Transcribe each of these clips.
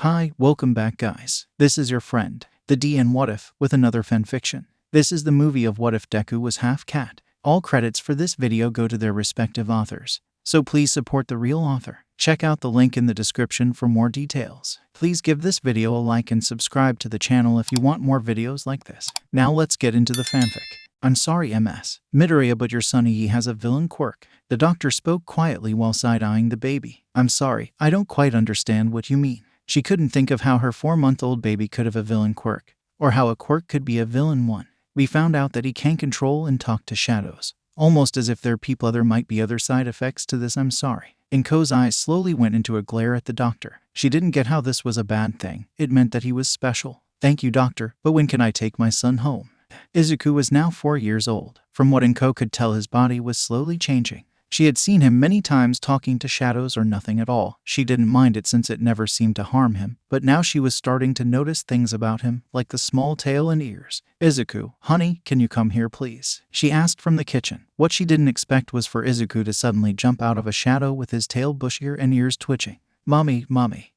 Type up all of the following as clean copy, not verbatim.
Hi, welcome back guys. This is your friend, the D and WhatIf, with another fanfiction. This is the movie of What If Deku Was Half Cat. All credits for this video go to their respective authors. So please support the real author. Check out the link in the description for more details. Please give this video a like and subscribe to the channel if you want more videos like this. Now let's get into the fanfic. I'm sorry MS. Midoriya, but your son Iyi has a villain quirk. The doctor spoke quietly while side-eyeing the baby. I'm sorry, I don't quite understand what you mean. She couldn't think of how her 4-month-old baby could have a villain quirk, or how a quirk could be a villain one. We found out that he can control and talk to shadows, almost as if they're people. There might be other side effects to this. I'm sorry. Inko's eyes slowly went into a glare at the doctor. She didn't get how this was a bad thing. It meant that he was special. Thank you, doctor, but when can I take my son home? Izuku was now 4 years old. From what Inko could tell, his body was slowly changing. She had seen him many times talking to shadows or nothing at all. She didn't mind it since it never seemed to harm him, but now she was starting to notice things about him, like the small tail and ears. Izuku, honey, can you come here please? She asked from the kitchen. What she didn't expect was for Izuku to suddenly jump out of a shadow with his tail bushier and ears twitching. Mommy,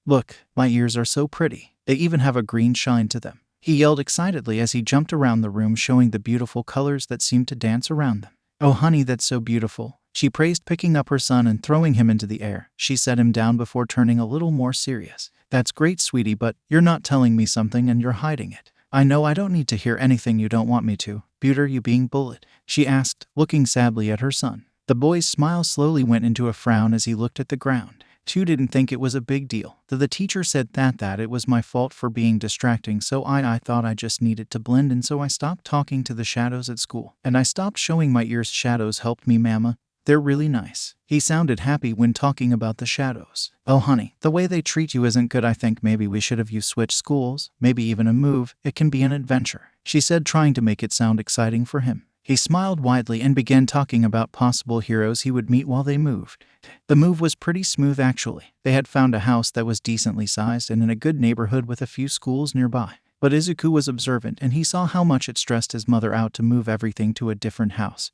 look, my ears are so pretty. They even have a green shine to them. He yelled excitedly as he jumped around the room, showing the beautiful colors that seemed to dance around them. Oh honey, that's so beautiful. She praised, picking up her son and throwing him into the air. She set him down before turning a little more serious. That's great, sweetie, but you're not telling me something and you're hiding it. I know I don't need to hear anything you don't want me to. Buter, you being bullied? She asked, looking sadly at her son. The boy's smile slowly went into a frown as he looked at the ground. Chu didn't think it was a big deal. The teacher said that it was my fault for being distracting, so I thought I just needed to blend in, so I stopped talking to the shadows at school. And I stopped showing my ears. Shadows helped me, mama. They're really nice. He sounded happy when talking about the shadows. Oh honey, the way they treat you isn't good. I think maybe we should have you switch schools, maybe even a move. It can be an adventure, she said, trying to make it sound exciting for him. He smiled widely and began talking about possible heroes he would meet while they moved. The move was pretty smooth actually. They had found a house that was decently sized and in a good neighborhood with a few schools nearby. But Izuku was observant and he saw how much it stressed his mother out to move everything to a different house.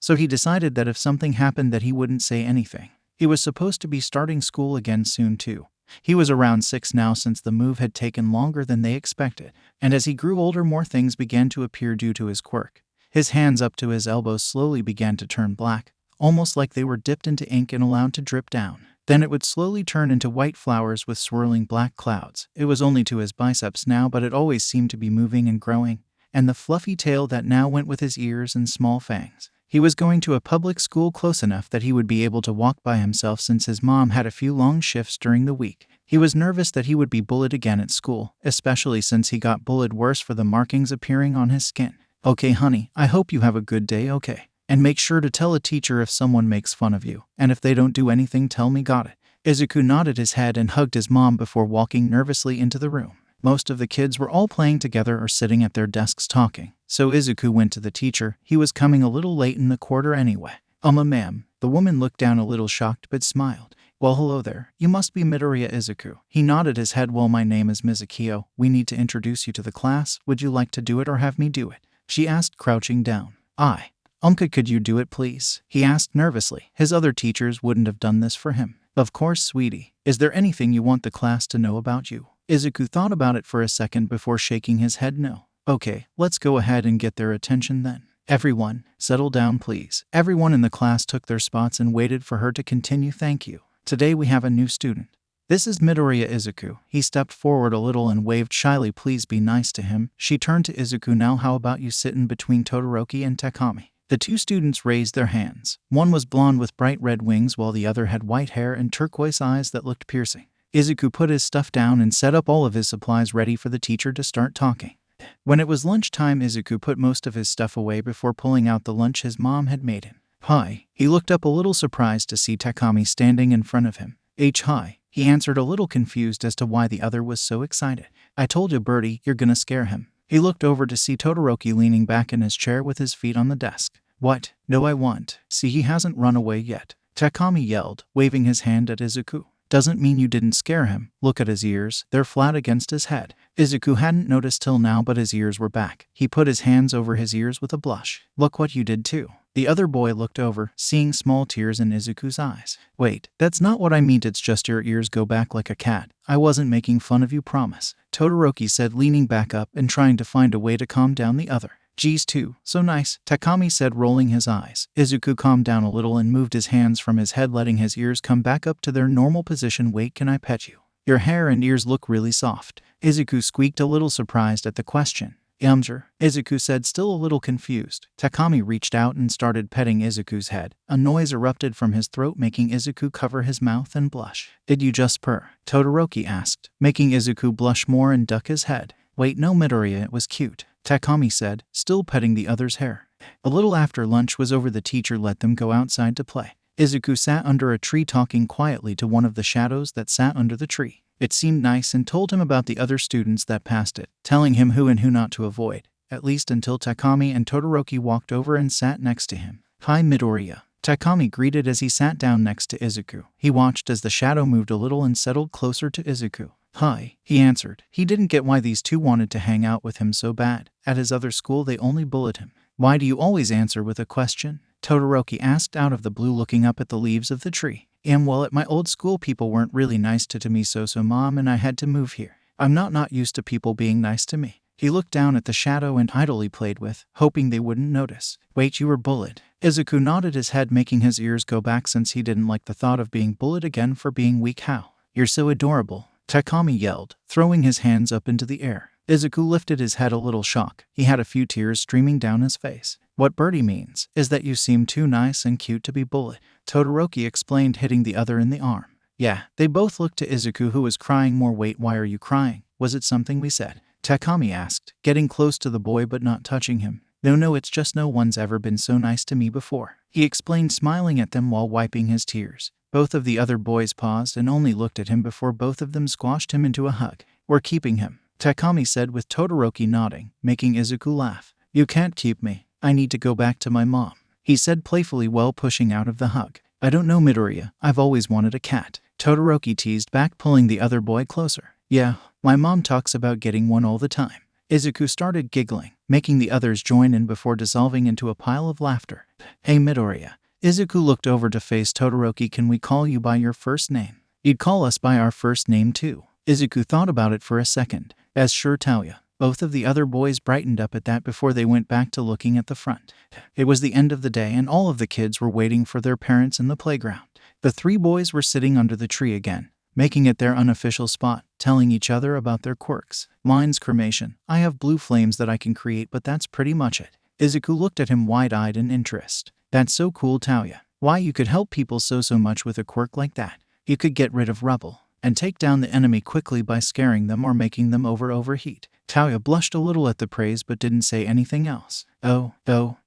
So he decided that if something happened that he wouldn't say anything. He was supposed to be starting school again soon too. He was around 6 now since the move had taken longer than they expected. And as he grew older, more things began to appear due to his quirk. His hands up to his elbows slowly began to turn black, almost like they were dipped into ink and allowed to drip down. Then it would slowly turn into white flowers with swirling black clouds. It was only to his biceps now, but it always seemed to be moving and growing. And the fluffy tail that now went with his ears and small fangs. He was going to a public school close enough that he would be able to walk by himself since his mom had a few long shifts during the week. He was nervous that he would be bullied again at school, especially since he got bullied worse for the markings appearing on his skin. Okay honey, I hope you have a good day, okay? And make sure to tell a teacher if someone makes fun of you, and if they don't do anything, tell me, got it? Izuku nodded his head and hugged his mom before walking nervously into the room. Most of the kids were all playing together or sitting at their desks talking, so Izuku went to the teacher. He was coming a little late in the quarter anyway. Ma'am. The woman looked down a little shocked but smiled. Well, hello there. You must be Midoriya Izuku. He nodded his head. Well, my name is Mizukio. We need to introduce you to the class. Would you like to do it or have me do it? She asked, crouching down. Could you do it please? He asked nervously. His other teachers wouldn't have done this for him. Of course, sweetie. Is there anything you want the class to know about you? Izuku thought about it for a second before shaking his head no. Okay, let's go ahead and get their attention then. Everyone, settle down please. Everyone in the class took their spots and waited for her to continue. Thank you. Today we have a new student. This is Midoriya Izuku. He stepped forward a little and waved shyly. Please be nice to him. She turned to Izuku. Now how about you sit in between Todoroki and Takami? The two students raised their hands. One was blonde with bright red wings while the other had white hair and turquoise eyes that looked piercing. Izuku put his stuff down and set up all of his supplies ready for the teacher to start talking. When it was lunchtime, Izuku put most of his stuff away before pulling out the lunch his mom had made him. Hi. He looked up a little surprised to see Takami standing in front of him. Hi. He answered, a little confused as to why the other was so excited. I told you, Birdie, you're gonna scare him. He looked over to see Todoroki leaning back in his chair with his feet on the desk. What? No, I won't. See, he hasn't run away yet. Takami yelled, waving his hand at Izuku. doesn't mean you didn't scare him. Look at his ears, they're flat against his head. Izuku hadn't noticed till now, but his ears were back. He put his hands over his ears with a blush. Look what you did too. The other boy looked over, seeing small tears in Izuku's eyes. Wait, that's not what I meant, it's just your ears go back like a cat. I wasn't making fun of you, promise. Todoroki said, leaning back up and trying to find a way to calm down the other. Geez too, so nice, Takami said, rolling his eyes. Izuku calmed down a little and moved his hands from his head, letting his ears come back up to their normal position. Wait, can I pet you? Your hair and ears look really soft. Izuku squeaked, a little surprised at the question. Sure, Izuku said, still a little confused. Takami reached out and started petting Izuku's head. A noise erupted from his throat, making Izuku cover his mouth and blush. Did you just purr? Todoroki asked, making Izuku blush more and duck his head. Wait, no, Midoriya, it was cute, Takami said, still petting the other's hair. A little after lunch was over, the teacher let them go outside to play. Izuku sat under a tree talking quietly to one of the shadows that sat under the tree. It seemed nice and told him about the other students that passed it, telling him who and who not to avoid, at least until Takami and Todoroki walked over and sat next to him. Hi, Midoriya, Takami greeted as he sat down next to Izuku. He watched as the shadow moved a little and settled closer to Izuku. Hi, he answered. He didn't get why these two wanted to hang out with him so bad. At his other school they only bullied him. Why do you always answer with a question? Todoroki asked out of the blue, looking up at the leaves of the tree. Well, at my old school people weren't really nice to me, so Mom and I had to move here. I'm not used to people being nice to me. He looked down at the shadow and idly played with, hoping they wouldn't notice. Wait, you were bullied? Izuku nodded his head, making his ears go back since he didn't like the thought of being bullied again for being weak. How? You're so adorable, Takami yelled, throwing his hands up into the air. Izuku lifted his head, a little shock. He had a few tears streaming down his face. What Birdie means is that you seem too nice and cute to be bullied, Todoroki explained, hitting the other in the arm. Yeah, they both looked to Izuku, who was crying more. Wait, why are you crying? Was it something we said? Takami asked, getting close to the boy but not touching him. No, it's just no one's ever been so nice to me before, he explained, smiling at them while wiping his tears. Both of the other boys paused and only looked at him before both of them squashed him into a hug. We're keeping him, Takami said, with Todoroki nodding, making Izuku laugh. You can't keep me. I need to go back to my mom, he said playfully while pushing out of the hug. I don't know, Midoriya, I've always wanted a cat, Todoroki teased back, pulling the other boy closer. Yeah, my mom talks about getting one all the time. Izuku started giggling, making the others join in before dissolving into a pile of laughter. Hey, Midoriya. Izuku looked over to face Todoroki. Can we call you by your first name? You'd call us by our first name too. Izuku thought about it for a second. As sure, Taoya. Both of the other boys brightened up at that before they went back to looking at the front. It was the end of the day and all of the kids were waiting for their parents in the playground. The three boys were sitting under the tree again, making it their unofficial spot, telling each other about their quirks. Mine's cremation. I have blue flames that I can create, but that's pretty much it. Izuku looked at him wide-eyed in interest. That's so cool, Taoya. Why, you could help people so much with a quirk like that. You could get rid of rubble and take down the enemy quickly by scaring them or making them overheat. Taoya blushed a little at the praise but didn't say anything else. Oh,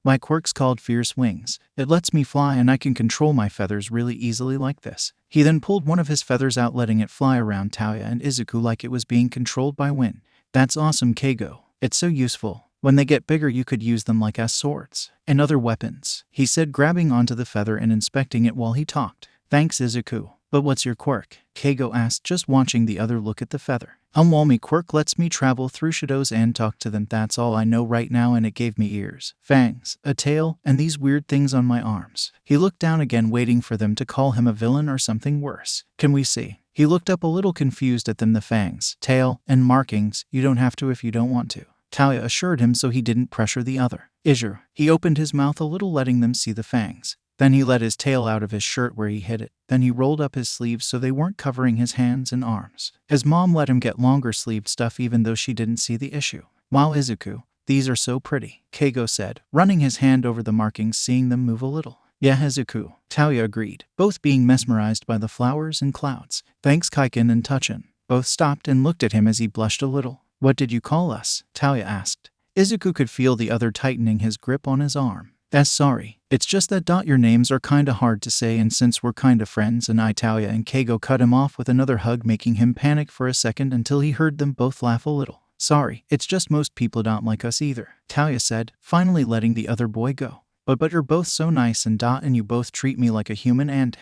my quirk's called Fierce Wings. It lets me fly and I can control my feathers really easily like this. He then pulled one of his feathers out, letting it fly around Taoya and Izuku like it was being controlled by wind. That's awesome, Keigo. It's so useful. When they get bigger you could use them like as swords and other weapons, he said, grabbing onto the feather and inspecting it while he talked. Thanks, Izuku. But what's your quirk? Keigo asked, just watching the other look at the feather. My quirk lets me travel through shadows and talk to them. That's all I know right now, and it gave me ears, fangs, a tail, and these weird things on my arms. He looked down again, waiting for them to call him a villain or something worse. Can we see? He looked up a little confused at them. The fangs, tail, and markings. You don't have to if you don't want to, Taoya assured him, so he didn't pressure the other. Sure. He opened his mouth a little, letting them see the fangs. Then he let his tail out of his shirt where he hid it. Then he rolled up his sleeves so they weren't covering his hands and arms. His mom let him get longer sleeved stuff even though she didn't see the issue. Wow, Izuku, these are so pretty, Keigo said, running his hand over the markings, seeing them move a little. Yeah, Izuku, Taoya agreed, both being mesmerized by the flowers and clouds. Thanks, Kaiken and Tuchin. Both stopped and looked at him as he blushed a little. What did you call us? Taoya asked. Izuku could feel the other tightening his grip on his arm. Sorry. It's just that your names are kinda hard to say, and since we're kinda friends and Taoya and Keigo cut him off with another hug, making him panic for a second until he heard them both laugh a little. Sorry, it's just most people don't like us either, Taoya said, finally letting the other boy go. But you're both so nice and you both treat me like a human and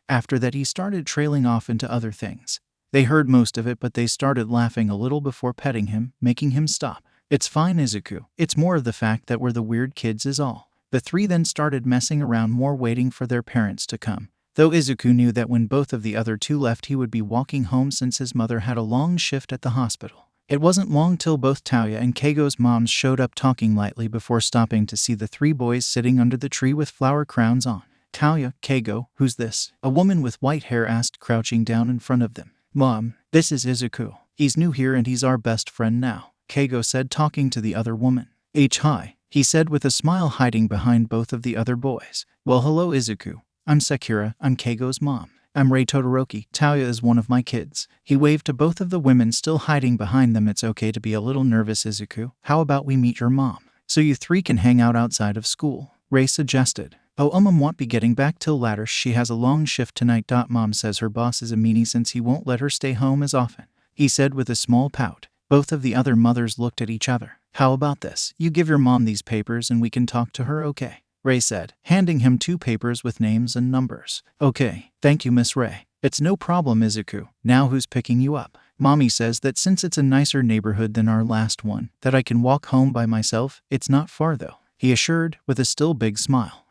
After that he started trailing off into other things. They heard most of it, but they started laughing a little before petting him, making him stop. It's fine, Izuku. It's more of the fact that we're the weird kids is all. The three then started messing around more, waiting for their parents to come. Though Izuku knew that when both of the other two left he would be walking home since his mother had a long shift at the hospital. It wasn't long till both Tauya and Keigo's moms showed up, talking lightly before stopping to see the three boys sitting under the tree with flower crowns on. Tauya, Keigo, who's this? A woman with white hair asked, crouching down in front of them. Mom, this is Izuku. He's new here and he's our best friend now, Keigo said, talking to the other woman. Hi, he said with a smile hiding behind both of the other boys. Well, hello Izuku. I'm Sakura, I'm Keigo's mom. I'm Rei Todoroki. Tauya is one of my kids. He waved to both of the women still hiding behind them. It's okay to be a little nervous, Izuku. How about we meet your mom, so you three can hang out outside of school, Rei suggested. Oh, won't be getting back till later. She has a long shift tonight. Mom says her boss is a meanie since he won't let her stay home as often, he said with a small pout. Both of the other mothers looked at each other. How about this? You give your mom these papers and we can talk to her, okay? Rei said, handing him 2 papers with names and numbers. Okay, thank you, Miss Rei. It's no problem, Izuku. Now who's picking you up? Mommy says that since it's a nicer neighborhood than our last one, that I can walk home by myself. It's not far though, he assured with a still big smile.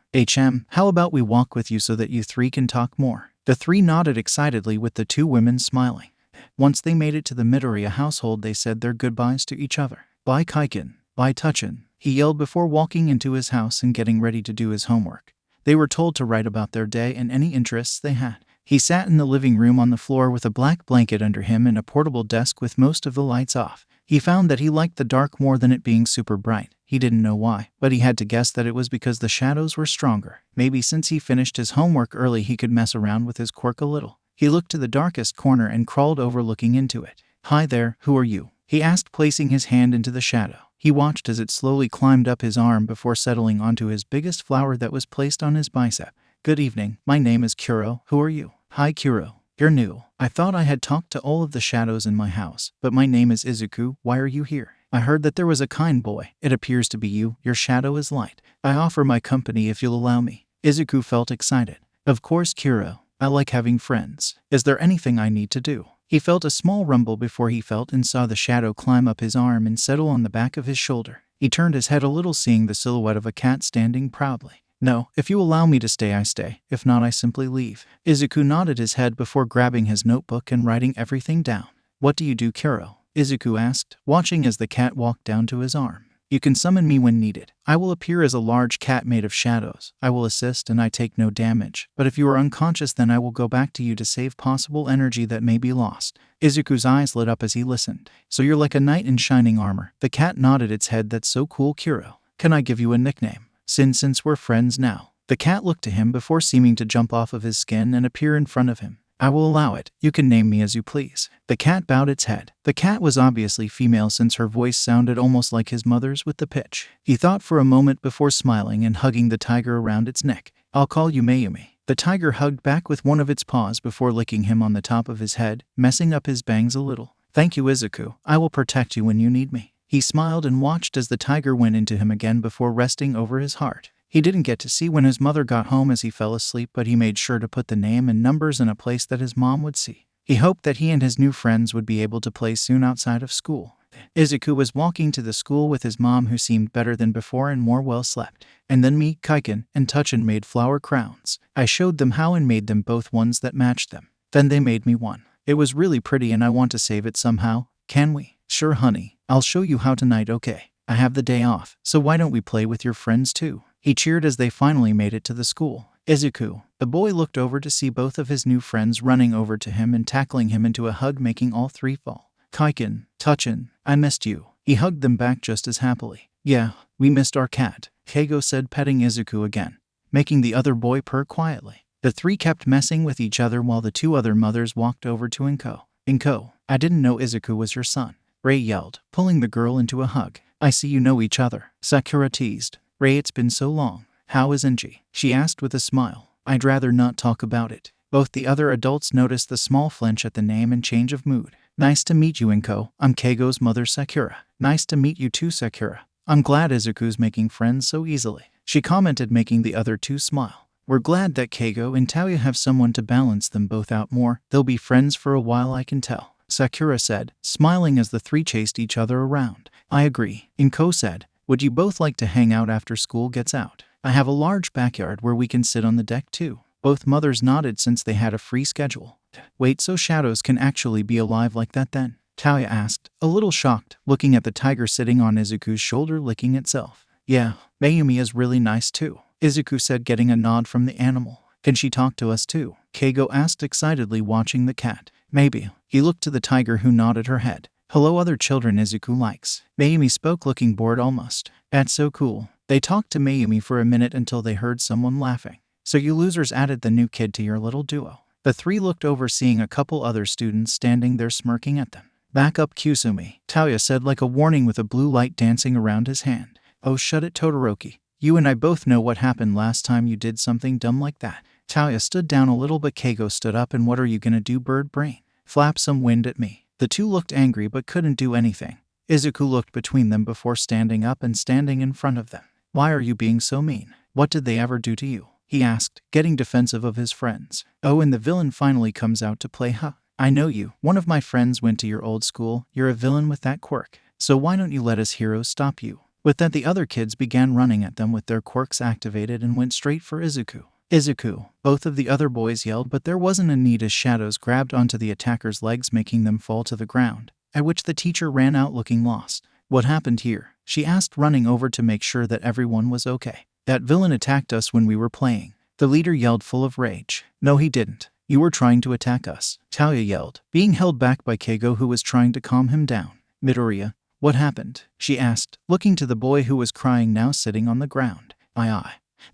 How about we walk with you so that you three can talk more? The three nodded excitedly with the 2 women smiling. Once they made it to the Midoriya household, they said their goodbyes to each other. Bye Kaiken, bye Tuchin, he yelled before walking into his house and getting ready to do his homework. They were told to write about their day and any interests they had. He sat in the living room on the floor with a black blanket under him and a portable desk with most of the lights off. He found that he liked the dark more than it being super bright. He didn't know why, but he had to guess that it was because the shadows were stronger. Maybe since he finished his homework early he could mess around with his quirk a little. He looked to the darkest corner and crawled over, looking into it. Hi there, who are you? He asked, placing his hand into the shadow. He watched as it slowly climbed up his arm before settling onto his biggest flower that was placed on his bicep. Good evening, my name is Kuro. Who are you? Hi Kuro. You're new. I thought I had talked to all of the shadows in my house, but my name is Izuku. Why are you here? I heard that there was a kind boy. It appears to be you. Your shadow is light. I offer my company if you'll allow me. Izuku felt excited. Of course, Kuro. I like having friends. Is there anything I need to do? He felt a small rumble before he felt and saw the shadow climb up his arm and settle on the back of his shoulder. He turned his head a little, seeing the silhouette of a cat standing proudly. No, if you allow me to stay, I stay. If not, I simply leave. Izuku nodded his head before grabbing his notebook and writing everything down. What do you do, Kuro? Izuku asked, watching as the cat walked down to his arm. You can summon me when needed. I will appear as a large cat made of shadows. I will assist and I take no damage. But if you are unconscious, then I will go back to you to save possible energy that may be lost. Izuku's eyes lit up as he listened. So you're like a knight in shining armor. The cat nodded its head. That's so cool, Kuro. Can I give you a nickname? Since we're friends now. The cat looked to him before seeming to jump off of his skin and appear in front of him. I will allow it. You can name me as you please. The cat bowed its head. The cat was obviously female since her voice sounded almost like his mother's with the pitch. He thought for a moment before smiling and hugging the tiger around its neck. I'll call you Mayumi. The tiger hugged back with one of its paws before licking him on the top of his head, messing up his bangs a little. Thank you, Izuku. I will protect you when you need me. He smiled and watched as the tiger went into him again before resting over his heart. He didn't get to see when his mother got home as he fell asleep, but he made sure to put the name and numbers in a place that his mom would see. He hoped that he and his new friends would be able to play soon outside of school. Izuku was walking to the school with his mom, who seemed better than before and more well slept. And then me, Kaiken, and Tuchin made flower crowns. I showed them how and made them both ones that matched them. Then they made me one. It was really pretty and I want to save it somehow. Can we? Sure, honey. I'll show you how tonight, okay? I have the day off, so why don't we play with your friends too? He cheered as they finally made it to the school. Izuku. The boy looked over to see both of his new friends running over to him and tackling him into a hug, making all three fall. Kaiken, Tuchin, I missed you. He hugged them back just as happily. Yeah, we missed our cat, Keigo said, petting Izuku again, making the other boy purr quietly. The three kept messing with each other while the 2 other mothers walked over to Inko. Inko, I didn't know Izuku was your son, Rei yelled, pulling the girl into a hug. I see you know each other, Sakura teased. Rei, it's been so long. How is Inji? She asked with a smile. I'd rather not talk about it. Both the other adults noticed the small flinch at the name and change of mood. Nice to meet you, Inko. I'm Keigo's mother, Sakura. Nice to meet you too, Sakura. I'm glad Izuku's making friends so easily, she commented, making the other 2 smile. We're glad that Keigo and Taoya have someone to balance them both out more. They'll be friends for a while, I can tell," Sakura said, smiling as the three chased each other around. "I agree," Inko said. "Would you both like to hang out after school gets out? I have a large backyard where we can sit on the deck too." Both mothers nodded since they had a free schedule. "Wait, so shadows can actually be alive like that then?" Taoya asked, a little shocked, looking at the tiger sitting on Izuku's shoulder licking itself. "Yeah, Mayumi is really nice too," Izuku said, getting a nod from the animal. "Can she talk to us too?" Keigo asked excitedly, watching the cat. "Maybe." He looked to the tiger, who nodded her head. "Hello, other children Izuku likes." Mayumi spoke, looking bored almost. "That's so cool." They talked to Mayumi for a minute until they heard someone laughing. "So you losers added the new kid to your little duo." The three looked over, seeing a couple other students standing there smirking at them. "Back up, Kusumi," Taoya said, like a warning, with a blue light dancing around his hand. "Oh, shut it, Todoroki. You and I both know what happened last time you did something dumb like that." Taoya stood down a little, but Keigo stood up. "And what are you gonna do, bird brain? Flap some wind at me?" The two looked angry but couldn't do anything. Izuku looked between them before standing up and standing in front of them. "Why are you being so mean? What did they ever do to you?" he asked, getting defensive of his friends. "Oh, and the villain finally comes out to play, huh? I know you. One of my friends went to your old school. You're a villain with that quirk. So why don't you let us heroes stop you?" With that, the other kids began running at them with their quirks activated and went straight for Izuku. "Izuku!" Both of the other boys yelled, but there wasn't a need as shadows grabbed onto the attackers' legs, making them fall to the ground, at which the teacher ran out looking lost. "What happened here?" she asked, running over to make sure that everyone was okay. "That villain attacked us when we were playing," the leader yelled, full of rage. "No, he didn't. You were trying to attack us," Taoya yelled, being held back by Keigo, who was trying to calm him down. "Midoriya, what happened?" she asked, looking to the boy who was crying, now sitting on the ground.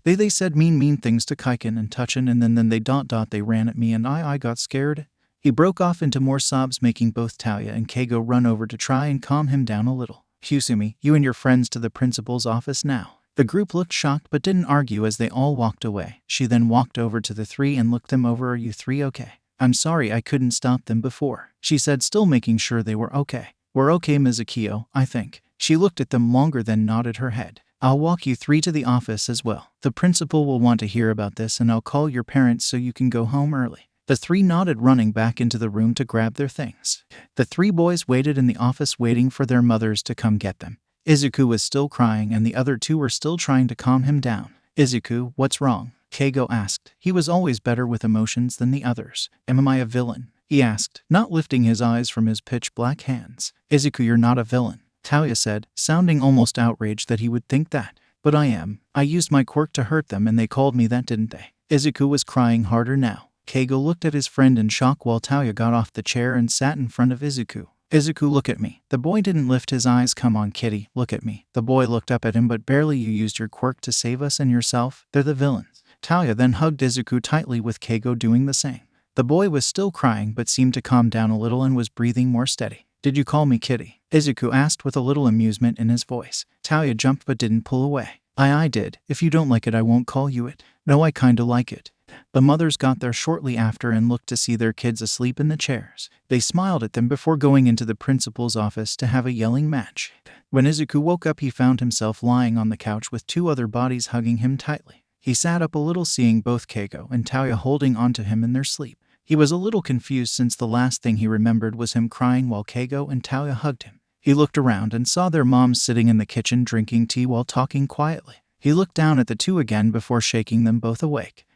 They said mean things to Kaiken and Tuchin, and then they ran at me and I got scared." He broke off into more sobs, making both Taoya and Keigo run over to try and calm him down a little. "Kusumi, you and your friends to the principal's office now." The group looked shocked but didn't argue as they all walked away. She then walked over to the three and looked them over. "Are you three okay?" "I'm sorry I couldn't stop them before," she said, still making sure they were okay. "We're okay, Mizukio, I think." She looked at them longer, then nodded her head. "I'll walk you three to the office as well. The principal will want to hear about this, and I'll call your parents so you can go home early." The three nodded, running back into the room to grab their things. The three boys waited in the office, waiting for their mothers to come get them. Izuku was still crying, and the other two were still trying to calm him down. "Izuku, what's wrong?" Keigo asked. He was always better with emotions than the others. "Am I a villain?" he asked, not lifting his eyes from his pitch-black hands. "Izuku, you're not a villain," Taoya said, sounding almost outraged that he would think that. "But I am. I used my quirk to hurt them and they called me that, didn't they?" Izuku was crying harder now. Keigo looked at his friend in shock while Taoya got off the chair and sat in front of Izuku. "Izuku, look at me." The boy didn't lift his eyes. "Come on, kitty, look at me." The boy looked up at him, but barely. "You used your quirk to save us and yourself. They're the villains." Taoya then hugged Izuku tightly, with Keigo doing the same. The boy was still crying but seemed to calm down a little and was breathing more steady. "Did you call me kitty?" Izuku asked with a little amusement in his voice. Taoya jumped but didn't pull away. I did. If you don't like it, I won't call you it." "No, I kinda like it." The mothers got there shortly after and looked to see their kids asleep in the chairs. They smiled at them before going into the principal's office to have a yelling match. When Izuku woke up, he found himself lying on the couch with two other bodies hugging him tightly. He sat up a little, seeing both Keigo and Taoya holding onto him in their sleep. He was a little confused, since the last thing he remembered was him crying while Keigo and Taoya hugged him. He looked around and saw their moms sitting in the kitchen drinking tea while talking quietly. He looked down at the two again before shaking them both awake.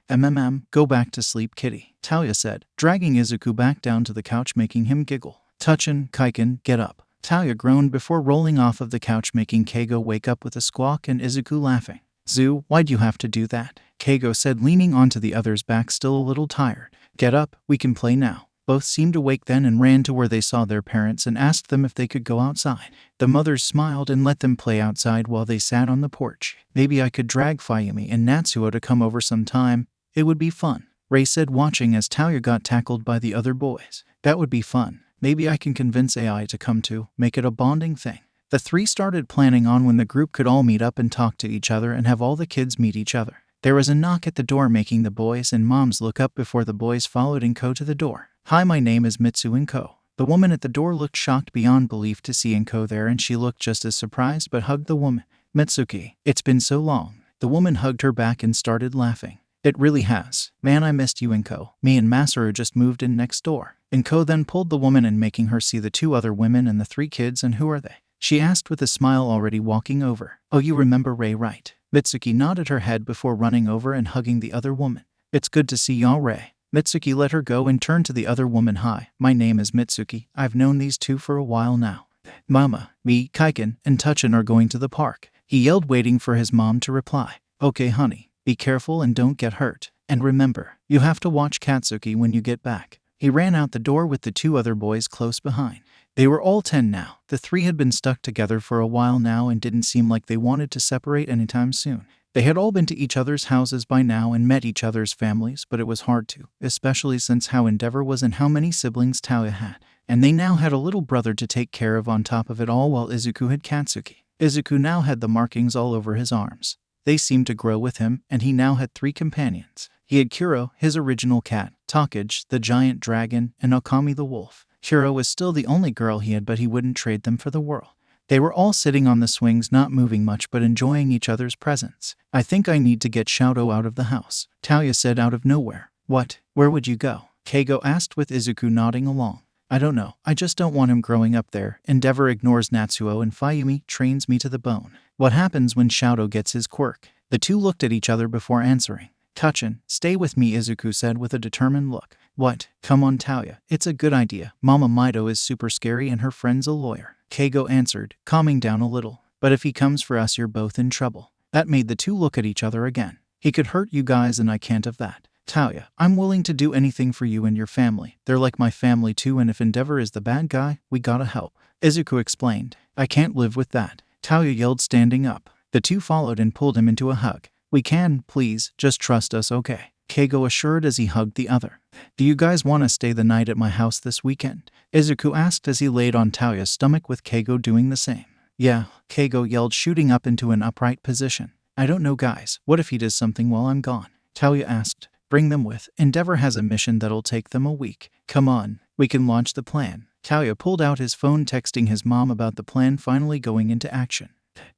Go back to sleep, kitty," Taoya said, dragging Izuku back down to the couch, making him giggle. "Tuchin, Kaiken, get up." Taoya groaned before rolling off of the couch, making Keigo wake up with a squawk and Izuku laughing. "Zu, why'd you have to do that?" Keigo said, leaning onto the other's back, still a little tired. "Get up, we can play now." Both seemed awake then and ran to where they saw their parents and asked them if they could go outside. The mothers smiled and let them play outside while they sat on the porch. "Maybe I could drag Fayumi and Natsuo to come over sometime. It would be fun," Ray said, watching as Taoya got tackled by the other boys. "That would be fun. Maybe I can convince AI to come too, make it a bonding thing." The three started planning on when the group could all meet up and talk to each other and have all the kids meet each other. There was a knock at the door, making the boys and moms look up before the boys followed Inko to the door. "Hi, my name is Mitsu Inko." The woman at the door looked shocked beyond belief to see Inko there, and she looked just as surprised but hugged the woman. "Mitsuki, it's been so long." The woman hugged her back and started laughing. It really has. Man, I missed you, Inko. Me and Masaru just moved in next door. Inko then pulled the woman in, making her see the 2 other women and the 3 kids. And who are they? She asked with a smile, already walking over. Oh, you remember Rei, right? Mitsuki nodded her head before running over and hugging the other woman. It's good to see y'all, Rei. Mitsuki let her go and turned to the other woman. Hi, my name is Mitsuki. I've known these 2 for a while now. Mama, me, Kaiken, and Touchin are going to the park. He yelled, waiting for his mom to reply. Okay, honey. Be careful and don't get hurt. And remember, you have to watch Katsuki when you get back. He ran out the door with the 2 other boys close behind. They were all 10 now. The 3 had been stuck together for a while now and didn't seem like they wanted to separate anytime soon. They had all been to each other's houses by now and met each other's families, but it was hard to, especially since how Endeavor was and how many siblings Taoya had. And they now had a little brother to take care of on top of it all, while Izuku had Katsuki. Izuku now had the markings all over his arms. They seemed to grow with him, and he now had 3 companions. He had Kuro, his original cat, Takage, the giant dragon, and Okami the wolf. Kuro was still the only girl he had, but he wouldn't trade them for the world. They were all sitting on the swings, not moving much but enjoying each other's presence. I think I need to get Shadow out of the house, Taoya said out of nowhere. What? Where would you go? Keigo asked with Izuku nodding along. I don't know. I just don't want him growing up there. Endeavor ignores Natsuo and Fayumi trains me to the bone. What happens when Shadow gets his quirk? The 2 looked at each other before answering. Touchin, stay with me, Izuku said with a determined look. What? Come on, Taoya. It's a good idea. Mama Mito is super scary and her friend's a lawyer. Keigo answered, calming down a little. But if he comes for us, you're both in trouble. That made the 2 look at each other again. He could hurt you guys and I can't have that. Taoya, I'm willing to do anything for you and your family. They're like my family too, and if Endeavor is the bad guy, we gotta help. Izuku explained. I can't live with that. Taoya yelled, standing up. The 2 followed and pulled him into a hug. We can, please, just trust us, okay? Keigo assured as he hugged the other. Do you guys want to stay the night at my house this weekend? Izuku asked as he laid on Taoya's stomach with Keigo doing the same. Yeah, Keigo yelled, shooting up into an upright position. I don't know, guys. What if he does something while I'm gone? Taoya asked. Bring them with. Endeavor has a mission that'll take them a week. Come on, we can launch the plan. Taoya pulled out his phone, texting his mom about the plan finally going into action.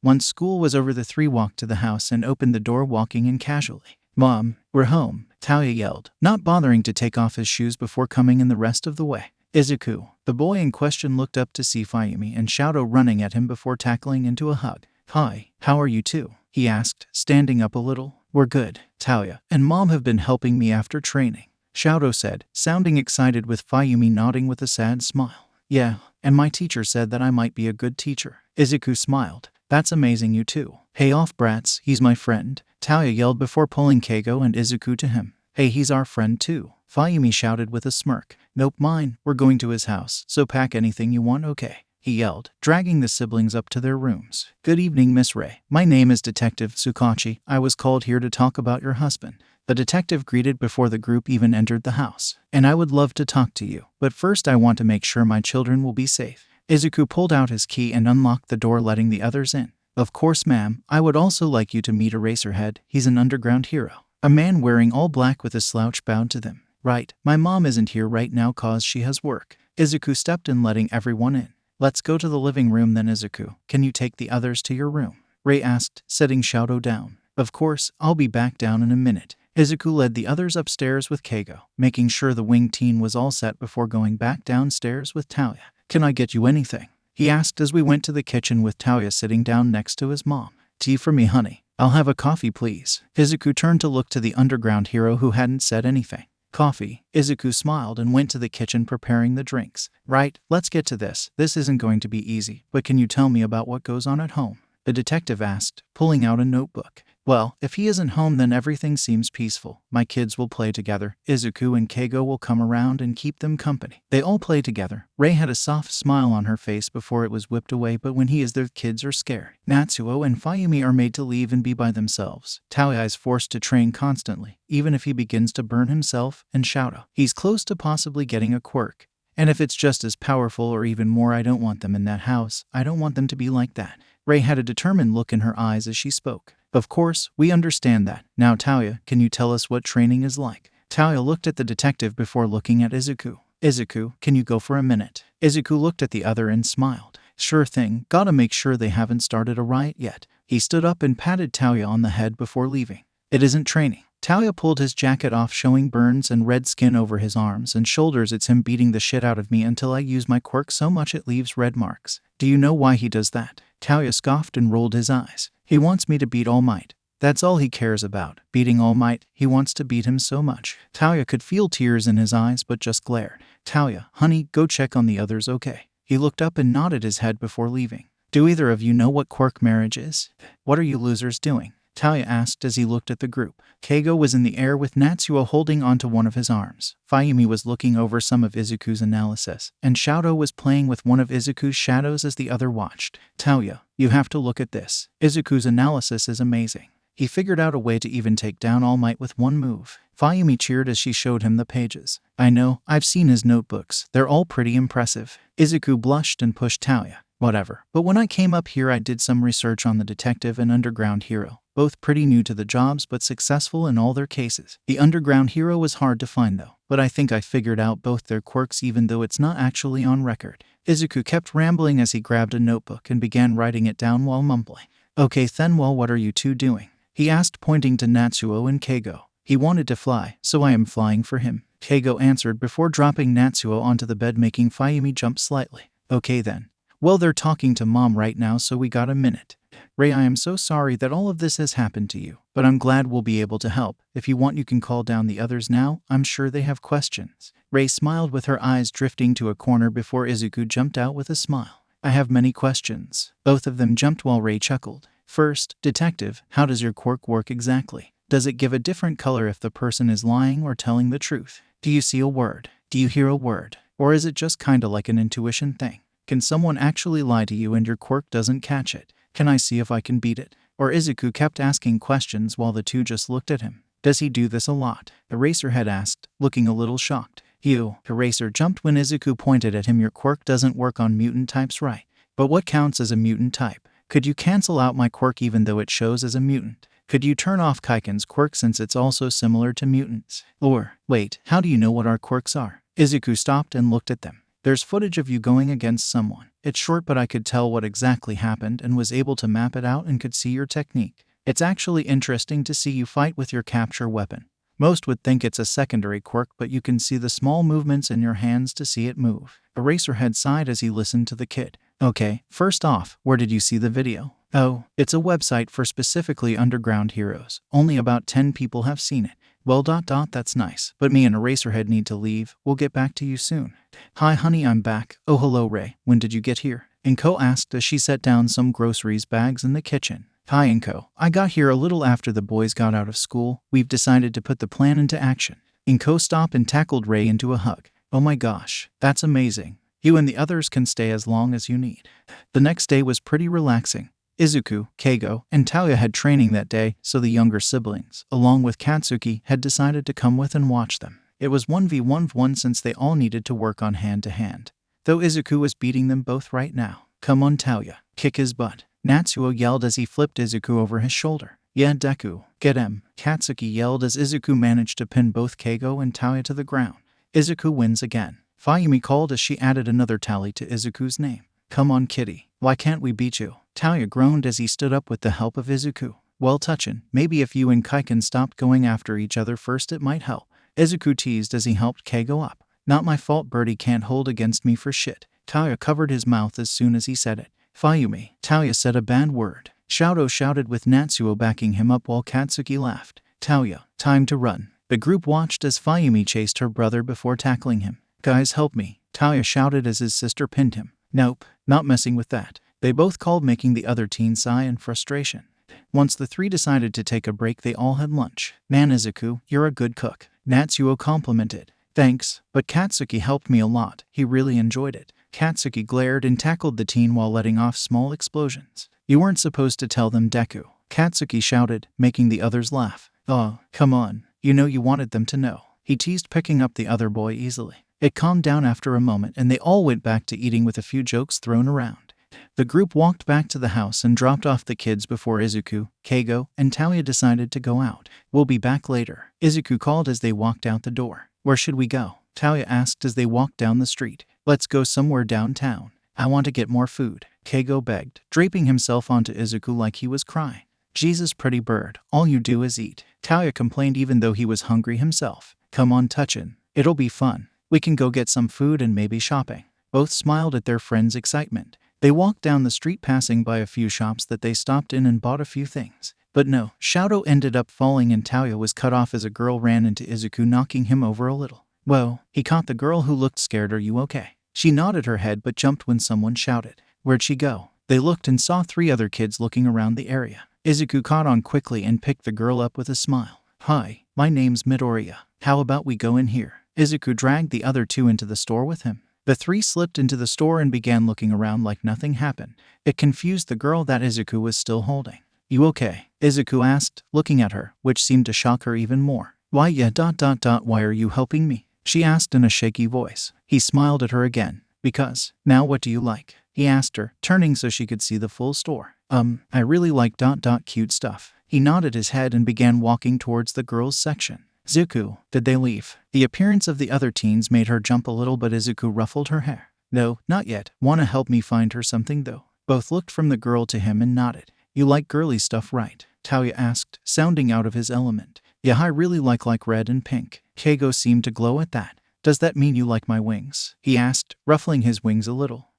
Once school was over, the 3 walked to the house and opened the door, walking in casually. Mom, we're home, Taoya yelled, not bothering to take off his shoes before coming in the rest of the way. Izuku, the boy in question, looked up to see Fayumi and Shadow running at him before tackling into a hug. Hi, how are you 2? He asked, standing up a little. We're good, Taoya, and Mom have been helping me after training, Shadow said, sounding excited, with Fayumi nodding with a sad smile. Yeah, and my teacher said that I might be a good teacher. Izuku smiled. That's amazing, you 2. Hey off, brats, he's my friend, Taoya yelled before pulling Keigo and Izuku to him. Hey, he's our friend too, Fayumi shouted with a smirk. Nope, mine. We're going to his house, so pack anything you want, okay? He yelled, dragging the siblings up to their rooms. Good evening, Miss Rei. My name is Detective Tsukachi. I was called here to talk about your husband. The detective greeted before the group even entered the house. And I would love to talk to you, but first I want to make sure my children will be safe. Izuku pulled out his key and unlocked the door, letting the others in. Of course, ma'am. I would also like you to meet Eraserhead. He's an underground hero. A man wearing all black with a slouch bowed to them. Right, my mom isn't here right now cause she has work. Izuku stepped in, letting everyone in. Let's go to the living room then, Izuku. Can you take the others to your room? Rei asked, setting Shadow down. Of course, I'll be back down in a minute. Izuku led the others upstairs with Keigo, making sure the wing teen was all set before going back downstairs with Taoya. Can I get you anything? He asked as we went to the kitchen with Taoya sitting down next to his mom. Tea for me, honey. I'll have a coffee, please. Izuku turned to look to the underground hero who hadn't said anything. Coffee. Izuku smiled and went to the kitchen, preparing the drinks. Right, let's get to this. This isn't going to be easy, but can you tell me about what goes on at home? The detective asked, pulling out a notebook. Well, if he isn't home, then everything seems peaceful. My kids will play together. Izuku and Keigo will come around and keep them company. They all play together. Rei had a soft smile on her face before it was whipped away, but when he is there, kids are scared. Natsuo and Fayumi are made to leave and be by themselves. Taoya is forced to train constantly, even if he begins to burn himself, and Shadow. He's close to possibly getting a quirk. And if it's just as powerful or even more, I don't want them in that house. I don't want them to be like that. Rei had a determined look in her eyes as she spoke. Of course, we understand that. Now, Taoya, can you tell us what training is like? Taoya looked at the detective before looking at Izuku. Izuku, can you go for a minute? Izuku looked at the other and smiled. Sure thing, gotta make sure they haven't started a riot yet. He stood up and patted Taoya on the head before leaving. It isn't training. Talia pulled his jacket off, showing burns and red skin over his arms and shoulders. It's him beating the shit out of me until I use my quirk so much it leaves red marks. Do you know why he does that? Talia scoffed and rolled his eyes. He wants me to beat All Might. That's all he cares about, beating All Might. He wants to beat him so much. Talia could feel tears in his eyes but just glared. Talia, honey, go check on the others, okay? He looked up and nodded his head before leaving. Do either of you know what quirk marriage is? What are you losers doing? Talia asked as he looked at the group. Keigo was in the air with Natsuo holding onto one of his arms. Fayumi was looking over some of Izuku's analysis, and Shadow was playing with one of Izuku's shadows as the other watched. Talia, you have to look at this. Izuku's analysis is amazing. He figured out a way to even take down All Might with one move. Fayumi cheered as she showed him the pages. I know, I've seen his notebooks. They're all pretty impressive. Izuku blushed and pushed Talia. Whatever. But when I came up here I did some research on the detective and underground hero. Both pretty new to the jobs but successful in all their cases. The underground hero was hard to find though, but I think I figured out both their quirks even though it's not actually on record. Izuku kept rambling as he grabbed a notebook and began writing it down while mumbling. Okay then, well, what are you two doing? He asked, pointing to Natsuo and Keigo. He wanted to fly, so I am flying for him. Keigo answered before dropping Natsuo onto the bed, making Fayumi jump slightly. Okay then. Well, they're talking to Mom right now, so we got a minute. Rei, I am so sorry that all of this has happened to you, but I'm glad we'll be able to help. If you want, you can call down the others now. I'm sure they have questions. Rei smiled with her eyes drifting to a corner before Izuku jumped out with a smile. I have many questions. Both of them jumped while Rei chuckled. First, detective, how does your quirk work exactly? Does it give a different color if the person is lying or telling the truth? Do you see a word? Do you hear a word? Or is it just kinda like an intuition thing? Can someone actually lie to you and your quirk doesn't catch it? Can I see if I can beat it? Or Izuku kept asking questions while the two just looked at him. Does he do this a lot? Eraserhead asked, looking a little shocked. Eraser jumped when Izuku pointed at him. Your quirk doesn't work on mutant types, right? But what counts as a mutant type? Could you cancel out my quirk even though it shows as a mutant? Could you turn off Kaiken's quirk since it's also similar to mutants? Or, wait, how do you know what our quirks are? Izuku stopped and looked at them. There's footage of you going against someone. It's short, but I could tell what exactly happened and was able to map it out and could see your technique. It's actually interesting to see you fight with your capture weapon. Most would think it's a secondary quirk, but you can see the small movements in your hands to see it move. Eraserhead sighed as he listened to the kid. Okay, first off, where did you see the video? Oh, it's a website for specifically underground heroes. Only about 10 people have seen it. Well, that's nice. But me and Eraserhead need to leave. We'll get back to you soon. Hi honey, I'm back. Oh hello Rei, when did you get here? Inko asked as she set down some groceries bags in the kitchen. Hi Inko, I got here a little after the boys got out of school. We've decided to put the plan into action. Inko stopped and tackled Rei into a hug. Oh my gosh, that's amazing. You and the others can stay as long as you need. The next day was pretty relaxing. Izuku, Keigo, and Talia had training that day, so the younger siblings, along with Katsuki, had decided to come with and watch them. It was 1v1 since they all needed to work on hand-to-hand. Though Izuku was beating them both right now. Come on Talia, kick his butt. Natsuo yelled as he flipped Izuku over his shoulder. Yeah Deku, get him. Katsuki yelled as Izuku managed to pin both Keigo and Talia to the ground. Izuku wins again. Fayumi called as she added another tally to Izuku's name. Come on kitty, why can't we beat you? Talia groaned as he stood up with the help of Izuku. Well touchin', maybe if you and Kaiken stopped going after each other first it might help. Izuku teased as he helped Keigo up. Not my fault, Birdie can't hold against me for shit. Talia covered his mouth as soon as he said it. Fayumi, Talia said a bad word. Shadow shouted with Natsuo backing him up while Katsuki laughed. Talia, time to run. The group watched as Fayumi chased her brother before tackling him. Guys help me, Talia shouted as his sister pinned him. Nope, not messing with that. They both called, making the other teen sigh in frustration. Once the three decided to take a break, they all had lunch. Man Izuku, you're a good cook, Natsuo complimented. Thanks, but Katsuki helped me a lot. He really enjoyed it. Katsuki glared and tackled the teen while letting off small explosions. You weren't supposed to tell them, Deku, Katsuki shouted, making the others laugh. Oh, come on, you know you wanted them to know. He teased, picking up the other boy easily. It calmed down after a moment and they all went back to eating with a few jokes thrown around. The group walked back to the house and dropped off the kids before Izuku, Keigo, and Talia decided to go out. We'll be back later, Izuku called as they walked out the door. Where should we go? Talia asked as they walked down the street. Let's go somewhere downtown. I want to get more food, Keigo begged, draping himself onto Izuku like he was crying. Jesus, pretty bird, all you do is eat. Taoya complained even though he was hungry himself. Come on, touchin'. It'll be fun. We can go get some food and maybe shopping. Both smiled at their friend's excitement. They walked down the street, passing by a few shops that they stopped in and bought a few things. But no, Shadow ended up falling and Taoya was cut off as a girl ran into Izuku, knocking him over a little. Whoa, he caught the girl, who looked scared. Are you okay? She nodded her head but jumped when someone shouted. Where'd she go? They looked and saw 3 other kids looking around the area. Izuku caught on quickly and picked the girl up with a smile. Hi, my name's Midoriya. How about we go in here? Izuku dragged the other 2 into the store with him. The 3 slipped into the store and began looking around like nothing happened. It confused the girl that Izuku was still holding. You okay? Izuku asked, looking at her, which seemed to shock her even more. Why yeah, why are you helping me? She asked in a shaky voice. He smiled at her again. Because, now what do you like? He asked her, turning so she could see the full store. I really like cute stuff. He nodded his head and began walking towards the girls' section. Izuku, did they leave? The appearance of the other teens made her jump a little, but Izuku ruffled her hair. No, not yet. Wanna help me find her something though? Both looked from the girl to him and nodded. You like girly stuff, right? Taoya asked, sounding out of his element. Yeah, I really like red and pink. Keigo seemed to glow at that. Does that mean you like my wings? He asked, ruffling his wings a little.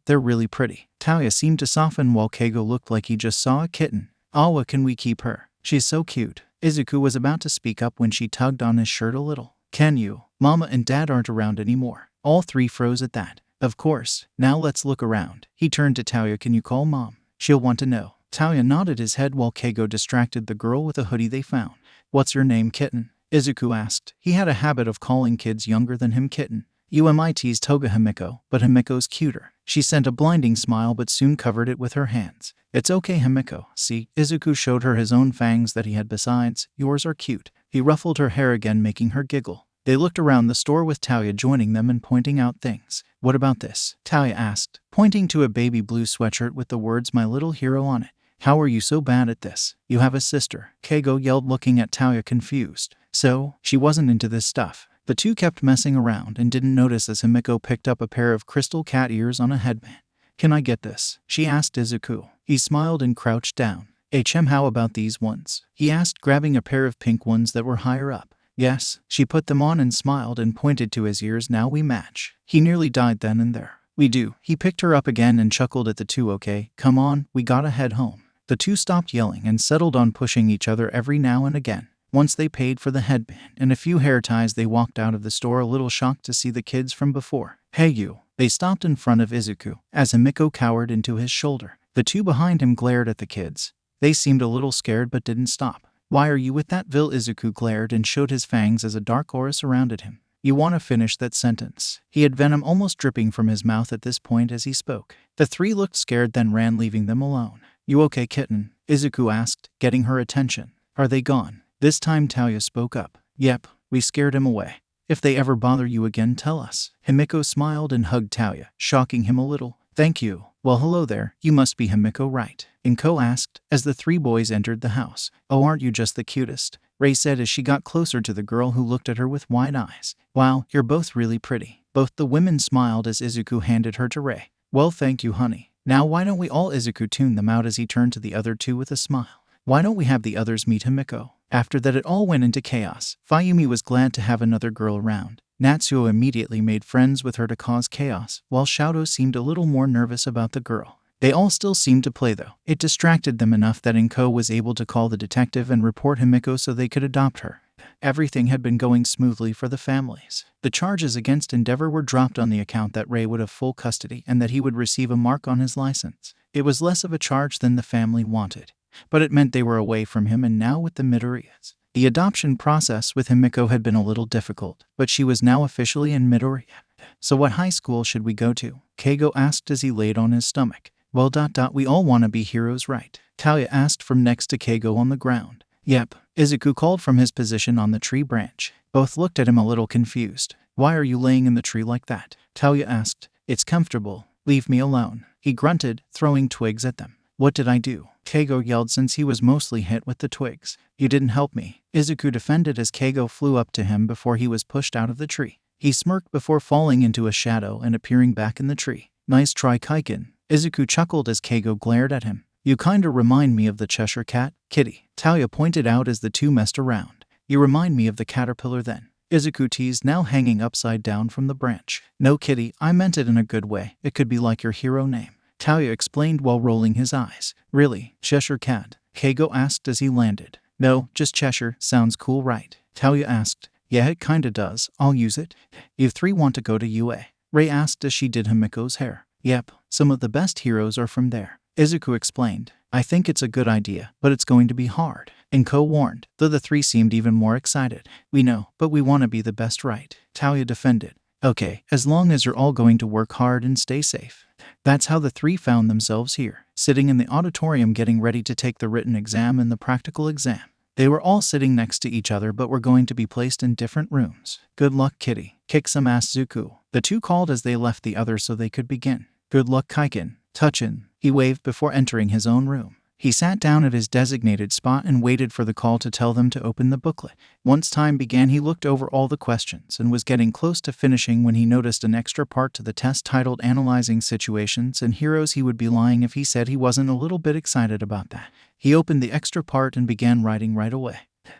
They're really pretty. Taoya seemed to soften while Keigo looked like he just saw a kitten. Awa, can we keep her? She's so cute. Izuku was about to speak up when she tugged on his shirt a little. Can you? Mama and Dad aren't around anymore. All 3 froze at that. Of course. Now let's look around. He turned to Taoya. Can you call Mom? She'll want to know. Taoya nodded his head while Keigo distracted the girl with a hoodie they found. What's your name, kitten? Izuku asked. He had a habit of calling kids younger than him kitten. UMIT's Toga Himiko, but Himiko's cuter. She sent a blinding smile but soon covered it with her hands. It's okay, Himiko. See, Izuku showed her his own fangs that he had. Besides, yours are cute. He ruffled her hair again, making her giggle. They looked around the store with Taoya joining them and pointing out things. What about this? Taoya asked, pointing to a baby blue sweatshirt with the words My Little Hero on it. How are you so bad at this? You have a sister. Keigo yelled, looking at Taoya confused. So, she wasn't into this stuff. The 2 kept messing around and didn't notice as Himiko picked up a pair of crystal cat ears on a headband. Can I get this? She asked Izuku. He smiled and crouched down. How about these ones? He asked, grabbing a pair of pink ones that were higher up. Yes. She put them on and smiled and pointed to his ears. Now we match. He nearly died then and there. We do. He picked her up again and chuckled at the 2. Okay, come on, we gotta head home. The 2 stopped yelling and settled on pushing each other every now and again. Once they paid for the headband and a few hair ties, they walked out of the store a little shocked to see the kids from before. Hey you. They stopped in front of Izuku, as Himiko cowered into his shoulder. The 2 behind him glared at the kids. They seemed a little scared but didn't stop. Why are you with that Vil? Izuku glared and showed his fangs as a dark aura surrounded him. You want to finish that sentence? He had venom almost dripping from his mouth at this point as he spoke. The 3 looked scared then ran, leaving them alone. You okay, kitten? Izuku asked, getting her attention. Are they gone? This time Taoya spoke up. Yep, we scared him away. If they ever bother you again, tell us. Himiko smiled and hugged Taoya, shocking him a little. Thank you. Well, hello there. You must be Himiko, right? Inko asked, as the 3 boys entered the house. Oh, aren't you just the cutest? Rei said as she got closer to the girl, who looked at her with wide eyes. Wow, you're both really pretty. Both the women smiled as Izuku handed her to Rei. Well, thank you, honey. Now why don't we all? Izuku tuned them out as he turned to the other 2 with a smile. Why don't we have the others meet Himiko? After that, it all went into chaos. Fayumi was glad to have another girl around. Natsuo immediately made friends with her to cause chaos, while Shadow seemed a little more nervous about the girl. They all still seemed to play though. It distracted them enough that Inko was able to call the detective and report Himiko so they could adopt her. Everything had been going smoothly for the families. The charges against Endeavor were dropped on the account that Rei would have full custody and that he would receive a mark on his license. It was less of a charge than the family wanted, but it meant they were away from him and now with the Midoriyas. The adoption process with Himiko had been a little difficult, but she was now officially in Midoriya. So what high school should we go to? Keigo asked as he laid on his stomach. Well, we all want to be heroes, right? Taoya asked from next to Keigo on the ground. Yep, Izuku called from his position on the tree branch. Both looked at him a little confused. Why are you laying in the tree like that? Taoya asked. It's comfortable. Leave me alone. He grunted, throwing twigs at them. What did I do? Keigo yelled since he was mostly hit with the twigs. You didn't help me. Izuku defended as Keigo flew up to him before he was pushed out of the tree. He smirked before falling into a shadow and appearing back in the tree. Nice try, Kaiken. Izuku chuckled as Keigo glared at him. You kinda remind me of the Cheshire Cat, Kitty, Talia pointed out as the two messed around. You remind me of the caterpillar then. Izuku teased, now hanging upside down from the branch. No, Kitty, I meant it in a good way. It could be like your hero name. Talia explained while rolling his eyes. Really? Cheshire Cat? Keigo asked as he landed. No, just Cheshire. Sounds cool, right? Talia asked. Yeah, it kinda does. I'll use it. You three want to go to UA? Rei asked as she did Himiko's hair. Yep, some of the best heroes are from there. Izuku explained. I think it's a good idea, but it's going to be hard. And Ko warned, though the three seemed even more excited. We know, but we want to be the best, right? Talia defended. Okay, as long as you're all going to work hard and stay safe. That's how the three found themselves here, sitting in the auditorium getting ready to take the written exam and the practical exam. They were all sitting next to each other but were going to be placed in different rooms. Good luck, Kitty. Kick some ass, Zuku. The two called as they left the others so they could begin. Good luck, Kaiken. Touchin. He waved before entering his own room. He sat down at his designated spot and waited for the call to tell them to open the booklet. Once time began, he looked over all the questions and was getting close to finishing when he noticed an extra part to the test titled Analyzing Situations and Heroes. He would be lying if he said he wasn't a little bit excited about that. He opened the extra part and began writing right away.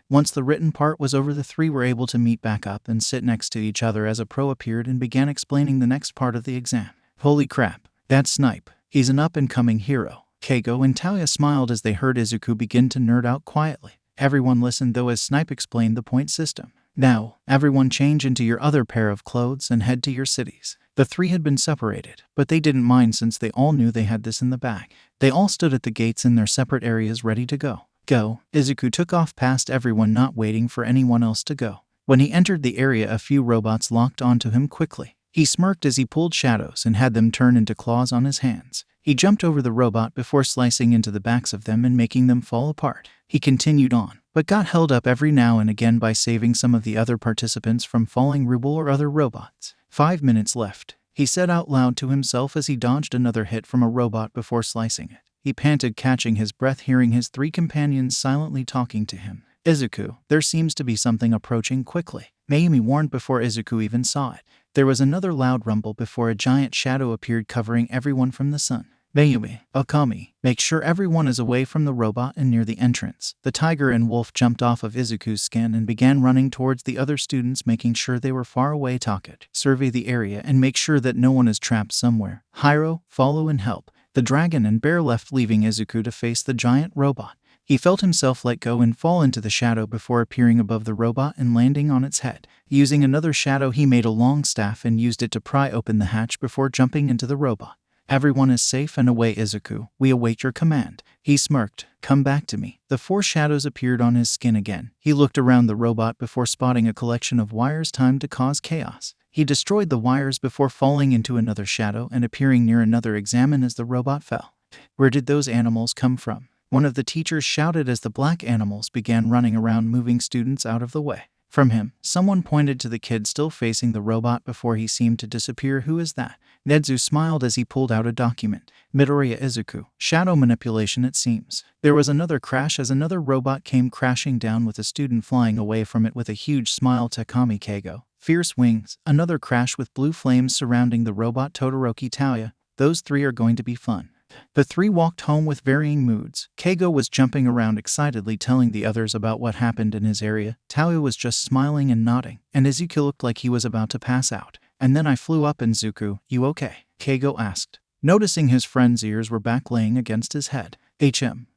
Once the written part was over, the three were able to meet back up and sit next to each other as a pro appeared and began explaining the next part of the exam. Holy crap, that's Snipe. He's an up-and-coming hero. Keigo and Talia smiled as they heard Izuku begin to nerd out quietly. Everyone listened though as Snipe explained the point system. Now, everyone change into your other pair of clothes and head to your cities. The three had been separated, but they didn't mind since they all knew they had this in the bag. They all stood at the gates in their separate areas ready to go. Go. Izuku took off past everyone, not waiting for anyone else to go. When he entered the area, a few robots locked onto him quickly. He smirked as he pulled shadows and had them turn into claws on his hands. He jumped over the robot before slicing into the backs of them and making them fall apart. He continued on, but got held up every now and again by saving some of the other participants from falling Ruble or other robots. 5 minutes left, he said out loud to himself as he dodged another hit from a robot before slicing it. He panted, catching his breath, hearing his three companions silently talking to him. Izuku, there seems to be something approaching quickly. Mayumi warned before Izuku even saw it. There was another loud rumble before a giant shadow appeared covering everyone from the sun. Mayumi, Okami, make sure everyone is away from the robot and near the entrance. The tiger and wolf jumped off of Izuku's skin and began running towards the other students, making sure they were far away. Takit, survey the area and make sure that no one is trapped somewhere. Hiro, follow and help. The dragon and bear left, leaving Izuku to face the giant robot. He felt himself let go and fall into the shadow before appearing above the robot and landing on its head. Using another shadow, he made a long staff and used it to pry open the hatch before jumping into the robot. Everyone is safe and away, Izuku. We await your command. He smirked. Come back to me. The four shadows appeared on his skin again. He looked around the robot before spotting a collection of wires timed to cause chaos. He destroyed the wires before falling into another shadow and appearing near another examine as the robot fell. Where did those animals come from? One of the teachers shouted as the black animals began running around, moving students out of the way. From him, someone pointed to the kid still facing the robot before he seemed to disappear. Who is that? Nedzu smiled as he pulled out a document. Midoriya Izuku. Shadow manipulation, it seems. There was another crash as another robot came crashing down with a student flying away from it with a huge smile. Takami Keigo. Fierce wings. Another crash with blue flames surrounding the robot. Todoroki Talia. Those three are going to be fun. The three walked home with varying moods. Keigo was jumping around excitedly, telling the others about what happened in his area. Talia was just smiling and nodding, and Izuku looked like he was about to pass out. And then I flew up and Zuku, you okay? Keigo asked, noticing his friend's ears were back laying against his head.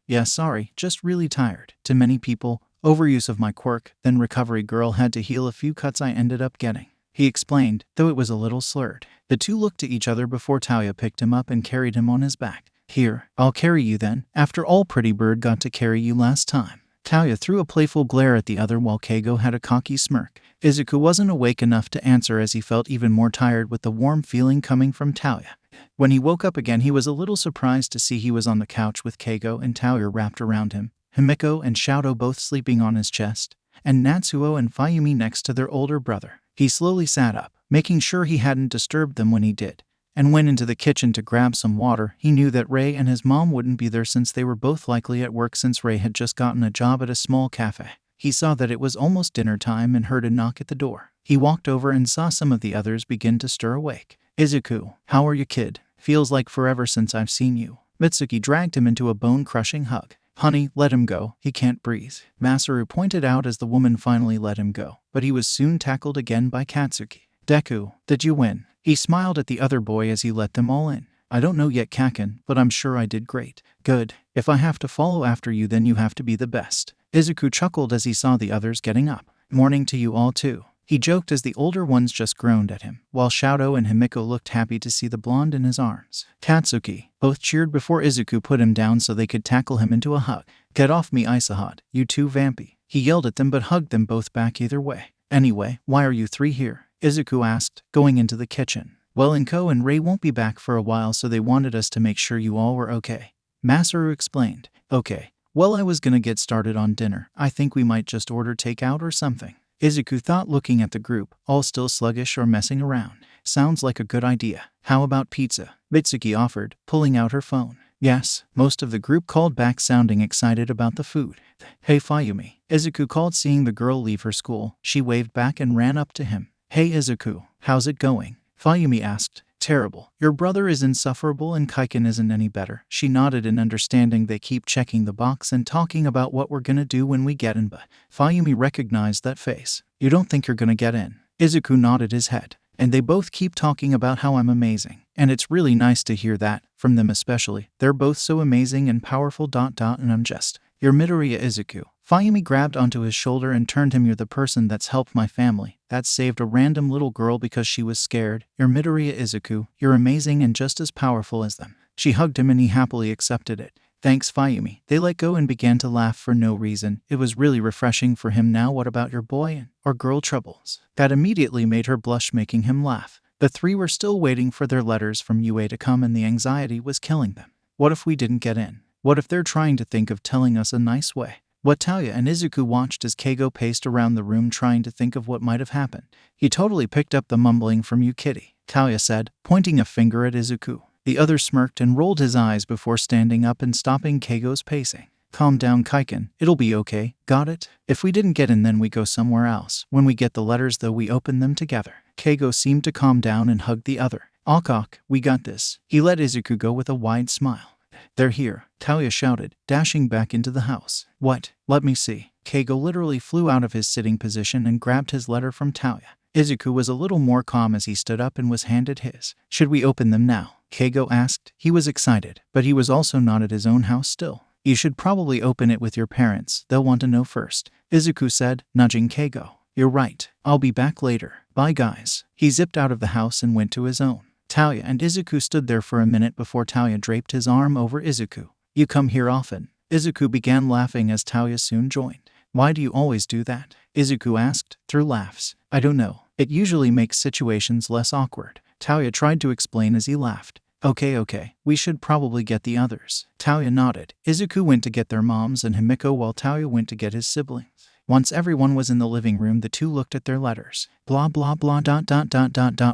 Yeah, sorry, just really tired. To many people, overuse of my quirk, then recovery girl had to heal a few cuts I ended up getting. He explained, though it was a little slurred. The two looked to each other before Talia picked him up and carried him on his back. Here, I'll carry you then. After all, Pretty Bird got to carry you last time. Talia threw a playful glare at the other while Keigo had a cocky smirk. Izuku wasn't awake enough to answer as he felt even more tired with the warm feeling coming from Talia. When he woke up again, he was a little surprised to see he was on the couch with Keigo and Talia wrapped around him, Himiko and Shadow both sleeping on his chest, and Natsuo and Fayumi next to their older brother. He slowly sat up, making sure he hadn't disturbed them when he did, and went into the kitchen to grab some water. He knew that Rei and his mom wouldn't be there since they were both likely at work since Rei had just gotten a job at a small cafe. He saw that it was almost dinner time and heard a knock at the door. He walked over and saw some of the others begin to stir awake. Izuku, how are you, kid? Feels like forever since I've seen you. Mitsuki dragged him into a bone-crushing hug. Honey, let him go. He can't breathe, Masaru pointed out as the woman finally let him go, but he was soon tackled again by Katsuki. Deku, did you win? He smiled at the other boy as he let them all in. I don't know yet, Kaken, but I'm sure I did great. Good. If I have to follow after you, then you have to be the best. Izuku chuckled as he saw the others getting up. Morning to you all too. He joked as the older ones just groaned at him, while Shadow and Himiko looked happy to see the blonde in his arms. Katsuki both cheered before Izuku put him down so they could tackle him into a hug. Get off me, Isahad, you two vampy. He yelled at them but hugged them both back either way. Anyway, why are you three here? Izuku asked, going into the kitchen. Well, Inko and Rei won't be back for a while, so they wanted us to make sure you all were okay. Masaru explained. Okay. Well, I was gonna get started on dinner. I think we might just order takeout or something. Izuku thought, looking at the group, all still sluggish or messing around. Sounds like a good idea. How about pizza? Mitsuki offered, pulling out her phone. Yes, most of the group called back, sounding excited about the food. Hey Fayumi, Izuku called, seeing the girl leave her school. She waved back and ran up to him. Hey Izuku, how's it going? Fayumi asked. Terrible. Your brother is insufferable and Kaiken isn't any better. She nodded in understanding. They keep checking the box and talking about what we're gonna do when we get in, but Fayumi recognized that face. You don't think you're gonna get in? Izuku nodded his head. And they both keep talking about how I'm amazing. And it's really nice to hear that, from them especially. They're both so amazing and powerful ... and I'm just... You're Midoriya, Izuku. Fayumi grabbed onto his shoulder and turned him. You're the person that's helped my family, that saved a random little girl because she was scared. You're Midoriya, Izuku. You're amazing and just as powerful as them. She hugged him and he happily accepted it. Thanks, Fayumi. They let go and began to laugh for no reason. It was really refreshing for him. Now what about your boy or girl troubles? That immediately made her blush, making him laugh. The three were still waiting for their letters from UA to come and the anxiety was killing them. What if we didn't get in? What if they're trying to think of telling us a nice way? What Talia and Izuku watched as Keigo paced around the room trying to think of what might have happened. He totally picked up the mumbling from you, kitty, Talia said, pointing a finger at Izuku. The other smirked and rolled his eyes before standing up and stopping Keigo's pacing. Calm down, Kaiken. It'll be okay. Got it? If we didn't get in, then we go somewhere else. When we get the letters, though, we open them together. Keigo seemed to calm down and hugged the other. Awk, we got this. He let Izuku go with a wide smile. They're here, Talia shouted, dashing back into the house. What? Let me see. Keigo literally flew out of his sitting position and grabbed his letter from Talia. Izuku was a little more calm as he stood up and was handed his. Should we open them now? Keigo asked. He was excited, but he was also not at his own house still. You should probably open it with your parents. They'll want to know first, Izuku said, nudging Keigo. You're right. I'll be back later. Bye, guys. He zipped out of the house and went to his own. Talia and Izuku stood there for a minute before Talia draped his arm over Izuku. You come here often? Izuku began laughing as Talia soon joined. Why do you always do that? Izuku asked, through laughs. I don't know. It usually makes situations less awkward. Talia tried to explain as he laughed. Okay. We should probably get the others. Talia nodded. Izuku went to get their moms and Himiko while Talia went to get his siblings. Once everyone was in the living room, the two looked at their letters. Blah blah blah ...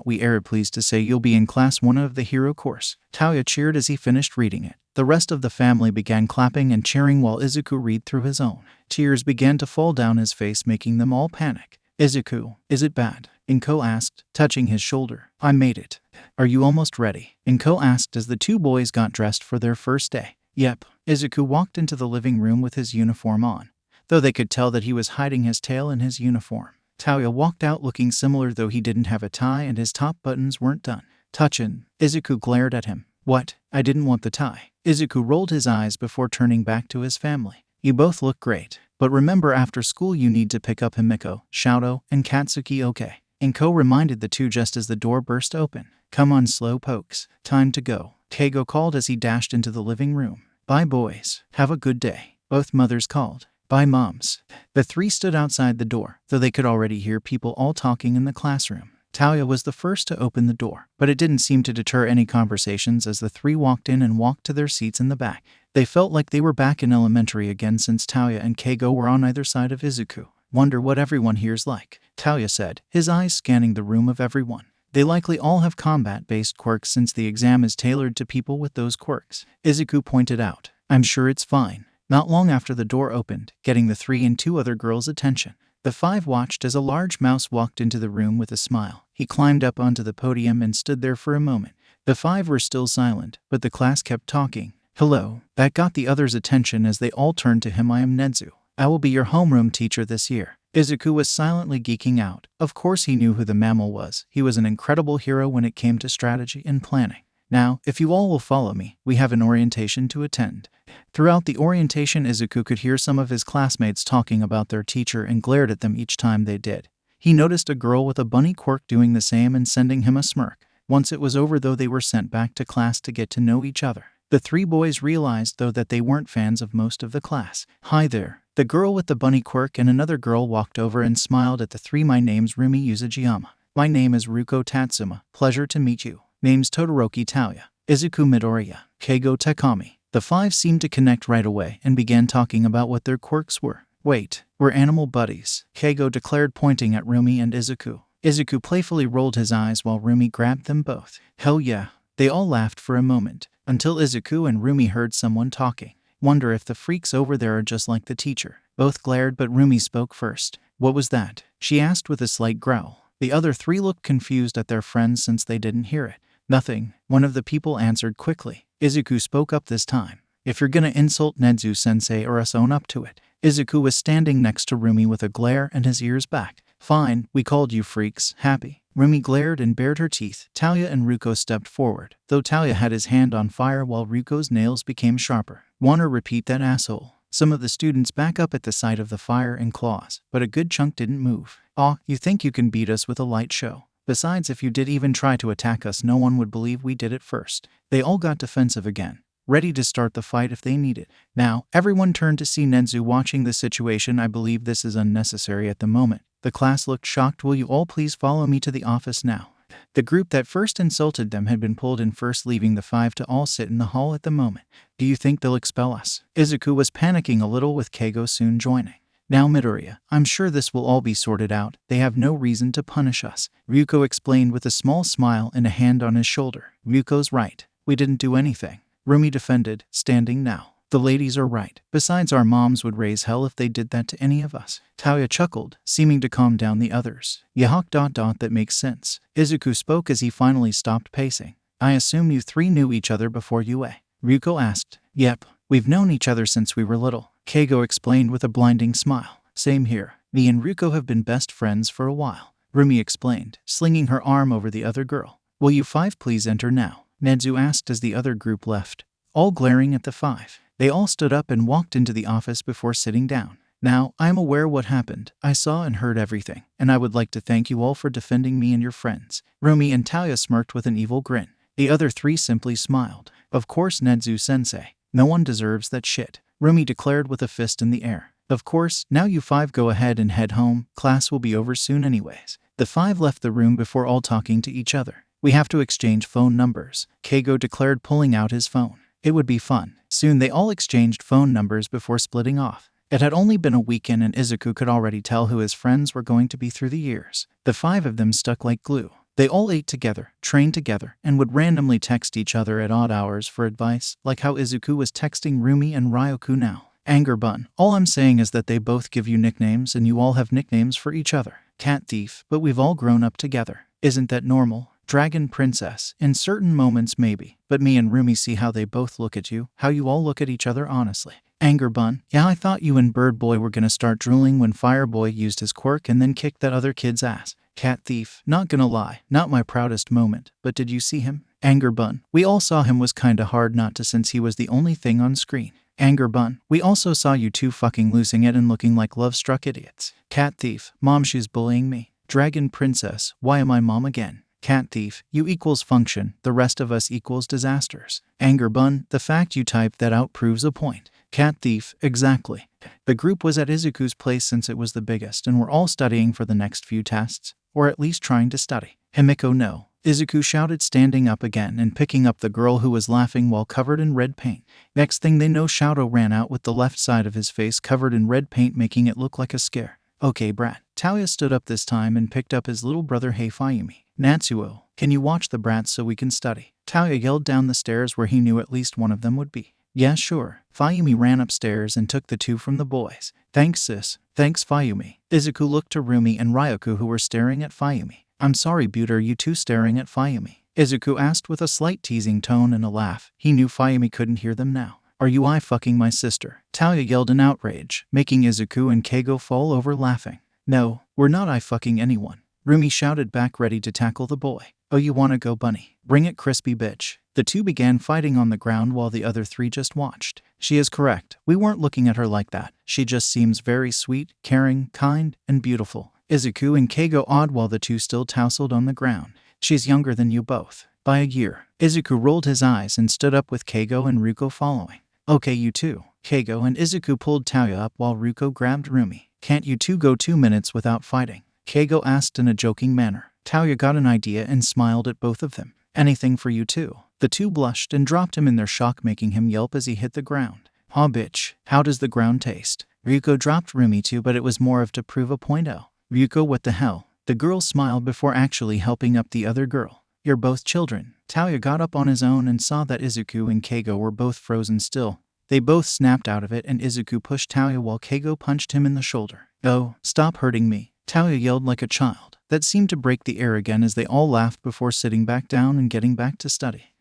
We are pleased to say you'll be in class 1 of the hero course. Talia cheered as he finished reading it. The rest of the family began clapping and cheering while Izuku read through his own. Tears began to fall down his face, making them all panic. Izuku, is it bad? Inko asked, touching his shoulder. I made it. Are you almost ready? Inko asked as the two boys got dressed for their first day. Yep. Izuku walked into the living room with his uniform on, though they could tell that he was hiding his tail in his uniform. Talia walked out looking similar, though he didn't have a tie and his top buttons weren't done. Touchin'. Izuku glared at him. What? I didn't want the tie. Izuku rolled his eyes before turning back to his family. You both look great, but remember after school you need to pick up Himiko, Shadow, and Katsuki, okay? Inko reminded the two just as the door burst open. Come on, slow pokes. Time to go, Keigo called as he dashed into the living room. Bye, boys. Have a good day, both mothers called. Bye, moms. The three stood outside the door, though they could already hear people all talking in the classroom. Talia was the first to open the door, but it didn't seem to deter any conversations as the three walked in and walked to their seats in the back. They felt like they were back in elementary again since Talia and Keigo were on either side of Izuku. Wonder what everyone here's like, Talia said, his eyes scanning the room of everyone. They likely all have combat-based quirks since the exam is tailored to people with those quirks, Izuku pointed out. I'm sure it's fine. Not long after the door opened, getting the three and two other girls' attention. The five watched as a large mouse walked into the room with a smile. He climbed up onto the podium and stood there for a moment. The five were still silent, but the class kept talking. Hello. That got the others' attention as they all turned to him. I am Nedzu. I will be your homeroom teacher this year. Izuku was silently geeking out. Of course he knew who the mammal was. He was an incredible hero when it came to strategy and planning. Now, if you all will follow me, we have an orientation to attend. Throughout the orientation, Izuku could hear some of his classmates talking about their teacher and glared at them each time they did. He noticed a girl with a bunny quirk doing the same and sending him a smirk. Once it was over though, they were sent back to class to get to know each other. The three boys realized though that they weren't fans of most of the class. Hi there. The girl with the bunny quirk and another girl walked over and smiled at the three. My name's Rumi Yuzujiyama. My name is Ruko Tatsuma. Pleasure to meet you. Name's Todoroki Tauya. Izuku Midoriya. Keigo Takami. The five seemed to connect right away and began talking about what their quirks were. Wait, we're animal buddies, Keigo declared, pointing at Rumi and Izuku. Izuku playfully rolled his eyes while Rumi grabbed them both. Hell yeah. They all laughed for a moment, until Izuku and Rumi heard someone talking. Wonder if the freaks over there are just like the teacher. Both glared, but Rumi spoke first. What was that? She asked with a slight growl. The other three looked confused at their friends since they didn't hear it. Nothing, one of the people answered quickly. Izuku spoke up this time. If you're gonna insult Nedzu-sensei or us, own up to it. Izuku was standing next to Rumi with a glare and his ears back. Fine, we called you freaks. Happy? Rumi glared and bared her teeth. Tauya and Ruko stepped forward, though Tauya had his hand on fire while Ruko's nails became sharper. Wanna repeat that, asshole? Some of the students back up at the sight of the fire and claws, but a good chunk didn't move. Aw, you think you can beat us with a light show? Besides, if you did even try to attack us, no one would believe we did it first. They all got defensive again, ready to start the fight if they needed. Now, everyone turned to see Nedzu watching the situation. I believe this is unnecessary at the moment. The class looked shocked. Will you all please follow me to the office now? The group that first insulted them had been pulled in first, leaving the five to all sit in the hall at the moment. Do you think they'll expel us? Izuku was panicking a little, with Keigo soon joining. Now Midoriya, I'm sure this will all be sorted out. They have no reason to punish us, Ryuko explained with a small smile and a hand on his shoulder. Ryuko's right. We didn't do anything, Rumi defended, standing now. The ladies are right. Besides, our moms would raise hell if they did that to any of us. Tauya chuckled, seeming to calm down the others. That makes sense. Izuku spoke as he finally stopped pacing. I assume you three knew each other before UA? Ryuko asked. Yep, we've known each other since we were little, Keigo explained with a blinding smile. Same here. Me and Ryuko have been best friends for a while, Rumi explained, slinging her arm over the other girl. Will you five please enter now? Nedzu asked as the other group left, all glaring at the five. They all stood up and walked into the office before sitting down. Now, I am aware what happened. I saw and heard everything, and I would like to thank you all for defending me and your friends. Rumi and Tauya smirked with an evil grin. The other three simply smiled. Of course, Nedzu-sensei. No one deserves that shit, Rumi declared with a fist in the air. Of course, now you five go ahead and head home. Class will be over soon anyways. The five left the room before all talking to each other. We have to exchange phone numbers, Keigo declared, pulling out his phone. It would be fun. Soon they all exchanged phone numbers before splitting off. It had only been a weekend and Izuku could already tell who his friends were going to be through the years. The five of them stuck like glue. They all ate together, trained together, and would randomly text each other at odd hours for advice, like how Izuku was texting Rumi and Ryoku now. Anger bun. All I'm saying is that they both give you nicknames and you all have nicknames for each other. Cat thief, but we've all grown up together. Isn't that normal? Dragon princess. In certain moments maybe, but me and Rumi see how they both look at you, how you all look at each other honestly. Anger bun. Yeah, I thought you and Bird Boy were gonna start drooling when Fire Boy used his quirk and then kicked that other kid's ass. Cat thief. Not gonna lie, not my proudest moment, but did you see him? Anger bun. We all saw him. Was kinda hard not to since he was the only thing on screen. Anger bun. We also saw you two fucking losing it and looking like love-struck idiots. Cat thief. Mom, she's bullying me. Dragon princess. Why am I mom again? Cat thief. You equals function, the rest of us equals disasters. Anger bun. The fact you typed that out proves a point. Cat thief. Exactly. The group was at Izuku's place since it was the biggest and were all studying for the next few tests, or at least trying to study. Himiko no, Izuku shouted, standing up again and picking up the girl who was laughing while covered in red paint. Next thing they know, Shadow ran out with the left side of his face covered in red paint, making it look like a scare. Okay, brat. Tauya stood up this time and picked up his little brother. Hey Fayumi. Natsuo, can you watch the brats so we can study? Tauya yelled down the stairs where he knew at least one of them would be. Yeah, sure. Fayumi ran upstairs and took the two from the boys. Thanks, sis. Thanks, Fayumi. Izuku looked to Rumi and Ryoku, who were staring at Fayumi. I'm sorry, Butte, are you two staring at Fayumi? Izuku asked with a slight teasing tone and a laugh. He knew Fayumi couldn't hear them now. Are you fucking my sister? Talia yelled in outrage, making Izuku and Keigo fall over laughing. No, we're not fucking anyone. Rumi shouted back, ready to tackle the boy. Oh, you wanna go, bunny? Bring it, crispy bitch. The two began fighting on the ground while the other three just watched. She is correct. We weren't looking at her like that. She just seems very sweet, caring, kind, and beautiful. Izuku and Keigo awed while the two still tousled on the ground. She's younger than you both. By a year. Izuku rolled his eyes and stood up with Keigo and Ruko following. Okay, you two. Keigo and Izuku pulled Talia up while Ruko grabbed Rumi. Can't you two go 2 minutes without fighting? Keigo asked in a joking manner. Talia got an idea and smiled at both of them. Anything for you two. The two blushed and dropped him in their shock, making him yelp as he hit the ground. Aw bitch, how does the ground taste? Ruko dropped Rumi too, but it was more of to prove a point. Oh. Ruko, what the hell? The girl smiled before actually helping up the other girl. You're both children. Talia got up on his own and saw that Izuku and Keigo were both frozen still. They both snapped out of it and Izuku pushed Talia while Keigo punched him in the shoulder. Oh, stop hurting me. Talia yelled like a child. That seemed to break the air again as they all laughed before sitting back down and getting back to study.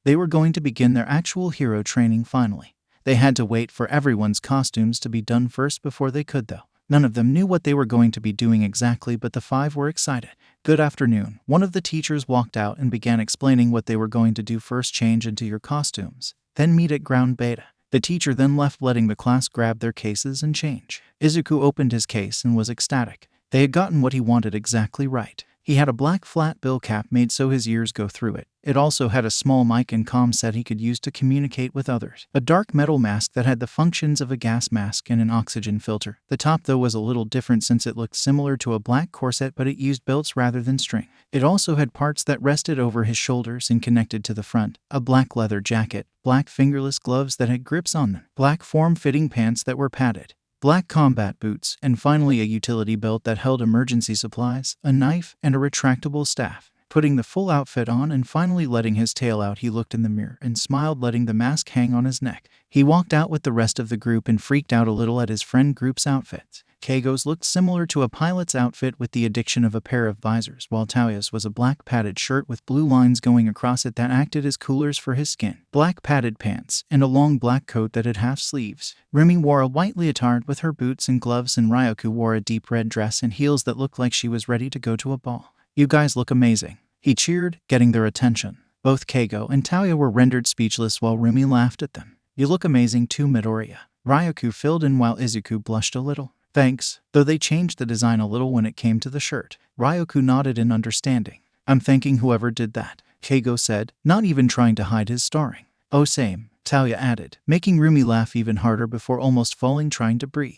They were going to begin their actual hero training finally. They had to wait for everyone's costumes to be done first before they could though. None of them knew what they were going to be doing exactly, but the 5 were excited. Good afternoon. One of the teachers walked out and began explaining what they were going to do first: change into your costumes, then meet at ground beta. The teacher then left, letting the class grab their cases and change. Izuku opened his case and was ecstatic. They had gotten what he wanted exactly right. He had a black flat bill cap made so his ears go through it. It also had a small mic and comm set he could use to communicate with others. A dark metal mask that had the functions of a gas mask and an oxygen filter. The top though was a little different since it looked similar to a black corset, but it used belts rather than string. It also had parts that rested over his shoulders and connected to the front. A black leather jacket, black fingerless gloves that had grips on them, black form-fitting pants that were padded, black combat boots, and finally a utility belt that held emergency supplies, a knife, and a retractable staff. Putting the full outfit on and finally letting his tail out, he looked in the mirror and smiled, letting the mask hang on his neck. He walked out with the rest of the group and freaked out a little at his friend group's outfits. Keigo's looked similar to a pilot's outfit with the addition of a pair of visors, while Talia's was a black padded shirt with blue lines going across it that acted as coolers for his skin, black padded pants, and a long black coat that had half sleeves. Rumi wore a white leotard with her boots and gloves, and Ryuko wore a deep red dress and heels that looked like she was ready to go to a ball. You guys look amazing. He cheered, getting their attention. Both Keigo and Talia were rendered speechless while Rumi laughed at them. You look amazing too, Midoriya. Ryuko filled in while Izuku blushed a little. Thanks, though they changed the design a little when it came to the shirt. Ryuko nodded in understanding. I'm thanking whoever did that, Keigo said, not even trying to hide his starring. Oh same, Talia added, making Rumi laugh even harder before almost falling trying to breathe.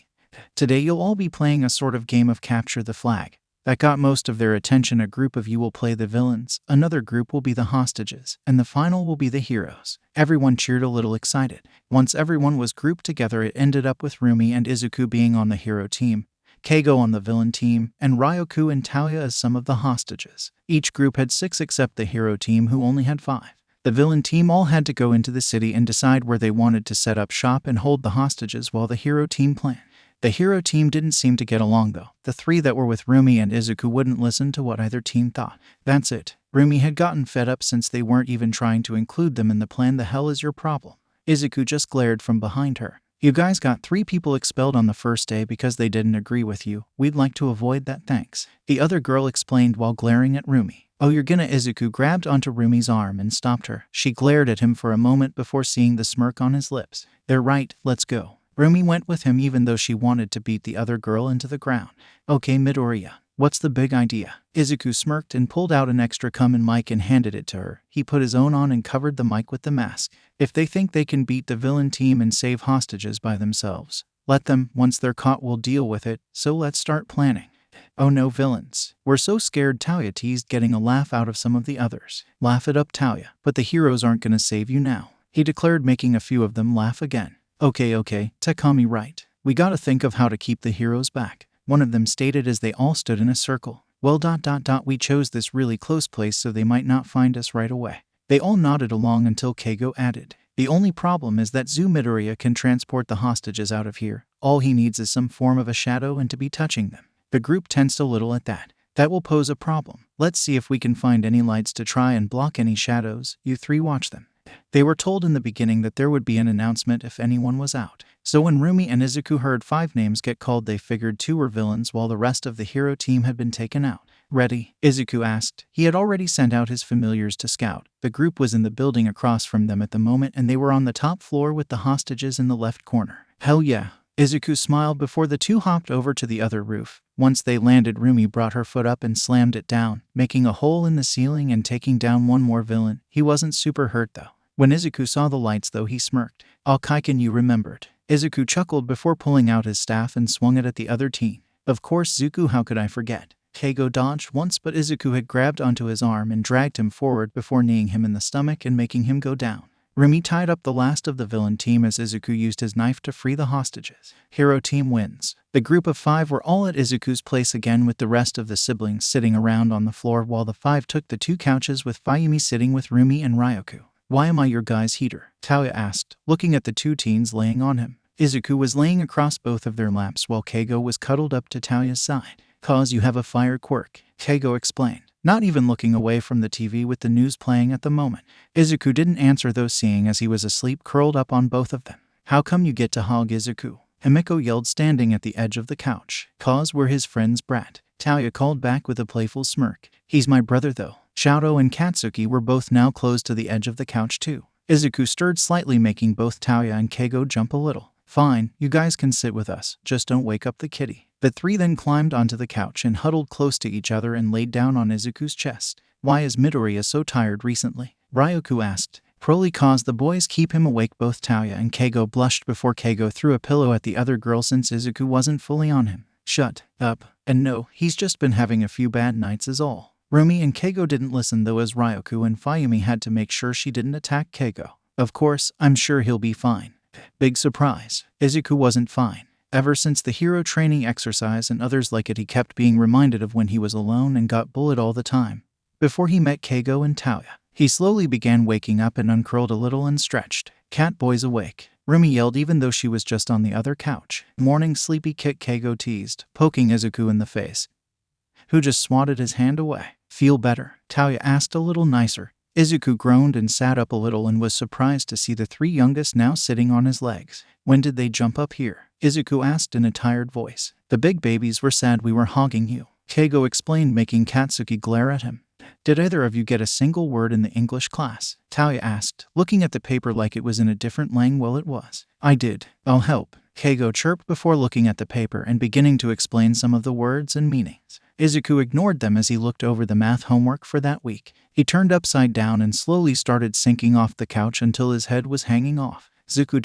Today you'll all be playing a sort of game of capture the flag. That got most of their attention. A group of you will play the villains, another group will be the hostages, and the final will be the heroes. Everyone cheered a little excited. Once everyone was grouped together, it ended up with Rumi and Izuku being on the hero team, Keigo on the villain team, and Ryuko and Talia as some of the hostages. Each group had 6 except the hero team, who only had 5. The villain team all had to go into the city and decide where they wanted to set up shop and hold the hostages, while the hero team planned. The hero team didn't seem to get along though. The 3 that were with Rumi and Izuku wouldn't listen to what either team thought. That's it. Rumi had gotten fed up since they weren't even trying to include them in the plan. The hell is your problem? Izuku just glared from behind her. You guys got 3 people expelled on the first day because they didn't agree with you. We'd like to avoid that, thanks. The other girl explained while glaring at Rumi. Oh, you're gonna? Izuku grabbed onto Rumi's arm and stopped her. She glared at him for a moment before seeing the smirk on his lips. They're right, let's go. Rumi went with him even though she wanted to beat the other girl into the ground. Okay, Midoriya, what's the big idea? Izuku smirked and pulled out an extra common mic and handed it to her. He put his own on and covered the mic with the mask. If they think they can beat the villain team and save hostages by themselves, let them. Once they're caught, we'll deal with it, so let's start planning. Oh no, villains. We're so scared, Talia teased, getting a laugh out of some of the others. Laugh it up, Talia, but the heroes aren't gonna save you now, he declared, making a few of them laugh again. Okay, Takami right. We gotta think of how to keep the heroes back, one of them stated as they all stood in a circle. Well, we chose this really close place so they might not find us right away. They all nodded along until Keigo added, the only problem is that Midoriya can transport the hostages out of here. All he needs is some form of a shadow and to be touching them. The group tensed a little at that. That will pose a problem. Let's see if we can find any lights to try and block any shadows. You three watch them. They were told in the beginning that there would be an announcement if anyone was out. So when Rumi and Izuku heard 5 names get called, they figured 2 were villains while the rest of the hero team had been taken out. Ready? Izuku asked. He had already sent out his familiars to scout. The group was in the building across from them at the moment, and they were on the top floor with the hostages in the left corner. Hell yeah. Izuku smiled before the 2 hopped over to the other roof. Once they landed, Rumi brought her foot up and slammed it down, making a hole in the ceiling and taking down 1 more villain. He wasn't super hurt though. When Izuku saw the lights though, he smirked. "Oh, Kaiken, you remembered." Izuku chuckled before pulling out his staff and swung it at the other team. "Of course, Zuku, how could I forget?" Keigo dodged once, but Izuku had grabbed onto his arm and dragged him forward before kneeing him in the stomach and making him go down. Rumi tied up the last of the villain team as Izuku used his knife to free the hostages. Hero team wins. The group of 5 were all at Izuku's place again, with the rest of the siblings sitting around on the floor while the 5 took the 2 couches with Fayumi sitting with Rumi and Ryoku. "Why am I your guy's heater?" Tauya asked, looking at the 2 teens laying on him. Izuku was laying across both of their laps while Keigo was cuddled up to Tauya's side. "'Cause you have a fire quirk," Keigo explained, not even looking away from the TV with the news playing at the moment. Izuku didn't answer though, seeing as he was asleep curled up on both of them. "How come you get to hog Izuku?" Himeko yelled, standing at the edge of the couch. "'Cause we're his friend's brat," Tauya called back with a playful smirk. "He's my brother though." Shoto and Katsuki were both now close to the edge of the couch too. Izuku stirred slightly, making both Tauya and Keigo jump a little. "Fine, you guys can sit with us, just don't wake up the kitty." The 3 then climbed onto the couch and huddled close to each other and laid down on Izuku's chest. "Why is Midoriya so tired recently?" Ryoku asked. "Probably cause the boys keep him awake." Both Tauya and Keigo blushed before Keigo threw a pillow at the other girl since Izuku wasn't fully on him. "Shut up. And no, he's just been having a few bad nights is all." Rumi and Keigo didn't listen though, as Ryoku and Fayumi had to make sure she didn't attack Keigo. "Of course, I'm sure he'll be fine." Big surprise. Izuku wasn't fine. Ever since the hero training exercise and others like it, he kept being reminded of when he was alone and got bullied all the time. Before he met Keigo and Tauya, he slowly began waking up and uncurled a little and stretched. "Cat boy's awake," Rumi yelled, even though she was just on the other couch. "Morning sleepy kit," Keigo teased, poking Izuku in the face, who just swatted his hand away. "Feel better?" Tauya asked, a little nicer. Izuku groaned and sat up a little and was surprised to see the 3 youngest now sitting on his legs. "When did they jump up here?" Izuku asked in a tired voice. "The big babies were sad we were hogging you," Keigo explained, making Katsuki glare at him. "Did either of you get a single word in the English class?" Tauya asked, looking at the paper like it was in a different language. "Well, it was." "I did. I'll help," Keigo chirped before looking at the paper and beginning to explain some of the words and meanings. Izuku ignored them as he looked over the math homework for that week. He turned upside down and slowly started sinking off the couch until his head was hanging off. "Zuku ...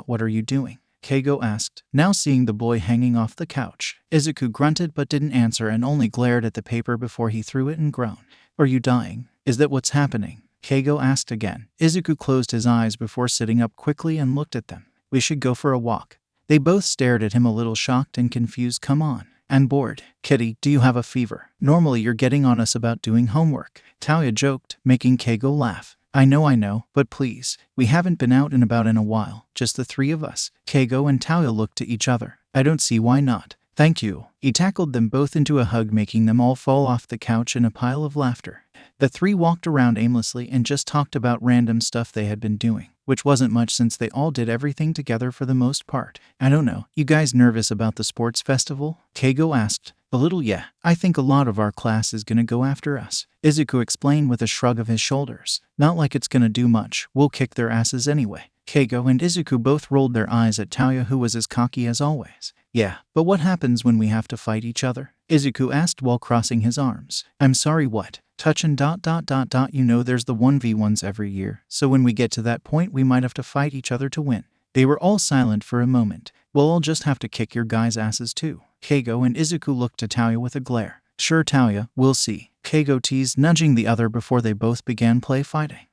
what are you doing?" Keigo asked, now seeing the boy hanging off the couch. Izuku grunted but didn't answer and only glared at the paper before he threw it and groaned. "Are you dying? Is that what's happening?" Keigo asked again. Izuku closed his eyes before sitting up quickly and looked at them. "We should go for a walk." They both stared at him, a little shocked and confused. "Come on." "And bored. Kitty, do you have a fever? Normally you're getting on us about doing homework," Tauya joked, making Keigo laugh. I know, but please. We haven't been out and about in a while, just the 3 of us." Keigo and Tauya looked to each other. "I don't see why not." "Thank you." He tackled them both into a hug, making them all fall off the couch in a pile of laughter. The 3 walked around aimlessly and just talked about random stuff they had been doing, which wasn't much since they all did everything together for the most part. "I don't know, you guys nervous about the sports festival?" Keigo asked. "A little, yeah. I think a lot of our class is gonna go after us," Izuku explained with a shrug of his shoulders. "Not like it's gonna do much, we'll kick their asses anyway." Keigo and Izuku both rolled their eyes at Tauya, who was as cocky as always. "Yeah, but what happens when we have to fight each other?" Izuku asked while crossing his arms. "I'm sorry, what?" "Touchin'... You know there's the 1v1s every year, so when we get to that point we might have to fight each other to win." They were all silent for a moment. "Well, I'll just have to kick your guys' asses too." Keigo and Izuku looked to Tauya with a glare. "Sure, Tauya, we'll see," Keigo teased, nudging the other before they both began fighting.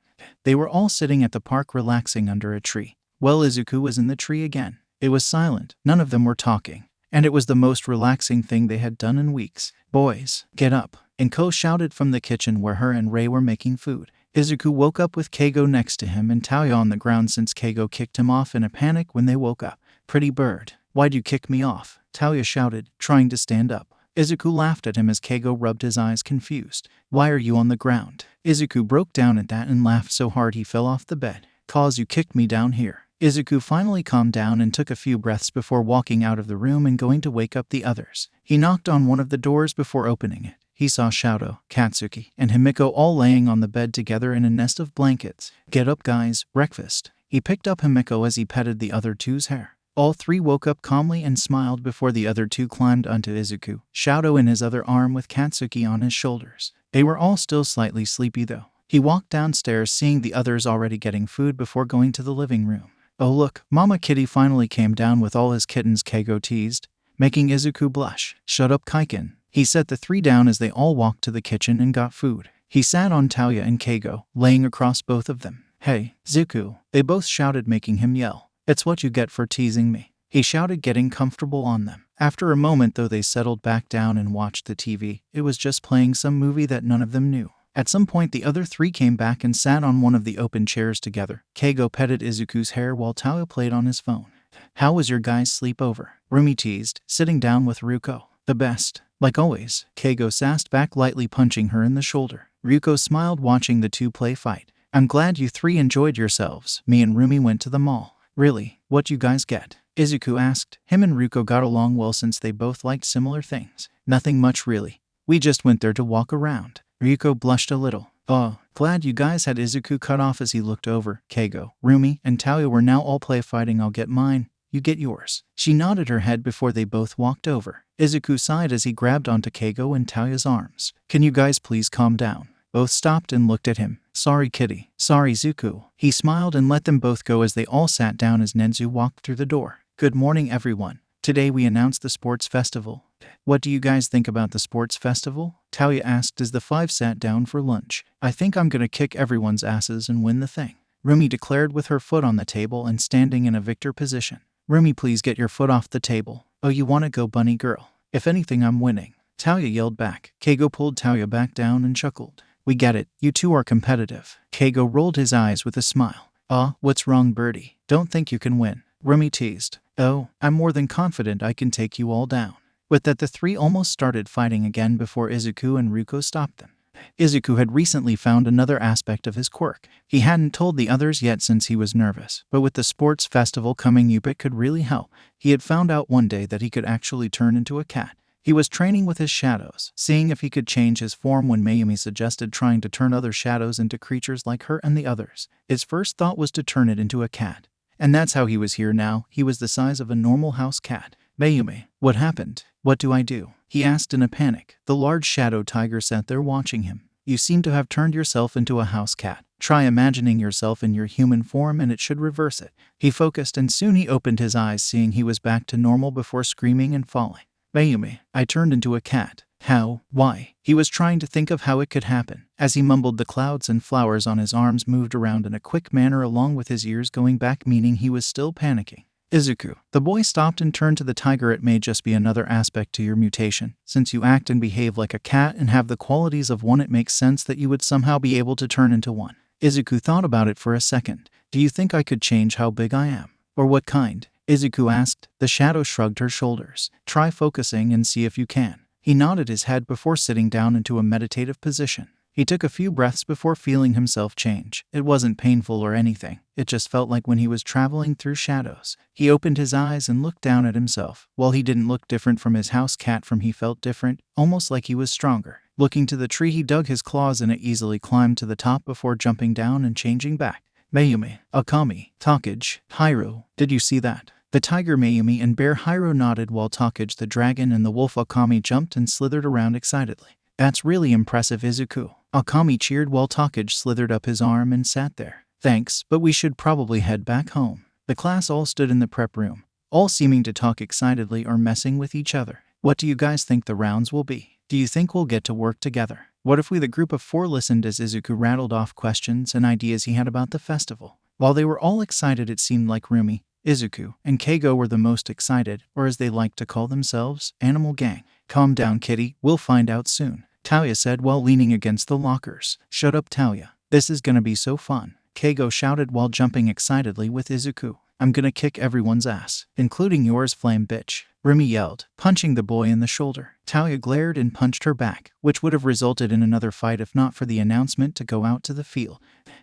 They were all sitting at the park relaxing under a tree. Well, Izuku was in the tree again. It was silent, none of them were talking, and it was the most relaxing thing they had done in weeks. "Boys, get up," Inko shouted from the kitchen where her and Rei were making food. Izuku woke up with Keigo next to him and Tauya on the ground since Keigo kicked him off in a panic when they woke up. "Pretty bird, why'd you kick me off?" Tauya shouted, trying to stand up. Izuku laughed at him as Keigo rubbed his eyes confused. Why are you on the ground? Izuku broke down at that and laughed so hard he fell off the bed. Cause you kicked me down here. Izuku finally calmed down and took a few breaths before walking out of the room and going to wake up the others. He knocked on one of the doors before opening it. He saw Shadow, Katsuki, and Himiko all laying on the bed together in a nest of blankets. Get up guys, breakfast. He picked up Himiko as he petted the other two's hair. All three woke up calmly and smiled before the other two climbed onto Izuku, Shadow in his other arm with Katsuki on his shoulders. They were all still slightly sleepy though. He walked downstairs seeing the others already getting food before going to the living room. Oh look, Mama Kitty finally came down with all his kittens, Keigo teased, making Izuku blush. Shut up Kaiken. He set the three down as they all walked to the kitchen and got food. He sat on Tauya and Keigo, laying across both of them. Hey, Zuku, they both shouted, making him yell. It's what you get for teasing me. He shouted, getting comfortable on them. After a moment though, they settled back down and watched the TV. It was just playing some movie that none of them knew. At some point the other three came back and sat on one of the open chairs together. Keigo petted Izuku's hair while Tauya played on his phone. How was your guys' sleepover? Rumi teased, sitting down with Ryuko. The best. Like always, Keigo sassed back, lightly punching her in the shoulder. Ryuko smiled watching the two play fight. I'm glad you three enjoyed yourselves. Me and Rumi went to the mall. Really? What you guys get? Izuku asked. Him and Ryuko got along well since they both liked similar things. Nothing much really. We just went there to walk around. Ryuko blushed a little. Oh, glad you guys had. Izuku cut off as he looked over. Keigo, Rumi, and Tauya were now all play fighting. I'll get mine. You get yours. She nodded her head before they both walked over. Izuku sighed as he grabbed onto Keigo and Tauya's arms. Can you guys please calm down? Both stopped and looked at him. Sorry Kitty. Sorry Zuku. He smiled and let them both go as they all sat down as Nenzu walked through the door. Good morning everyone. Today we announced the sports festival. What do you guys think about the sports festival? Tauya asked as the five sat down for lunch. I think I'm gonna kick everyone's asses and win the thing, Rumi declared with her foot on the table and standing in a victor position. Rumi, please get your foot off the table. Oh, you wanna go bunny girl? If anything, I'm winning, Tauya yelled back. Keigo pulled Tauya back down and chuckled. We get it, you two are competitive. Keigo rolled his eyes with a smile. What's wrong birdie? Don't think you can win, Rumi teased. Oh, I'm more than confident I can take you all down. With that, the three almost started fighting again before Izuku and Ryuko stopped them. Izuku had recently found another aspect of his quirk. He hadn't told the others yet since he was nervous, but with the sports festival coming it could really help. He had found out one day that he could actually turn into a cat. He was training with his shadows, seeing if he could change his form when Mayumi suggested trying to turn other shadows into creatures like her and the others. His first thought was to turn it into a cat. And that's how he was here now. He was the size of a normal house cat. Mayumi, what happened? What do I do? He asked in a panic. The large shadow tiger sat there watching him. You seem to have turned yourself into a house cat. Try imagining yourself in your human form and it should reverse it. He focused and soon he opened his eyes, seeing he was back to normal before screaming and falling. Mayumi, I turned into a cat. How? Why? He was trying to think of how it could happen. As he mumbled, the clouds and flowers on his arms moved around in a quick manner along with his ears going back, meaning he was still panicking. Izuku. The boy stopped and turned to the tiger. It may just be another aspect to your mutation. Since you act and behave like a cat and have the qualities of one, it makes sense that you would somehow be able to turn into one. Izuku thought about it for a second. Do you think I could change how big I am? Or what kind? Izuku asked. The shadow shrugged her shoulders. Try focusing and see if you can. He nodded his head before sitting down into a meditative position. He took a few breaths before feeling himself change. It wasn't painful or anything. It just felt like when he was traveling through shadows. He opened his eyes and looked down at himself. While he didn't look different from his house cat he felt different, almost like he was stronger. Looking to the tree, he dug his claws in it, easily climbed to the top before jumping down and changing back. Mayumi, Akami, Takage, Hiro, did you see that? The tiger Mayumi and bear Hiro nodded while Takage the dragon and the wolf Akami jumped and slithered around excitedly. That's really impressive, Izuku. Akami cheered while Takage slithered up his arm and sat there. Thanks, but we should probably head back home. The class all stood in the prep room, all seeming to talk excitedly or messing with each other. What do you guys think the rounds will be? Do you think we'll get to work together? What if we, the group of four, listened as Izuku rattled off questions and ideas he had about the festival? While they were all excited, it seemed like Rumi, Izuku, and Keigo were the most excited, or as they like to call themselves, Animal Gang. Calm down, kitty, we'll find out soon, Tauya said while leaning against the lockers. Shut up, Tauya. This is gonna be so fun, Keigo shouted while jumping excitedly with Izuku. I'm gonna kick everyone's ass, including yours, flame bitch," Remy yelled, punching the boy in the shoulder. Talia glared and punched her back, which would have resulted in another fight if not for the announcement to go out to the field.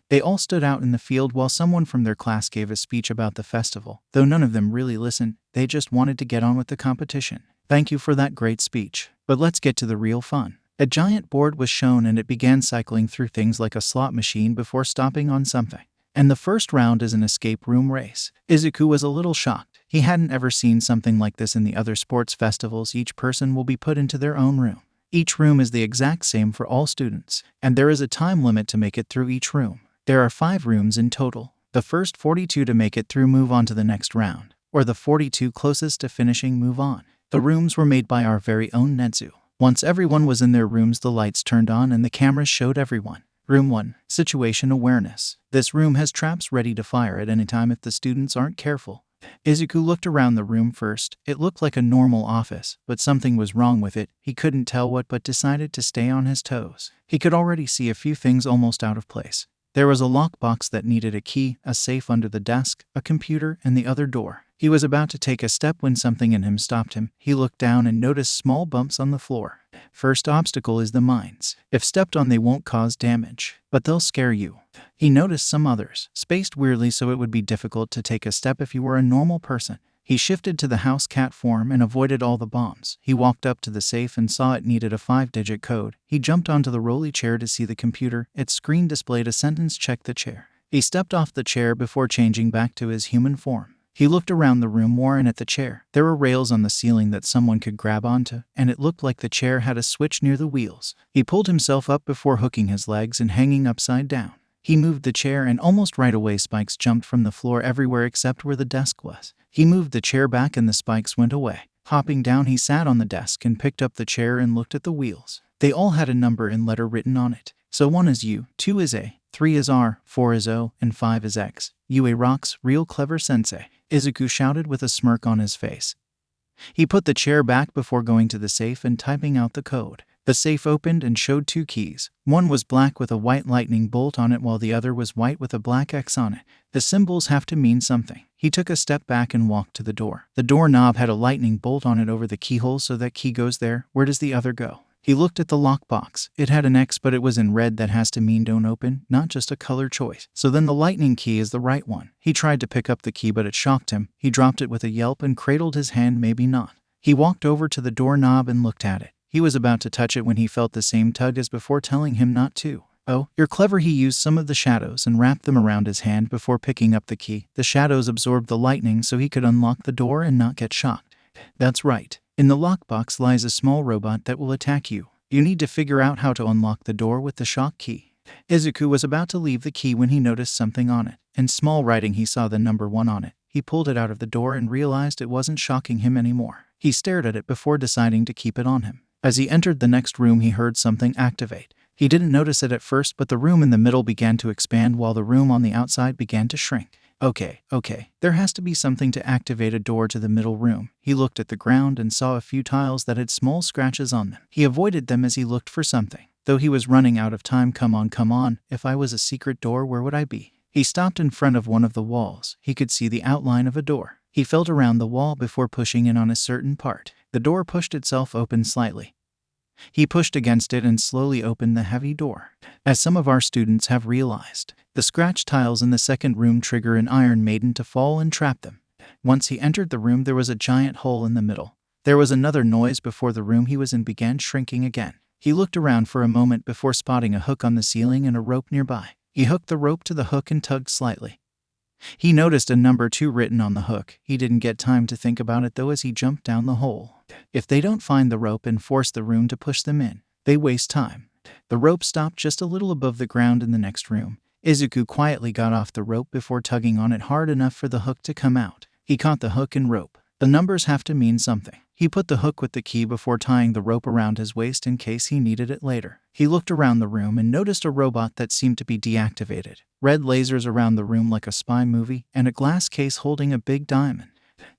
They all stood out in the field while someone from their class gave a speech about the festival. Though none of them really listened, they just wanted to get on with the competition. "Thank you for that great speech. But let's get to the real fun." A giant board was shown and it began cycling through things like a slot machine before stopping on something. And the first round is an escape room race. Izuku was a little shocked. He hadn't ever seen something like this in the other sports festivals. Each person will be put into their own room. Each room is the exact same for all students, and there is a time limit to make it through each room. There are 5 rooms in total. The first 42 to make it through move on to the next round, or the 42 closest to finishing move on. The rooms were made by our very own Netsu. Once everyone was in their rooms, the lights turned on and the cameras showed everyone. Room 1. Situation Awareness. This room has traps ready to fire at any time if the students aren't careful. Izuku looked around the room first. It looked like a normal office, but something was wrong with it. He couldn't tell what but decided to stay on his toes. He could already see a few things almost out of place. There was a lockbox that needed a key, a safe under the desk, a computer, and the other door. He was about to take a step when something in him stopped him. He looked down and noticed small bumps on the floor. First obstacle is the mines. If stepped on, they won't cause damage, but they'll scare you. He noticed some others, spaced weirdly so it would be difficult to take a step if you were a normal person. He shifted to the house cat form and avoided all the bombs. He walked up to the safe and saw it needed a 5-digit code. He jumped onto the rolly chair to see the computer. Its screen displayed a sentence: "Check the chair." He stepped off the chair before changing back to his human form. He looked around the room more and at the chair. There were rails on the ceiling that someone could grab onto, and it looked like the chair had a switch near the wheels. He pulled himself up before hooking his legs and hanging upside down. He moved the chair and almost right away spikes jumped from the floor everywhere except where the desk was. He moved the chair back and the spikes went away. Hopping down, he sat on the desk and picked up the chair and looked at the wheels. They all had a number and letter written on it. So 1 is U, 2 is A, 3 is R, 4 is O, and 5 is X. UA rocks, real clever sensei, Izuku shouted with a smirk on his face. He put the chair back before going to the safe and typing out the code. The safe opened and showed 2 keys. One was black with a white lightning bolt on it while the other was white with a black X on it. The symbols have to mean something. He took a step back and walked to the door. The doorknob had a lightning bolt on it over the keyhole, so that key goes there. Where does the other go? He looked at the lockbox. It had an X, but it was in red. That has to mean don't open, not just a color choice. So then the lightning key is the right one. He tried to pick up the key, but it shocked him. He dropped it with a yelp and cradled his hand. Maybe not. He walked over to the doorknob and looked at it. He was about to touch it when he felt the same tug as before, telling him not to. "Oh, you're clever." He used some of the shadows and wrapped them around his hand before picking up the key. The shadows absorbed the lightning so he could unlock the door and not get shocked. "That's right. In the lockbox lies a small robot that will attack you. You need to figure out how to unlock the door with the shock key." Izuku was about to leave the key when he noticed something on it. In small writing, he saw the number 1 on it. He pulled it out of the door and realized it wasn't shocking him anymore. He stared at it before deciding to keep it on him. As he entered the next room, he heard something activate. He didn't notice it at first, but the room in the middle began to expand while the room on the outside began to shrink. Okay, there has to be something to activate a door to the middle room. He looked at the ground and saw a few tiles that had small scratches on them. He avoided them as he looked for something. Though he was running out of time. Come on. If I was a secret door, where would I be? He stopped in front of one of the walls. He could see the outline of a door. He felt around the wall before pushing in on a certain part. The door pushed itself open slightly. He pushed against it and slowly opened the heavy door. As some of our students have realized, the scratch tiles in the second room trigger an Iron Maiden to fall and trap them. Once he entered the room, there was a giant hole in the middle. There was another noise before the room he was in began shrinking again. He looked around for a moment before spotting a hook on the ceiling and a rope nearby. He hooked the rope to the hook and tugged slightly. He noticed a number 2 written on the hook. He didn't get time to think about it though as he jumped down the hole. If they don't find the rope and force the room to push them in, they waste time. The rope stopped just a little above the ground in the next room. Izuku quietly got off the rope before tugging on it hard enough for the hook to come out. He caught the hook and rope. The numbers have to mean something. He put the hook with the key before tying the rope around his waist in case he needed it later. He looked around the room and noticed a robot that seemed to be deactivated. Red lasers around the room like a spy movie, and a glass case holding a big diamond.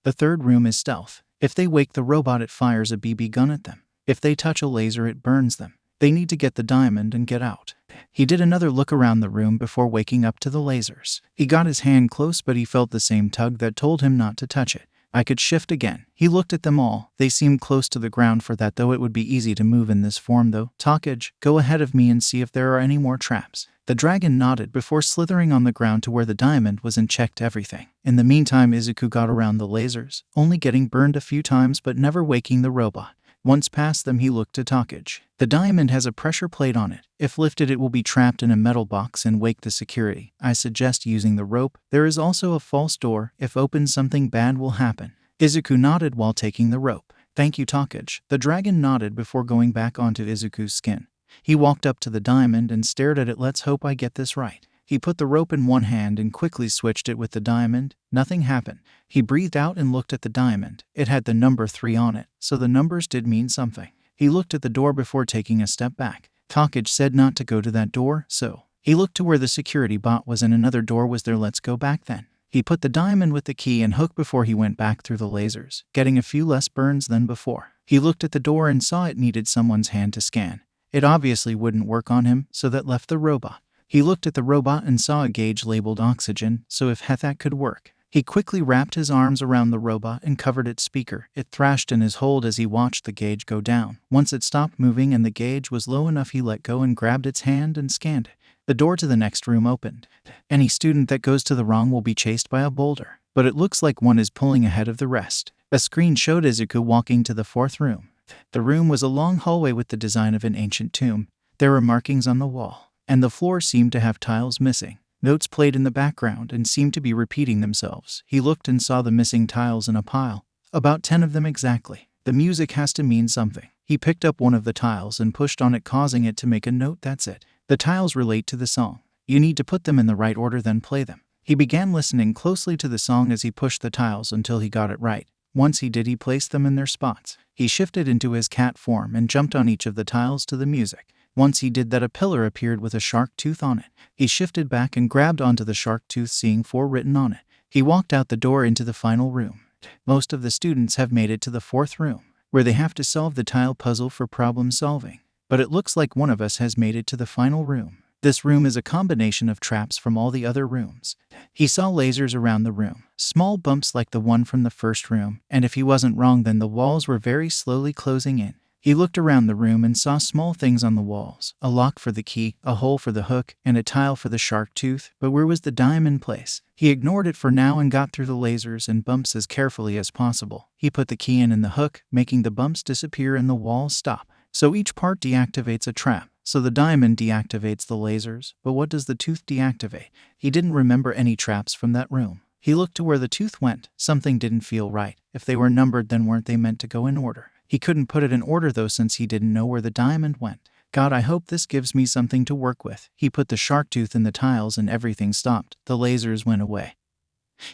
The third room is stealth. If they wake the robot, it fires a BB gun at them. If they touch a laser, it burns them. They need to get the diamond and get out. He did another look around the room before waking up to the lasers. He got his hand close, but he felt the same tug that told him not to touch it. I could shift again. He looked at them all. They seemed close to the ground for that, though it would be easy to move in this form though. Takage, go ahead of me and see if there are any more traps. The dragon nodded before slithering on the ground to where the diamond was and checked everything. In the meantime, Izuku got around the lasers, only getting burned a few times but never waking the robot. Once past them, he looked to Takage. The diamond has a pressure plate on it. If lifted, it will be trapped in a metal box and wake the security. I suggest using the rope. There is also a false door. If opened, something bad will happen. Izuku nodded while taking the rope. Thank you, Takage. The dragon nodded before going back onto Izuku's skin. He walked up to the diamond and stared at it. Let's hope I get this right. He put the rope in one hand and quickly switched it with the diamond. Nothing happened. He breathed out and looked at the diamond. It had the number 3 on it, so the numbers did mean something. He looked at the door before taking a step back. Takage said not to go to that door, so he looked to where the security bot was and another door was there. Let's go back then. He put the diamond with the key and hook before he went back through the lasers, getting a few less burns than before. He looked at the door and saw it needed someone's hand to scan. It obviously wouldn't work on him, so that left the robot. He looked at the robot and saw a gauge labeled oxygen, so if that could work. He quickly wrapped his arms around the robot and covered its speaker. It thrashed in his hold as he watched the gauge go down. Once it stopped moving and the gauge was low enough, he let go and grabbed its hand and scanned it. The door to the next room opened. Any student that goes to the wrong will be chased by a boulder, but it looks like one is pulling ahead of the rest. A screen showed Izuku walking to the 4th room. The room was a long hallway with the design of an ancient tomb. There were markings on the wall, and the floor seemed to have tiles missing. Notes played in the background and seemed to be repeating themselves. He looked and saw the missing tiles in a pile. About 10 of them exactly. The music has to mean something. He picked up one of the tiles and pushed on it, causing it to make a note. That's it. The tiles relate to the song. You need to put them in the right order, then play them. He began listening closely to the song as he pushed the tiles until he got it right. Once he did, he placed them in their spots. He shifted into his cat form and jumped on each of the tiles to the music. Once he did that, a pillar appeared with a shark tooth on it. He shifted back and grabbed onto the shark tooth, seeing 4 written on it. He walked out the door into the final room. Most of the students have made it to the 4th room, where they have to solve the tile puzzle for problem solving. But it looks like one of us has made it to the final room. This room is a combination of traps from all the other rooms. He saw lasers around the room, small bumps like the one from the 1st room, and if he wasn't wrong, then the walls were very slowly closing in. He looked around the room and saw small things on the walls, a lock for the key, a hole for the hook, and a tile for the shark tooth, but where was the diamond place? He ignored it for now and got through the lasers and bumps as carefully as possible. He put the key in the hook, making the bumps disappear and the walls stop. So each part deactivates a trap. So the diamond deactivates the lasers, but what does the tooth deactivate? He didn't remember any traps from that room. He looked to where the tooth went. Something didn't feel right. If they were numbered, then weren't they meant to go in order? He couldn't put it in order though, since he didn't know where the diamond went. God, I hope this gives me something to work with. He put the shark tooth in the tiles and everything stopped. The lasers went away.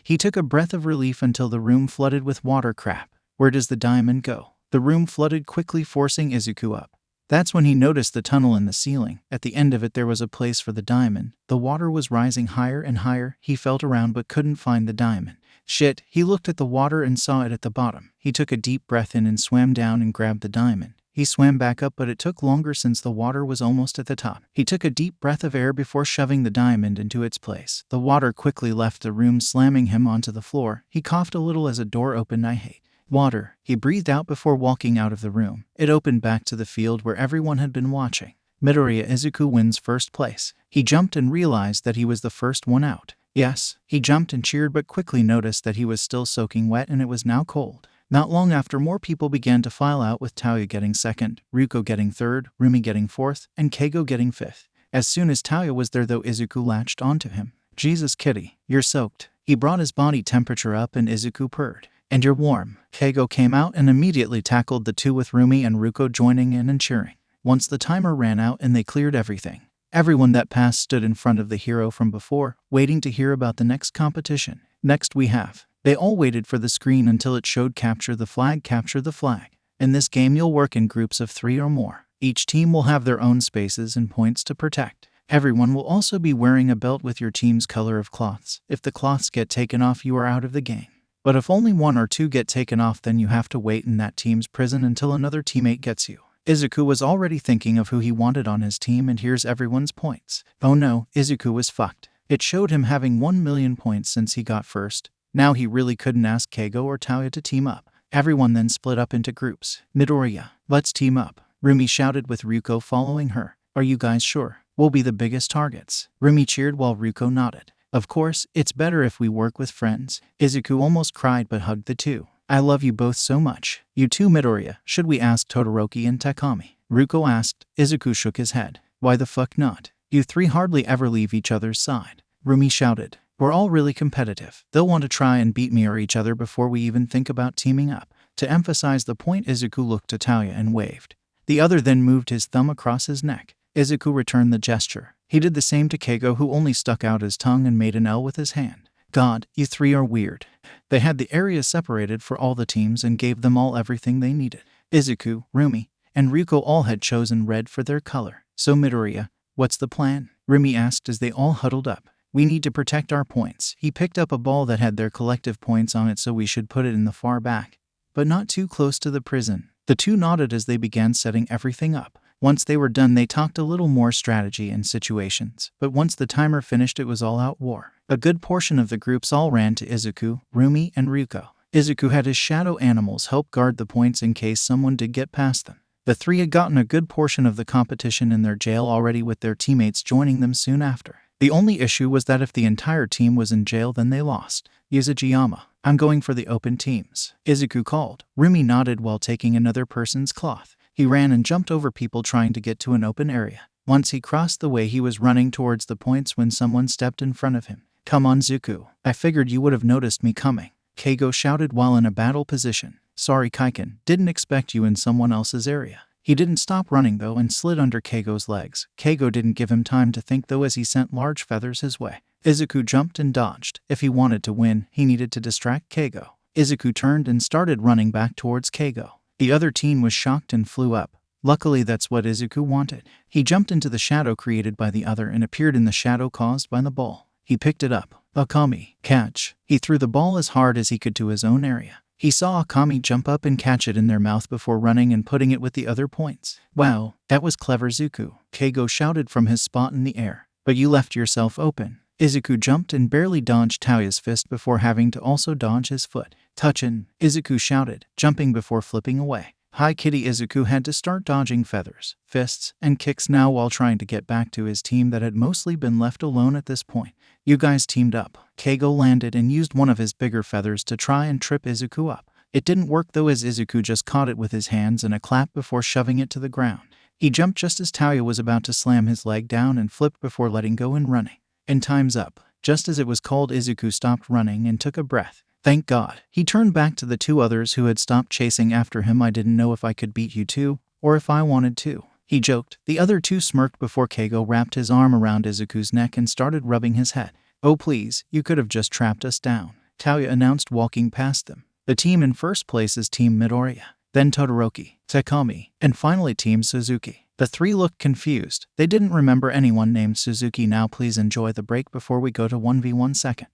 He took a breath of relief until the room flooded with water. Crap. Where does the diamond go? The room flooded quickly, forcing Izuku up. That's when he noticed the tunnel in the ceiling. At the end of it there was a place for the diamond. The water was rising higher and higher. He felt around but couldn't find the diamond. Shit, he looked at the water and saw it at the bottom. He took a deep breath in and swam down and grabbed the diamond. He swam back up, but it took longer since the water was almost at the top. He took a deep breath of air before shoving the diamond into its place. The water quickly left the room, slamming him onto the floor. He coughed a little as a door opened. I hate water. He breathed out before walking out of the room. It opened back to the field where everyone had been watching. Midoriya Izuku wins 1st place. He jumped and realized that he was the first one out. Yes, he jumped and cheered, but quickly noticed that he was still soaking wet and it was now cold. Not long after, more people began to file out, with Tauya getting 2nd, Ryuko getting 3rd, Rumi getting 4th, and Keigo getting 5th. As soon as Tauya was there though, Izuku latched onto him. Jesus kitty, you're soaked. He brought his body temperature up and Izuku purred. And you're warm. Keigo came out and immediately tackled the two, with Rumi and Ryuko joining in and cheering. Once the timer ran out and they cleared everything, everyone that passed stood in front of the hero from before, waiting to hear about the next competition. Next we have. They all waited for the screen until it showed capture the flag, capture the flag. In this game you'll work in groups of 3 or more. Each team will have their own spaces and points to protect. Everyone will also be wearing a belt with your team's color of cloths. If the cloths get taken off, you are out of the game. But if only 1 or 2 get taken off, then you have to wait in that team's prison until another teammate gets you. Izuku was already thinking of who he wanted on his team, and here's everyone's points. Oh no, Izuku was fucked. It showed him having 1 million points since he got first. Now he really couldn't ask Keigo or Tauya to team up. Everyone then split up into groups. Midoriya, let's team up, Rumi shouted with Ryuko following her. Are you guys sure? We'll be the biggest targets. Rumi cheered while Ryuko nodded. Of course, it's better if we work with friends. Izuku almost cried but hugged the two. I love you both so much. You too, Midoriya. Should we ask Todoroki and Takami? Ryuko asked. Izuku shook his head. Why the fuck not? You three hardly ever leave each other's side. Rumi shouted. We're all really competitive. They'll want to try and beat me or each other before we even think about teaming up. To emphasize the point, Izuku looked to Tauya and waved. The other then moved his thumb across his neck. Izuku returned the gesture. He did the same to Keigo, who only stuck out his tongue and made an L with his hand. God, you three are weird. They had the area separated for all the teams and gave them all everything they needed. Izuku, Rumi, and Ryuko all had chosen red for their color. So Midoriya, what's the plan? Rumi asked as they all huddled up. We need to protect our points. He picked up a ball that had their collective points on it, so we should put it in the far back, but not too close to the prison. The two nodded as they began setting everything up. Once they were done, they talked a little more strategy and situations, but once the timer finished, it was all-out war. A good portion of the groups all ran to Izuku, Rumi, and Ryuko. Izuku had his shadow animals help guard the points in case someone did get past them. The three had gotten a good portion of the competition in their jail already, with their teammates joining them soon after. The only issue was that if the entire team was in jail, then they lost. Yuzujiyama, I'm going for the open teams, Izuku called. Rumi nodded while taking another person's cloth. He ran and jumped over people trying to get to an open area. Once he crossed the way, he was running towards the points when someone stepped in front of him. Come on, Zuku. I figured you would have noticed me coming, Keigo shouted while in a battle position. Sorry, Kaiken. Didn't expect you in someone else's area. He didn't stop running though and slid under Keigo's legs. Keigo didn't give him time to think though, as he sent large feathers his way. Izuku jumped and dodged. If he wanted to win, he needed to distract Keigo. Izuku turned and started running back towards Keigo. The other teen was shocked and flew up. Luckily, that's what Izuku wanted. He jumped into the shadow created by the other and appeared in the shadow caused by the ball. He picked it up. Akami, catch. He threw the ball as hard as he could to his own area. He saw Akami jump up and catch it in their mouth before running and putting it with the other points. Wow, that was clever, Zuku, Keigo shouted from his spot in the air. But you left yourself open. Izuku jumped and barely dodged Tauya's fist before having to also dodge his foot. Touchin', Izuku shouted, jumping before flipping away. Hi Kitty. Izuku had to start dodging feathers, fists, and kicks now while trying to get back to his team that had mostly been left alone at this point. You guys teamed up. Keigo landed and used one of his bigger feathers to try and trip Izuku up. It didn't work though, as Izuku just caught it with his hands and a clap before shoving it to the ground. He jumped just as Tauya was about to slam his leg down and flipped before letting go and running. And time's up. Just as it was called, Izuku stopped running and took a breath. Thank God. He turned back to the two others who had stopped chasing after him. I didn't know if I could beat you too, or if I wanted to, he joked. The other two smirked before Keigo wrapped his arm around Izuku's neck and started rubbing his head. Oh please, you could have just trapped us down, Tauya announced walking past them. The team in first place is Team Midoriya, then Todoroki, Takami, and finally Team Suzuki. The three looked confused. They didn't remember anyone named Suzuki. Now please enjoy the break before we go to 1v1 second.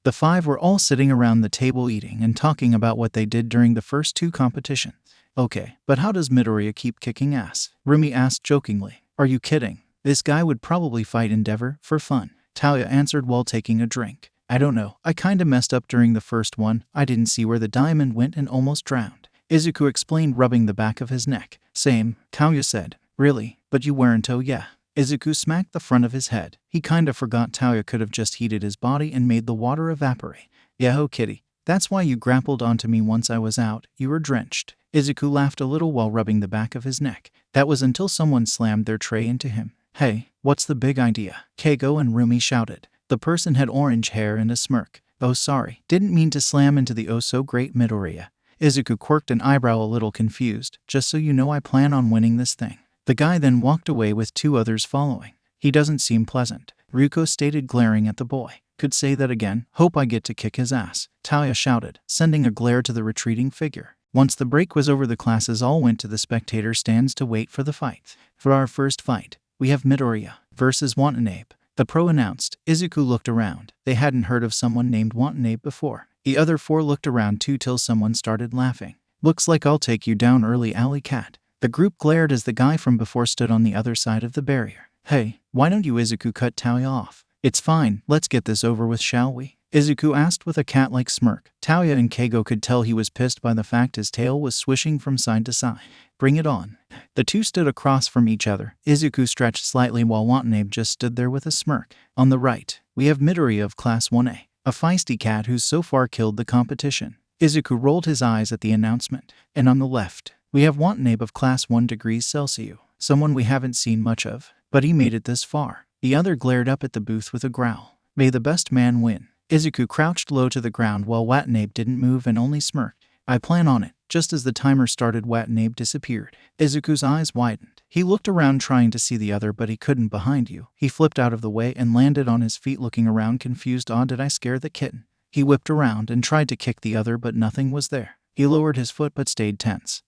The five were all sitting around the table eating and talking about what they did during the first two competitions. Okay, but how does Midoriya keep kicking ass? Rumi asked jokingly. Are you kidding? This guy would probably fight Endeavor for fun, Tauya answered while taking a drink. I don't know, I kinda messed up during the first one. I didn't see where the diamond went and almost drowned, Izuku explained, rubbing the back of his neck. Same, Tauya said. Really? But you weren't? Oh yeah. Izuku smacked the front of his head. He kinda forgot Tauya could have just heated his body and made the water evaporate. Yeah, oh kitty. That's why you grappled onto me once I was out. You were drenched. Izuku laughed a little while rubbing the back of his neck. That was until someone slammed their tray into him. Hey, what's the big idea? Keigo and Rumi shouted. The person had orange hair and a smirk. Oh sorry, didn't mean to slam into the oh so great Midoriya. Izuku quirked an eyebrow a little confused. Just so you know, I plan on winning this thing. The guy then walked away with two others following. He doesn't seem pleasant, Ryuko stated, glaring at the boy. Could say that again. Hope I get to kick his ass, Tauya shouted, sending a glare to the retreating figure. Once the break was over, the classes all went to the spectator stands to wait for the fight. For our first fight, we have Midoriya versus Watanabe, the pro announced. Izuku looked around. They hadn't heard of someone named Watanabe before. The other four looked around too till someone started laughing. Looks like I'll take you down early, alley cat. The group glared as the guy from before stood on the other side of the barrier. Hey, why don't you Izuku cut Taoya off? It's fine, let's get this over with, shall we? Izuku asked with a cat-like smirk. Taoya and Keigo could tell he was pissed by the fact his tail was swishing from side to side. Bring it on. The two stood across from each other. Izuku stretched slightly while Watanabe just stood there with a smirk. On the right, we have Midoriya of Class 1A, a feisty cat who's so far killed the competition. Izuku rolled his eyes at the announcement. And on the left, we have Watanabe of Class 1 degrees Celsius, someone we haven't seen much of, but he made it this far. The other glared up at the booth with a growl. May the best man win. Izuku crouched low to the ground while Watanabe didn't move and only smirked. I plan on it. Just as the timer started, Watanabe disappeared. Izuku's eyes widened. He looked around trying to see the other, but he couldn't. Behind you. He flipped out of the way and landed on his feet, looking around confused. Oh, did I scare the kitten? He whipped around and tried to kick the other, but nothing was there. He lowered his foot but stayed tense.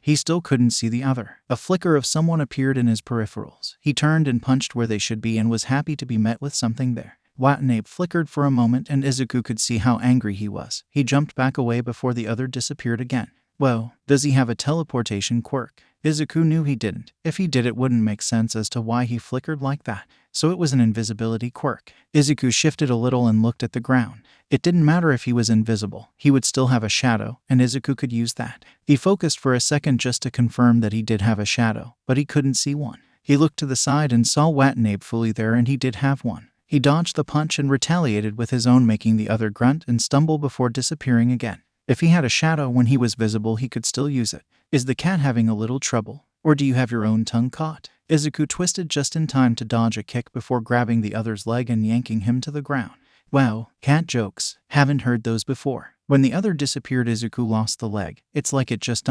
He still couldn't see the other. A flicker of someone appeared in his peripherals. He turned and punched where they should be and was happy to be met with something there. Watanabe flickered for a moment and Izuku could see how angry he was. He jumped back away before the other disappeared again. Well, does he have a teleportation quirk? Izuku knew he didn't. If he did, it wouldn't make sense as to why he flickered like that. So it was an invisibility quirk. Izuku shifted a little and looked at the ground. It didn't matter if he was invisible. He would still have a shadow, and Izuku could use that. He focused for a second just to confirm that he did have a shadow, but he couldn't see one. He looked to the side and saw Watanabe fully there, and he did have one. He dodged the punch and retaliated with his own, making the other grunt and stumble before disappearing again. If he had a shadow when he was visible, he could still use it. Is the cat having a little trouble? Or do you have your own tongue caught? Izuku twisted just in time to dodge a kick before grabbing the other's leg and yanking him to the ground. Wow, cat jokes. Haven't heard those before. When the other disappeared, Izuku lost the leg. It's like it just ...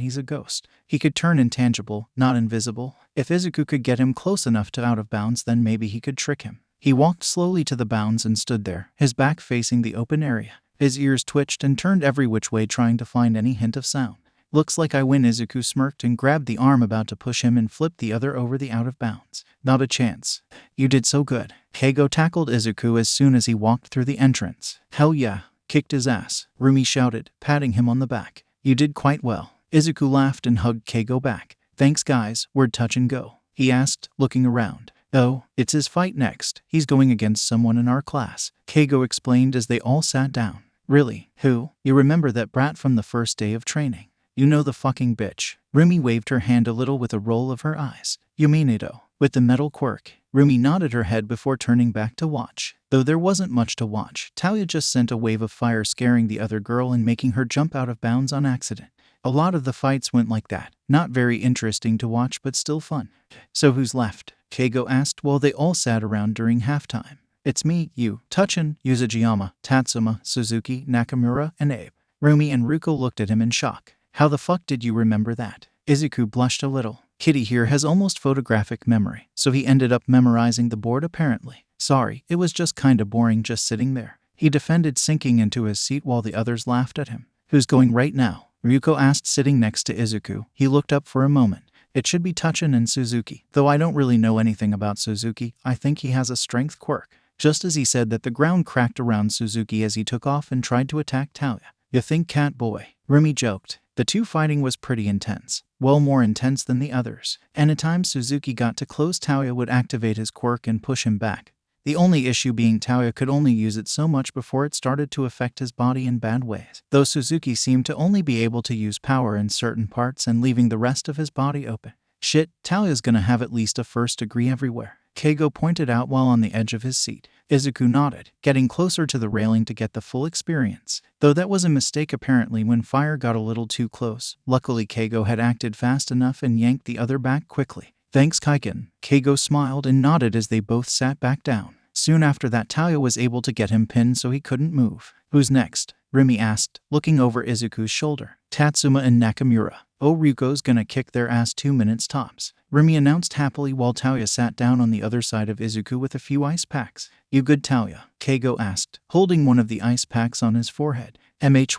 he's a ghost. He could turn intangible, not invisible. If Izuku could get him close enough to out of bounds, then maybe he could trick him. He walked slowly to the bounds and stood there, his back facing the open area. His ears twitched and turned every which way, trying to find any hint of sound. Looks like I win. Izuku smirked and grabbed the arm about to push him and flipped the other over the out of bounds. Not a chance. You did so good. Keigo tackled Izuku as soon as he walked through the entrance. Hell yeah. Kicked his ass. Rumi shouted, patting him on the back. You did quite well. Izuku laughed and hugged Keigo back. Thanks guys, where'd Touch and go? He asked, looking around. Oh, it's his fight next. He's going against someone in our class. Keigo explained as they all sat down. Really? Who? You remember that brat from the first day of training? You know, the fucking bitch. Rumi waved her hand a little with a roll of her eyes. You mean Ito? With the metal quirk? Rumi nodded her head before turning back to watch. Though there wasn't much to watch, Taoya just sent a wave of fire, scaring the other girl and making her jump out of bounds on accident. A lot of the fights went like that. Not very interesting to watch, but still fun. So who's left? Keigo asked while they all sat around during halftime. It's me, you, Touchin, Yuzujiyama, Tatsuma, Suzuki, Nakamura, and Abe. Rumi and Ruko looked at him in shock. How the fuck did you remember that? Izuku blushed a little. Kitty here has almost photographic memory, so he ended up memorizing the board apparently. Sorry, it was just kinda boring just sitting there. He defended, sinking into his seat while the others laughed at him. Who's going right now? Ryuko asked, sitting next to Izuku. He looked up for a moment. It should be Touchin and Suzuki. Though I don't really know anything about Suzuki, I think he has a strength quirk. Just as he said that, the ground cracked around Suzuki as he took off and tried to attack Taoya. You think, cat boy? Rumi joked. The two fighting was pretty intense. Well, more intense than the others. Anytime Suzuki got too close, Taoya would activate his quirk and push him back. The only issue being Taoya could only use it so much before it started to affect his body in bad ways. Though Suzuki seemed to only be able to use power in certain parts and leaving the rest of his body open. Shit, Taoya's gonna have at least a first degree everywhere. Keigo pointed out while on the edge of his seat. Izuku nodded, getting closer to the railing to get the full experience. Though that was a mistake apparently when fire got a little too close. Luckily Keigo had acted fast enough and yanked the other back quickly. Thanks, Kaiken. Keigo smiled and nodded as they both sat back down. Soon after that, Taoya was able to get him pinned so he couldn't move. Who's next? Rumi asked, looking over Izuku's shoulder. Tatsuma and Nakamura. Oh, Ryuko's gonna kick their ass 2 minutes tops. Rumi announced happily while Taoya sat down on the other side of Izuku with a few ice packs. You good, Taoya? Keigo asked, holding one of the ice packs on his forehead.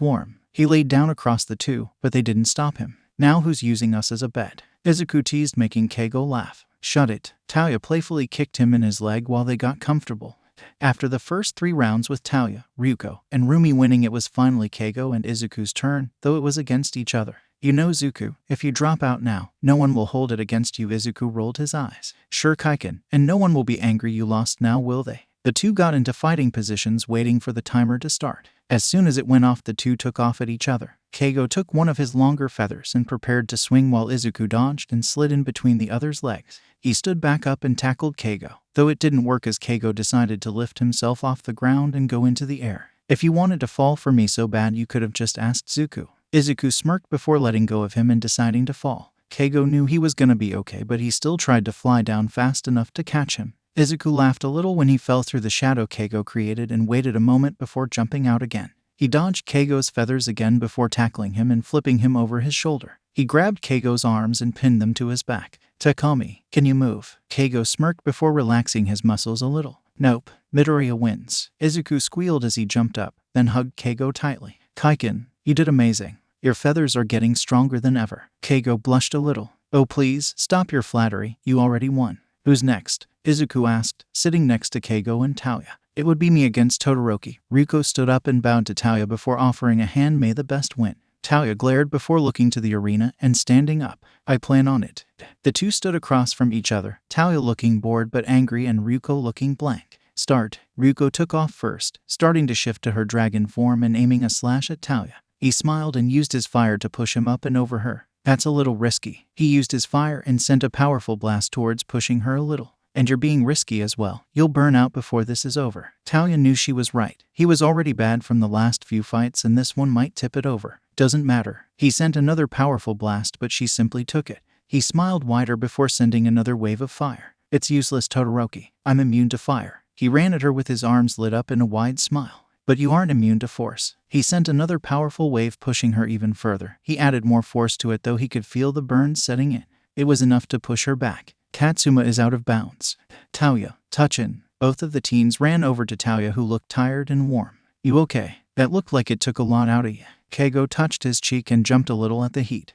Warm. He laid down across the two, but they didn't stop him. Now who's using us as a bed? Izuku teased, making Keigo laugh. Shut it. Taoya playfully kicked him in his leg while they got comfortable. After the first 3 rounds with Talia, Ryuko, and Rumi winning, it was finally Keigo and Izuku's turn, though it was against each other. You know, Zuku, if you drop out now, no one will hold it against you. Izuku rolled his eyes. Sure, Kaiken, and no one will be angry you lost now, will they? The two got into fighting positions waiting for the timer to start. As soon as it went off, the two took off at each other. Keigo took one of his longer feathers and prepared to swing while Izuku dodged and slid in between the other's legs. He stood back up and tackled Keigo, though it didn't work as Keigo decided to lift himself off the ground and go into the air. If you wanted to fall for me so bad, you could have just asked Zuku. Izuku smirked before letting go of him and deciding to fall. Keigo knew he was gonna be okay, but he still tried to fly down fast enough to catch him. Izuku laughed a little when he fell through the shadow Keigo created and waited a moment before jumping out again. He dodged Keigo's feathers again before tackling him and flipping him over his shoulder. He grabbed Keigo's arms and pinned them to his back. Takami, can you move? Keigo smirked before relaxing his muscles a little. Nope, Midoriya wins. Izuku squealed as he jumped up, then hugged Keigo tightly. Kaiken, you did amazing. Your feathers are getting stronger than ever. Keigo blushed a little. Oh please, stop your flattery, you already won. Who's next? Izuku asked, sitting next to Keigo and Talia. It would be me against Todoroki. Ryuko stood up and bowed to Talia before offering a hand. May the best win. Talia glared before looking to the arena and standing up. I plan on it. The two stood across from each other, Talia looking bored but angry and Ryuko looking blank. Start. Ryuko took off first, starting to shift to her dragon form and aiming a slash at Talia. He smiled and used his fire to push him up and over her. That's a little risky. He used his fire and sent a powerful blast towards pushing her a little. And you're being risky as well. You'll burn out before this is over. Talia knew she was right. He was already bad from the last few fights and this one might tip it over. Doesn't matter. He sent another powerful blast but she simply took it. He smiled wider before sending another wave of fire. It's useless, Todoroki. I'm immune to fire. He ran at her with his arms lit up in a wide smile. But you aren't immune to force. He sent another powerful wave pushing her even further. He added more force to it though he could feel the burns setting in. It was enough to push her back. Katsuma is out of bounds. Talia, Touchin. Both of the teens ran over to Talia who looked tired and warm. You okay? That looked like it took a lot out of you. Keigo touched his cheek and jumped a little at the heat.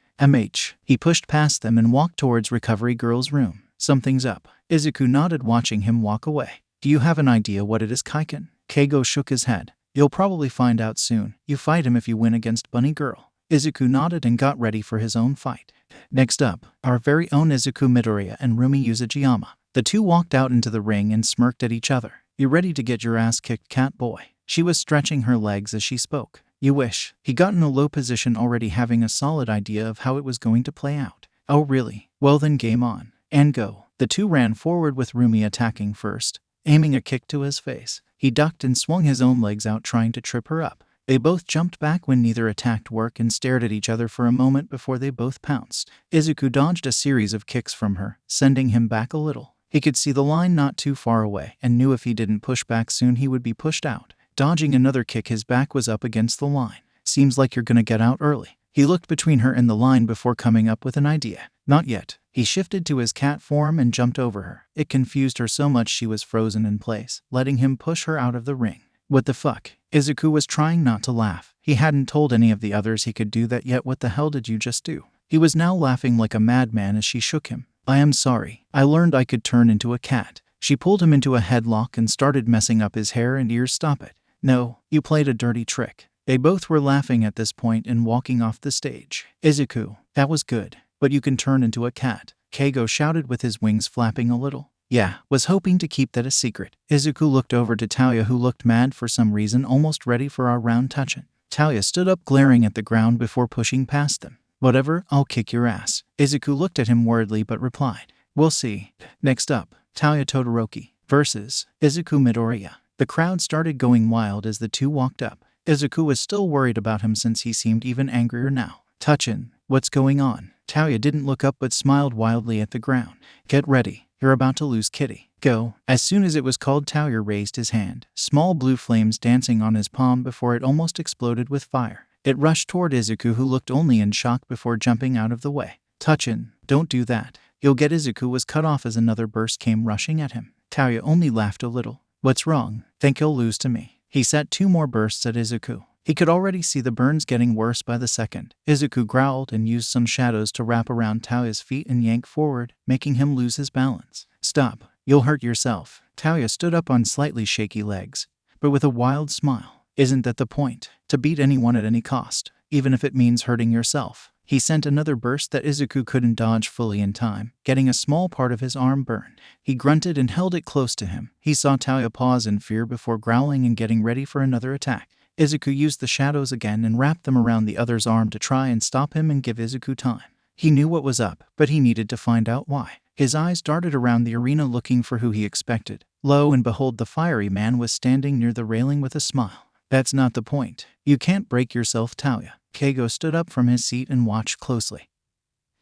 He pushed past them and walked towards Recovery Girl's room. Something's up. Izuku nodded watching him walk away. Do you have an idea what it is, Kaiken? Keigo shook his head. You'll probably find out soon. You fight him if you win against Bunny Girl. Izuku nodded and got ready for his own fight. Next up, our very own Izuku Midoriya and Rumi Uzujiyama. The two walked out into the ring and smirked at each other. You ready to get your ass kicked, cat boy? She was stretching her legs as she spoke. You wish. He got in a low position already having a solid idea of how it was going to play out. Oh really? Well then game on. And go. The two ran forward with Rumi attacking first, aiming a kick to his face. He ducked and swung his own legs out trying to trip her up. They both jumped back when neither attacked work and stared at each other for a moment before they both pounced. Izuku dodged a series of kicks from her, sending him back a little. He could see the line not too far away and knew if he didn't push back soon he would be pushed out. Dodging another kick, his back was up against the line. Seems like you're gonna get out early. He looked between her and the line before coming up with an idea. Not yet. He shifted to his cat form and jumped over her. It confused her so much she was frozen in place, letting him push her out of the ring. What the fuck? Izuku was trying not to laugh. He hadn't told any of the others he could do that yet. What the hell did you just do? He was now laughing like a madman as she shook him. I am sorry. I learned I could turn into a cat. She pulled him into a headlock and started messing up his hair and ears. Stop it. No, you played a dirty trick. They both were laughing at this point and walking off the stage. Izuku, that was good. But you can turn into a cat. Keigo shouted with his wings flapping a little. Yeah, was hoping to keep that a secret. Izuku looked over to Talia who looked mad for some reason, almost ready for our round touching. Talia stood up glaring at the ground before pushing past them. Whatever, I'll kick your ass. Izuku looked at him worriedly but replied. We'll see. Next up, Talia Todoroki versus Izuku Midoriya. The crowd started going wild as the two walked up. Izuku was still worried about him since he seemed even angrier now. Touchin, what's going on? Talia didn't look up but smiled wildly at the ground. Get ready. You're about to lose, kitty. Go. As soon as it was called, Talia raised his hand, small blue flames dancing on his palm before it almost exploded with fire. It rushed toward Izuku who looked only in shock before jumping out of the way. Touchin, don't do that. You'll get. Izuku was cut off as another burst came rushing at him. Talia only laughed a little. What's wrong? Think he'll lose to me? He set two more bursts at Izuku. He could already see the burns getting worse by the second. Izuku growled and used some shadows to wrap around Talia's feet and yank forward, making him lose his balance. Stop. You'll hurt yourself. Talia stood up on slightly shaky legs, but with a wild smile. Isn't that the point? To beat anyone at any cost, even if it means hurting yourself. He sent another burst that Izuku couldn't dodge fully in time, getting a small part of his arm burned. He grunted and held it close to him. He saw Talia pause in fear before growling and getting ready for another attack. Izuku used the shadows again and wrapped them around the other's arm to try and stop him and give Izuku time. He knew what was up, but he needed to find out why. His eyes darted around the arena looking for who he expected. Lo and behold, the fiery man was standing near the railing with a smile. That's not the point. You can't break yourself, Talia. Keigo stood up from his seat and watched closely.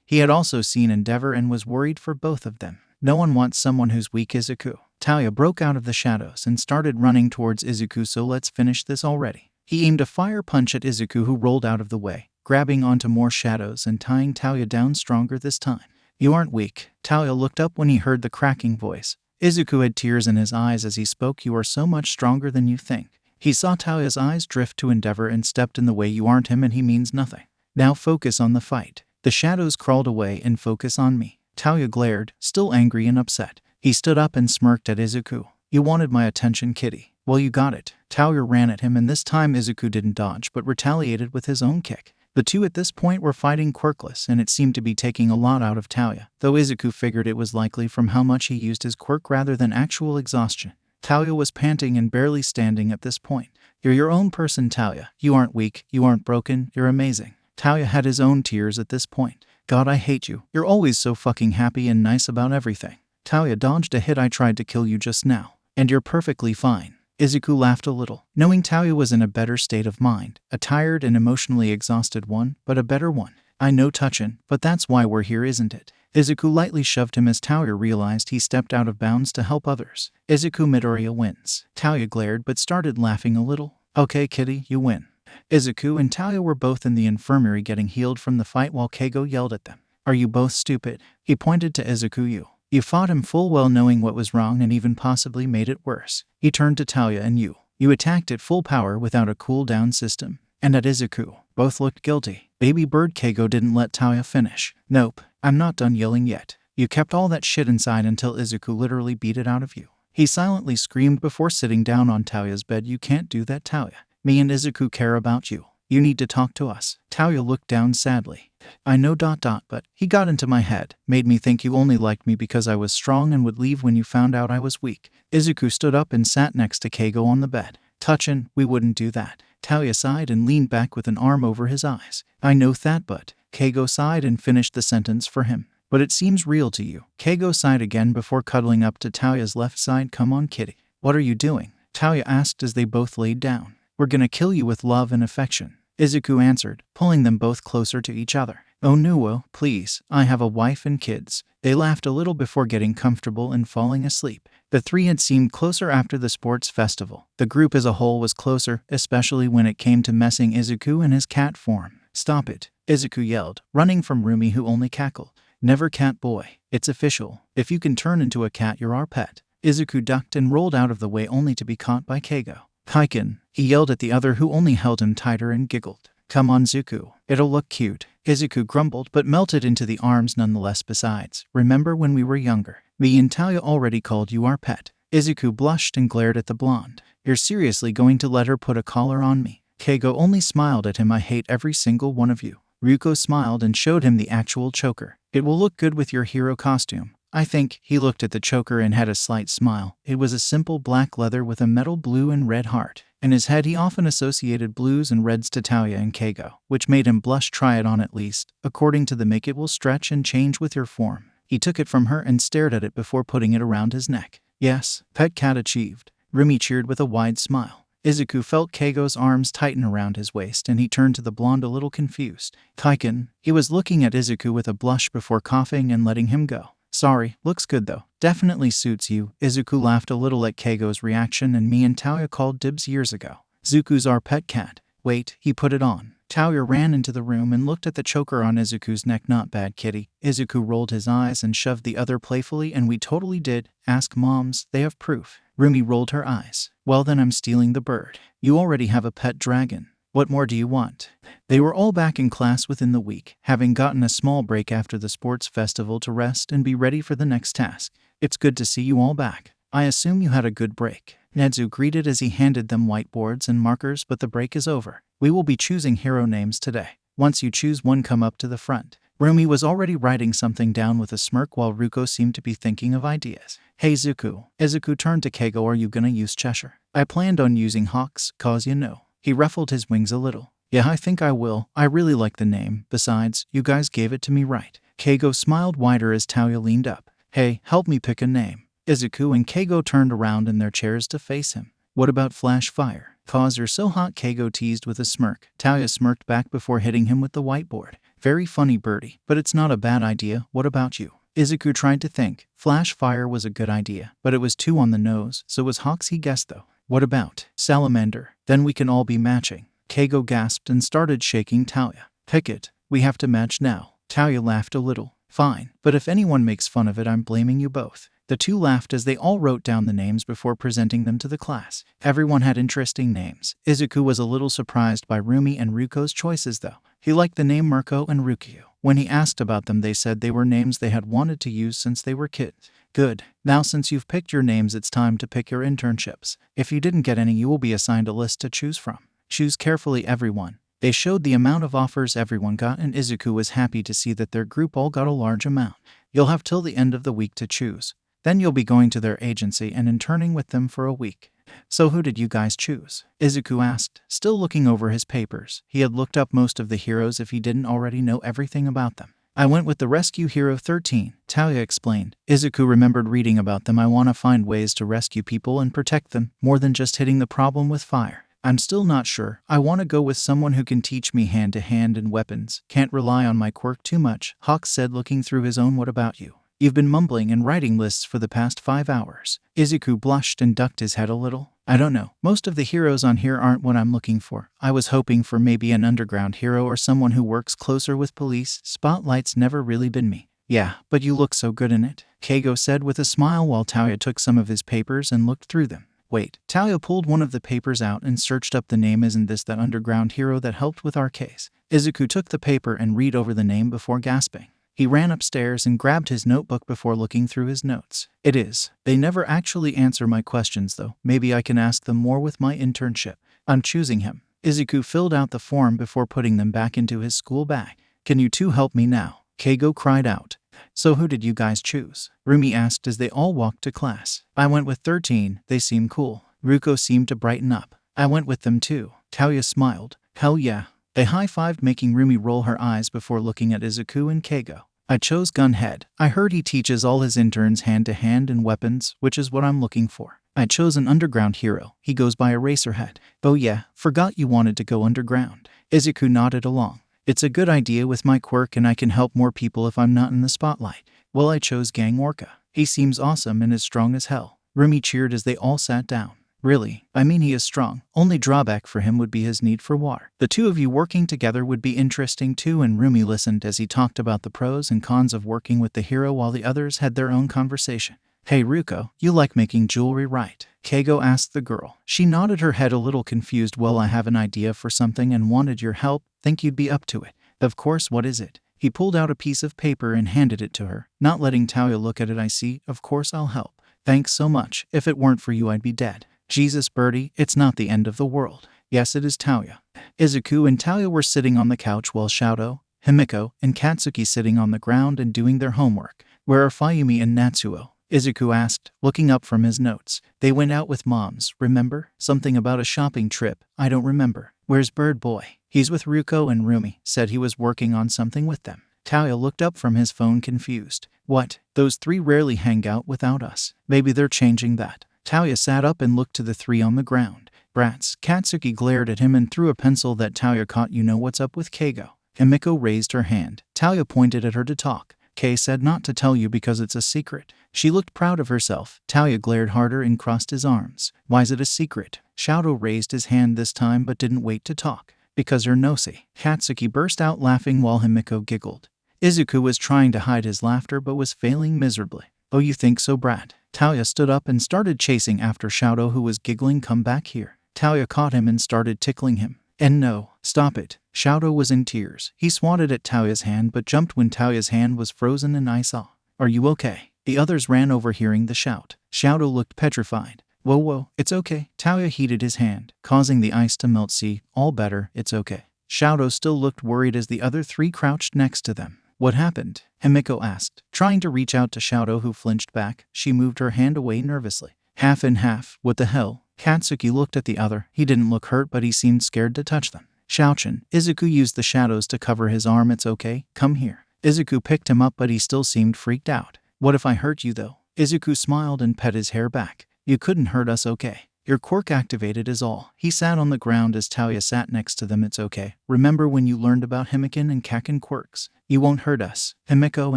He had also seen Endeavor and was worried for both of them. No one wants someone who's weak, Izuku. Talia broke out of the shadows and started running towards Izuku, so let's finish this already. He aimed a fire punch at Izuku, who rolled out of the way, grabbing onto more shadows and tying Talia down stronger this time. You aren't weak. Talia looked up when he heard the cracking voice. Izuku had tears in his eyes as he spoke. You are so much stronger than you think. He saw Talia's eyes drift to Endeavor and stepped in the way. You aren't him and he means nothing. Now focus on the fight. The shadows crawled away and focus on me. Talia glared, still angry and upset. He stood up and smirked at Izuku. You wanted my attention, kitty. Well, you got it. Talia ran at him, and this time Izuku didn't dodge but retaliated with his own kick. The two at this point were fighting quirkless, and it seemed to be taking a lot out of Talia, though Izuku figured it was likely from how much he used his quirk rather than actual exhaustion. Talia was panting and barely standing at this point. You're your own person, Talia. You aren't weak, you aren't broken, you're amazing. Talia had his own tears at this point. God, I hate you. You're always so fucking happy and nice about everything. Talia dodged a hit. I tried to kill you just now. And you're perfectly fine. Izuku laughed a little, knowing Talia was in a better state of mind. A tired and emotionally exhausted one, but a better one. I know, touchin', but that's why we're here, isn't it? Izuku lightly shoved him as Talia realized he stepped out of bounds to help others. Izuku Midoriya wins. Talia glared but started laughing a little. Okay, kitty, you win. Izuku and Talia were both in the infirmary getting healed from the fight while Keigo yelled at them. Are you both stupid? He pointed to Izuku. You fought him full well knowing what was wrong and even possibly made it worse. He turned to Talia and you. You attacked at full power without a cooldown system. And at Izuku. Both looked guilty. Baby bird. Keigo didn't let Talia finish. Nope, I'm not done yelling yet. You kept all that shit inside until Izuku literally beat it out of you. He silently screamed before sitting down on Talia's bed. You can't do that, Talia. Me and Izuku care about you. You need to talk to us. Talia looked down sadly. I know ... but he got into my head, made me think you only liked me because I was strong and would leave when you found out I was weak. Izuku stood up and sat next to Keigo on the bed. Touchin', we wouldn't do that. Talia sighed and leaned back with an arm over his eyes. I know that, but... Keigo sighed and finished the sentence for him. But it seems real to you. Keigo sighed again before cuddling up to Talia's left side. Come on, kitty. What are you doing? Talia asked as they both laid down. We're gonna kill you with love and affection. Izuku answered, pulling them both closer to each other. Oh no, please, I have a wife and kids. They laughed a little before getting comfortable and falling asleep. The three had seemed closer after the sports festival. The group as a whole was closer, especially when it came to messing Izuku in his cat form. Stop it, Izuku yelled, running from Rumi, who only cackled. Never, cat boy. It's official. If you can turn into a cat, you're our pet. Izuku ducked and rolled out of the way only to be caught by Keigo. Kaiken, he yelled at the other, who only held him tighter and giggled. Come on, Zuku. It'll look cute. Izuku grumbled but melted into the arms nonetheless. Besides, remember when we were younger? Me and Talia already called you our pet. Izuku blushed and glared at the blonde. You're seriously going to let her put a collar on me? Keigo only smiled at him. I hate every single one of you. Ryuko smiled and showed him the actual choker. It will look good with your hero costume. I think. He looked at the choker and had a slight smile. It was a simple black leather with a metal blue and red heart. In his head he often associated blues and reds to Talia and Keigo, which made him blush. Try it on at least. According to the make, it will stretch and change with your form. He took it from her and stared at it before putting it around his neck. Yes, pet cat achieved. Rumi cheered with a wide smile. Izuku felt Keigo's arms tighten around his waist and he turned to the blonde a little confused. Kaiken. He was looking at Izuku with a blush before coughing and letting him go. Sorry, looks good though. Definitely suits you. Izuku laughed a little at Keigo's reaction. And me and Talia called dibs years ago. Zuku's our pet cat. Wait, he put it on. Talia ran into the room and looked at the choker on Izuku's neck. Not bad, kitty. Izuku rolled his eyes and shoved the other playfully. And we totally did. Ask moms, they have proof. Rumi rolled her eyes. Well then, I'm stealing the bird. You already have a pet dragon. What more do you want? They were all back in class within the week, having gotten a small break after the sports festival to rest and be ready for the next task. It's good to see you all back. I assume you had a good break. Nezu greeted as he handed them whiteboards and markers, but the break is over. We will be choosing hero names today. Once you choose one, come up to the front. Rumi was already writing something down with a smirk while Ruko seemed to be thinking of ideas. Hey Zuku. Izuku turned to Keigo. Are you gonna use Cheshire? I planned on using Hawks, cause you know. He ruffled his wings a little. Yeah, I think I will. I really like the name. Besides, you guys gave it to me right. Keigo smiled wider as Tauya leaned up. Hey, help me pick a name. Izuku and Keigo turned around in their chairs to face him. What about Flash Fire? Cause you're so hot, Keigo teased with a smirk. Tauya smirked back before hitting him with the whiteboard. Very funny, birdie, but it's not a bad idea. What about you? Izuku tried to think. Flash Fire was a good idea, but it was too on the nose, so it was Hawks he guessed though. What about Salamander? Then we can all be matching. Keigo gasped and started shaking Tauya. Pick it. We have to match now. Tauya laughed a little. Fine, but if anyone makes fun of it, I'm blaming you both. The two laughed as they all wrote down the names before presenting them to the class. Everyone had interesting names. Izuku was a little surprised by Rumi and Ruko's choices though. He liked the name Mirko and Rukyu. When he asked about them, they said they were names they had wanted to use since they were kids. Good. Now since you've picked your names, it's time to pick your internships. If you didn't get any, you will be assigned a list to choose from. Choose carefully, everyone. They showed the amount of offers everyone got, and Izuku was happy to see that their group all got a large amount. You'll have till the end of the week to choose. Then you'll be going to their agency and interning with them for a week. So who did you guys choose? Izuku asked, still looking over his papers. He had looked up most of the heroes if he didn't already know everything about them. I went with the Rescue Hero 13, Tauya explained. Izuku remembered reading about them. I want to find ways to rescue people and protect them, more than just hitting the problem with fire. I'm still not sure. I want to go with someone who can teach me hand-to-hand and weapons. Can't rely on my quirk too much, Hawks said, looking through his own. What about you? You've been mumbling and writing lists for the past 5 hours. Izuku blushed and ducked his head a little. I don't know. Most of the heroes on here aren't what I'm looking for. I was hoping for maybe an underground hero or someone who works closer with police. Spotlight's never really been me. Yeah, but you look so good in it, Keigo said with a smile while Tauya took some of his papers and looked through them. Wait, Tauya pulled one of the papers out and searched up the name. Isn't this that underground hero that helped with our case? Izuku took the paper and read over the name before gasping. He ran upstairs and grabbed his notebook before looking through his notes. It is. They never actually answer my questions though. Maybe I can ask them more with my internship. I'm choosing him. Izuku filled out the form before putting them back into his school bag. Can you two help me now? Keigo cried out. So who did you guys choose? Rumi asked as they all walked to class. I went with 13. They seem cool. Ruko seemed to brighten up. I went with them too. Tauya smiled. Hell yeah. They high-fived, making Rumi roll her eyes before looking at Izuku and Keigo. I chose Gunhead. I heard he teaches all his interns hand-to-hand and weapons, which is what I'm looking for. I chose an underground hero. He goes by Eraserhead. Oh yeah, forgot you wanted to go underground. Izuku nodded along. It's a good idea with my quirk and I can help more people if I'm not in the spotlight. Well, I chose Gang Orca. He seems awesome and is strong as hell. Rumi cheered as they all sat down. Really? I mean, he is strong. Only drawback for him would be his need for water. The two of you working together would be interesting too, and Rumi listened as he talked about the pros and cons of working with the hero while the others had their own conversation. Hey Ruko, you like making jewelry, right? Keigo asked the girl. She nodded her head a little confused. Well, I have an idea for something and wanted your help. Think you'd be up to it. Of course, what is it? He pulled out a piece of paper and handed it to her, not letting Tauya look at it. I see. Of course I'll help. Thanks so much. If it weren't for you, I'd be dead. Jesus, birdie, it's not the end of the world. Yes, it is, Tauya. Izuku and Tauya were sitting on the couch while Shadow, Himiko, and Katsuki sitting on the ground and doing their homework. Where are Fayumi and Natsuo? Izuku asked, looking up from his notes. They went out with moms, remember? Something about a shopping trip. I don't remember. Where's Bird Boy? He's with Ruko and Rumi. Said he was working on something with them. Tauya looked up from his phone confused. What? Those three rarely hang out without us. Maybe they're changing that. Tauya sat up and looked to the three on the ground. Brats. Katsuki glared at him and threw a pencil that Tauya caught. You know what's up with Keigo? Himiko raised her hand. Tauya pointed at her to talk. Kei said not to tell you because it's a secret. She looked proud of herself. Tauya glared harder and crossed his arms. Why's it a secret? Shadow raised his hand this time but didn't wait to talk. Because you're nosy. Katsuki burst out laughing while Himiko giggled. Izuku was trying to hide his laughter but was failing miserably. Oh, you think so, brat? Tauya stood up and started chasing after Shadow, who was giggling. Come back here. Tauya caught him and started tickling him. And no, stop it. Shadow was in tears. He swatted at Tauya's hand but jumped when Tauya's hand was frozen in ice. Are you okay? The others ran over hearing the shout. Shadow looked petrified. Whoa, it's okay. Taoya heated his hand, causing the ice to melt. See, all better, it's okay. Shadow still looked worried as the other three crouched next to them. What happened? Himiko asked, trying to reach out to Shadow, who flinched back. She moved her hand away nervously. Half and half, what the hell? Katsuki looked at the other. He didn't look hurt, but he seemed scared to touch them. Shaochin, Izuku used the shadows to cover his arm. It's okay, come here. Izuku picked him up, but he still seemed freaked out. What if I hurt you though? Izuku smiled and pet his hair back. You couldn't hurt us, okay? Your quirk activated is all. He sat on the ground as Taoya sat next to them. It's okay. Remember when you learned about Himiken and Kaken quirks? You won't hurt us. Himiko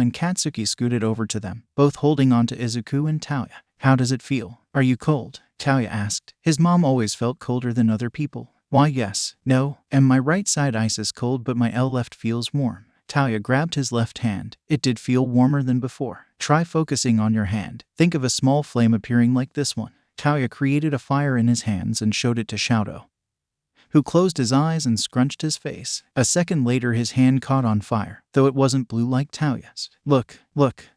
and Katsuki scooted over to them, both holding on to Izuku and Taoya. How does it feel? Are you cold? Taoya asked. His mom always felt colder than other people. Why yes, no, and my right side ice is cold but my left feels warm. Taoya grabbed his left hand. It did feel warmer than before. Try focusing on your hand. Think of a small flame appearing like this one. Taoya created a fire in his hands and showed it to Shadow, who closed his eyes and scrunched his face. A second later his hand caught on fire, though it wasn't blue like Taoya's. Look,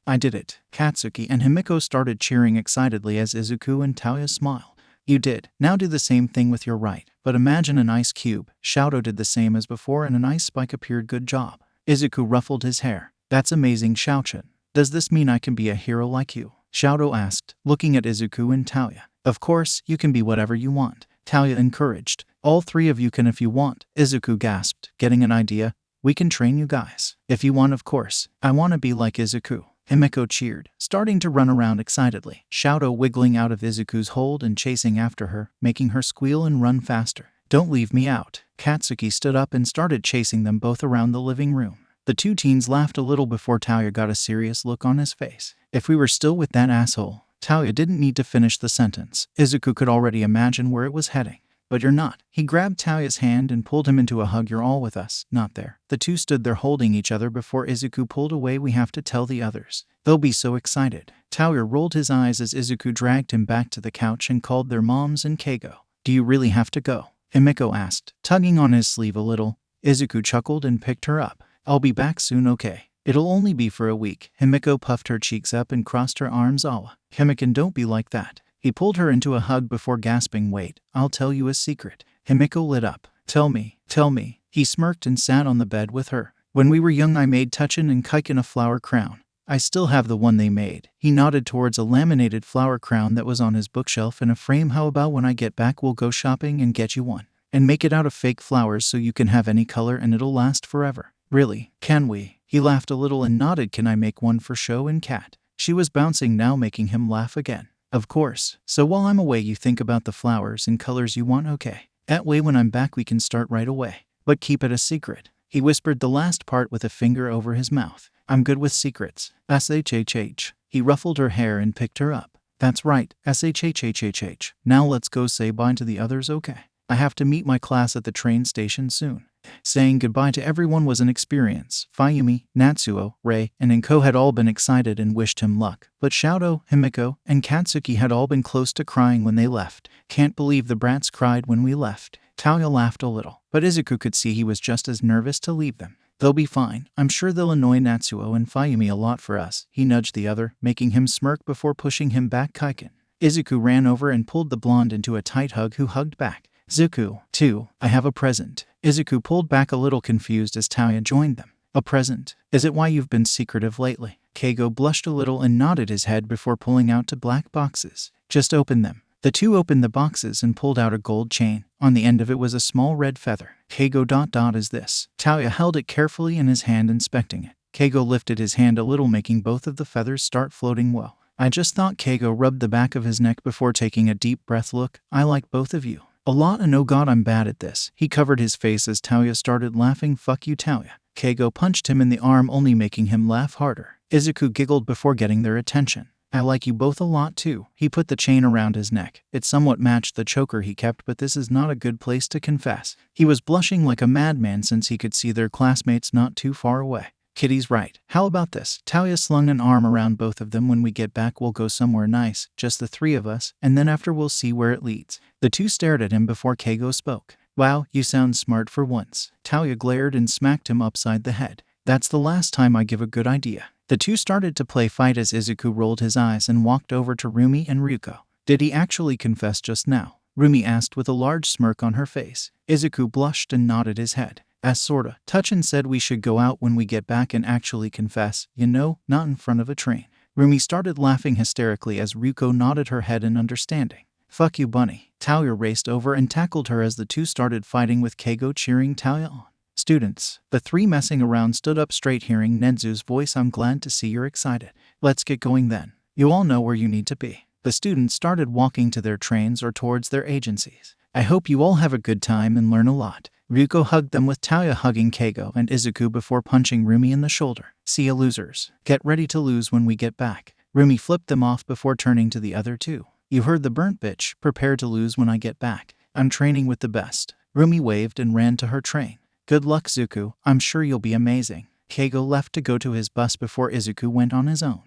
I did it. Katsuki and Himiko started cheering excitedly as Izuku and Taoya smiled. You did. Now do the same thing with your right. But imagine an ice cube. Shadow did the same as before and an ice spike appeared. Good job. Izuku ruffled his hair. That's amazing, Shaochin. Does this mean I can be a hero like you? Shadow asked, looking at Izuku and Taoya. Of course, you can be whatever you want. Taoya encouraged. All three of you can if you want. Izuku gasped, getting an idea. We can train you guys. If you want, of course. I want to be like Izuku. Himiko cheered, starting to run around excitedly. Shadow wiggling out of Izuku's hold and chasing after her, making her squeal and run faster. Don't leave me out. Katsuki stood up and started chasing them both around the living room. The two teens laughed a little before Taoya got a serious look on his face. If we were still with that asshole. Taoya didn't need to finish the sentence. Izuku could already imagine where it was heading. But you're not. He grabbed Taoya's hand and pulled him into a hug. You're all with us, not there. The two stood there holding each other before Izuku pulled away. We have to tell the others. They'll be so excited. Taoya rolled his eyes as Izuku dragged him back to the couch and called their moms and Keigo. Do you really have to go? Himiko asked, tugging on his sleeve a little. Izuku chuckled and picked her up. I'll be back soon, okay? It'll only be for a week. Himiko puffed her cheeks up and crossed her arms. Awa. Himiken, don't be like that. He pulled her into a hug before gasping, wait, I'll tell you a secret. Himiko lit up. Tell me. He smirked and sat on the bed with her. When we were young I made Tuchin and Kaiken a flower crown. I still have the one they made. He nodded towards a laminated flower crown that was on his bookshelf in a frame. How about when I get back we'll go shopping and get you one. And make it out of fake flowers so you can have any color and it'll last forever. Really? Can we? He laughed a little and nodded. Can I make one for Sho and Kat? She was bouncing now, making him laugh again. Of course. So while I'm away you think about the flowers and colors you want, okay? That way when I'm back we can start right away. But keep it a secret. He whispered the last part with a finger over his mouth. I'm good with secrets. SHHH. He ruffled her hair and picked her up. That's right. SHHHHH. Now let's go say bye to the others, okay? I have to meet my class at the train station soon. Saying goodbye to everyone was an experience. Fayumi, Natsuo, Rei, and Inko had all been excited and wished him luck. But Shadow, Himiko, and Katsuki had all been close to crying when they left. Can't believe the brats cried when we left. Taoya laughed a little, but Izuku could see he was just as nervous to leave them. They'll be fine. I'm sure they'll annoy Natsuo and Fayumi a lot for us. He nudged the other, making him smirk before pushing him back. Kaiken. Izuku ran over and pulled the blonde into a tight hug, who hugged back. Zuku, too. I have a present. Izuku pulled back a little confused as Taoya joined them. A present? Is it why you've been secretive lately? Keigo blushed a little and nodded his head before pulling out two black boxes. Just open them. The two opened the boxes and pulled out a gold chain. On the end of it was a small red feather. Keigo. Is this? Taoya held it carefully in his hand, inspecting it. Keigo lifted his hand a little, making both of the feathers start floating. Well, I just thought. Keigo rubbed the back of his neck before taking a deep breath. Look, I like both of you a lot, and oh god, I'm bad at this. He covered his face as Taoya started laughing. Fuck you, Taoya. Keigo punched him in the arm, only making him laugh harder. Izuku giggled before getting their attention. I like you both a lot too. He put the chain around his neck. It somewhat matched the choker he kept, but this is not a good place to confess. He was blushing like a madman since he could see their classmates not too far away. Kitty's right. How about this? Taoya slung an arm around both of them. When we get back we'll go somewhere nice, just the three of us, and then after we'll see where it leads. The two stared at him before Keigo spoke. Wow, you sound smart for once. Taoya glared and smacked him upside the head. That's the last time I give a good idea. The two started to play fight as Izuku rolled his eyes and walked over to Rumi and Ryuko. Did he actually confess just now? Rumi asked with a large smirk on her face. Izuku blushed and nodded his head. As sorta. Touchin said we should go out when we get back and actually confess, you know, not in front of a train. Rumi started laughing hysterically as Ryuko nodded her head in understanding. Fuck you, bunny. Taoya raced over and tackled her as the two started fighting with Keigo cheering Taoya on. Students. The three messing around stood up straight hearing Nenzu's voice. I'm glad to see you're excited. Let's get going then. You all know where you need to be. The students started walking to their trains or towards their agencies. I hope you all have a good time and learn a lot. Ryuko hugged them with Taoya hugging Keigo and Izuku before punching Rumi in the shoulder. See ya, losers. Get ready to lose when we get back. Rumi flipped them off before turning to the other two. You heard the burnt bitch. Prepare to lose when I get back. I'm training with the best. Rumi waved and ran to her train. Good luck, Zuku. I'm sure you'll be amazing. Keigo left to go to his bus before Izuku went on his own.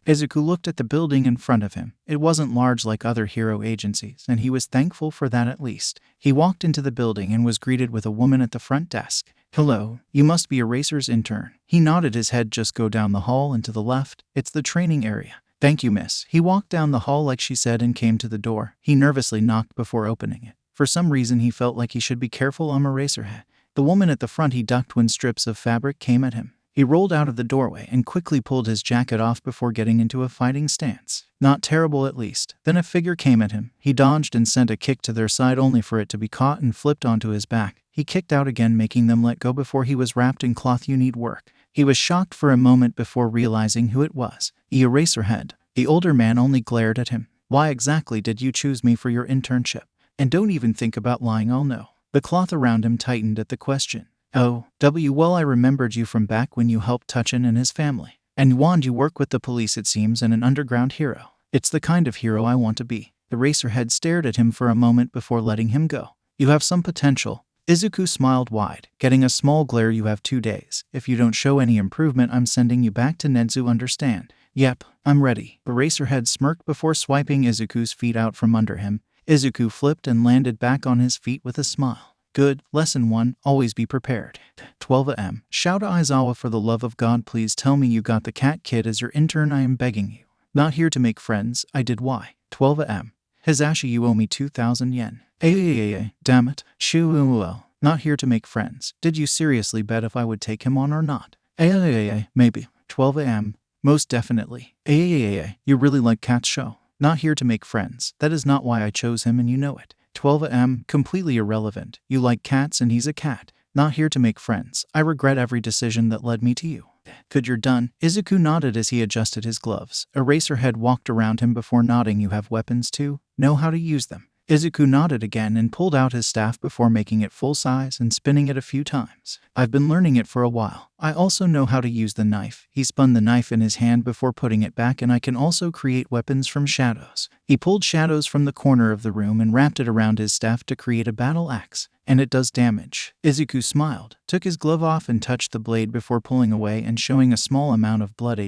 Izuku looked at the building in front of him. It wasn't large like other hero agencies, and he was thankful for that at least. He walked into the building and was greeted with a woman at the front desk. Hello, you must be Eraser's intern. He nodded his head. Just go down the hall and to the left. It's the training area. Thank you, miss. He walked down the hall like she said and came to the door. He nervously knocked before opening it. For some reason he felt like he should be careful. Eraserhead. The woman at the front he ducked when strips of fabric came at him. He rolled out of the doorway and quickly pulled his jacket off before getting into a fighting stance. Not terrible at least. Then a figure came at him. He dodged and sent a kick to their side only for it to be caught and flipped onto his back. He kicked out again, making them let go before he was wrapped in cloth. You need work. He was shocked for a moment before realizing who it was. Eraserhead. The older man only glared at him. Why exactly did you choose me for your internship? And don't even think about lying, I'll know. The cloth around him tightened at the question. Oh, well, I remembered you from back when you helped Touchin and his family. And Wand, you work with the police it seems, and an underground hero. It's the kind of hero I want to be. Eraserhead stared at him for a moment before letting him go. You have some potential. Izuku smiled wide, getting a small glare. You have 2 days. If you don't show any improvement, I'm sending you back to Nenzu, understand? Yep, I'm ready. Eraserhead smirked before swiping Izuku's feet out from under him. Izuku flipped and landed back on his feet with a smile. Good. Lesson 1. Always be prepared. 12 a.m. Shout to Aizawa, for the love of God, please tell me you got the cat kid as your intern. I am begging you. Not here to make friends. I did. Why? 12 a.m. Hisashi, you owe me 2,000 yen. Damn it. Shuuuuo. Not here to make friends. Did you seriously bet if I would take him on or not? Maybe. 12 a.m. Most definitely. You really like cats, show. Not here to make friends. That is not why I chose him, and you know it. 12 a.m. Completely irrelevant. You like cats and he's a cat. Not here to make friends. I regret every decision that led me to you. Good, you're done. Izuku nodded as he adjusted his gloves. Eraserhead walked around him before nodding. You have weapons too? Know how to use them? Izuku nodded again and pulled out his staff before making it full size and spinning it a few times. I've been learning it for a while. I also know how to use the knife. He spun the knife in his hand before putting it back, and I can also create weapons from shadows. He pulled shadows from the corner of the room and wrapped it around his staff to create a battle axe. And it does damage. Izuku smiled, took his glove off and touched the blade before pulling away and showing a small amount of blood.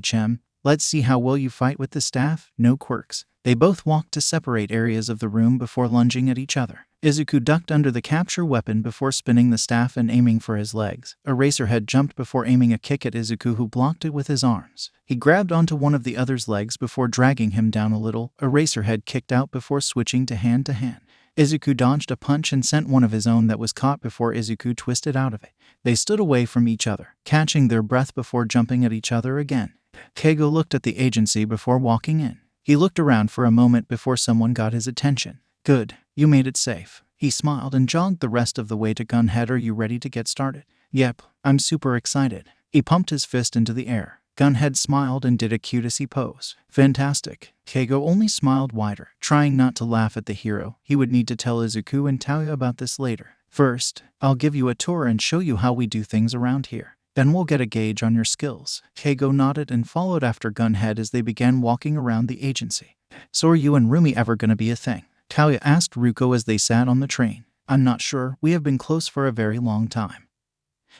Let's see how well you fight with the staff. No quirks. They both walked to separate areas of the room before lunging at each other. Izuku ducked under the capture weapon before spinning the staff and aiming for his legs. Eraserhead jumped before aiming a kick at Izuku, who blocked it with his arms. He grabbed onto one of the other's legs before dragging him down a little. Eraserhead kicked out before switching to hand. Izuku dodged a punch and sent one of his own that was caught before Izuku twisted out of it. They stood away from each other, catching their breath before jumping at each other again. Keigo looked at the agency before walking in. He looked around for a moment before someone got his attention. Good, you made it safe. He smiled and jogged the rest of the way to Gunhead. Are you ready to get started? Yep, I'm super excited. He pumped his fist into the air. Gunhead smiled and did a cutesy pose. Fantastic. Keigo only smiled wider, trying not to laugh at the hero. He would need to tell Izuku and Taoya about this later. First, I'll give you a tour and show you how we do things around here. Then we'll get a gauge on your skills. Keigo nodded and followed after Gunhead as they began walking around the agency. So are you and Rumi ever gonna be a thing? Taoya asked Ryuko as they sat on the train. I'm not sure. We have been close for a very long time.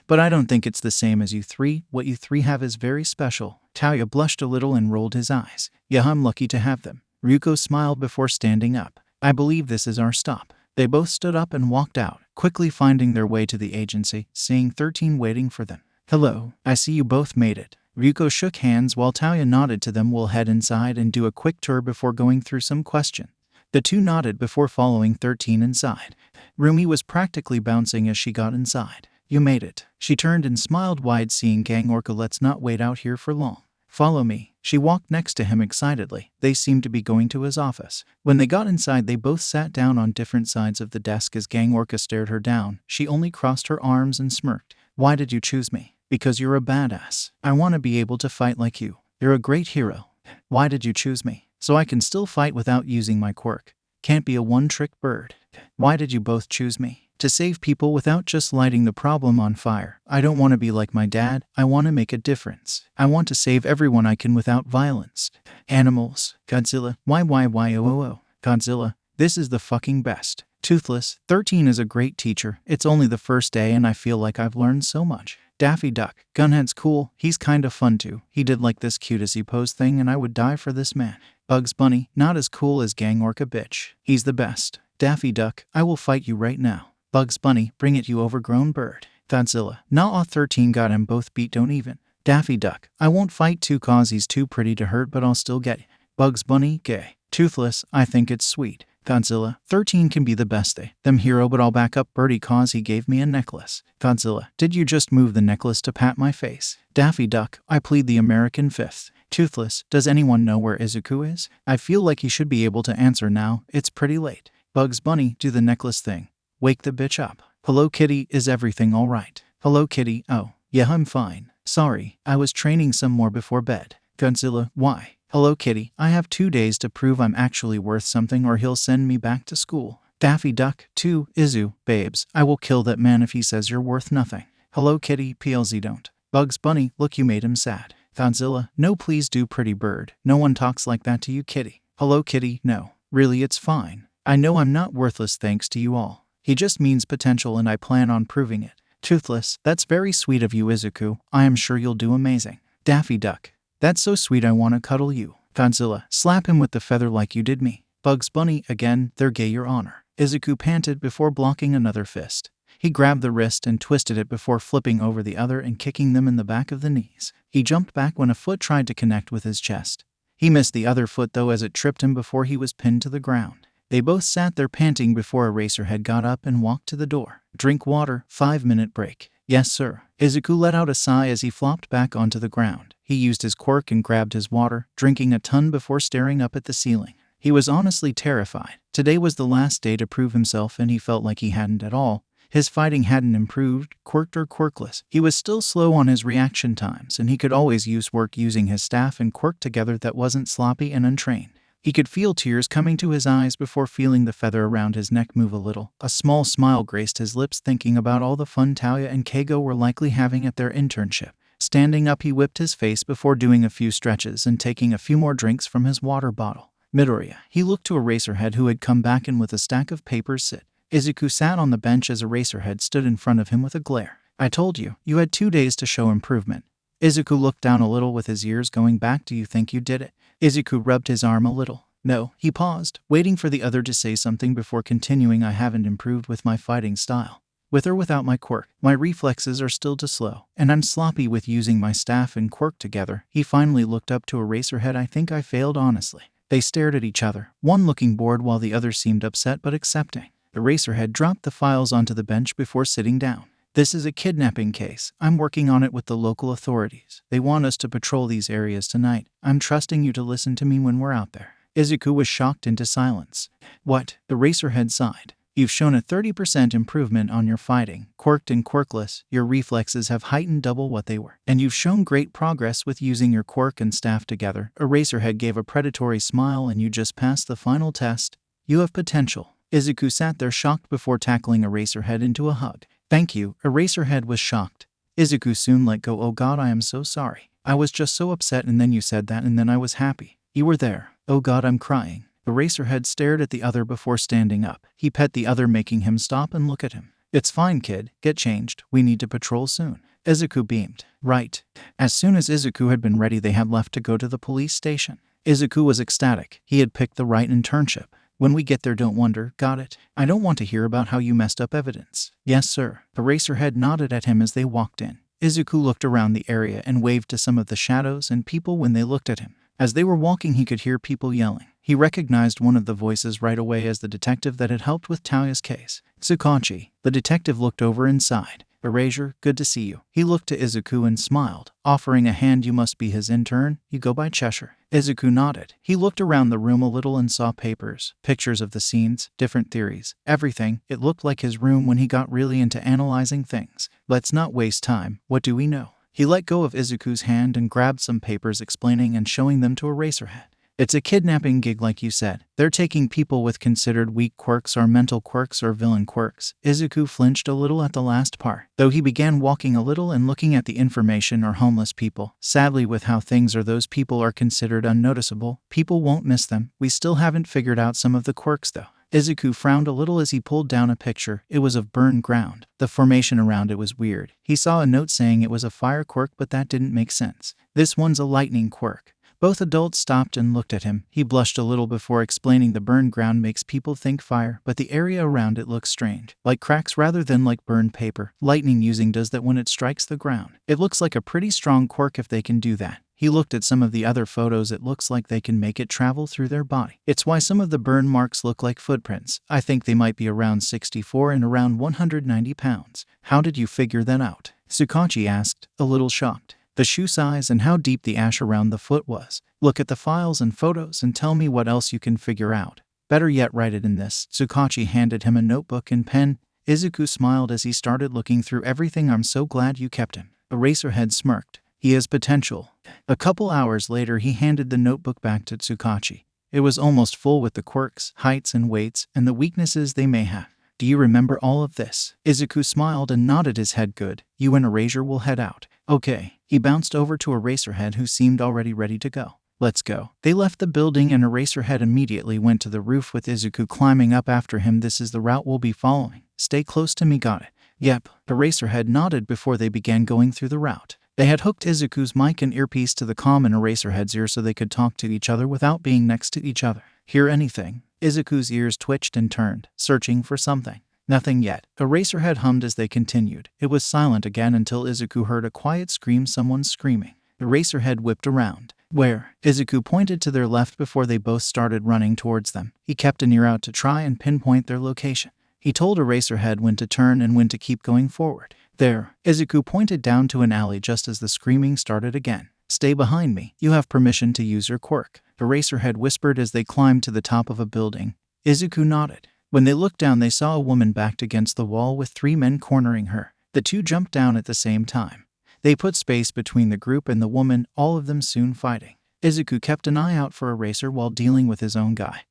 But I don't think it's the same as you three. What you three have is very special. Taoya blushed a little and rolled his eyes. Yeah, I'm lucky to have them. Ryuko smiled before standing up. I believe this is our stop. They both stood up and walked out, quickly finding their way to the agency, seeing 13 waiting for them. Hello, I see you both made it. Ryuko shook hands while Tauya nodded to them. We'll head inside and do a quick tour before going through some questions. The two nodded before following 13 inside. Rumi was practically bouncing as she got inside. You made it. She turned and smiled wide, seeing Gang Orca. Let's not wait out here for long. Follow me. She walked next to him excitedly. They seemed to be going to his office. When they got inside, they both sat down on different sides of the desk. As Gang Orca stared her down, she only crossed her arms and smirked. Why did you choose me? Because you're a badass. I want to be able to fight like you. You're a great hero. Why did you choose me? So I can still fight without using my quirk. Can't be a one-trick bird. Why did you both choose me? To save people without just lighting the problem on fire. I don't want to be like my dad. I want to make a difference. I want to save everyone I can without violence. Animals. Godzilla. Why, Godzilla. This is the fucking best. Toothless. 13 is a great teacher. It's only the first day and I feel like I've learned so much. Daffy Duck. Gunhead's cool. He's kind of fun too. He did like this cute as he pose thing and I would die for this man. Bugs Bunny. Not as cool as Gang Orca, bitch. He's the best. Daffy Duck. I will fight you right now. Bugs Bunny. Bring it, you overgrown bird. Godzilla. Nah, 13 got him both beat, don't even. Daffy Duck. I won't fight too cause he's too pretty to hurt, but I'll still get you. Bugs Bunny. Gay. Toothless. I think it's sweet. Godzilla. 13 can be the best them hero, but I'll back up Birdie cause he gave me a necklace. Godzilla. Did you just move the necklace to pat my face? Daffy Duck. I plead the American fifth. Toothless. Does anyone know where Izuku is? I feel like he should be able to answer now. It's pretty late. Bugs Bunny. Do the necklace thing. Wake the bitch up. Hello Kitty. Is everything alright? Hello Kitty. Oh, yeah, I'm fine. Sorry, I was training some more before bed. Godzilla. Why? Hello Kitty. I have 2 days to prove I'm actually worth something or he'll send me back to school. Daffy Duck. 2. Izu. Babes. I will kill that man if he says you're worth nothing. Hello Kitty. PLZ don't. Bugs Bunny. Look, you made him sad. Godzilla. No, please do, pretty bird. No one talks like that to you, Kitty. Hello Kitty. No. Really, it's fine. I know I'm not worthless thanks to you all. He just means potential and I plan on proving it. Toothless. That's very sweet of you, Izuku. I am sure you'll do amazing. Daffy Duck. That's so sweet, I want to cuddle you. Godzilla. Slap him with the feather like you did me. Bugs Bunny. Again, they're gay, your honor. Izuku panted before blocking another fist. He grabbed the wrist and twisted it before flipping over the other and kicking them in the back of the knees. He jumped back when a foot tried to connect with his chest. He missed the other foot though as it tripped him before he was pinned to the ground. They both sat there panting before Eraserhead got up and walked to the door. Drink water. 5-minute break. Yes, sir. Izuku let out a sigh as he flopped back onto the ground. He used his quirk and grabbed his water, drinking a ton before staring up at the ceiling. He was honestly terrified. Today was the last day to prove himself and he felt like he hadn't at all. His fighting hadn't improved, quirked or quirkless. He was still slow on his reaction times and he could always use work using his staff and quirk together that wasn't sloppy and untrained. He could feel tears coming to his eyes before feeling the feather around his neck move a little. A small smile graced his lips thinking about all the fun Tauya and Keigo were likely having at their internship. Standing up, he whipped his face before doing a few stretches and taking a few more drinks from his water bottle. Midoriya. He looked to Eraserhead who had come back in with a stack of papers. Sit. Izuku sat on the bench as Eraserhead stood in front of him with a glare. I told you, you had 2 days to show improvement. Izuku looked down a little with his ears going back. Do you think you did it? Izuku rubbed his arm a little. No, he paused, waiting for the other to say something before continuing. I haven't improved with my fighting style. With or without my quirk, my reflexes are still too slow, and I'm sloppy with using my staff and quirk together. He finally looked up to Eraserhead. I think I failed honestly. They stared at each other, one looking bored while the other seemed upset but accepting. Eraserhead dropped the files onto the bench before sitting down. This is a kidnapping case. I'm working on it with the local authorities. They want us to patrol these areas tonight. I'm trusting you to listen to me when we're out there. Izuku was shocked into silence. What? Eraserhead sighed. You've shown a 30% improvement on your fighting. Quirked and quirkless, your reflexes have heightened double what they were. And you've shown great progress with using your quirk and staff together. Eraserhead gave a predatory smile. And you just passed the final test. You have potential. Izuku sat there shocked before tackling Eraserhead into a hug. Thank you. Eraserhead was shocked. Izuku soon let go. Oh God, I am so sorry. I was just so upset and then you said that and then I was happy. You were there. Oh God, I'm crying. Eraserhead stared at the other before standing up. He pet the other, making him stop and look at him. It's fine, kid. Get changed. We need to patrol soon. Izuku beamed. Right. As soon as Izuku had been ready, they had left to go to the police station. Izuku was ecstatic. He had picked the right internship. When we get there, don't wonder. Got it? I don't want to hear about how you messed up evidence. Yes, sir. Eraserhead nodded at him as they walked in. Izuku looked around the area and waved to some of the shadows and people when they looked at him. As they were walking, he could hear people yelling. He recognized one of the voices right away as the detective that had helped with Tauya's case. Tsukachi. The detective looked over and sighed. Erasure, good to see you. He looked to Izuku and smiled, offering a hand. You must be his intern. You go by Cheshire. Izuku nodded. He looked around the room a little and saw papers, pictures of the scenes, different theories, everything. It looked like his room when he got really into analyzing things. Let's not waste time. What do we know? He let go of Izuku's hand and grabbed some papers, explaining and showing them to Eraserhead. It's a kidnapping gig, like you said. They're taking people with considered weak quirks or mental quirks or villain quirks. Izuku flinched a little at the last part, though he began walking a little and looking at the information or homeless people. Sadly, with how things are, those people are considered unnoticeable. People won't miss them. We still haven't figured out some of the quirks, though. Izuku frowned a little as he pulled down a picture. It was of burned ground. The formation around it was weird. He saw a note saying it was a fire quirk, but that didn't make sense. This one's a lightning quirk. Both adults stopped and looked at him. He blushed a little before explaining the burned ground makes people think fire, but the area around it looks strange, like cracks rather than like burned paper. Lightning using does that when it strikes the ground. It looks like a pretty strong quirk if they can do that. He looked at some of the other photos. It looks like they can make it travel through their body. It's why some of the burn marks look like footprints. I think they might be around 64 and around 190 pounds. How did you figure that out? Tsukachi asked, a little shocked. The shoe size and how deep the ash around the foot was. Look at the files and photos and tell me what else you can figure out. Better yet, write it in this. Tsukachi handed him a notebook and pen. Izuku smiled as he started looking through everything. I'm so glad you kept him. Eraserhead smirked. He has potential. A couple hours later, he handed the notebook back to Tsukachi. It was almost full with the quirks, heights and weights, and the weaknesses they may have. Do you remember all of this? Izuku smiled and nodded his head. Good. You and Erasure will head out. Okay. He bounced over to Eraserhead, who seemed already ready to go. Let's go. They left the building and Eraserhead immediately went to the roof with Izuku climbing up after him. This is the route we'll be following. Stay close to me, got it? Yep. Eraserhead nodded before they began going through the route. They had hooked Izuku's mic and earpiece to the comm in Eraserhead's ear so they could talk to each other without being next to each other. Hear anything? Izuku's ears twitched and turned, searching for something. Nothing yet. Eraserhead hummed as they continued. It was silent again until Izuku heard a quiet scream. Someone screaming. Eraserhead whipped around. Where? Izuku pointed to their left before they both started running towards them. He kept an ear out to try and pinpoint their location. He told Eraserhead when to turn and when to keep going forward. There. Izuku pointed down to an alley just as the screaming started again. Stay behind me. You have permission to use your quirk. Eraserhead whispered as they climbed to the top of a building. Izuku nodded. When they looked down, they saw a woman backed against the wall with 3 men cornering her. The 2 jumped down at the same time. They put space between the group and the woman, all of them soon fighting. Izuku kept an eye out for Eraser while dealing with his own guy.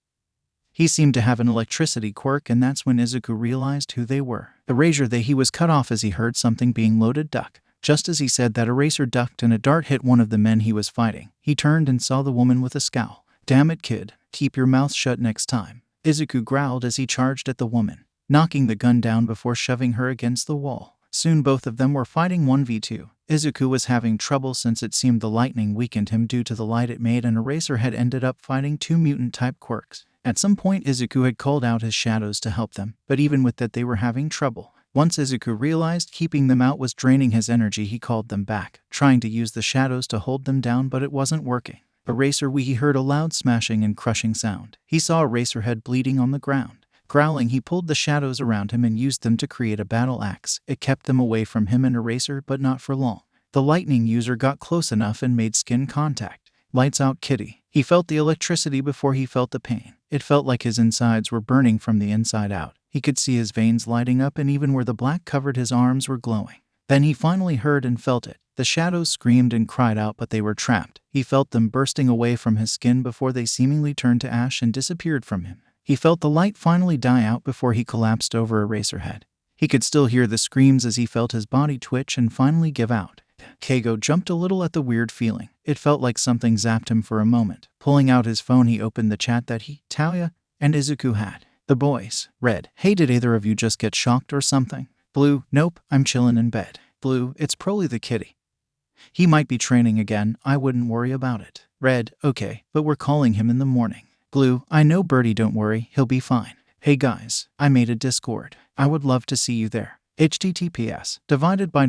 He seemed to have an electricity quirk, and that's when Izuku realized who they were. Eraser he was cut off as he heard something being loaded. Duck. Just as he said that, Eraser ducked and a dart hit one of the men he was fighting. He turned and saw the woman with a scowl. Damn it, kid. Keep your mouth shut next time. Izuku growled as he charged at the woman, knocking the gun down before shoving her against the wall. Soon both of them were fighting 1v2. Izuku was having trouble since it seemed the lightning weakened him due to the light it made, and Eraserhead ended up fighting 2 mutant-type quirks. At some point Izuku had called out his shadows to help them, but even with that they were having trouble. Once Izuku realized keeping them out was draining his energy, he called them back, trying to use the shadows to hold them down, but it wasn't working. He heard a loud smashing and crushing sound. He saw Eraserhead bleeding on the ground. Growling, he pulled the shadows around him and used them to create a battle axe. It kept them away from him and Eraser, but not for long. The lightning user got close enough and made skin contact. Lights out, kitty. He felt the electricity before he felt the pain. It felt like his insides were burning from the inside out. He could see his veins lighting up, and even where the black covered his arms were glowing. Then he finally heard and felt it. The shadows screamed and cried out, but they were trapped. He felt them bursting away from his skin before they seemingly turned to ash and disappeared from him. He felt the light finally die out before he collapsed over Eraserhead. He could still hear the screams as he felt his body twitch and finally give out. Keigo jumped a little at the weird feeling. It felt like something zapped him for a moment. Pulling out his phone, he opened the chat that he, Tauya, and Izuku had. The boys. Red. Hey, did either of you just get shocked or something? Blue. Nope, I'm chillin' in bed. Blue. It's probably the kitty. He might be training again. I wouldn't worry about it. Red. Okay, but we're calling him in the morning. Blue. I know, Birdie, don't worry. He'll be fine. Hey guys, I made a Discord. I would love to see you there. https divided by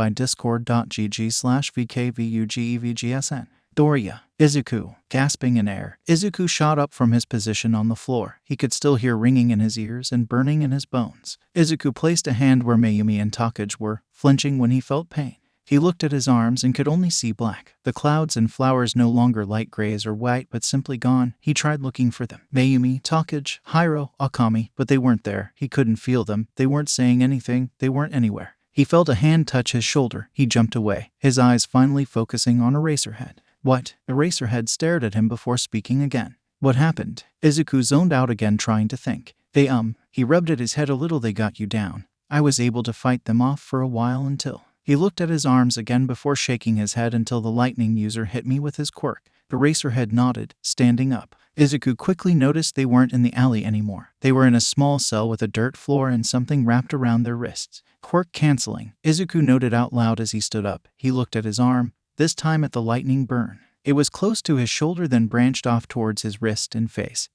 discord.gg/vkvugevgsn. Doria. Izuku. Gasping in air, Izuku shot up from his position on the floor. He could still hear ringing in his ears and burning in his bones. Izuku placed a hand where Mayumi and Takage were, flinching when he felt pain. He looked at his arms and could only see black. The clouds and flowers no longer light grays or white but simply gone. He tried looking for them. Mayumi, Takage, Hiro, Akami, but they weren't there. He couldn't feel them. They weren't saying anything. They weren't anywhere. He felt a hand touch his shoulder. He jumped away, his eyes finally focusing on Eraserhead. What? Eraserhead stared at him before speaking again. What happened? Izuku zoned out again, trying to think. He rubbed at his head a little. They got you down. I was able to fight them off for a while until... He looked at his arms again before shaking his head until the lightning user hit me with his quirk. Eraserhead nodded, standing up. Izuku quickly noticed they weren't in the alley anymore. They were in a small cell with a dirt floor and something wrapped around their wrists. Quirk canceling, Izuku noted out loud as he stood up. He looked at his arm, this time at the lightning burn. It was close to his shoulder, then branched off towards his wrist and face,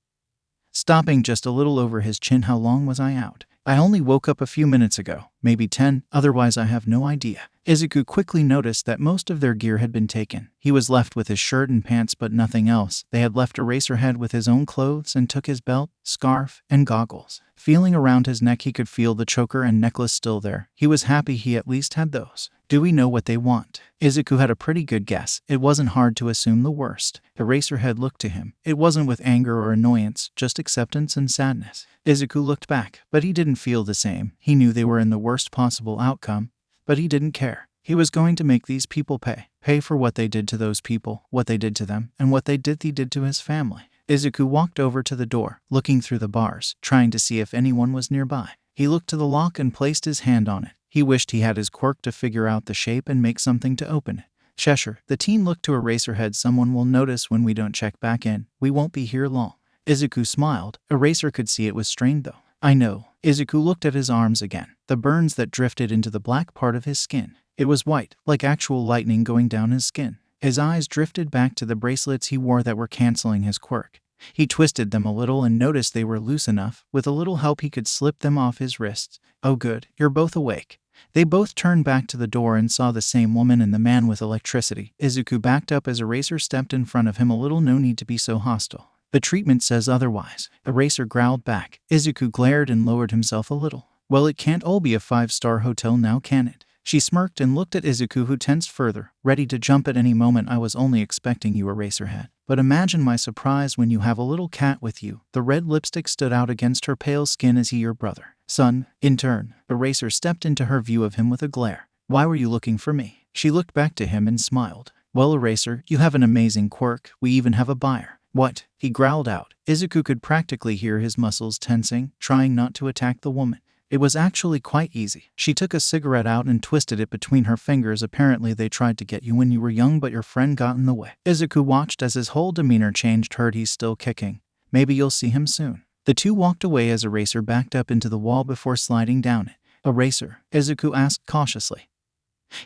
stopping just a little over his chin. How long was I out? I only woke up a few minutes ago, maybe 10, otherwise I have no idea. Izuku quickly noticed that most of their gear had been taken. He was left with his shirt and pants but nothing else. They had left Eraserhead with his own clothes and took his belt, scarf, and goggles. Feeling around his neck, he could feel the choker and necklace still there. He was happy he at least had those. Do we know what they want? Izuku had a pretty good guess. It wasn't hard to assume the worst. Eraserhead looked to him. It wasn't with anger or annoyance, just acceptance and sadness. Izuku looked back, but he didn't feel the same. He knew they were in the worst possible outcome, but he didn't care. He was going to make these people pay. Pay for what they did to those people, what they did to them, and what he did to his family. Izuku walked over to the door, looking through the bars, trying to see if anyone was nearby. He looked to the lock and placed his hand on it. He wished he had his quirk to figure out the shape and make something to open it. Cheshire, the teen looked to Eraserhead. Someone will notice when we don't check back in. We won't be here long. Izuku smiled. Eraser could see it was strained though. I know. Izuku looked at his arms again. The burns that drifted into the black part of his skin. It was white, like actual lightning going down his skin. His eyes drifted back to the bracelets he wore that were canceling his quirk. He twisted them a little and noticed they were loose enough. With a little help he could slip them off his wrists. Oh good, you're both awake. They both turned back to the door and saw the same woman and the man with electricity. Izuku backed up as Eraser stepped in front of him a little. No need to be so hostile. The treatment says otherwise. Eraser growled back. Izuku glared and lowered himself a little. Well, it can't all be a 5-star hotel now, can it? She smirked and looked at Izuku, who tensed further, ready to jump at any moment. I was only expecting you, Eraserhead. But imagine my surprise when you have a little cat with you. The red lipstick stood out against her pale skin. Is he your brother? Son, in turn. Eraser stepped into her view of him with a glare. Why were you looking for me? She looked back to him and smiled. Well, Eraser, you have an amazing quirk. We even have a buyer. What? He growled out. Izuku could practically hear his muscles tensing, trying not to attack the woman. It was actually quite easy. She took a cigarette out and twisted it between her fingers. Apparently they tried to get you when you were young, but your friend got in the way. Izuku watched as his whole demeanor changed. Heard he's still kicking. Maybe you'll see him soon. The two walked away as Eraser backed up into the wall before sliding down it. Eraser? Izuku asked cautiously.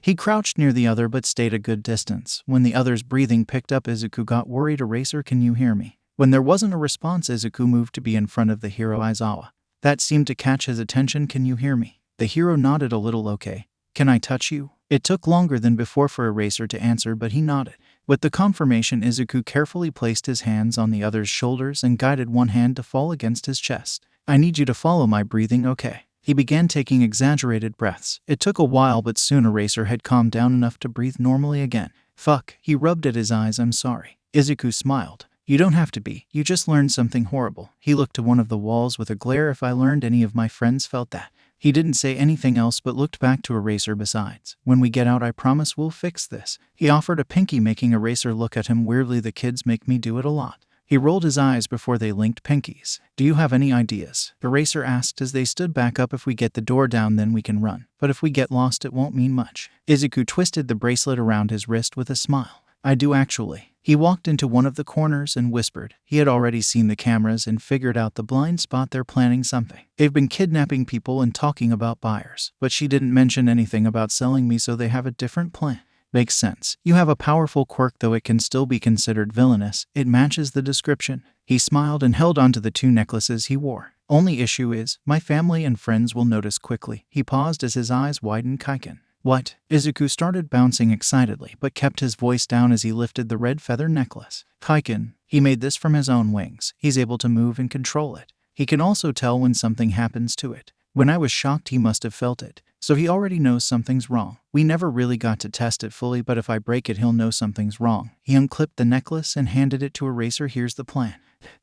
He crouched near the other but stayed a good distance. When the other's breathing picked up, Izuku got worried. Eraser, can you hear me? When there wasn't a response, Izuku moved to be in front of the hero Aizawa. That seemed to catch his attention. Can you hear me? The hero nodded a little. Okay. Can I touch you? It took longer than before for Eraser to answer, but he nodded. With the confirmation, Izuku carefully placed his hands on the other's shoulders and guided one hand to fall against his chest. I need you to follow my breathing, okay? He began taking exaggerated breaths. It took a while, but soon Eraser had calmed down enough to breathe normally again. Fuck, he rubbed at his eyes. I'm sorry. Izuku smiled. You don't have to be. You just learned something horrible. He looked to one of the walls with a glare. If I learned any of my friends felt that. He didn't say anything else but looked back to Eraser. Besides, when we get out, I promise we'll fix this. He offered a pinky, making Eraser look at him weirdly. The kids make me do it a lot. He rolled his eyes before they linked pinkies. Do you have any ideas? Eraser asked as they stood back up. If we get the door down, then we can run. But if we get lost, it won't mean much. Izuku twisted the bracelet around his wrist with a smile. I do actually. He walked into one of the corners and whispered. He had already seen the cameras and figured out the blind spot. They're planning something. They've been kidnapping people and talking about buyers. But she didn't mention anything about selling me, so they have a different plan. Makes sense. You have a powerful quirk, though it can still be considered villainous. It matches the description. He smiled and held onto the 2 necklaces he wore. Only issue is, my family and friends will notice quickly. He paused as his eyes widened. Kaiken. What? Izuku started bouncing excitedly but kept his voice down as he lifted the red feather necklace. Kaiken. He made this from his own wings. He's able to move and control it. He can also tell when something happens to it. When I was shocked, he must have felt it. So he already knows something's wrong. We never really got to test it fully, but if I break it, he'll know something's wrong. He unclipped the necklace and handed it to Eraser. Here's the plan.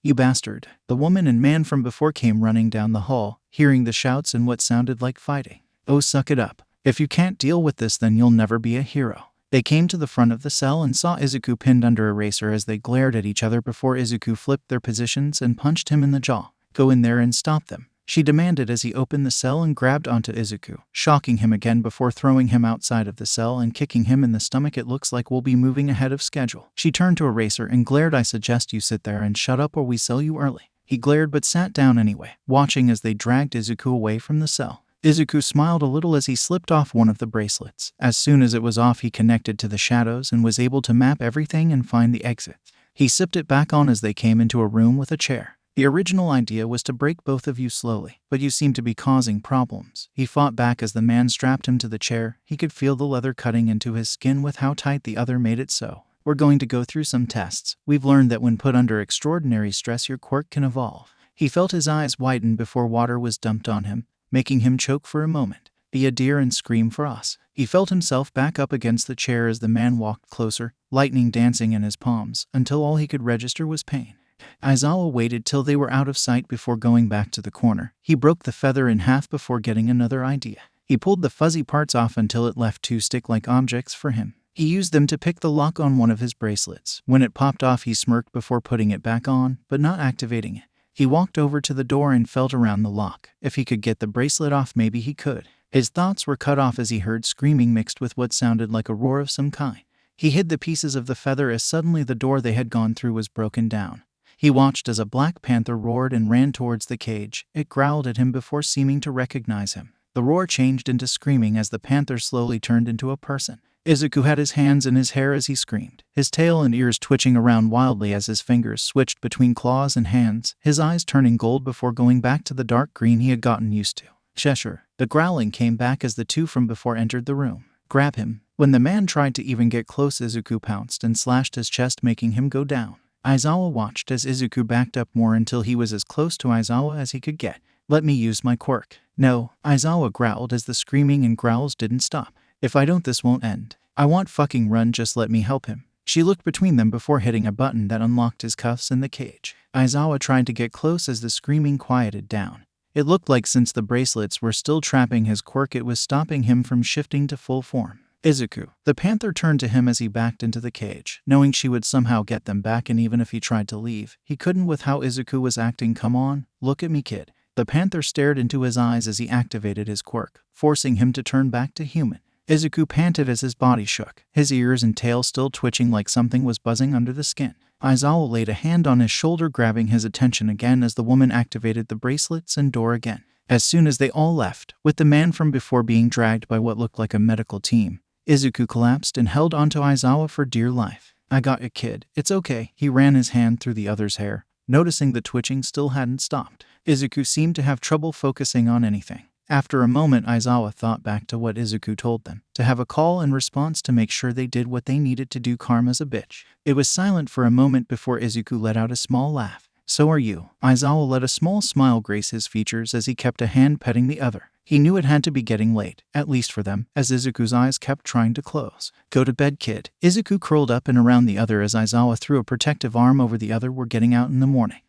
You bastard. The woman and man from before came running down the hall, hearing the shouts and what sounded like fighting. Oh, suck it up. If you can't deal with this, then you'll never be a hero. They came to the front of the cell and saw Izuku pinned under Eraser as they glared at each other before Izuku flipped their positions and punched him in the jaw. Go in there and stop them, she demanded as he opened the cell and grabbed onto Izuku, shocking him again before throwing him outside of the cell and kicking him in the stomach. It looks like we'll be moving ahead of schedule. She turned to Eraser and glared. I suggest you sit there and shut up or we sell you early. He glared but sat down anyway, watching as they dragged Izuku away from the cell. Izuku smiled a little as he slipped off one of the bracelets. As soon as it was off, he connected to the shadows and was able to map everything and find the exit. He sipped it back on as they came into a room with a chair. The original idea was to break both of you slowly, but you seem to be causing problems. He fought back as the man strapped him to the chair. He could feel the leather cutting into his skin with how tight the other made it so. We're going to go through some tests. We've learned that when put under extraordinary stress, your quirk can evolve. He felt his eyes widen before water was dumped on him, making him choke for a moment. Be a deer and scream for us. He felt himself back up against the chair as the man walked closer, lightning dancing in his palms, until all he could register was pain. Aizawa waited till they were out of sight before going back to the corner. He broke the feather in half before getting another idea. He pulled the fuzzy parts off until it left 2 stick-like objects for him. He used them to pick the lock on one of his bracelets. When it popped off, he smirked before putting it back on, but not activating it. He walked over to the door and felt around the lock. If he could get the bracelet off, maybe he could. His thoughts were cut off as he heard screaming mixed with what sounded like a roar of some kind. He hid the pieces of the feather as suddenly the door they had gone through was broken down. He watched as a black panther roared and ran towards the cage. It growled at him before seeming to recognize him. The roar changed into screaming as the panther slowly turned into a person. Izuku had his hands in his hair as he screamed, his tail and ears twitching around wildly as his fingers switched between claws and hands, his eyes turning gold before going back to the dark green he had gotten used to. Cheshire. The growling came back as the 2 from before entered the room. Grab him. When the man tried to even get close, Izuku pounced and slashed his chest, making him go down. Aizawa watched as Izuku backed up more until he was as close to Aizawa as he could get. Let me use my quirk. No, Aizawa growled as the screaming and growls didn't stop. If I don't, this won't end. I want fucking run, just let me help him. She looked between them before hitting a button that unlocked his cuffs in the cage. Aizawa tried to get close as the screaming quieted down. It looked like since the bracelets were still trapping his quirk, it was stopping him from shifting to full form. Izuku. The panther turned to him as he backed into the cage, knowing she would somehow get them back, and even if he tried to leave, he couldn't with how Izuku was acting. Come on, look at me, kid. The panther stared into his eyes as he activated his quirk, forcing him to turn back to human. Izuku panted as his body shook, his ears and tail still twitching like something was buzzing under the skin. Aizawa laid a hand on his shoulder, grabbing his attention again as the woman activated the bracelets and door again. As soon as they all left, with the man from before being dragged by what looked like a medical team, Izuku collapsed and held onto Aizawa for dear life. I got you, kid. It's okay. He ran his hand through the other's hair, noticing the twitching still hadn't stopped. Izuku seemed to have trouble focusing on anything. After a moment, Aizawa thought back to what Izuku told them, to have a call and response to make sure they did what they needed to do. Karma's a bitch. It was silent for a moment before Izuku let out a small laugh. So are you. Aizawa let a small smile grace his features as he kept a hand petting the other. He knew it had to be getting late, at least for them, as Izuku's eyes kept trying to close. Go to bed, kid. Izuku curled up and around the other as Aizawa threw a protective arm over the other. We're getting out in the morning.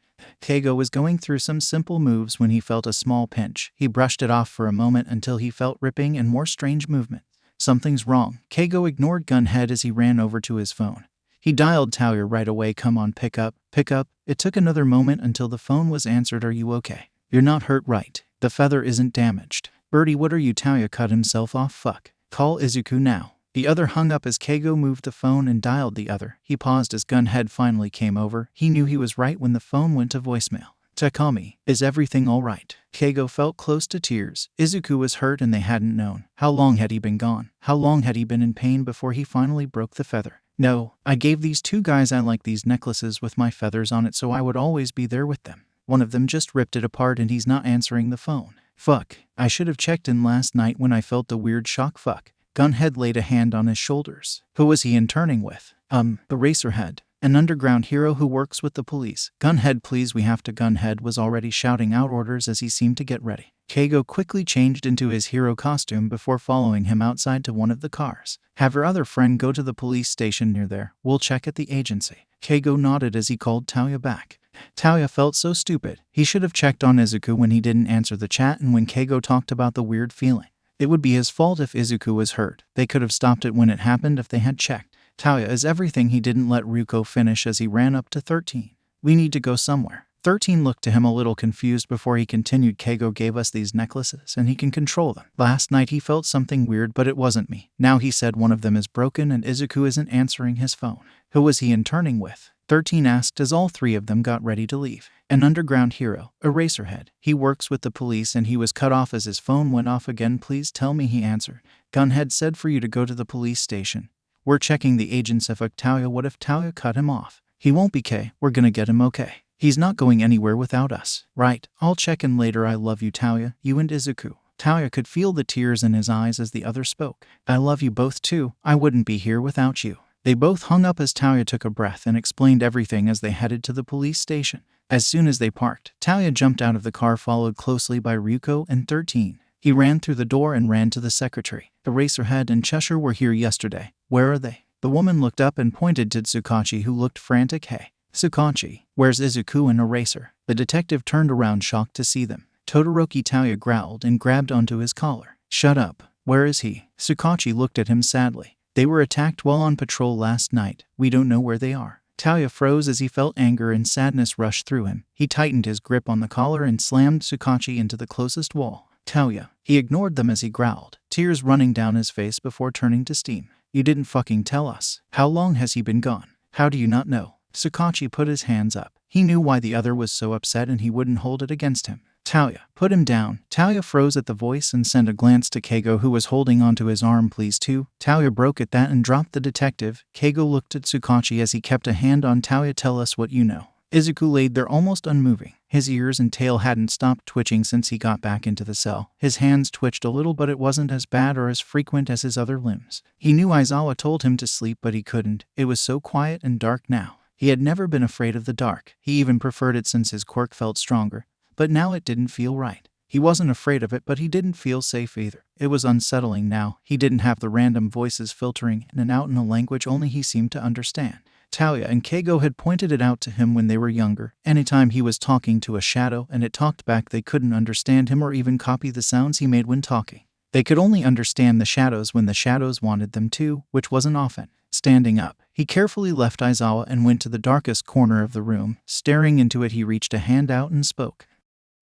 Keigo was going through some simple moves when he felt a small pinch. He brushed it off for a moment until he felt ripping and more strange movement. Something's wrong. Keigo ignored Gunhead as he ran over to his phone. He dialed Taoya right away. Come on, pick up. Pick up. It took another moment until the phone was answered. Are you okay? You're not hurt, right? The feather isn't damaged. Birdie, what are you? Taoya cut himself off. Fuck. Call Izuku now. The other hung up as Keigo moved the phone and dialed the other. He paused as Gunhead finally came over. He knew he was right when the phone went to voicemail. Takami, is everything all right? Keigo felt close to tears. Izuku was hurt and they hadn't known. How long had he been gone? How long had he been in pain before he finally broke the feather? No, I gave these two guys I like these necklaces with my feathers on it so I would always be there with them. One of them just ripped it apart and he's not answering the phone. Fuck, I should have checked in last night when I felt the weird shock. Fuck. Gunhead laid a hand on his shoulders. Who was he interning with? Eraserhead. An underground hero who works with the police. Gunhead, please, we have to. Gunhead was already shouting out orders as he seemed to get ready. Keigo quickly changed into his hero costume before following him outside to one of the cars. Have your other friend go to the police station near there. We'll check at the agency. Keigo nodded as he called Taoya back. Taoya felt so stupid. He should have checked on Izuku when he didn't answer the chat and when Keigo talked about the weird feeling. It would be his fault if Izuku was hurt. They could have stopped it when it happened if they had checked. Taoya is everything. He didn't let Ryuko finish as he ran up to 13. We need to go somewhere. 13 looked to him a little confused before he continued. Keigo gave us these necklaces and he can control them. Last night he felt something weird, but it wasn't me. Now he said one of them is broken and Izuku isn't answering his phone. Who was he interning with? 13 asked as all three of them got ready to leave. An underground hero, Eraserhead. He works with the police and he was cut off as his phone went off again. Please tell me he answered. Gunhead said for you to go to the police station. We're checking the agents. If Taoya, what if Taoya cut him off? He won't be K. We're gonna get him okay. He's not going anywhere without us. Right, I'll check in later. I love you, Taoya, you and Izuku. Taoya could feel the tears in his eyes as the other spoke. I love you both too. I wouldn't be here without you. They both hung up as Taoya took a breath and explained everything as they headed to the police station. As soon as they parked, Taoya jumped out of the car, followed closely by Ryuko and 13. He ran through the door and ran to the secretary. Eraserhead and Cheshire were here yesterday. Where are they? The woman looked up and pointed to Tsukachi, who looked frantic. Hey, Tsukachi, where's Izuku and Eraser? The detective turned around, shocked to see them. Todoroki. Taoya growled and grabbed onto his collar. Shut up. Where is he? Tsukachi looked at him sadly. They were attacked while on patrol last night. We don't know where they are. Taoya froze as he felt anger and sadness rush through him. He tightened his grip on the collar and slammed Tsukachi into the closest wall. Taoya. He ignored them as he growled, tears running down his face before turning to steam. You didn't fucking tell us. How long has he been gone? How do you not know? Tsukachi put his hands up. He knew why the other was so upset and he wouldn't hold it against him. Taoya, put him down. Taoya froze at the voice and sent a glance to Keigo, who was holding onto his arm. Please too. Taoya broke at that and dropped the detective. Keigo looked at Tsukachi as he kept a hand on Taoya. Tell us what you know. Izuku laid there almost unmoving. His ears and tail hadn't stopped twitching since he got back into the cell. His hands twitched a little, but it wasn't as bad or as frequent as his other limbs. He knew Aizawa told him to sleep, but he couldn't. It was so quiet and dark now. He had never been afraid of the dark. He even preferred it since his quirk felt stronger. But now it didn't feel right. He wasn't afraid of it, but he didn't feel safe either. It was unsettling now. He didn't have the random voices filtering in and out in a language only he seemed to understand. Taoya and Keigo had pointed it out to him when they were younger. Anytime he was talking to a shadow and it talked back, they couldn't understand him or even copy the sounds he made when talking. They could only understand the shadows when the shadows wanted them to, which wasn't often. Standing up, he carefully left Aizawa and went to the darkest corner of the room. Staring into it, he reached a hand out and spoke.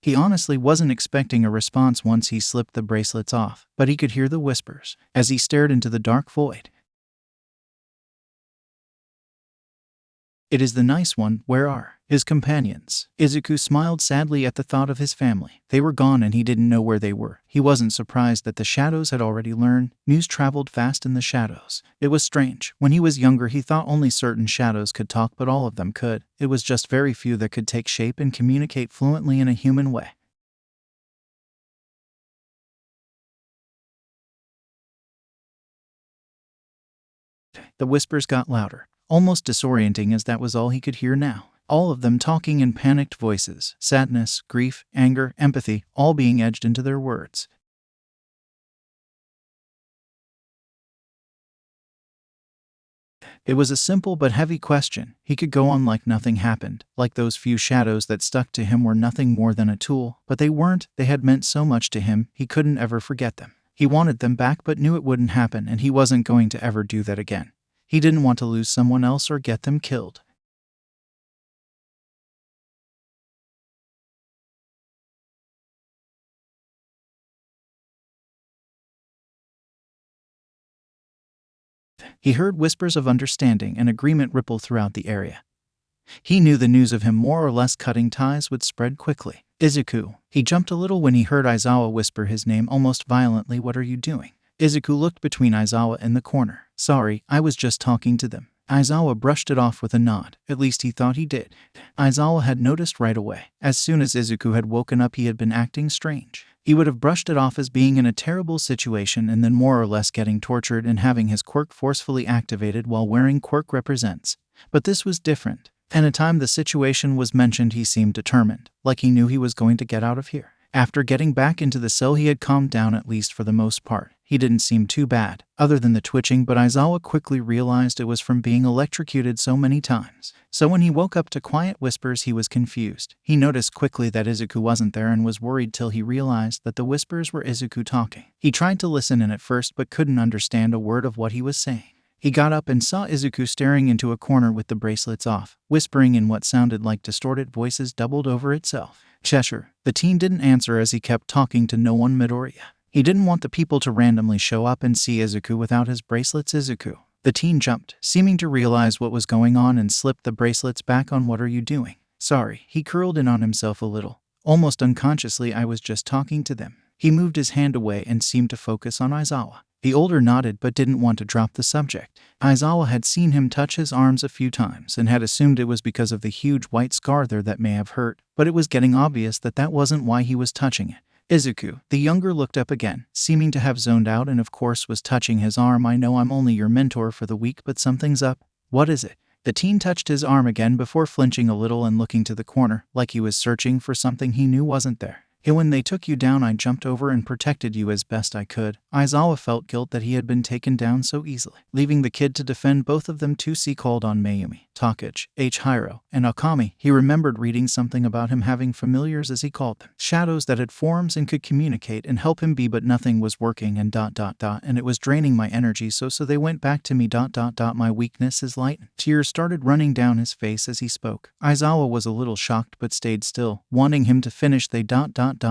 He honestly wasn't expecting a response once he slipped the bracelets off, but he could hear the whispers as he stared into the dark void. It is the nice one. Where are his companions? Izuku smiled sadly at the thought of his family. They were gone and he didn't know where they were. He wasn't surprised that the shadows had already learned. News traveled fast in the shadows. It was strange. When he was younger, he thought only certain shadows could talk, but all of them could. It was just very few that could take shape and communicate fluently in a human way. The whispers got louder, almost disorienting, as that was all he could hear now. All of them talking in panicked voices, sadness, grief, anger, empathy, all being edged into their words. It was a simple but heavy question. He could go on like nothing happened, like those few shadows that stuck to him were nothing more than a tool, but they weren't. They had meant so much to him, he couldn't ever forget them. He wanted them back but knew it wouldn't happen, and he wasn't going to ever do that again. He didn't want to lose someone else or get them killed. He heard whispers of understanding and agreement ripple throughout the area. He knew the news of him more or less cutting ties would spread quickly. Izuku. He jumped a little when he heard Aizawa whisper his name almost violently. What are you doing? Izuku looked between Aizawa and the corner. Sorry, I was just talking to them. Aizawa brushed it off with a nod. At least he thought he did. Aizawa had noticed right away. As soon as Izuku had woken up, he had been acting strange. He would have brushed it off as being in a terrible situation and then more or less getting tortured and having his quirk forcefully activated while wearing quirk represents. But this was different. Anytime the situation was mentioned, he seemed determined, like he knew he was going to get out of here. After getting back into the cell, he had calmed down, at least for the most part. He didn't seem too bad, other than the twitching, but Aizawa quickly realized it was from being electrocuted so many times. So when he woke up to quiet whispers, he was confused. He noticed quickly that Izuku wasn't there and was worried till he realized that the whispers were Izuku talking. He tried to listen in at first but couldn't understand a word of what he was saying. He got up and saw Izuku staring into a corner with the bracelets off, whispering in what sounded like distorted voices doubled over itself. Cheshire. The teen didn't answer as he kept talking to no one. Midoriya. He didn't want the people to randomly show up and see Izuku without his bracelets. Izuku. The teen jumped, seeming to realize what was going on, and slipped the bracelets back on. What are you doing? Sorry. He curled in on himself a little. Almost unconsciously, I was just talking to them. He moved his hand away and seemed to focus on Aizawa. The older nodded but didn't want to drop the subject. Aizawa had seen him touch his arms a few times and had assumed it was because of the huge white scar there that may have hurt, but it was getting obvious that that wasn't why he was touching it. Izuku, the younger, looked up again, seeming to have zoned out, and of course was touching his arm. I know I'm only your mentor for the week, but something's up. What is it? The teen touched his arm again before flinching a little and looking to the corner, like he was searching for something he knew wasn't there. When they took you down, I jumped over and protected you as best I could. Aizawa felt guilt that he had been taken down so easily. Leaving the kid to defend both of them, 2C called on Mayumi, Takage, Hiro, and Akami. He remembered reading something about him having familiars, as he called them. Shadows that had forms and could communicate and help him be, but nothing was working and ... and it was draining my energy, so they went back to me ... My weakness is light. Tears started running down his face as he spoke. Aizawa was a little shocked but stayed still, wanting him to finish. They ...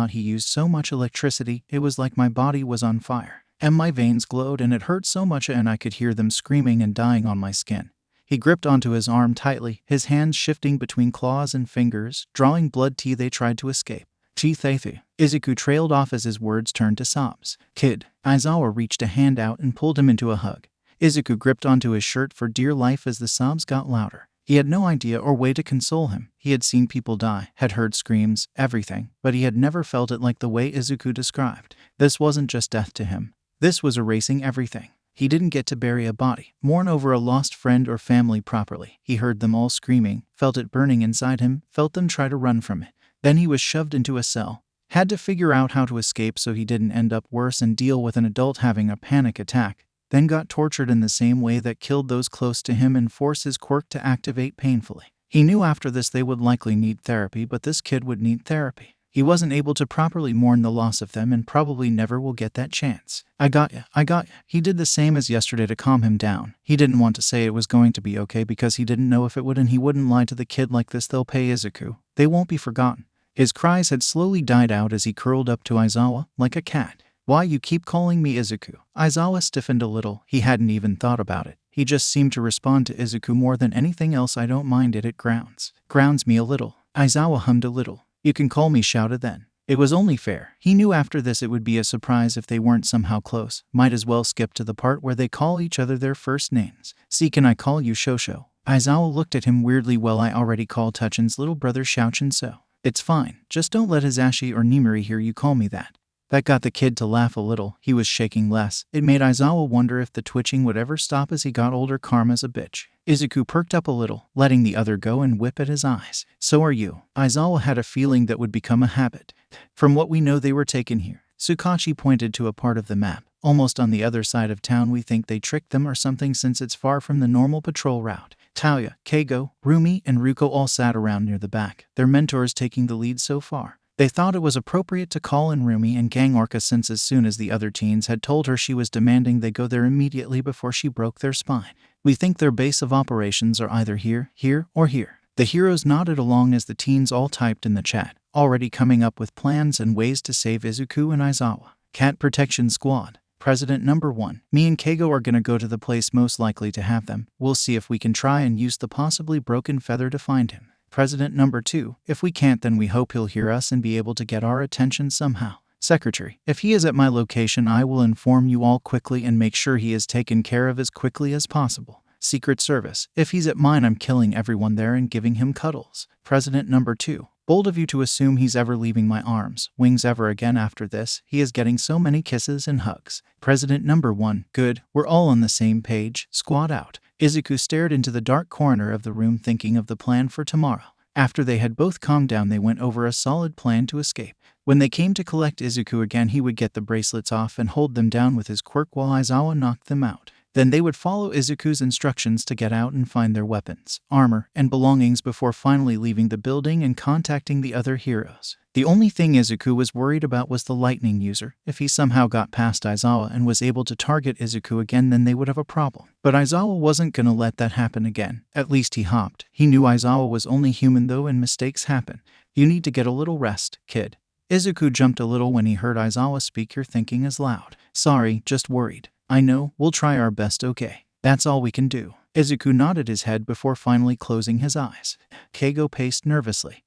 He used so much electricity, it was like my body was on fire. And my veins glowed and it hurt so much, and I could hear them screaming and dying on my skin. He gripped onto his arm tightly, his hands shifting between claws and fingers, drawing blood. They tried to escape. Chitheithu. Izuku trailed off as his words turned to sobs. Kid. Aizawa reached a hand out and pulled him into a hug. Izuku gripped onto his shirt for dear life as the sobs got louder. He had no idea or way to console him. He had seen people die, had heard screams, everything, but he had never felt it like the way Izuku described. This wasn't just death to him. This was erasing everything. He didn't get to bury a body, mourn over a lost friend or family properly. He heard them all screaming, felt it burning inside him, felt them try to run from it. Then he was shoved into a cell. Had to figure out how to escape so he didn't end up worse and deal with an adult having a panic attack. Then got tortured in the same way that killed those close to him and forced his quirk to activate painfully. He knew after this they would likely need therapy, but this kid would need therapy. He wasn't able to properly mourn the loss of them and probably never will get that chance. I got ya. He did the same as yesterday to calm him down. He didn't want to say it was going to be okay because he didn't know if it would, and he wouldn't lie to the kid like this. They'll pay Izuku. They won't be forgotten. His cries had slowly died out as he curled up to Aizawa, like a cat. Why you keep calling me Izuku? Aizawa stiffened a little. He hadn't even thought about it. He just seemed to respond to Izuku more than anything else. I don't mind it. It grounds me a little. Aizawa hummed a little. You can call me, shouted then. It was only fair. He knew after this it would be a surprise if they weren't somehow close. Might as well skip to the part where they call each other their first names. See, can I call you Shosho? Aizawa looked at him weirdly. Well, I already call Tuchin's little brother Shouchin, so. It's fine. Just don't let Hisashi or Nimiri hear you call me that. That got the kid to laugh a little. He was shaking less. It made Aizawa wonder if the twitching would ever stop as he got older. Karma's a bitch. Izuku perked up a little, letting the other go and whip at his eyes. So are you. Aizawa had a feeling that would become a habit. From what we know, they were taken here. Tsukachi pointed to a part of the map, almost on the other side of town. We think they tricked them or something since it's far from the normal patrol route. Tauya, Keigo, Rumi, and Ruko all sat around near the back, their mentors taking the lead so far. They thought it was appropriate to call in Rumi and gang Orca, since as soon as the other teens had told her she was demanding they go there immediately before she broke their spine. We think their base of operations are either here, or here. The heroes nodded along as the teens all typed in the chat, already coming up with plans and ways to save Izuku and Aizawa. Cat Protection Squad. President number 1. Me and Keigo are gonna go to the place most likely to have them. We'll see if we can try and use the possibly broken feather to find him. President number 2. If we can't, then we hope he'll hear us and be able to get our attention somehow. Secretary. If he is at my location, I will inform you all quickly and make sure he is taken care of as quickly as possible. Secret Service. If he's at mine, I'm killing everyone there and giving him cuddles. President number 2. Bold of you to assume he's ever leaving my arms, wings ever again after this. He is getting so many kisses and hugs. President number 1. Good, we're all on the same page. Squad out. Izuku stared into the dark corner of the room, thinking of the plan for tomorrow. After they had both calmed down, they went over a solid plan to escape. When they came to collect Izuku again, he would get the bracelets off and hold them down with his quirk while Aizawa knocked them out. Then they would follow Izuku's instructions to get out and find their weapons, armor, and belongings before finally leaving the building and contacting the other heroes. The only thing Izuku was worried about was the lightning user. If he somehow got past Aizawa and was able to target Izuku again, then they would have a problem. But Aizawa wasn't gonna let that happen again. At least he hopped. He knew Aizawa was only human though, and mistakes happen. You need to get a little rest, kid. Izuku jumped a little when he heard Aizawa speak. Your thinking is loud. Sorry, just worried. I know, we'll try our best, okay? That's all we can do. Izuku nodded his head before finally closing his eyes. Keigo paced nervously.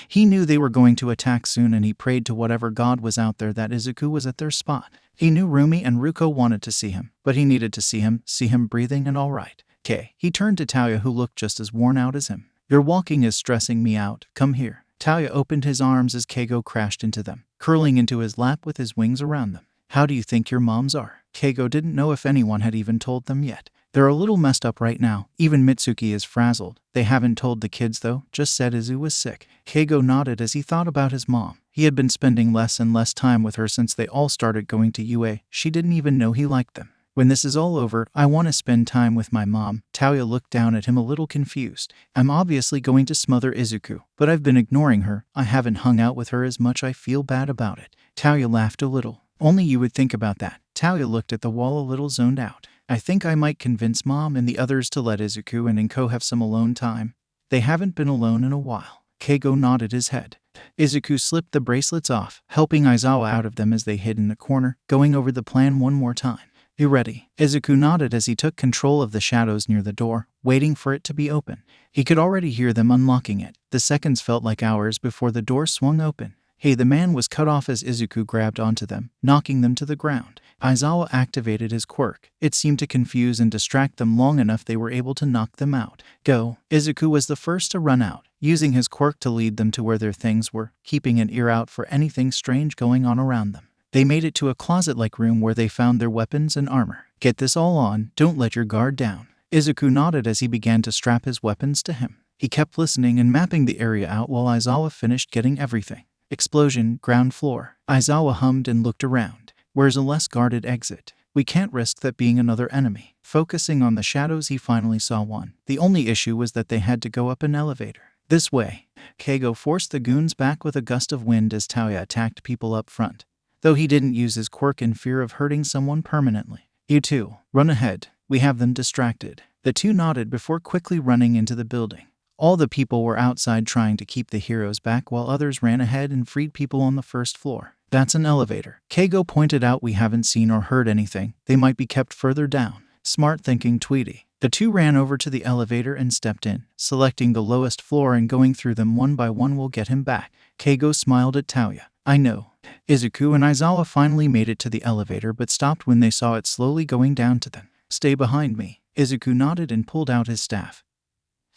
He knew they were going to attack soon, and he prayed to whatever god was out there that Izuku was at their spot. He knew Rumi and Ruko wanted to see him, but he needed to see him breathing and alright. He turned to Tauya, who looked just as worn out as him. Your walking is stressing me out, come here. Tauya opened his arms as Keigo crashed into them, curling into his lap with his wings around them. How do you think your moms are? Keigo didn't know if anyone had even told them yet. They're a little messed up right now. Even Mitsuki is frazzled. They haven't told the kids though, just said Izu was sick. Keigo nodded as he thought about his mom. He had been spending less and less time with her since they all started going to UA. She didn't even know he liked them. When this is all over, I want to spend time with my mom. Tauya looked down at him a little confused. I'm obviously going to smother Izuku, but I've been ignoring her. I haven't hung out with her as much. I feel bad about it. Tauya laughed a little. Only you would think about that. Tauya looked at the wall a little zoned out. I think I might convince Mom and the others to let Izuku and Inko have some alone time. They haven't been alone in a while. Keigo nodded his head. Izuku slipped the bracelets off, helping Aizawa out of them as they hid in the corner, going over the plan one more time. You ready? Izuku nodded as he took control of the shadows near the door, waiting for it to be open. He could already hear them unlocking it. The seconds felt like hours before the door swung open. Hey, the man was cut off as Izuku grabbed onto them, knocking them to the ground. Aizawa activated his quirk. It seemed to confuse and distract them long enough they were able to knock them out. Go. Izuku was the first to run out, using his quirk to lead them to where their things were, keeping an ear out for anything strange going on around them. They made it to a closet-like room where they found their weapons and armor. Get this all on, don't let your guard down. Izuku nodded as he began to strap his weapons to him. He kept listening and mapping the area out while Aizawa finished getting everything. Explosion, ground floor. Aizawa hummed and looked around. Where's a less guarded exit? We can't risk that being another enemy. Focusing on the shadows, he finally saw one. The only issue was that they had to go up an elevator. This way. Keigo forced the goons back with a gust of wind as Tauya attacked people up front, though he didn't use his quirk in fear of hurting someone permanently. You two, run ahead. We have them distracted. The two nodded before quickly running into the building. All the people were outside trying to keep the heroes back while others ran ahead and freed people on the first floor. That's an elevator. Keigo pointed out. We haven't seen or heard anything. They might be kept further down. Smart thinking, Tweety. The two ran over to the elevator and stepped in, selecting the lowest floor and going through them one by one will get him back. Keigo smiled at Tauya. I know. Izuku and Aizawa finally made it to the elevator but stopped when they saw it slowly going down to them. Stay behind me. Izuku nodded and pulled out his staff,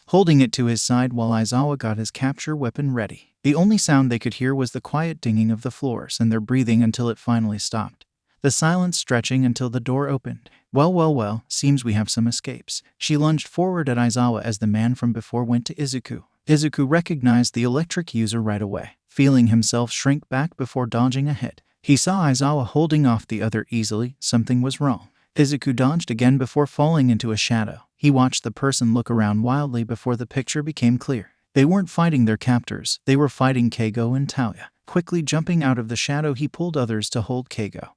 holding it to his side while Aizawa got his capture weapon ready. The only sound they could hear was the quiet dinging of the floors and their breathing until it finally stopped. The silence stretching until the door opened. Well, seems we have some escapes. She lunged forward at Aizawa as the man from before went to Izuku. Izuku recognized the electric user right away, feeling himself shrink back before dodging ahead. He saw Aizawa holding off the other easily. Something was wrong. Izuku dodged again before falling into a shadow. He watched the person look around wildly before the picture became clear. They weren't fighting their captors, they were fighting Keigo and Tauya. Quickly jumping out of the shadow, he pulled others to hold Keigo,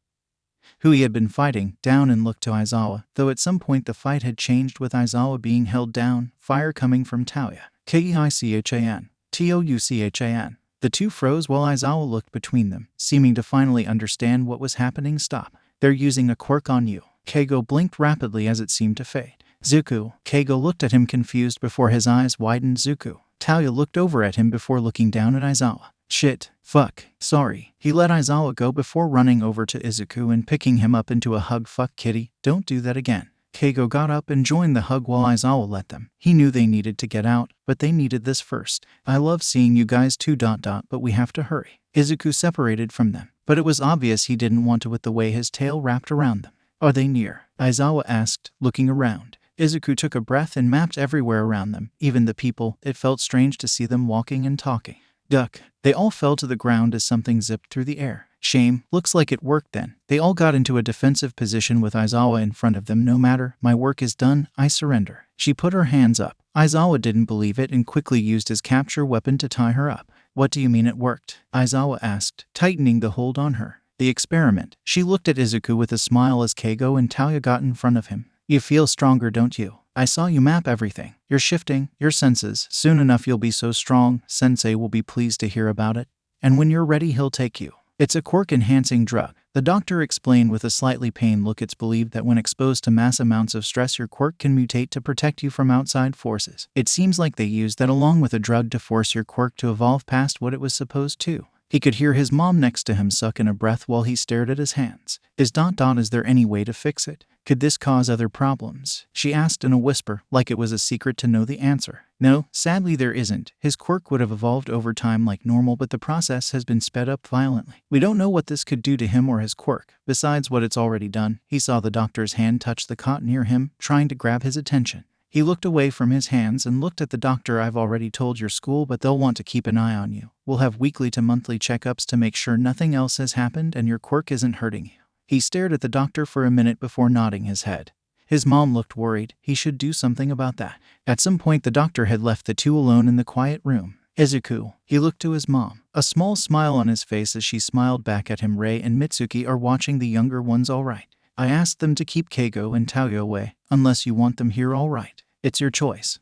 who he had been fighting, down and looked to Aizawa, though at some point the fight had changed with Aizawa being held down, fire coming from Tauya. Keichan. Touchan. The two froze while Aizawa looked between them, seeming to finally understand what was happening. Stop. They're using a quirk on you. Keigo blinked rapidly as it seemed to fade. Zuku. Keigo looked at him confused before his eyes widened. Zuku. Tauya looked over at him before looking down at Aizawa. Shit. Fuck. Sorry. He let Aizawa go before running over to Izuku and picking him up into a hug. Fuck kitty, don't do that again. Keigo got up and joined the hug while Aizawa let them. He knew they needed to get out, but they needed this first. I love seeing you guys too. But we have to hurry. Izuku separated from them, but it was obvious he didn't want to with the way his tail wrapped around them. Are they near? Aizawa asked, looking around. Izuku took a breath and mapped everywhere around them, even the people. It felt strange to see them walking and talking. Duck. They all fell to the ground as something zipped through the air. Shame. Looks like it worked then. They all got into a defensive position with Aizawa in front of them. No matter, my work is done, I surrender. She put her hands up. Aizawa didn't believe it and quickly used his capture weapon to tie her up. What do you mean it worked? Aizawa asked, tightening the hold on her. The experiment. She looked at Izuku with a smile as Keigo and Taoya got in front of him. You feel stronger, don't you? I saw you map everything. You're shifting your senses. Soon enough you'll be so strong, Sensei will be pleased to hear about it. And when you're ready he'll take you. It's a quirk-enhancing drug. The doctor explained with a slightly pained look. It's believed that when exposed to mass amounts of stress your quirk can mutate to protect you from outside forces. It seems like they used that along with a drug to force your quirk to evolve past what it was supposed to. He could hear his mom next to him suck in a breath while he stared at his hands. Is there any way to fix it? Could this cause other problems? She asked in a whisper, like it was a secret to know the answer. No, sadly there isn't. His quirk would have evolved over time like normal, but the process has been sped up violently. We don't know what this could do to him or his quirk, besides what it's already done. He saw the doctor's hand touch the cot near him, trying to grab his attention. He looked away from his hands and looked at the doctor. I've already told your school, but they'll want to keep an eye on you. We'll have weekly to monthly checkups to make sure nothing else has happened and your quirk isn't hurting you. He stared at the doctor for a minute before nodding his head. His mom looked worried. He should do something about that. At some point the doctor had left the two alone in the quiet room. Izuku. He looked to his mom. A small smile on his face as she smiled back at him. Rei and Mitsuki are watching the younger ones all right. I asked them to keep Keigo and Taoya away, unless you want them here all right. It's your choice.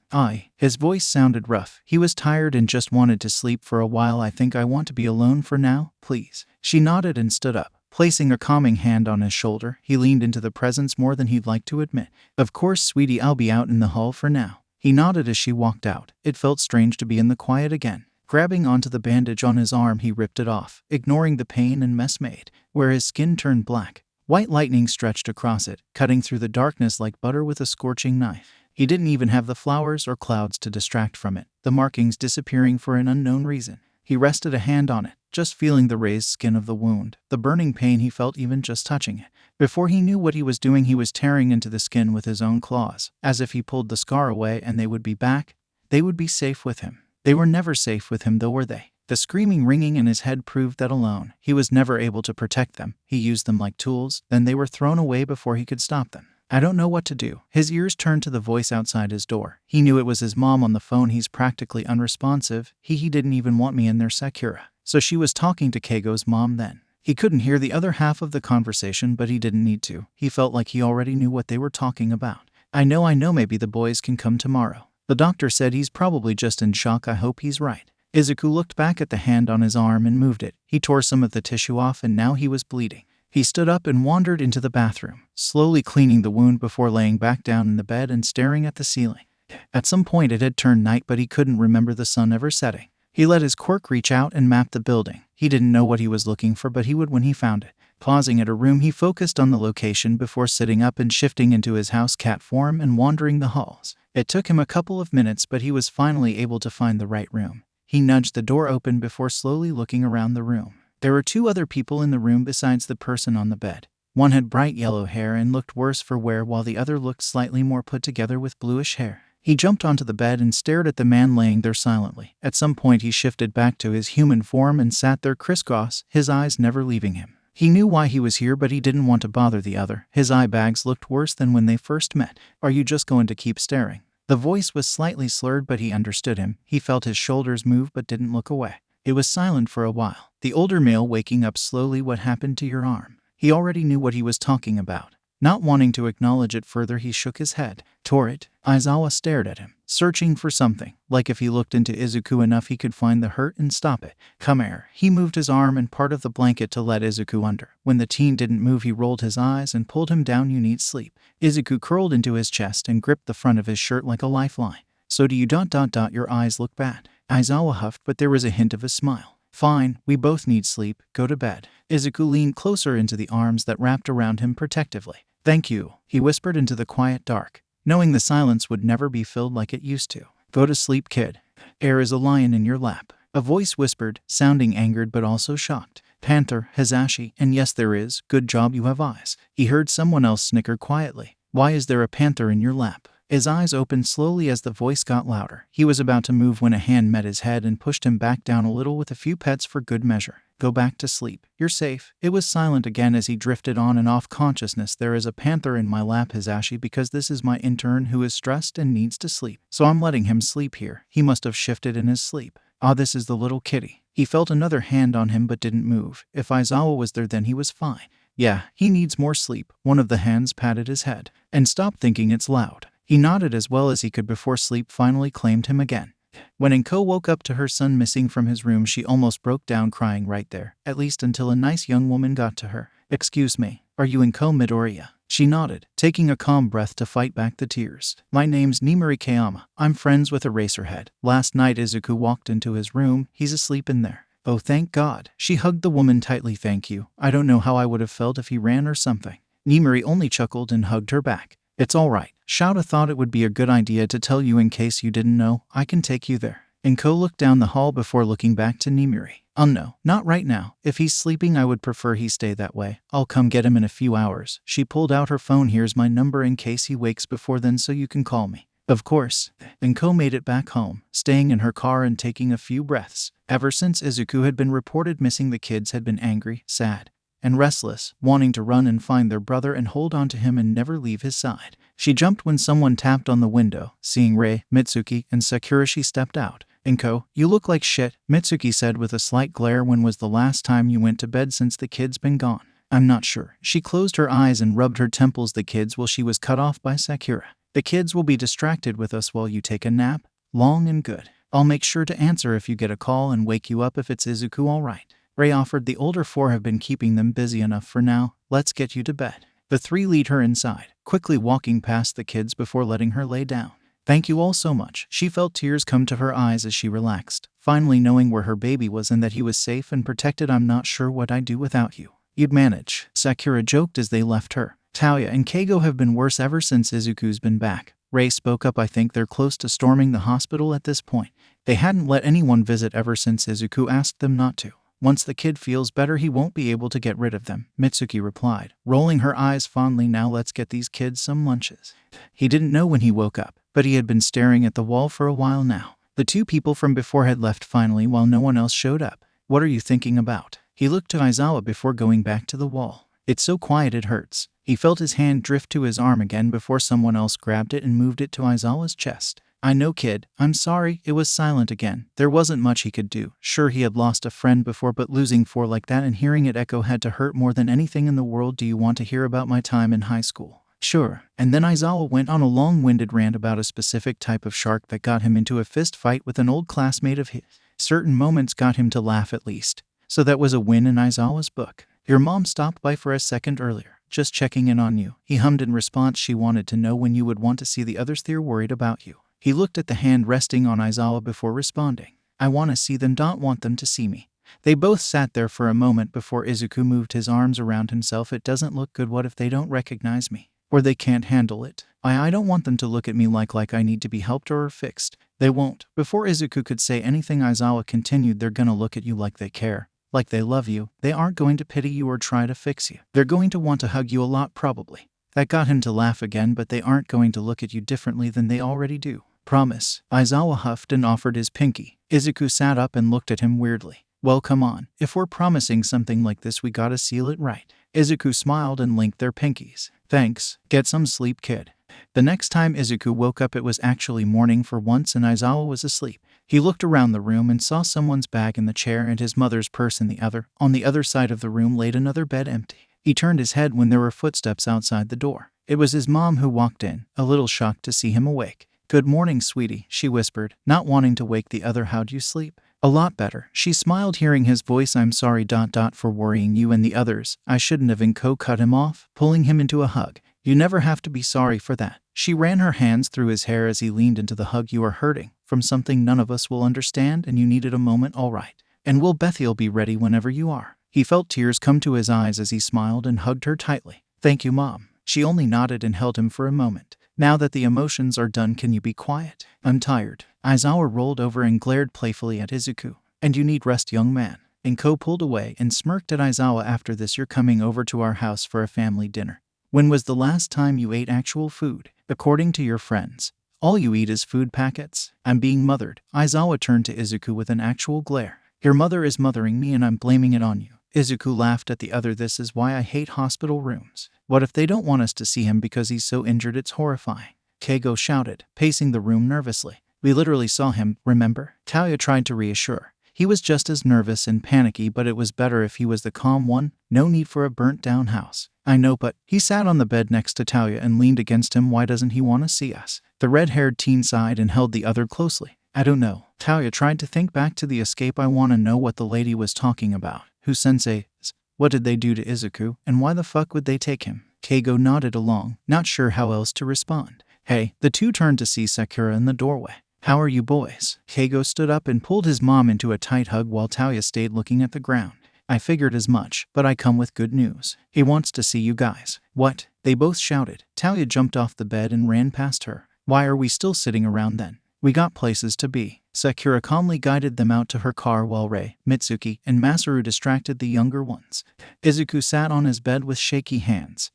His voice sounded rough. He was tired and just wanted to sleep for a while. I think I want to be alone for now, please. She nodded and stood up. Placing a calming hand on his shoulder, he leaned into the presence more than he'd like to admit. Of course, sweetie, I'll be out in the hall for now. He nodded as she walked out. It felt strange to be in the quiet again. Grabbing onto the bandage on his arm, he ripped it off, ignoring the pain and mess made, where his skin turned black. White lightning stretched across it, cutting through the darkness like butter with a scorching knife. He didn't even have the flowers or clouds to distract from it, the markings disappearing for an unknown reason. He rested a hand on it, just feeling the raised skin of the wound, the burning pain he felt even just touching it. Before he knew what he was doing, he was tearing into the skin with his own claws, as if he pulled the scar away and they would be back. They would be safe with him. They were never safe with him, though, were they? The screaming ringing in his head proved that alone. He was never able to protect them. He used them like tools, then they were thrown away before he could stop them. I don't know what to do. His ears turned to the voice outside his door. He knew it was his mom on the phone. He's practically unresponsive. He didn't even want me in there, Sakura. So she was talking to Keigo's mom then. He couldn't hear the other half of the conversation, but he didn't need to. He felt like he already knew what they were talking about. I know, maybe the boys can come tomorrow. The doctor said he's probably just in shock. I hope he's right. Izuku looked back at the hand on his arm and moved it. He tore some of the tissue off and now he was bleeding. He stood up and wandered into the bathroom, slowly cleaning the wound before laying back down in the bed and staring at the ceiling. At some point it had turned night, but he couldn't remember the sun ever setting. He let his quirk reach out and map the building. He didn't know what he was looking for, but he would when he found it. Pausing at a room, he focused on the location before sitting up and shifting into his house cat form and wandering the halls. It took him a couple of minutes, but he was finally able to find the right room. He nudged the door open before slowly looking around the room. There were two other people in the room besides the person on the bed. One had bright yellow hair and looked worse for wear, while the other looked slightly more put together with bluish hair. He jumped onto the bed and stared at the man laying there silently. At some point he shifted back to his human form and sat there crisscross, his eyes never leaving him. He knew why he was here, but he didn't want to bother the other. His eye bags looked worse than when they first met. Are you just going to keep staring? The voice was slightly slurred, but he understood him. He felt his shoulders move but didn't look away. It was silent for a while. The older male waking up slowly. What happened to your arm? He already knew what he was talking about. Not wanting to acknowledge it further, he shook his head. Tore it? Aizawa stared at him, searching for something. Like if he looked into Izuku enough, he could find the hurt and stop it. Come here. He moved his arm and part of the blanket to let Izuku under. When the teen didn't move, he rolled his eyes and pulled him down. You need sleep. Izuku curled into his chest and gripped the front of his shirt like a lifeline. So do you ... Your eyes look bad. Aizawa huffed, but there was a hint of a smile. Fine, we both need sleep. Go to bed. Izuku leaned closer into the arms that wrapped around him protectively. Thank you, he whispered into the quiet dark, knowing the silence would never be filled like it used to. Go to sleep, kid. Air is a lion in your lap. A voice whispered, sounding angered but also shocked. Panther, Hizashi, and yes there is, good job you have eyes. He heard someone else snicker quietly. Why is there a panther in your lap? His eyes opened slowly as the voice got louder. He was about to move when a hand met his head and pushed him back down a little with a few pets for good measure. Go back to sleep. You're safe. It was silent again as he drifted on and off consciousness. There is a panther in my lap, Hizashi, because this is my intern who is stressed and needs to sleep. So I'm letting him sleep here. He must have shifted in his sleep. Ah, this is the little kitty. He felt another hand on him but didn't move. If Aizawa was there then he was fine. Yeah, he needs more sleep. One of the hands patted his head. And stop thinking it's loud. He nodded as well as he could before sleep finally claimed him again. When Inko woke up to her son missing from his room, she almost broke down crying right there, at least until a nice young woman got to her. Excuse me, are you Inko Midoriya? She nodded, taking a calm breath to fight back the tears. My name's Nimuri Kayama. I'm friends with Eraserhead. Last night Izuku walked into his room. He's asleep in there. Oh, thank God. She hugged the woman tightly. Thank you. I don't know how I would have felt if he ran or something. Nimuri only chuckled and hugged her back. It's all right. Shouta thought it would be a good idea to tell you in case you didn't know. I can take you there. Inko looked down the hall before looking back to Nimuri. No, not right now. If he's sleeping, I would prefer he stay that way. I'll come get him in a few hours. She pulled out her phone. Here's my number in case he wakes before then so you can call me. Of course. Inko made it back home, staying in her car and taking a few breaths. Ever since Izuku had been reported missing, the kids had been angry, sad, and restless, wanting to run and find their brother and hold on to him and never leave his side. She jumped when someone tapped on the window. Seeing Rei, Mitsuki, and Sakura, she stepped out. Inko, you look like shit, Mitsuki said with a slight glare. When was the last time you went to bed since the kid's been gone? I'm not sure. She closed her eyes and rubbed her temples. The kids? Well, she was cut off by Sakura. The kids will be distracted with us while you take a nap. Long and good. I'll make sure to answer if you get a call and wake you up if it's Izuku. All right. Rei offered. The older four have been keeping them busy enough for now. Let's get you to bed. The three lead her inside, quickly walking past the kids before letting her lay down. Thank you all so much. She felt tears come to her eyes as she relaxed, finally knowing where her baby was and that he was safe and protected. I'm not sure what I'd do without you. You'd manage, Sakura joked as they left her. Tauya and Keigo have been worse ever since Izuku's been back. Rei spoke up. I think they're close to storming the hospital at this point. They hadn't let anyone visit ever since Izuku asked them not to. Once the kid feels better, he won't be able to get rid of them, Mitsuki replied, rolling her eyes fondly. Now let's get these kids some lunches. He didn't know when he woke up, but he had been staring at the wall for a while now. The two people from before had left finally while no one else showed up. What are you thinking about? He looked to Aizawa before going back to the wall. It's so quiet it hurts. He felt his hand drift to his arm again before someone else grabbed it and moved it to Aizawa's chest. I know, kid. I'm sorry. It was silent again. There wasn't much he could do. Sure, he had lost a friend before, but losing four like that and hearing it echo had to hurt more than anything in the world. Do you want to hear about my time in high school? Sure. And then Aizawa went on a long-winded rant about a specific type of shark that got him into a fist fight with an old classmate of his. Certain moments got him to laugh at least. So that was a win in Aizawa's book. Your mom stopped by for a second earlier. Just checking in on you. He hummed in response. She wanted to know when you would want to see the others. They're worried about you. He looked at the hand resting on Aizawa before responding. I want to see them. Don't want them to see me. They both sat there for a moment before Izuku moved his arms around himself. It doesn't look good. What if they don't recognize me? Or they can't handle it? I don't want them to look at me like I need to be helped or fixed. They won't. Before Izuku could say anything, Aizawa continued. They're gonna look at you like they care. Like they love you. They aren't going to pity you or try to fix you. They're going to want to hug you a lot probably. That got him to laugh again, but they aren't going to look at you differently than they already do. Promise. Aizawa huffed and offered his pinky. Izuku sat up and looked at him weirdly. Well, come on. If we're promising something like this, we gotta seal it right. Izuku smiled and linked their pinkies. Thanks. Get some sleep, kid. The next time Izuku woke up, it was actually morning for once and Aizawa was asleep. He looked around the room and saw someone's bag in the chair and his mother's purse in the other. On the other side of the room laid another bed empty. He turned his head when there were footsteps outside the door. It was his mom who walked in, a little shocked to see him awake. Good morning, sweetie, she whispered, not wanting to wake the other. How'd you sleep? A lot better. She smiled hearing his voice. I'm sorry ... for worrying you and the others. I shouldn't have. Inko cut him off, pulling him into a hug. You never have to be sorry for that. She ran her hands through his hair as he leaned into the hug. You are hurting from something none of us will understand and you needed a moment. All right. And will Bethy'll be ready whenever you are. He felt tears come to his eyes as he smiled and hugged her tightly. Thank you, Mom. She only nodded and held him for a moment. Now that the emotions are done, can you be quiet? I'm tired. Aizawa rolled over and glared playfully at Izuku. And you need rest, young man. Inko pulled away and smirked at Aizawa. After this, you're coming over to our house for a family dinner. When was the last time you ate actual food? According to your friends, all you eat is food packets. I'm being mothered. Aizawa turned to Izuku with an actual glare. Your mother is mothering me and I'm blaming it on you. Izuku laughed at the other. This is why I hate hospital rooms. What if they don't want us to see him because he's so injured? It's horrifying. Keigo shouted, pacing the room nervously. We literally saw him, remember? Tauya tried to reassure. He was just as nervous and panicky, but it was better if he was the calm one. No need for a burnt-down house. I know, but he sat on the bed next to Tauya and leaned against him. Why doesn't he want to see us? The red-haired teen sighed and held the other closely. I don't know. Tauya tried to think back to the escape. I want to know what the lady was talking about. Who sensei is? What did they do to Izuku, and why the fuck would they take him? Keigo nodded along, not sure how else to respond. Hey, the two turned to see Sakura in the doorway. How are you boys? Keigo stood up and pulled his mom into a tight hug while Tauya stayed looking at the ground. I figured as much, but I come with good news. He wants to see you guys. What? They both shouted. Tauya jumped off the bed and ran past her. Why are we still sitting around then? We got places to be. Sakura calmly guided them out to her car while Rei, Mitsuki, and Masaru distracted the younger ones. Izuku sat on his bed with shaky hands.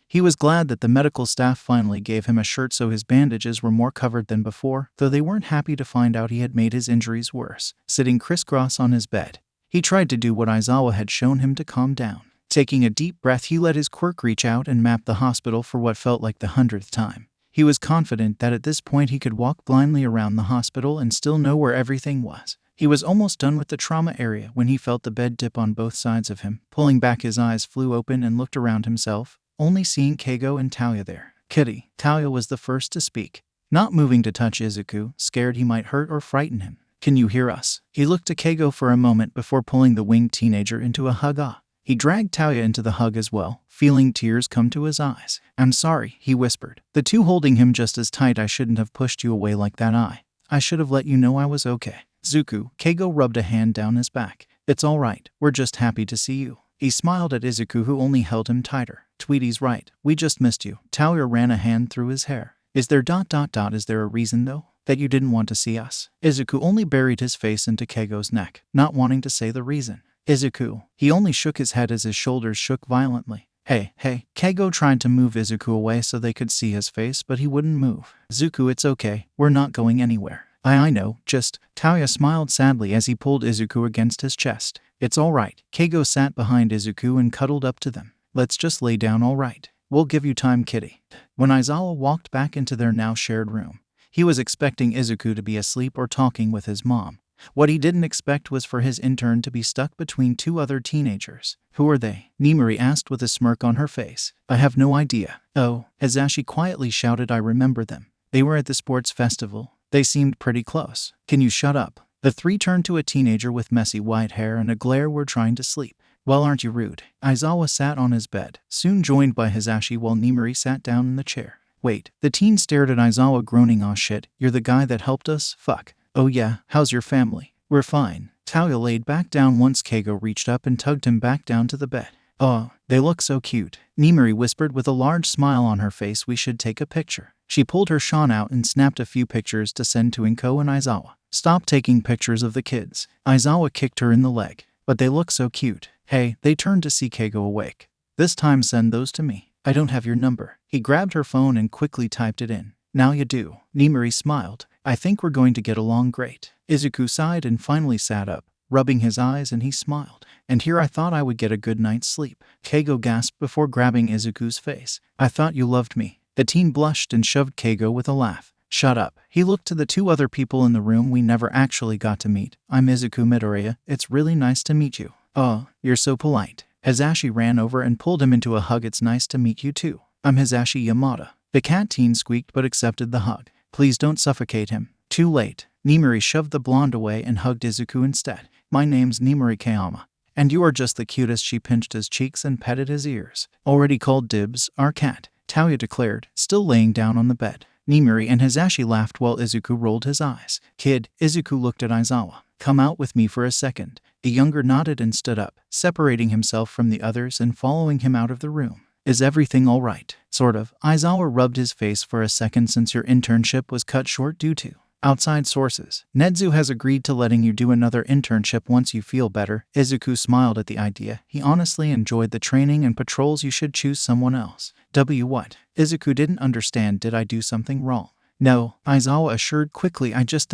He was glad that the medical staff finally gave him a shirt so his bandages were more covered than before, though they weren't happy to find out he had made his injuries worse. Sitting crisscross on his bed, he tried to do what Aizawa had shown him to calm down. Taking a deep breath, he let his quirk reach out and map the hospital for what felt like the 100th time. He was confident that at this point he could walk blindly around the hospital and still know where everything was. He was almost done with the trauma area when he felt the bed dip on both sides of him. Pulling back, his eyes flew open and looked around himself, only seeing Keigo and Tauya there. Kitty. Tauya was the first to speak, not moving to touch Izuku, scared he might hurt or frighten him. Can you hear us? He looked to Keigo for a moment before pulling the winged teenager into a hug. He dragged Tauya into the hug as well, feeling tears come to his eyes. I'm sorry, he whispered, the two holding him just as tight. I shouldn't have pushed you away like that. I should have let you know I was okay. Zuku. Keigo rubbed a hand down his back. It's all right, we're just happy to see you. He smiled at Izuku, who only held him tighter. Tweety's right, we just missed you. Tauya ran a hand through his hair. Is there ... Is there a reason though, that you didn't want to see us? Izuku only buried his face into Keigo's neck, not wanting to say the reason. Izuku. He only shook his head as his shoulders shook violently. Hey. Keigo tried to move Izuku away so they could see his face, but he wouldn't move. Zuku, it's okay, we're not going anywhere. I know, just... Tauya smiled sadly as he pulled Izuku against his chest. It's all right. Keigo sat behind Izuku and cuddled up to them. Let's just lay down, all right? We'll give you time, kitty. When Aizawa walked back into their now shared room, he was expecting Izuku to be asleep or talking with his mom. What he didn't expect was for his intern to be stuck between two other teenagers. Who are they? Nimori asked with a smirk on her face. I have no idea. Oh, Hazashi quietly shouted, I remember them. They were at the sports festival. They seemed pretty close. Can you shut up? The three turned to a teenager with messy white hair and a glare. We're trying to sleep. Well, aren't you rude? Aizawa sat on his bed, soon joined by Hazashi while Nimori sat down in the chair. Wait, the teen stared at Aizawa groaning. Aw shit, you're the guy that helped us? Fuck. Oh yeah, how's your family? We're fine. Tauya laid back down once Keigo reached up and tugged him back down to the bed. Oh, they look so cute. Nimori whispered with a large smile on her face. We should take a picture. She pulled her shon out and snapped a few pictures to send to Inko and Aizawa. Stop taking pictures of the kids. Aizawa kicked her in the leg. But they look so cute. Hey, they turned to see Keigo awake. This time send those to me. I don't have your number. He grabbed her phone and quickly typed it in. Now you do. Nimori smiled. I think we're going to get along great. Izuku sighed and finally sat up, rubbing his eyes, and he smiled. And here I thought I would get a good night's sleep. Keigo gasped before grabbing Izuku's face. I thought you loved me. The teen blushed and shoved Keigo with a laugh. Shut up. He looked to the two other people in the room. We never actually got to meet. I'm Izuku Midoriya. It's really nice to meet you. Oh, you're so polite. Hazashi ran over and pulled him into a hug. It's nice to meet you too. I'm Hazashi Yamada. The cat teen squeaked but accepted the hug. Please don't suffocate him. Too late. Nimori shoved the blonde away and hugged Izuku instead. My name's Nimori Kayama. And you are just the cutest. She pinched his cheeks and petted his ears. Already called dibs, our cat, Tauya declared, still laying down on the bed. Nimori and Hazashi laughed while Izuku rolled his eyes. Kid, Izuku looked at Aizawa. Come out with me for a second. The younger nodded and stood up, separating himself from the others and following him out of the room. Is everything alright? Sort of. Aizawa rubbed his face for a second since your internship was cut short due to outside sources. Nedzu has agreed to letting you do another internship once you feel better. Izuku smiled at the idea. He honestly enjoyed the training and patrols. You should choose someone else. What? Izuku didn't understand. Did I do something wrong? No, Aizawa assured quickly. I just ...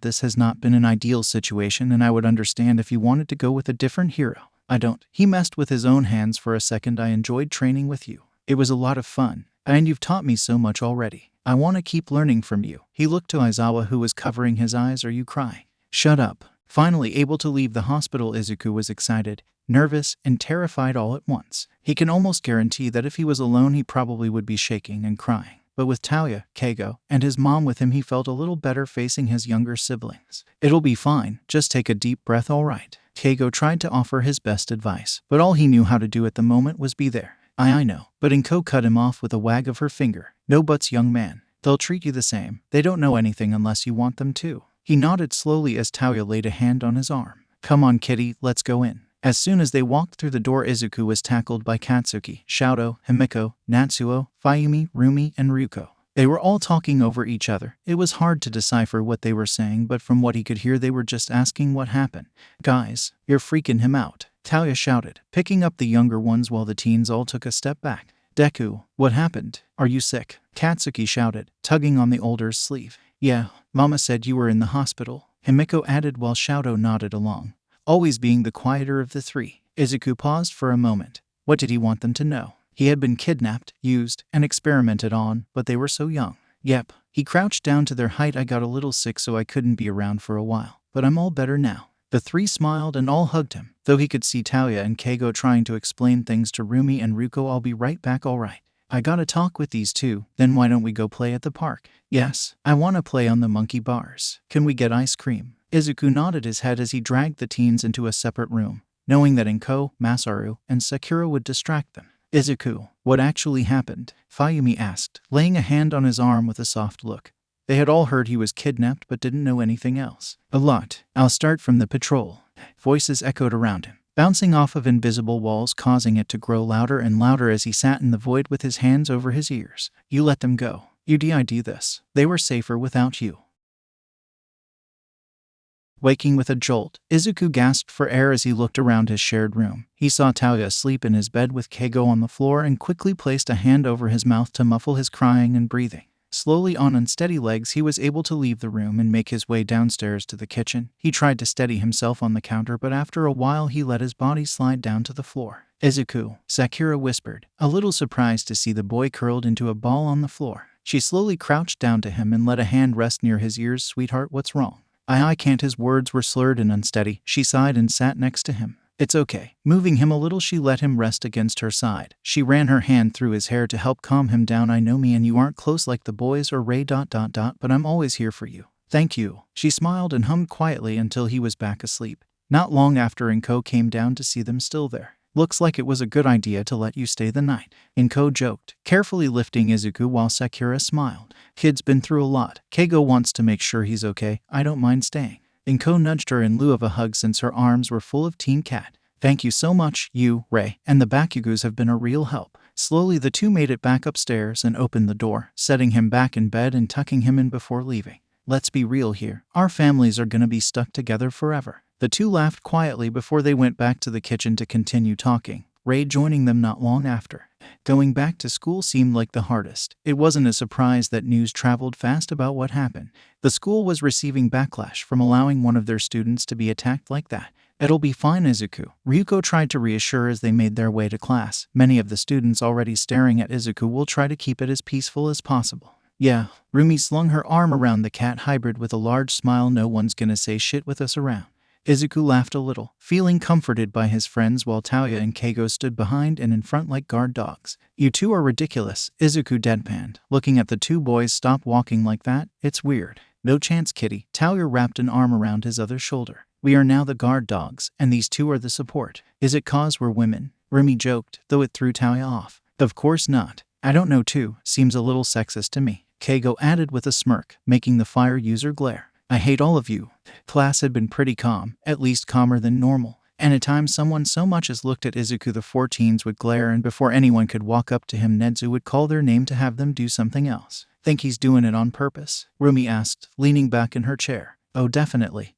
This has not been an ideal situation and I would understand if you wanted to go with a different hero. I don't. He messed with his own hands for a second. I enjoyed training with you. It was a lot of fun. And you've taught me so much already. I want to keep learning from you. He looked to Aizawa who was covering his eyes. Are you crying? Shut up. Finally able to leave the hospital, Izuku was excited, nervous, and terrified all at once. He can almost guarantee that if he was alone he probably would be shaking and crying. But with Tauya, Keigo, and his mom with him he felt a little better facing his younger siblings. It'll be fine. Just take a deep breath, alright. Keigo tried to offer his best advice, but all he knew how to do at the moment was be there. I know. But Inko cut him off with a wag of her finger. No buts, young man. They'll treat you the same. They don't know anything unless you want them to. He nodded slowly as Tauya laid a hand on his arm. Come on, kitty, let's go in. As soon as they walked through the door, Izuku was tackled by Katsuki, Shoto, Himiko, Natsuo, Fayumi, Rumi, and Ryuko. They were all talking over each other. It was hard to decipher what they were saying, but from what he could hear they were just asking what happened. Guys, you're freaking him out, Tauya shouted, picking up the younger ones while the teens all took a step back. Deku, what happened? Are you sick? Katsuki shouted, tugging on the older's sleeve. Yeah, Mama said you were in the hospital, Himiko added while Shoto nodded along. Always being the quieter of the three, Izuku paused for a moment. What did he want them to know? He had been kidnapped, used, and experimented on, but they were so young. Yep. He crouched down to their height. I got a little sick so I couldn't be around for a while, but I'm all better now. The three smiled and all hugged him, though he could see Tauya and Keigo trying to explain things to Rumi and Ryuko. I'll be right back, alright. I gotta talk with these two. Then why don't we go play at the park? Yes, I wanna play on the monkey bars. Can we get ice cream? Izuku nodded his head as he dragged the teens into a separate room, knowing that Inko, Masaru, and Sakura would distract them. Izuku, what actually happened? Fayumi asked, laying a hand on his arm with a soft look. They had all heard he was kidnapped but didn't know anything else. A lot. I'll start from the patrol. Voices echoed around him, bouncing off of invisible walls, causing it to grow louder and louder as he sat in the void with his hands over his ears. You let them go. You did this. They were safer without you. Waking with a jolt, Izuku gasped for air as he looked around his shared room. He saw Tauya asleep in his bed with Keigo on the floor and quickly placed a hand over his mouth to muffle his crying and breathing. Slowly on unsteady legs, he was able to leave the room and make his way downstairs to the kitchen. He tried to steady himself on the counter, but after a while he let his body slide down to the floor. Izuku, Sakura whispered, a little surprised to see the boy curled into a ball on the floor. She slowly crouched down to him and let a hand rest near his ears. Sweetheart, what's wrong? I can't. His words were slurred and unsteady. She sighed and sat next to him. It's okay. Moving him a little, she let him rest against her side. She ran her hand through his hair to help calm him down. I know me and you aren't close like the boys or Ray ... but I'm always here for you. Thank you. She smiled and hummed quietly until he was back asleep. Not long after, Inko came down to see them still there. Looks like it was a good idea to let you stay the night, Inko joked, carefully lifting Izuku while Sakura smiled. Kid's been through a lot. Keigo wants to make sure he's okay. I don't mind staying. Inko nudged her in lieu of a hug since her arms were full of Team Cat. Thank you so much. You, Ray, and the Bakugus have been a real help. Slowly the two made it back upstairs and opened the door, setting him back in bed and tucking him in before leaving. Let's be real here. Our families are gonna be stuck together forever. The two laughed quietly before they went back to the kitchen to continue talking, Ray joining them not long after. Going back to school seemed like the hardest. It wasn't a surprise that news traveled fast about what happened. The school was receiving backlash from allowing one of their students to be attacked like that. It'll be fine, Izuku, Ryuko tried to reassure as they made their way to class. Many of the students already staring at Izuku will try to keep it as peaceful as possible. Yeah, Rumi slung her arm around the cat hybrid with a large smile. No one's gonna say shit with us around. Izuku laughed a little, feeling comforted by his friends while Tauya and Keigo stood behind and in front like guard dogs. You two are ridiculous, Izuku deadpanned, looking at the two boys. Stop walking like that, it's weird. No chance, kitty. Tauya wrapped an arm around his other shoulder. We are now the guard dogs, and these two are the support. Is it cause we're women? Rumi joked, though it threw Tauya off. Of course not. I don't know too, seems a little sexist to me, Keigo added with a smirk, making the fire user glare. I hate all of you. Class had been pretty calm, at least calmer than normal. Anytime someone so much as looked at Izuku, the 4 teens would glare, and before anyone could walk up to him, Nezu would call their name to have them do something else. Think he's doing it on purpose? Rumi asked, leaning back in her chair. Oh, definitely.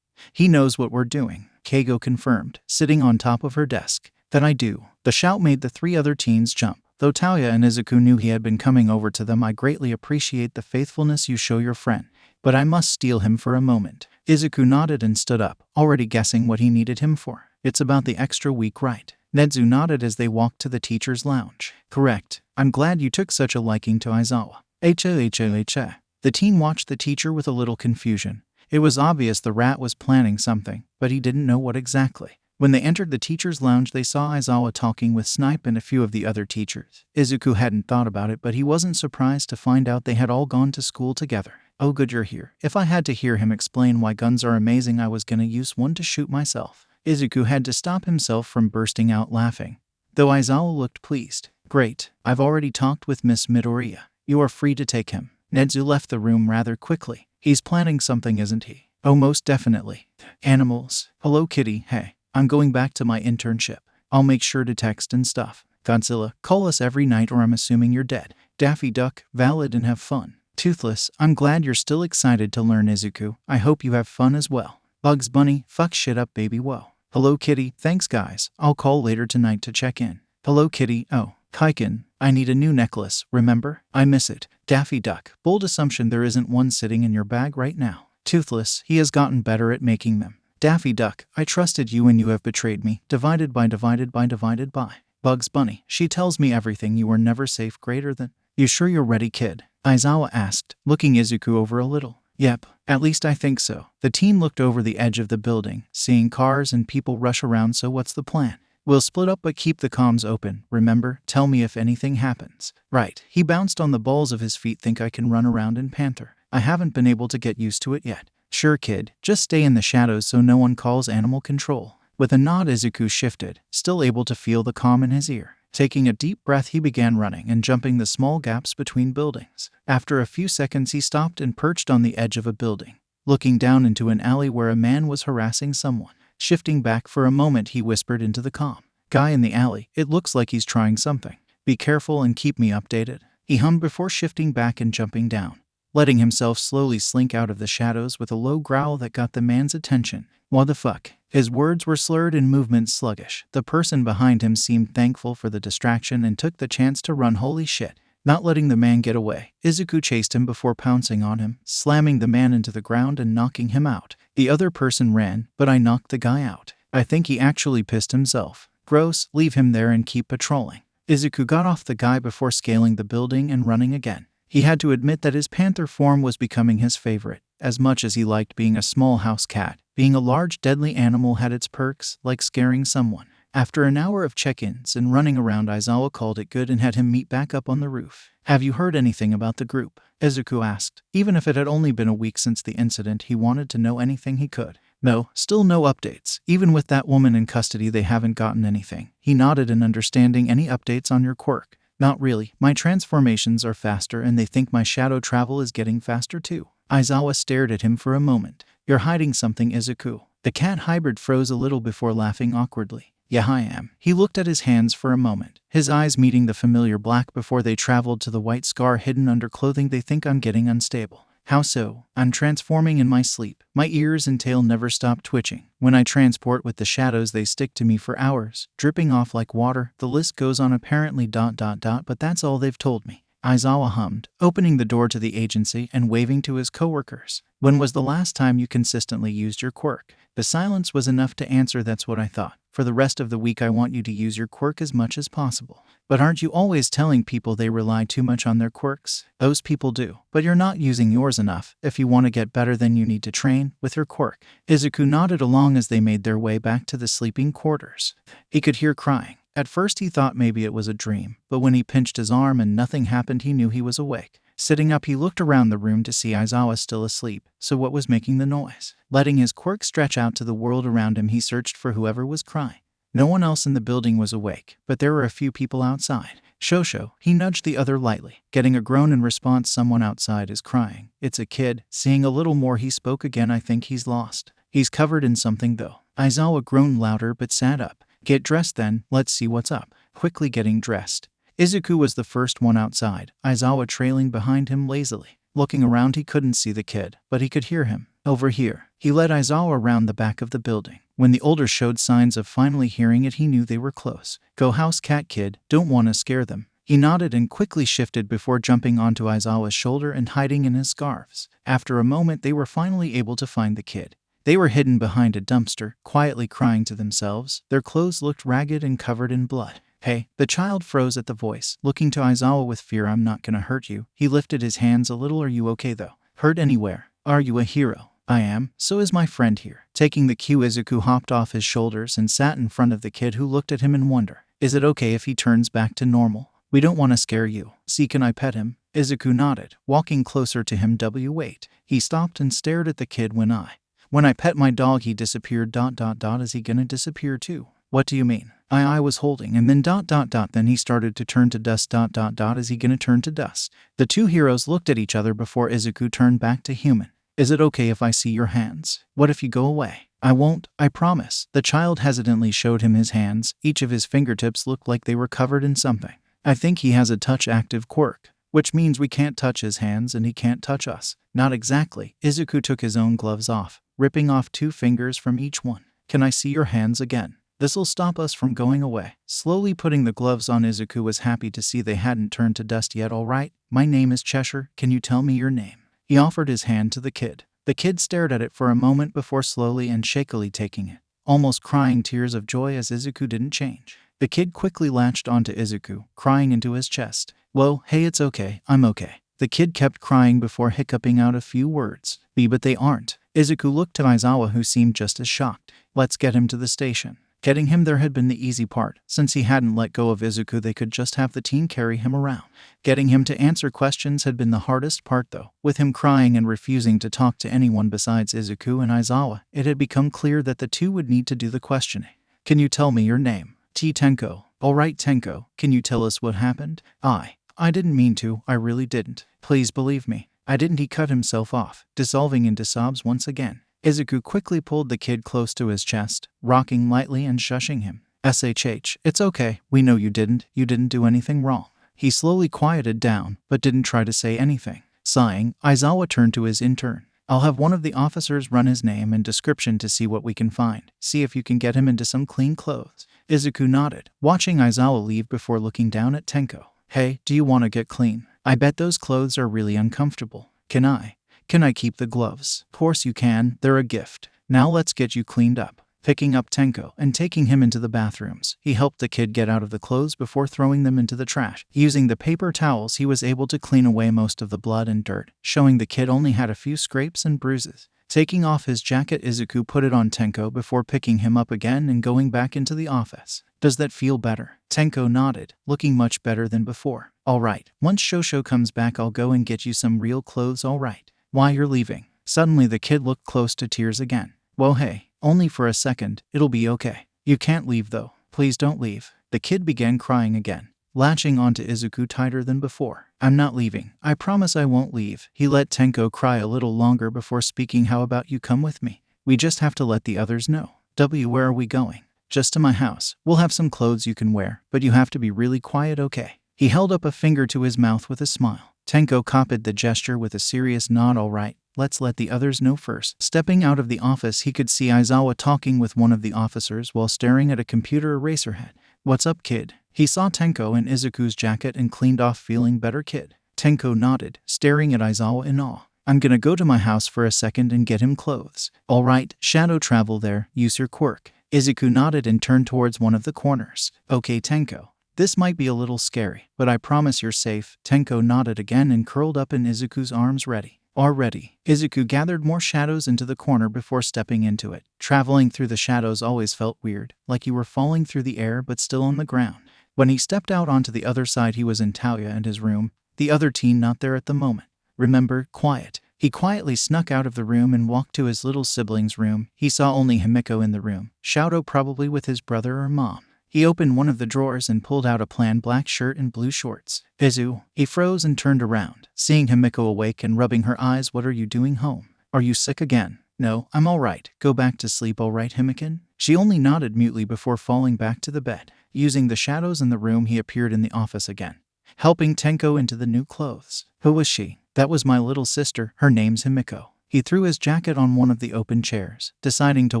He knows what we're doing, Keigo confirmed, sitting on top of her desk. That I do. The shout made the 3 other teens jump. Though Taoya and Izuku knew he had been coming over to them, I greatly appreciate the faithfulness you show your friend. But I must steal him for a moment. Izuku nodded and stood up, already guessing what he needed him for. It's about the extra week, right? Nezu nodded as they walked to the teacher's lounge. Correct. I'm glad you took such a liking to Aizawa. H. The teen watched the teacher with a little confusion. It was obvious the rat was planning something, but he didn't know what exactly. When they entered the teacher's lounge, they saw Aizawa talking with Snipe and a few of the other teachers. Izuku hadn't thought about it, but he wasn't surprised to find out they had all gone to school together. Oh, good you're here. If I had to hear him explain why guns are amazing, I was gonna use one to shoot myself. Izuku had to stop himself from bursting out laughing, though Aizawa looked pleased. Great. I've already talked with Miss Midoriya. You are free to take him. Nezu left the room rather quickly. He's planning something, isn't he? Oh, most definitely. Animals. Hello, Kitty. Hey. I'm going back to my internship. I'll make sure to text and stuff. Godzilla, call us every night or I'm assuming you're dead. Daffy Duck, valid and have fun. Toothless, I'm glad you're still excited to learn, Izuku. I hope you have fun as well. Bugs Bunny, fuck shit up, baby, whoa. Hello, Kitty. Thanks, guys. I'll call later tonight to check in. Hello, Kitty. Oh, Kaiken, I need a new necklace, remember? I miss it. Daffy Duck, bold assumption there isn't one sitting in your bag right now. Toothless, he has gotten better at making them. Daffy Duck, I trusted you and you have betrayed me. Divided by. Bugs Bunny, she tells me everything. You were never safe greater than. You sure you're ready, kid? Aizawa asked, looking Izuku over a little. Yep, at least I think so. The teen looked over the edge of the building, seeing cars and people rush around. So what's the plan? We'll split up but keep the comms open, remember? Tell me if anything happens. Right, he bounced on the balls of his feet. Think I can run around in Panther? I haven't been able to get used to it yet. Sure, kid, just stay in the shadows so no one calls animal control. With a nod, Izuku shifted, still able to feel the calm in his ear. Taking a deep breath, he began running and jumping the small gaps between buildings. After a few seconds, he stopped and perched on the edge of a building, looking down into an alley where a man was harassing someone. Shifting back for a moment, he whispered into the comm. Guy in the alley, it looks like he's trying something. Be careful and keep me updated. He hummed before shifting back and jumping down, letting himself slowly slink out of the shadows with a low growl that got the man's attention. What the fuck? His words were slurred and movements sluggish. The person behind him seemed thankful for the distraction and took the chance to run. Holy shit. Not letting the man get away, Izuku chased him before pouncing on him, slamming the man into the ground and knocking him out. The other person ran, but I knocked the guy out. I think he actually pissed himself. Gross, leave him there and keep patrolling. Izuku got off the guy before scaling the building and running again. He had to admit that his panther form was becoming his favorite. As much as he liked being a small house cat, being a large deadly animal had its perks, like scaring someone. After an hour of check-ins and running around, Aizawa called it good and had him meet back up on the roof. Have you heard anything about the group? Izuku asked. Even if it had only been a week since the incident, he wanted to know anything he could. No, still no updates. Even with that woman in custody, they haven't gotten anything. He nodded in understanding. Any updates on your quirk? Not really. My transformations are faster and they think my shadow travel is getting faster too. Aizawa stared at him for a moment. You're hiding something, Izuku. The cat hybrid froze a little before laughing awkwardly. Yeah, I am. He looked at his hands for a moment, his eyes meeting the familiar black before they traveled to the white scar hidden under clothing. They think I'm getting unstable. How so? I'm transforming in my sleep. My ears and tail never stop twitching. When I transport with the shadows, they stick to me for hours, dripping off like water. The list goes on apparently ... but that's all they've told me. Aizawa hummed, opening the door to the agency and waving to his coworkers. When was the last time you consistently used your quirk? The silence was enough to answer. That's what I thought. For the rest of the week, I want you to use your quirk as much as possible. But aren't you always telling people they rely too much on their quirks? Those people do. But you're not using yours enough. If you want to get better, then you need to train with your quirk. Izuku nodded along as they made their way back to the sleeping quarters. He could hear crying. At first he thought maybe it was a dream, but when he pinched his arm and nothing happened, he knew he was awake. Sitting up, he looked around the room to see Aizawa still asleep. So what was making the noise? Letting his quirk stretch out to the world around him, he searched for whoever was crying. No one else in the building was awake, but there were a few people outside. Shosho, he nudged the other lightly, getting a groan in response. Someone outside is crying. It's a kid. Seeing a little more, he spoke again. I think he's lost. He's covered in something though. Aizawa groaned louder but sat up. Get dressed then, let's see what's up. Quickly getting dressed. Izuku was the first one outside, Aizawa trailing behind him lazily. Looking around he couldn't see the kid, but he could hear him. Over here. He led Aizawa around the back of the building. When the older showed signs of finally hearing it, he knew they were close. Go house cat kid, don't want to scare them. He nodded and quickly shifted before jumping onto Aizawa's shoulder and hiding in his scarves. After a moment they were finally able to find the kid. They were hidden behind a dumpster, quietly crying to themselves. Their clothes looked ragged and covered in blood. Hey, the child froze at the voice, looking to Aizawa with fear. I'm not gonna hurt you. He lifted his hands a little. Are you okay though? Hurt anywhere? Are you a hero? I am, so is my friend here. Taking the cue, Izuku hopped off his shoulders and sat in front of the kid, who looked at him in wonder. Is it okay if he turns back to normal? We don't want to scare you. See, can I pet him? Izuku nodded, walking closer to him. Wait. He stopped and stared at the kid. When I pet my dog he disappeared. Is he gonna disappear too? What do you mean? I was holding and then ... Then he started to turn to dust. Is he gonna turn to dust? The two heroes looked at each other before Izuku turned back to human. Is it okay if I see your hands? What if you go away? I won't, I promise. The child hesitantly showed him his hands. Each of his fingertips looked like they were covered in something. I think he has a touch-active quirk, which means we can't touch his hands and he can't touch us. Not exactly. Izuku took his own gloves off, ripping off 2 fingers from each one. Can I see your hands again? This'll stop us from going away. Slowly putting the gloves on, Izuku was happy to see they hadn't turned to dust yet. All right, my name is Cheshire. Can you tell me your name? He offered his hand to the kid. The kid stared at it for a moment before slowly and shakily taking it, almost crying tears of joy as Izuku didn't change. The kid quickly latched onto Izuku, crying into his chest. Whoa, hey, it's okay, I'm okay. The kid kept crying before hiccuping out a few words. But they aren't. Izuku looked to Aizawa, who seemed just as shocked. Let's get him to the station. Getting him there had been the easy part. Since he hadn't let go of Izuku, they could just have the team carry him around. Getting him to answer questions had been the hardest part though. With him crying and refusing to talk to anyone besides Izuku and Aizawa, it had become clear that the two would need to do the questioning. Can you tell me your name? Tenko. Alright Tenko, can you tell us what happened? I didn't mean to, I really didn't. Please believe me. I didn't. He cut himself off, dissolving into sobs once again. Izuku quickly pulled the kid close to his chest, rocking lightly and shushing him. SHH, it's okay, we know you didn't do anything wrong. He slowly quieted down, but didn't try to say anything. Sighing, Aizawa turned to his intern. I'll have one of the officers run his name and description to see what we can find. See if you can get him into some clean clothes. Izuku nodded, watching Aizawa leave before looking down at Tenko. Hey, do you want to get clean? I bet those clothes are really uncomfortable. Can I keep the gloves? Of course you can, they're a gift. Now let's get you cleaned up. Picking up Tenko and taking him into the bathrooms, he helped the kid get out of the clothes before throwing them into the trash. Using the paper towels, he was able to clean away most of the blood and dirt, showing the kid only had a few scrapes and bruises. Taking off his jacket, Izuku put it on Tenko before picking him up again and going back into the office. Does that feel better? Tenko nodded, looking much better than before. Alright, once Shosho comes back I'll go and get you some real clothes. Alright. Why, you're leaving? Suddenly the kid looked close to tears again. Well, hey, only for a second, it'll be okay. You can't leave though. Please don't leave. The kid began crying again, latching onto Izuku tighter than before. I'm not leaving. I promise I won't leave. He let Tenko cry a little longer before speaking. How about you come with me? We just have to let the others know. Where are we going? Just to my house. We'll have some clothes you can wear, but you have to be really quiet, okay? He held up a finger to his mouth with a smile. Tenko copied the gesture with a serious nod. Alright, let's let the others know first. Stepping out of the office, he could see Aizawa talking with one of the officers while staring at a computer eraser head. What's up, kid? He saw Tenko in Izuku's jacket and cleaned off. Feeling better, kid? Tenko nodded, staring at Aizawa in awe. I'm gonna go to my house for a second and get him clothes. Alright, shadow travel there, use your quirk. Izuku nodded and turned towards one of the corners. Okay, Tenko. This might be a little scary, but I promise you're safe. Tenko nodded again and curled up in Izuku's arms. Ready. Already. Izuku gathered more shadows into the corner before stepping into it. Traveling through the shadows always felt weird, like you were falling through the air but still on the ground. When he stepped out onto the other side, he was in Taoya and his room, the other teen not there at the moment. Remember, quiet. He quietly snuck out of the room and walked to his little sibling's room. He saw only Himiko in the room, Shadow probably with his brother or mom. He opened one of the drawers and pulled out a plain black shirt and blue shorts. Izu. He froze and turned around, seeing Himiko awake and rubbing her eyes. What are you doing home? Are you sick again? No, I'm alright. Go back to sleep, alright, Himikin? She only nodded mutely before falling back to the bed. Using the shadows in the room, he appeared in the office again, helping Tenko into the new clothes. Who was she? That was my little sister. Her name's Himiko. He threw his jacket on one of the open chairs, deciding to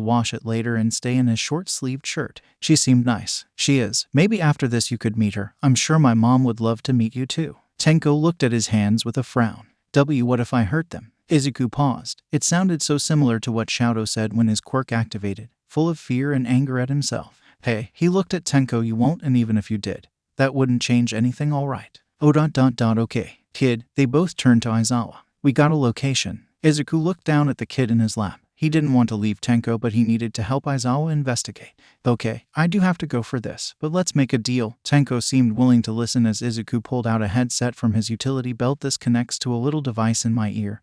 wash it later and stay in his short-sleeved shirt. She seemed nice. She is. Maybe after this you could meet her. I'm sure my mom would love to meet you too. Tenko looked at his hands with a frown. What if I hurt them? Izuku paused. It sounded so similar to what Shadow said when his quirk activated, full of fear and anger at himself. Hey, he looked at Tenko. You won't, and even if you did, that wouldn't change anything, all right? Okay. Kid, they both turned to Aizawa. We got a location. Izuku looked down at the kid in his lap. He didn't want to leave Tenko, but he needed to help Aizawa investigate. Okay, I do have to go for this, but let's make a deal. Tenko seemed willing to listen as Izuku pulled out a headset from his utility belt. This connects to a little device in my ear,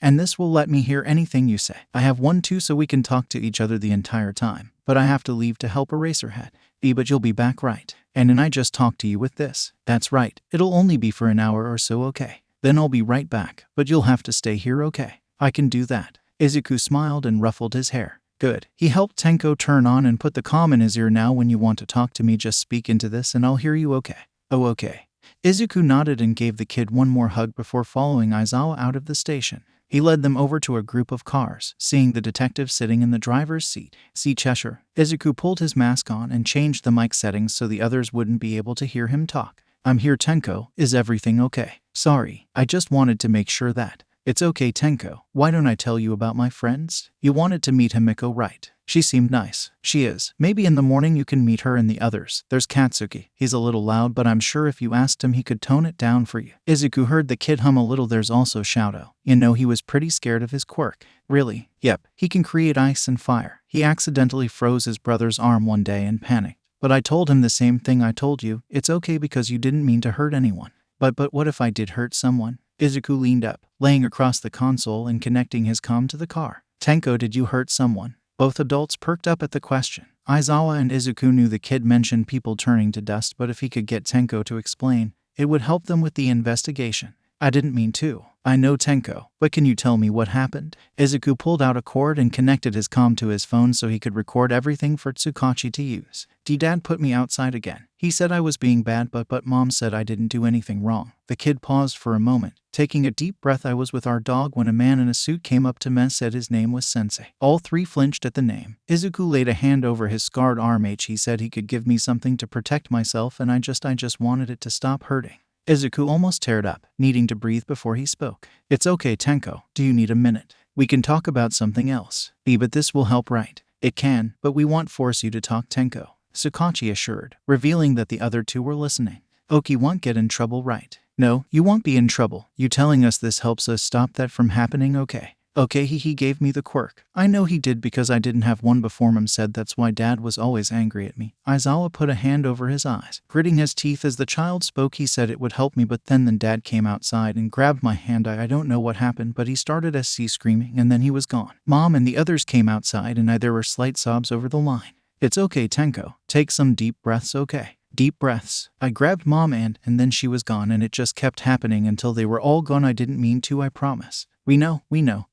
and this will let me hear anything you say. I have one too, so we can talk to each other the entire time, but I have to leave to help Eraserhead. But you'll be back, right? And I just talked to you with this. That's right. It'll only be for an hour or so, okay? Then I'll be right back, but you'll have to stay here, okay? I can do that. Izuku smiled and ruffled his hair. Good. He helped Tenko turn on and put the comm in his ear. Now when you want to talk to me, just speak into this and I'll hear you, okay? Oh, okay. Izuku nodded and gave the kid one more hug before following Aizawa out of the station. He led them over to a group of cars, seeing the detective sitting in the driver's seat. See Cheshire. Izuku pulled his mask on and changed the mic settings so the others wouldn't be able to hear him talk. I'm here, Tenko. Is everything okay? Sorry, I just wanted to make sure that. It's okay, Tenko. Why don't I tell you about my friends? You wanted to meet Himiko, right? She seemed nice. She is. Maybe in the morning you can meet her and the others. There's Katsuki. He's a little loud, but I'm sure if you asked him he could tone it down for you. Izuku heard the kid hum a little. There's also Shadow. You know, he was pretty scared of his quirk. Really? Yep. He can create ice and fire. He accidentally froze his brother's arm one day and panicked. But I told him the same thing I told you. It's okay because you didn't mean to hurt anyone. But what if I did hurt someone? Izuku leaned up, laying across the console and connecting his comm to the car. Tenko, did you hurt someone? Both adults perked up at the question. Aizawa and Izuku knew the kid mentioned people turning to dust, but if he could get Tenko to explain, it would help them with the investigation. I didn't mean to. I know, Tenko, but can you tell me what happened? Izuku pulled out a cord and connected his comm to his phone so he could record everything for Tsukachi to use. Dad put me outside again. He said I was being bad, but Mom said I didn't do anything wrong. The kid paused for a moment, taking a deep breath. I was with our dog when a man in a suit came up to me, said his name was Sensei. All three flinched at the name. Izuku laid a hand over his scarred arm. He said he could give me something to protect myself, and I just wanted it to stop hurting. Izuku almost teared up, needing to breathe before he spoke. It's okay, Tenko. Do you need a minute? We can talk about something else. But this will help, right? It can, but we won't force you to talk, Tenko, Tsukachi assured, revealing that the other two were listening. Oki won't get in trouble, right? No, you won't be in trouble. You telling us this helps us stop that from happening, okay? Okay, he gave me the quirk. I know he did because I didn't have one before. Mom said that's why Dad was always angry at me. Aizawa put a hand over his eyes, gritting his teeth as the child spoke. He said it would help me, but then Dad came outside and grabbed my hand. I don't know what happened, but he started screaming and then he was gone. Mom and the others came outside and there were slight sobs over the line. It's okay, Tenko. Take some deep breaths, okay? Deep breaths. I grabbed Mom and then she was gone, and it just kept happening until they were all gone. I didn't mean to, I promise. We know.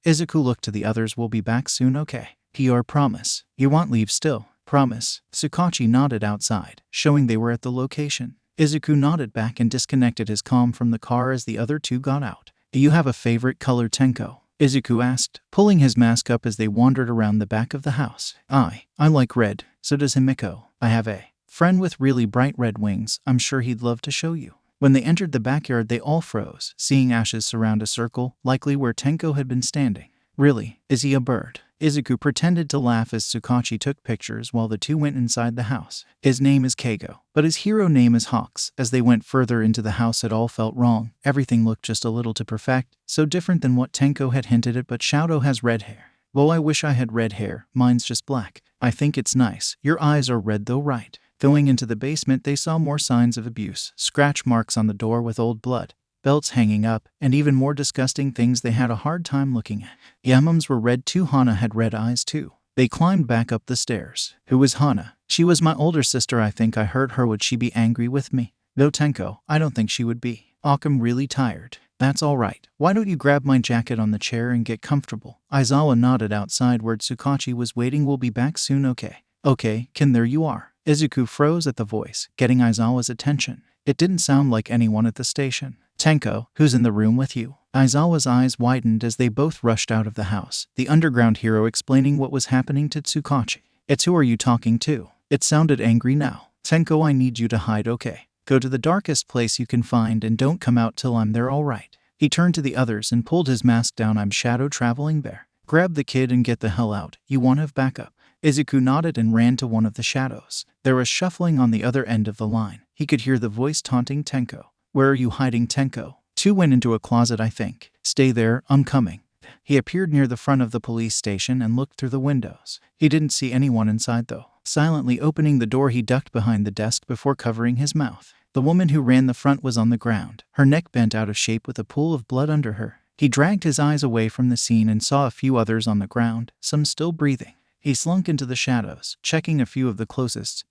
Izuku looked to the others. We'll be back soon, okay? Your promise. You won't leave still. Promise. Tsukachi nodded outside, showing they were at the location. Izuku nodded back and disconnected his comm from the car as the other two got out. Do you have a favorite color, Tenko? Izuku asked, pulling his mask up as they wandered around the back of the house. I like red. So does Himiko. I have a friend with really bright red wings. I'm sure he'd love to show you. When they entered the backyard, they all froze, seeing ashes surround a circle, likely where Tenko had been standing. Really? Is he a bird? Izuku pretended to laugh as Tsukachi took pictures while the two went inside the house. His name is Keigo, but his hero name is Hawks. As they went further into the house, it all felt wrong. Everything looked just a little too perfect, so different than what Tenko had hinted at. But Shadow has red hair. Well, I wish I had red hair. Mine's just black. I think it's nice. Your eyes are red though, right? Going into the basement, they saw more signs of abuse. Scratch marks on the door with old blood, belts hanging up, and even more disgusting things they had a hard time looking at. Yamams were red too. Hana had red eyes too. They climbed back up the stairs. Who was Hana? She was my older sister. I think I hurt her. Would she be angry with me? No, Tenko, I don't think she would be. I'm really tired. That's all right. Why don't you grab my jacket on the chair and get comfortable? Aizawa nodded outside where Tsukachi was waiting. We'll be back soon, okay? Okay, Ken, there you are. Izuku froze at the voice, getting Aizawa's attention. It didn't sound like anyone at the station. Tenko, who's in the room with you? Aizawa's eyes widened as they both rushed out of the house, the underground hero explaining what was happening to Tsukachi. It's who are you talking to? It sounded angry now. Tenko, I need you to hide, okay? Go to the darkest place you can find and don't come out till I'm there, all right? He turned to the others and pulled his mask down. I'm Shadow Traveling Bear. Grab the kid and get the hell out. You want to have backup? Izuku nodded and ran to one of the shadows. There was shuffling on the other end of the line. He could hear the voice taunting Tenko. Where are you hiding, Tenko? 2 went into a closet, I think. Stay there, I'm coming. He appeared near the front of the police station and looked through the windows. He didn't see anyone inside though. Silently opening the door, he ducked behind the desk before covering his mouth. The woman who ran the front was on the ground, her neck bent out of shape with a pool of blood under her. He dragged his eyes away from the scene and saw a few others on the ground, some still breathing. He slunk into the shadows, checking a few of the closest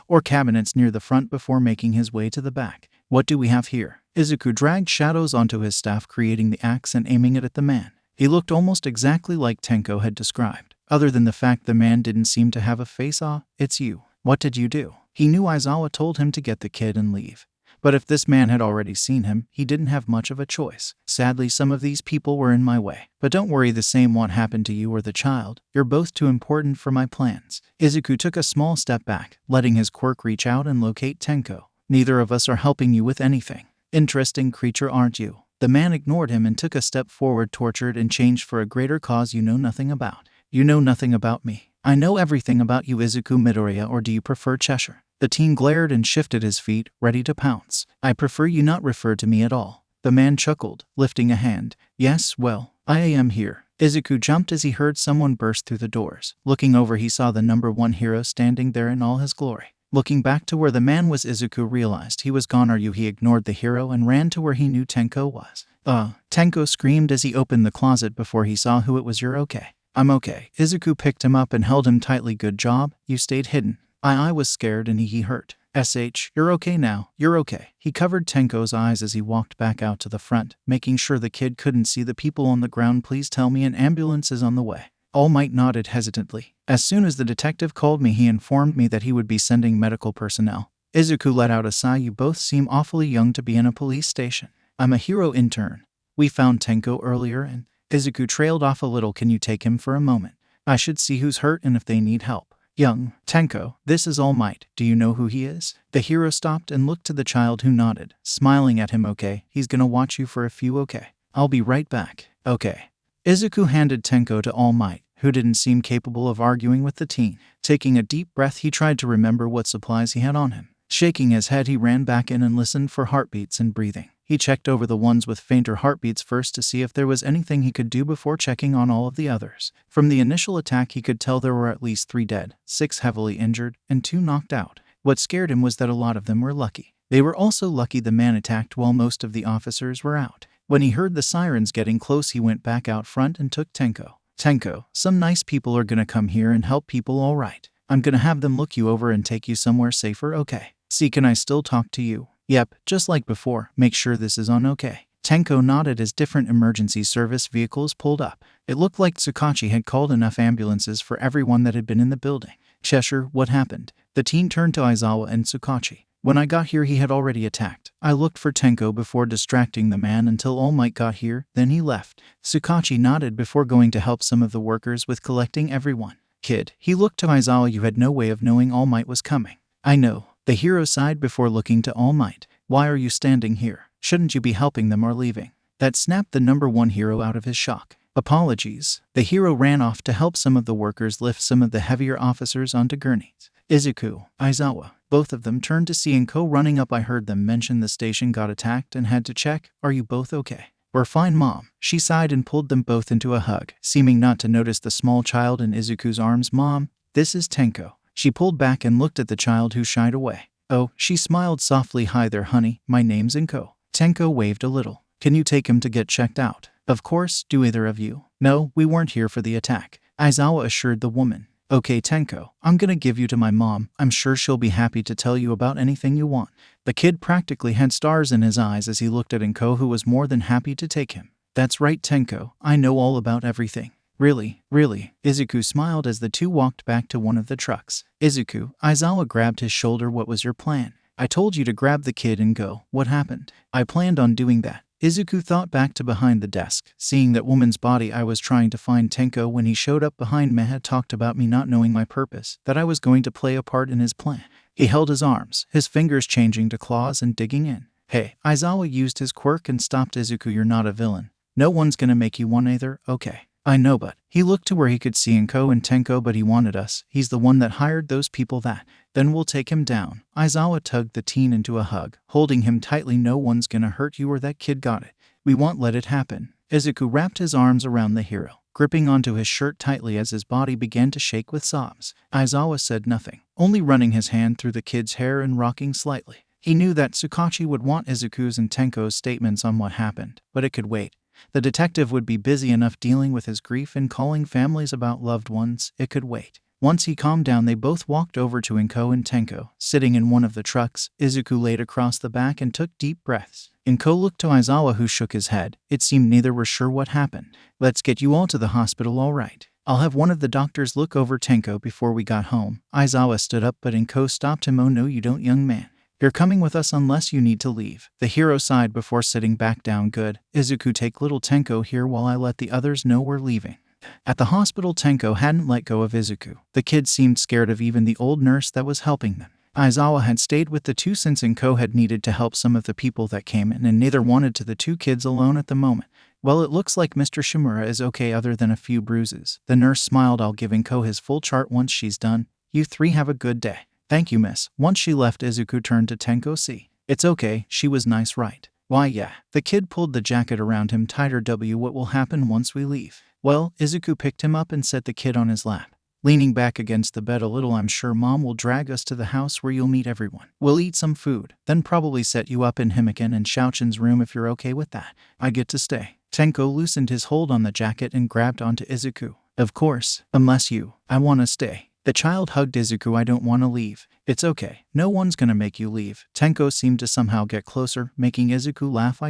or cabinets near the front before making his way to the back. What do we have here? Izuku dragged shadows onto his staff, creating the axe and aiming it at the man. He looked almost exactly like Tenko had described, other than the fact the man didn't seem to have a face. It's you. What did you do? He knew Aizawa told him to get the kid and leave. But if this man had already seen him, he didn't have much of a choice. Sadly, some of these people were in my way. But don't worry, the same won't happen to you or the child. You're both too important for my plans. Izuku took a small step back, letting his quirk reach out and locate Tenko. Neither of us are helping you with anything. Interesting creature, aren't you? The man ignored him and took a step forward, tortured and changed for a greater cause you know nothing about. You know nothing about me. I know everything about you, Izuku Midoriya, or do you prefer Cheshire? The teen glared and shifted his feet, ready to pounce. I prefer you not refer to me at all. The man chuckled, lifting a hand. Yes, well, I am here. Izuku jumped as he heard someone burst through the doors. Looking over, he saw the number 1 hero standing there in all his glory. Looking back to where the man was, Izuku realized he was gone. Are you? He ignored the hero and ran to where he knew Tenko was. Tenko screamed as he opened the closet before he saw who it was. You're okay. I'm okay. Izuku picked him up and held him tightly. Good job, you stayed hidden. I was scared and he hurt. You're okay now, you're okay. He covered Tenko's eyes as he walked back out to the front, making sure the kid couldn't see the people on the ground. Please tell me an ambulance is on the way. All Might nodded hesitantly. As soon as the detective called me, he informed me that he would be sending medical personnel. Izuku let out a sigh. You both seem awfully young to be in a police station. I'm a hero intern. We found Tenko earlier and Izuku trailed off a little. Can you take him for a moment? I should see who's hurt and if they need help. Young Tenko, this is All Might. Do you know who he is? The hero stopped and looked to the child, who nodded, smiling at him. Okay, he's gonna watch you for a few. Okay, I'll be right back. Okay. Izuku handed Tenko to All Might, who didn't seem capable of arguing with the teen. Taking a deep breath, he tried to remember what supplies he had on him. Shaking his head, he ran back in and listened for heartbeats and breathing. He checked over the ones with fainter heartbeats first to see if there was anything he could do before checking on all of the others. From the initial attack, he could tell there were at least 3 dead, 6 heavily injured, and 2 knocked out. What scared him was that a lot of them were lucky. They were also lucky the man attacked while most of the officers were out. When he heard the sirens getting close, he went back out front and took Tenko. Tenko, some nice people are gonna come here and help people, all right? I'm gonna have them look you over and take you somewhere safer, okay? See, can I still talk to you? Yep, just like before. Make sure this is on, okay? Tenko nodded as different emergency service vehicles pulled up. It looked like Tsukachi had called enough ambulances for everyone that had been in the building. Cheshire, what happened? The teen turned to Aizawa and Tsukachi. When I got here, he had already attacked. I looked for Tenko before distracting the man until All Might got here, then he left. Tsukachi nodded before going to help some of the workers with collecting everyone. Kid, he looked to Aizawa. You had no way of knowing All Might was coming. I know. The hero sighed before looking to All Might. Why are you standing here? Shouldn't you be helping them or leaving? That snapped the number 1 hero out of his shock. Apologies. The hero ran off to help some of the workers lift some of the heavier officers onto gurneys. Izuku, Aizawa, both of them turned to see Inko running up. I heard them mention the station got attacked and had to check. Are you both okay? We're fine, Mom. She sighed and pulled them both into a hug, seeming not to notice the small child in Izuku's arms. Mom, this is Tenko. She pulled back and looked at the child, who shied away. Oh, she smiled softly. Hi there, honey. My name's Inko. Tenko waved a little. Can you take him to get checked out? Of course. Do either of you? No, we weren't here for the attack, Aizawa assured the woman. Okay, Tenko, I'm gonna give you to my mom. I'm sure she'll be happy to tell you about anything you want. The kid practically had stars in his eyes as he looked at Inko, who was more than happy to take him. That's right, Tenko, I know all about everything. Really, really. Izuku smiled as the two walked back to one of the trucks. Izuku, Aizawa grabbed his shoulder. What was your plan? I told you to grab the kid and go. What happened? I planned on doing that. Izuku thought back to behind the desk. Seeing that woman's body, I was trying to find Tenko when he showed up behind me. Had talked about me not knowing my purpose, that I was going to play a part in his plan. He held his arms, his fingers changing to claws and digging in. Hey, Aizawa used his quirk and stopped Izuku. You're not a villain. No one's gonna make you one either, okay. I know, but he looked to where he could see Inko and Tenko, but he wanted us. He's the one that hired those people. Then we'll take him down. Aizawa tugged the teen into a hug, holding him tightly. No one's gonna hurt you, or that kid got it. We won't let it happen. Izuku wrapped his arms around the hero, gripping onto his shirt tightly as his body began to shake with sobs. Aizawa said nothing, only running his hand through the kid's hair and rocking slightly. He knew that Tsukachi would want Izuku's and Tenko's statements on what happened, but it could wait. The detective would be busy enough dealing with his grief and calling families about loved ones. It could wait. Once he calmed down, they both walked over to Inko and Tenko, sitting in one of the trucks. Izuku laid across the back and took deep breaths. Inko looked to Aizawa, who shook his head. It seemed neither were sure what happened. Let's get you all to the hospital, all right. I'll have one of the doctors look over Tenko before we got home. Aizawa stood up, but Inko stopped him. Oh no, you don't, young man. You're coming with us unless you need to leave. The hero sighed before sitting back down. Good. Izuku, take little Tenko here while I let the others know we're leaving. At the hospital, Tenko hadn't let go of Izuku. The kid seemed scared of even the old nurse that was helping them. Aizawa had stayed with the two since Inko had needed to help some of the people that came in, and neither wanted to the two kids alone at the moment. Well, it looks like Mr. Shimura is okay other than a few bruises. The nurse smiled. I'll give Inko his full chart once she's done. You three have a good day. Thank you, miss. Once she left, Izuku turned to Tenko. See, it's okay, she was nice, right? Why, yeah. The kid pulled the jacket around him tighter. What will happen once we leave? Well, Izuku picked him up and set the kid on his lap. Leaning back against the bed a little, I'm sure Mom will drag us to the house where you'll meet everyone. We'll eat some food, then probably set you up in Himiken and Shaochen's room if you're okay with that. I get to stay. Tenko loosened his hold on the jacket and grabbed onto Izuku. Of course, unless you. I want to stay. The child hugged Izuku. I don't want to leave. It's okay. No one's gonna make you leave. Tenko seemed to somehow get closer, making Izuku laugh.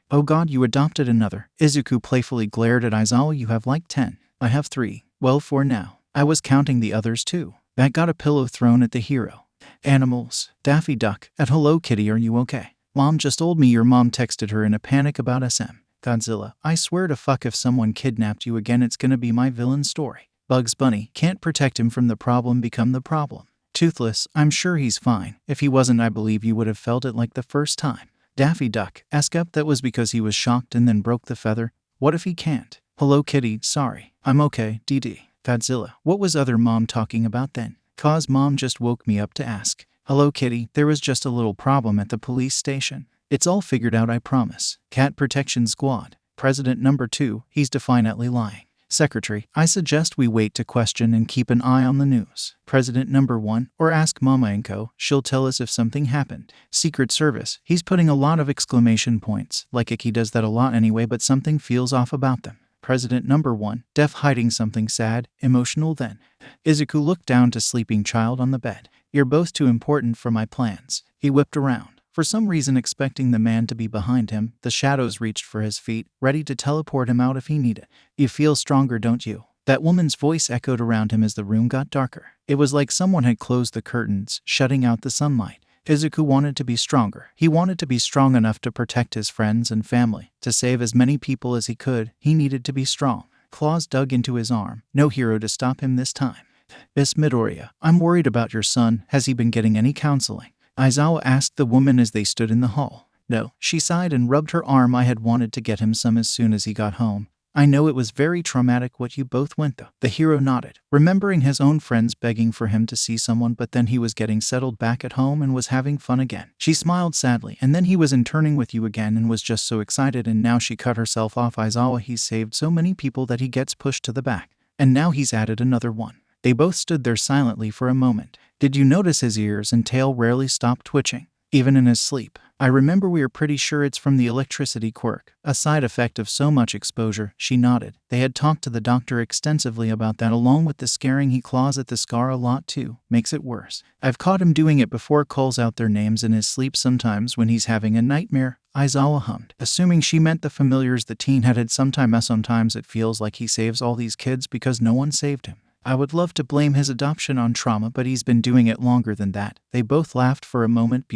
Oh god, you adopted another. Izuku playfully glared at Aizawa. You have like 10. I have 3. Well, 4 now. I was counting the others too. That got a pillow thrown at the hero. Animals. Daffy Duck. At Hello Kitty, are you okay? Mom just told me your mom texted her in a panic about SM. Godzilla. I swear to fuck, if someone kidnapped you again, it's gonna be my villain story. Bugs Bunny. Can't protect him from the problem, become the problem. Toothless. I'm sure he's fine. If he wasn't, I believe you would have felt it like the first time. Daffy Duck. Ask up. That was because he was shocked and then broke the feather. What if he can't? Hello Kitty. Sorry. I'm okay. DD. Godzilla. What was other mom talking about then? Cause mom just woke me up to ask. Hello Kitty. There was just a little problem at the police station. It's all figured out, I promise. Cat Protection Squad. President number 2. He's defiantly lying. Secretary, I suggest we wait to question and keep an eye on the news. President number 1, or ask Mama Inko, she'll tell us if something happened. Secret Service, he's putting a lot of exclamation points, like Iki does that a lot anyway, but something feels off about them. President number 1, Def hiding something sad, emotional then. Izuku looked down to sleeping child on the bed. You're both too important for my plans. He whipped around. For some reason, expecting the man to be behind him, the shadows reached for his feet, ready to teleport him out if he needed. You feel stronger, don't you? That woman's voice echoed around him as the room got darker. It was like someone had closed the curtains, shutting out the sunlight. Izuku wanted to be stronger. He wanted to be strong enough to protect his friends and family, to save as many people as he could. He needed to be strong. Claws dug into his arm. No hero to stop him this time. Miss Midoriya, I'm worried about your son. Has he been getting any counseling? Aizawa asked the woman as they stood in the hall. No, she sighed and rubbed her arm. I had wanted to get him some as soon as he got home. I know it was very traumatic what you both went through. The hero nodded, remembering his own friends begging for him to see someone, but then he was getting settled back at home and was having fun again. She smiled sadly, and then he was interning with you again and was just so excited, and now she cut herself off. Aizawa, he's saved so many people that he gets pushed to the back. And now he's added another one. They both stood there silently for a moment. Did you notice his ears and tail rarely stopped twitching? even in his sleep. I remember we are pretty sure it's from the electricity quirk, a side effect of so much exposure. She nodded. They had talked to the doctor extensively about that, along with the scaring he claws at the scar a lot too. Makes it worse. I've caught him doing it before, calls out their names in his sleep sometimes when he's having a nightmare. Aizawa hummed, assuming she meant the familiars the teen had sometimes. Sometimes it feels like he saves all these kids because no one saved him. I would love to blame his adoption on trauma, but he's been doing it longer than that. They both laughed for a moment.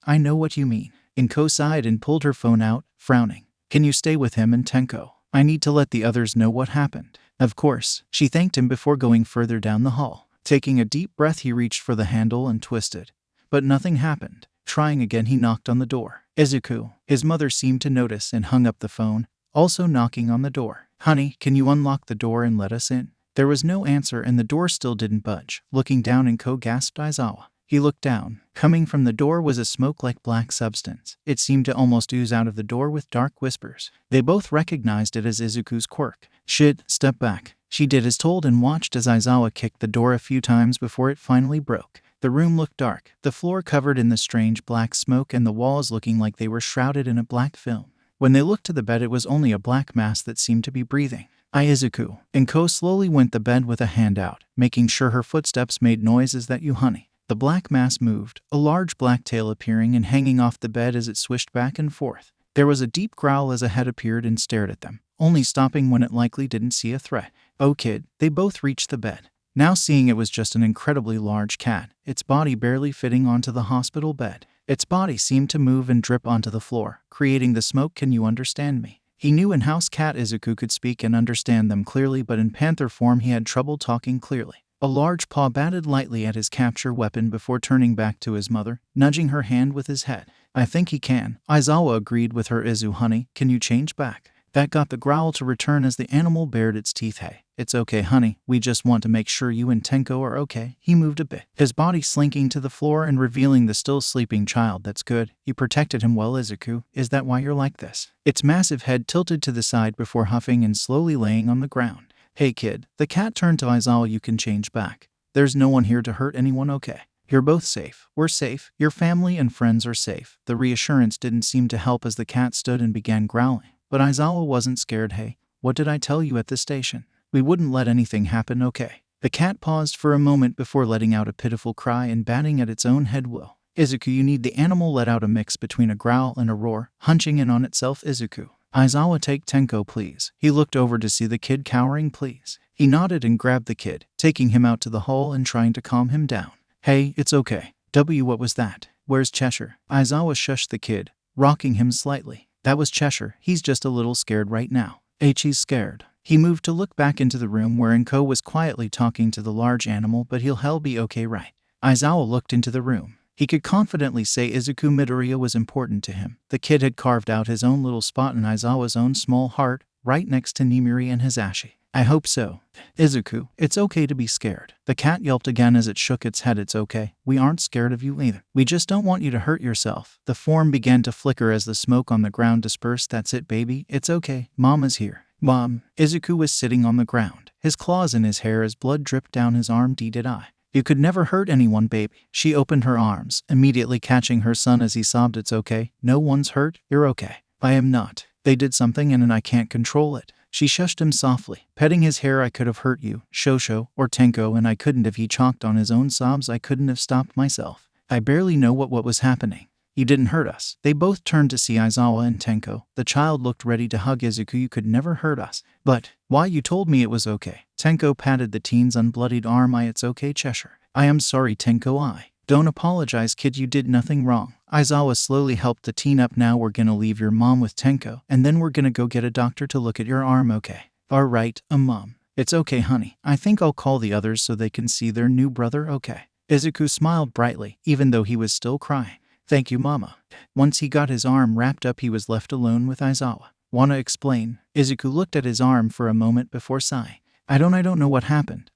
I know what you mean. Inko sighed and pulled her phone out, frowning. Can you stay with him and Tenko? I need to let the others know what happened. Of course. She thanked him before going further down the hall. Taking a deep breath, he reached for the handle and twisted. But nothing happened. Trying again, he knocked on the door. Izuku. His mother seemed to notice and hung up the phone, also knocking on the door. Honey, can you unlock the door and let us in? There was no answer and the door still didn't budge. Looking down, Inko gasped. Aizawa. He looked down. Coming from the door was a smoke-like black substance. It seemed to almost ooze out of the door with dark whispers. They both recognized it as Izuku's quirk. Shit, step back. She did as told and watched as Aizawa kicked the door a few times before it finally broke. The room looked dark, the floor covered in the strange black smoke and the walls looking like they were shrouded in a black film. When they looked to the bed, it was only a black mass that seemed to be breathing. Izuku. Inko slowly went to the bed with a hand out, making sure her footsteps made noises. That you, honey? The black mass moved, a large black tail appearing and hanging off the bed as it swished back and forth. There was a deep growl as a head appeared and stared at them, only stopping when it likely didn't see a threat. Oh kid. They both reached the bed, now seeing it was just an incredibly large cat, its body barely fitting onto the hospital bed. Its body seemed to move and drip onto the floor, creating the smoke. Can you understand me? He knew in-house cat Izuku could speak and understand them clearly, but in panther form he had trouble talking clearly. A large paw batted lightly at his capture weapon before turning back to his mother, nudging her hand with his head. I think he can. Aizawa agreed with her. Izu, honey, can you change back? That got the growl to return as the animal bared its teeth. Hey, it's okay, honey. We just want to make sure you and Tenko are okay. He moved a bit, his body slinking to the floor and revealing the still sleeping child. That's good. You protected him well, Izuku. Is that why you're like this? Its massive head tilted to the side before huffing and slowly laying on the ground. Hey kid. The cat turned to Aizawa. You can change back. There's no one here to hurt anyone, okay? You're both safe. We're safe. Your family and friends are safe. The reassurance didn't seem to help as the cat stood and began growling. But Aizawa wasn't scared. Hey, what did I tell you at the station? We wouldn't let anything happen, okay? The cat paused for a moment before letting out a pitiful cry and batting at its own head. Will. Izuku, you need. The animal let out a mix between a growl and a roar, hunching in on itself. Izuku. Aizawa, take Tenko, please. He looked over to see the kid cowering. Please. He nodded and grabbed the kid, taking him out to the hall and trying to calm him down. Hey, it's okay. What was that? Where's Cheshire? Aizawa shushed the kid, rocking him slightly. That was Cheshire. He's just a little scared right now. He's scared. He moved to look back into the room where Inko was quietly talking to the large animal. But he'll be okay, right? Aizawa looked into the room. He could confidently say Izuku Midoriya was important to him. The kid had carved out his own little spot in Aizawa's own small heart, right next to Nimiri and Hisashi. I hope so. Izuku, it's okay to be scared. The cat yelped again as it shook its head. It's okay. We aren't scared of you either. We just don't want you to hurt yourself. The form began to flicker as the smoke on the ground dispersed. That's it, baby. It's okay. Mama's here. Mom. Izuku was sitting on the ground, his claws in his hair as blood dripped down his arm. Did I? You could never hurt anyone, baby. She opened her arms, immediately catching her son as he sobbed. It's okay. No one's hurt. You're okay. I am not. They did something and I can't control it. She shushed him softly, petting his hair. I could have hurt you, Shosho, or Tenko, and I couldn't have. He choked on his own sobs. I couldn't have stopped myself. I barely know what was happening. You didn't hurt us. They both turned to see Aizawa and Tenko. The child looked ready to hug Izuku. You could never hurt us. But, why? You told me it was okay. Tenko patted the teen's unbloodied arm. It's okay, Cheshire. I am sorry, Tenko. Don't apologize, kid. You did nothing wrong. Aizawa slowly helped the teen up. Now we're gonna leave your mom with Tenko, and then we're gonna go get a doctor to look at your arm, okay? Alright, Mom. It's okay, honey. I think I'll call the others so they can see their new brother, okay? Izuku smiled brightly, even though he was still crying. Thank you, Mama. Once he got his arm wrapped up, he was left alone with Aizawa. Wanna explain? Izuku looked at his arm for a moment before sighing. I don't know what happened.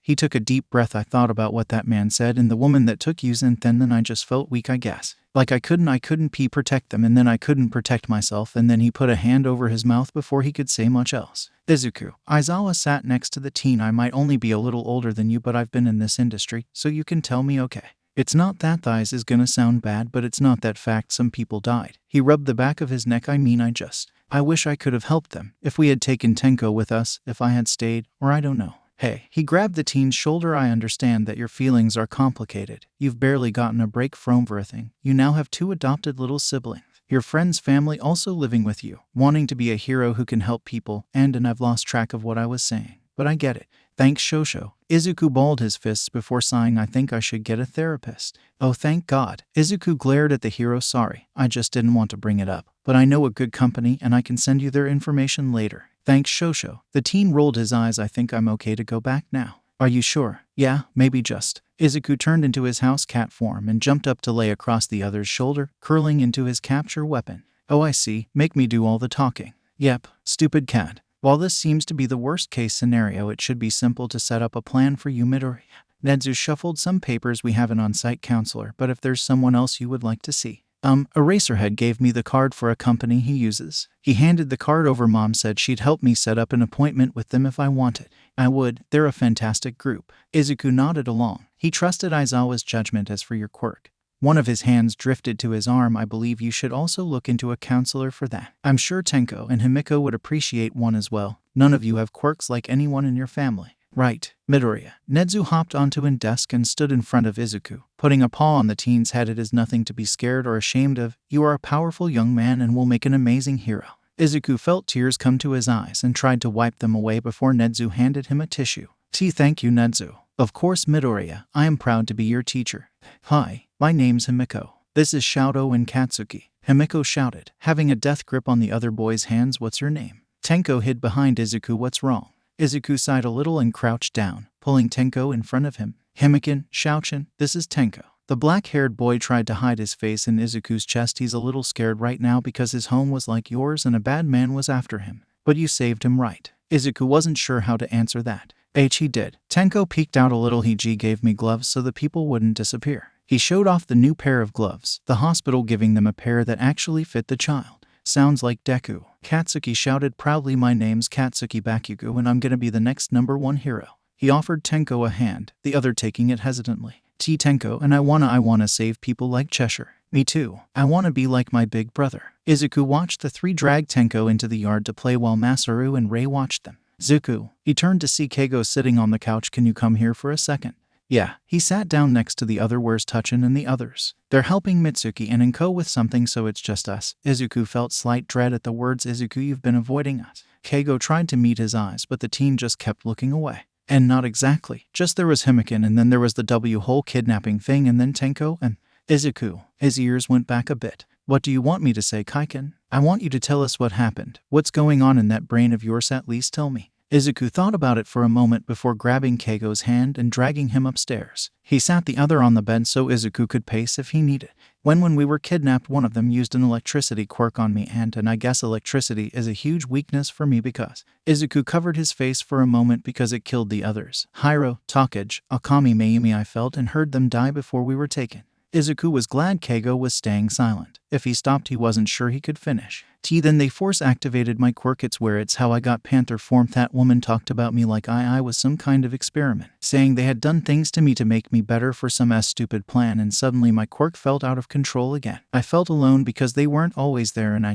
He took a deep breath. I thought about what that man said and the woman that took you, and then I just felt weak, I guess. Like I couldn't protect them, and then I couldn't protect myself, and then he put a hand over his mouth before he could say much else. Izuku. Aizawa sat next to the teen. I might only be a little older than you, but I've been in this industry, so you can tell me, okay? It's not that thighs is gonna sound bad, but it's not that fact some people died. He rubbed the back of his neck. I wish I could have helped them. If we had taken Tenko with us, if I had stayed, or I don't know. Hey, he grabbed the teen's shoulder. I understand that your feelings are complicated. You've barely gotten a break from everything. You now have 2 adopted little siblings. Your friend's family also living with you, wanting to be a hero who can help people, and I've lost track of what I was saying. But I get it. Thanks, Shosho. Izuku balled his fists before sighing. I think I should get a therapist. Oh, thank God. Izuku glared at the hero. Sorry, I just didn't want to bring it up. But I know a good company and I can send you their information later. Thanks, Shosho. The teen rolled his eyes. I think I'm okay to go back now. Are you sure? Yeah, maybe just. Izuku turned into his house cat form and jumped up to lay across the other's shoulder, curling into his capture weapon. Oh, I see. Make me do all the talking. Yep, stupid cat. While this seems to be the worst-case scenario, it should be simple to set up a plan for you, Midori. Nedzu shuffled some papers. We have an on-site counselor, but if there's someone else you would like to see. Eraserhead gave me the card for a company he uses. He handed the card over. Mom said she'd help me set up an appointment with them if I wanted. I would. They're a fantastic group. Izuku nodded along. He trusted Aizawa's judgment. As for your quirk, one of his hands drifted to his arm. I believe you should also look into a counselor for that. I'm sure Tenko and Himiko would appreciate one as well. None of you have quirks like anyone in your family. Right, Midoriya. Nedzu hopped onto a desk and stood in front of Izuku, putting a paw on the teen's head. It is nothing to be scared or ashamed of. You are a powerful young man and will make an amazing hero. Izuku felt tears come to his eyes and tried to wipe them away before Nedzu handed him a tissue. Thank you, Nedzu. Of course, Midoriya. I am proud to be your teacher. Hi, my name's Himiko. This is Shoto and Katsuki. Himiko shouted, having a death grip on the other boy's hands. What's your name? Tenko hid behind Izuku. What's wrong? Izuku sighed a little and crouched down, pulling Tenko in front of him. Himikin, Shaochin, this is Tenko. The black-haired boy tried to hide his face in Izuku's chest. He's a little scared right now because his home was like yours and a bad man was after him. But you saved him, right? Izuku wasn't sure how to answer that. He did. Tenko peeked out a little. He gave me gloves so the people wouldn't disappear. He showed off the new pair of gloves, the hospital giving them a pair that actually fit the child. Sounds like Deku. Katsuki shouted proudly, my name's Katsuki Bakugo and I'm gonna be the next #1 hero. He offered Tenko a hand, the other taking it hesitantly. Tenko, and I wanna save people like Cheshire. Me too. I wanna be like my big brother. Izuku watched the 3 drag Tenko into the yard to play while Masaru and Rei watched them. Zuku. He turned to see Keigo sitting on the couch. Can you come here for a second? Yeah. He sat down next to the other. Where's Touchin and the others? They're helping Mitsuki and Inko with something, so it's just us. Izuku felt slight dread at the words. Izuku, you've been avoiding us. Keigo tried to meet his eyes, but the teen just kept looking away. And not exactly. Just there was Himikin, and then there was the whole kidnapping thing, and then Tenko and Izuku. His ears went back a bit. What do you want me to say, Kaiken? I want you to tell us what happened. What's going on in that brain of yours? At least tell me. Izuku thought about it for a moment before grabbing Keigo's hand and dragging him upstairs. He sat the other on the bed so Izuku could pace if he needed. When we were kidnapped, one of them used an electricity quirk on me, and I guess electricity is a huge weakness for me because... Izuku covered his face for a moment because it killed the others. Hiro, Takage, Akami, Mayumi. I felt and heard them die before we were taken. Izuku was glad Keigo was staying silent. If he stopped, he wasn't sure he could finish. Then they force-activated my quirk. It's how I got panther form. That woman talked about me like I was some kind of experiment, saying they had done things to me to make me better for some stupid plan, and suddenly my quirk felt out of control again. I felt alone because they weren't always there, and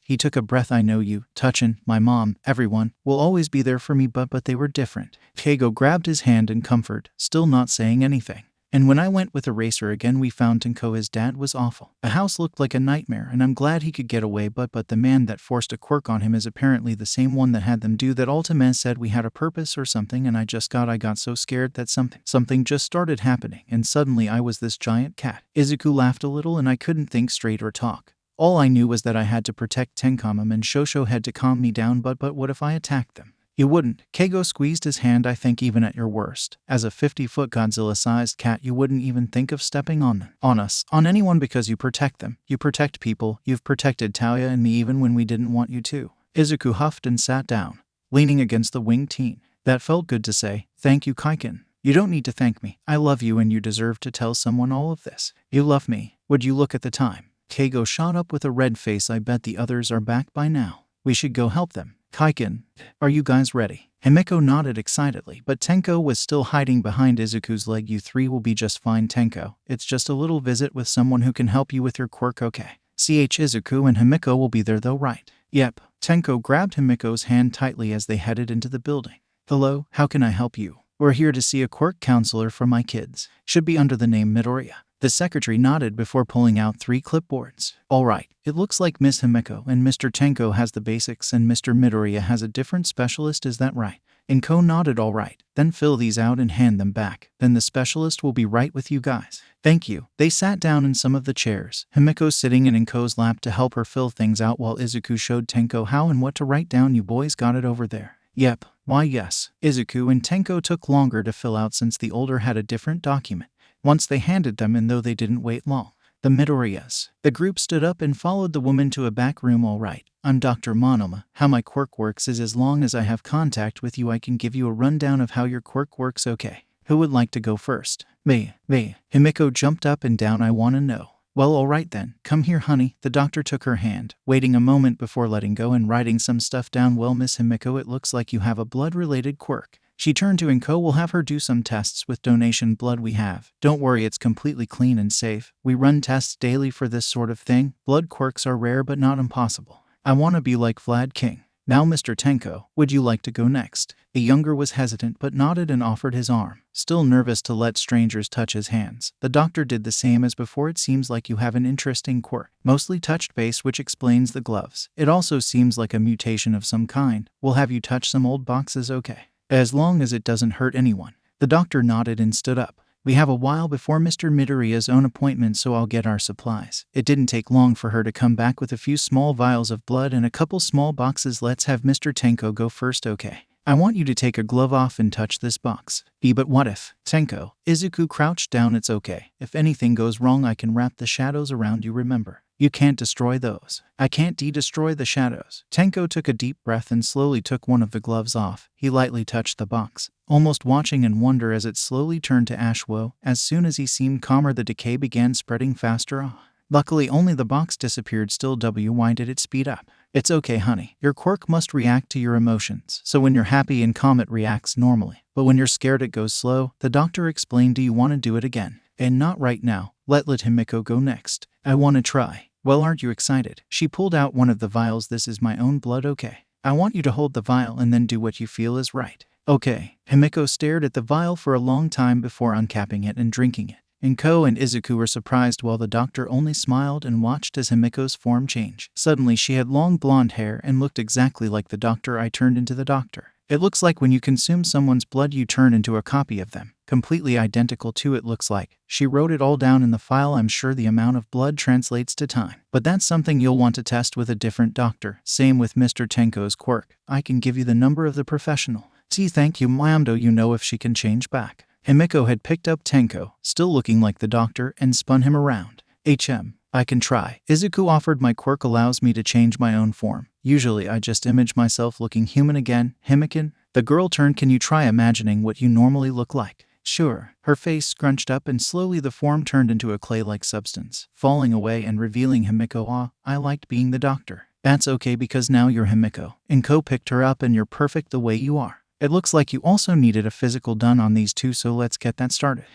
he took a breath. I know you, Touchin, my mom, everyone, will always be there for me, but they were different. Keigo grabbed his hand in comfort, still not saying anything. And when I went with Eraser again, we found Tenko. His dad was awful. The house looked like a nightmare, and I'm glad he could get away, but the man that forced a quirk on him is apparently the same one that had them do that. Ultimate said we had a purpose or something, and I got so scared that something just started happening, and suddenly I was this giant cat. Izuku laughed a little, and I couldn't think straight or talk. All I knew was that I had to protect Tenkamam, and Shosho had to calm me down, but what if I attacked them? You wouldn't. Keigo squeezed his hand. I think even at your worst, as a 50-foot Godzilla-sized cat, you wouldn't even think of stepping on us, on anyone, because you protect them. You protect people. You've protected Talia and me even when we didn't want you to. Izuku huffed and sat down, leaning against the winged teen. That felt good to say. Thank you, Kaiken. You don't need to thank me. I love you and you deserve to tell someone all of this. You love me. Would you look at the time? Keigo shot up with a red face. I bet the others are back by now. We should go help them. Kaiken, are you guys ready? Himeko nodded excitedly, but Tenko was still hiding behind Izuku's leg. You three will be just fine, Tenko. It's just a little visit with someone who can help you with your quirk, okay? Izuku and Himeko will be there though, right? Yep. Tenko grabbed Himiko's hand tightly as they headed into the building. Hello, how can I help you? We're here to see a quirk counselor for my kids. Should be under the name Midoriya. The secretary nodded before pulling out 3 clipboards. All right, it looks like Miss Himeko and Mr. Tenko has the basics and Mr. Midoriya has a different specialist, is that right? Inko nodded. All right, then fill these out and hand them back. Then the specialist will be right with you guys. Thank you. They sat down in some of the chairs, Himeko sitting in Inko's lap to help her fill things out while Izuku showed Tenko how and what to write down. You boys got it over there? Yep. Why yes. Izuku and Tenko took longer to fill out since the older had a different document. Once they handed them in though they didn't wait long. The Midoriyas. The group stood up and followed the woman to a back room. All right, I'm Dr. Monoma. How my quirk works is as long as I have contact with you I can give you a rundown of how your quirk works, okay? Who would like to go first? Me. Himeko jumped up and down. I want to know. Well, all right then. Come here, honey. The doctor took her hand, waiting a moment before letting go and writing some stuff down. Well, Miss Himeko, it looks like you have a blood-related quirk. She turned to Inko. We'll have her do some tests with donation blood we have. Don't worry, it's completely clean and safe. We run tests daily for this sort of thing. Blood quirks are rare but not impossible. I want to be like Vlad King. Now, Mr. Tenko, would you like to go next? The younger was hesitant but nodded and offered his arm, still nervous to let strangers touch his hands. The doctor did the same as before. It seems like you have an interesting quirk, mostly touched base, which explains the gloves. It also seems like a mutation of some kind. We'll have you touch some old boxes, okay? As long as it doesn't hurt anyone. The doctor nodded and stood up. We have a while before Mr. Midoriya's own appointment, so I'll get our supplies. It didn't take long for her to come back with a few small vials of blood and a couple small boxes. Let's have Mr. Tenko go first, okay? I want you to take a glove off and touch this box. But what if? Tenko. Izuku crouched down. It's okay. If anything goes wrong, I can wrap the shadows around you, remember? You can't destroy those. I can't destroy the shadows. Tenko took a deep breath and slowly took one of the gloves off. He lightly touched the box, almost watching in wonder as it slowly turned to ash. Whoa. As soon as he seemed calmer, the decay began spreading faster. Luckily, only the box disappeared. Still, why did it speed up? It's okay, honey. Your quirk must react to your emotions. So when you're happy and calm, it reacts normally. But when you're scared, it goes slow. The doctor explained. Do you want to do it again? And not right now. Let Himeko go next. I want to try. Well, aren't you excited? She pulled out one of the vials. This is my own blood, okay? I want you to hold the vial and then do what you feel is right. Okay. Himeko stared at the vial for a long time before uncapping it and drinking it. Inko and Izuku were surprised while the doctor only smiled and watched as Himiko's form change. Suddenly she had long blonde hair and looked exactly like the doctor. I turned into the doctor. It looks like when you consume someone's blood you turn into a copy of them. Completely identical to it looks like. She wrote it all down in the file. I'm sure the amount of blood translates to time. But that's something you'll want to test with a different doctor. Same with Mr. Tenko's quirk. I can give you the number of the professional. Thank you, ma'am. Do you know if she can change back? Himeko had picked up Tenko, still looking like the doctor, and spun him around. I can try. Izuku offered. My quirk allows me to change my own form. Usually I just image myself looking human again. Himeken? The girl turned. Can you try imagining what you normally look like? Sure. Her face scrunched up and slowly the form turned into a clay-like substance, falling away and revealing Himeko. I liked being the doctor. That's okay because now you're Himeko. Inko picked her up and you're perfect the way you are. It looks like you also needed a physical done on these two, so let's get that started.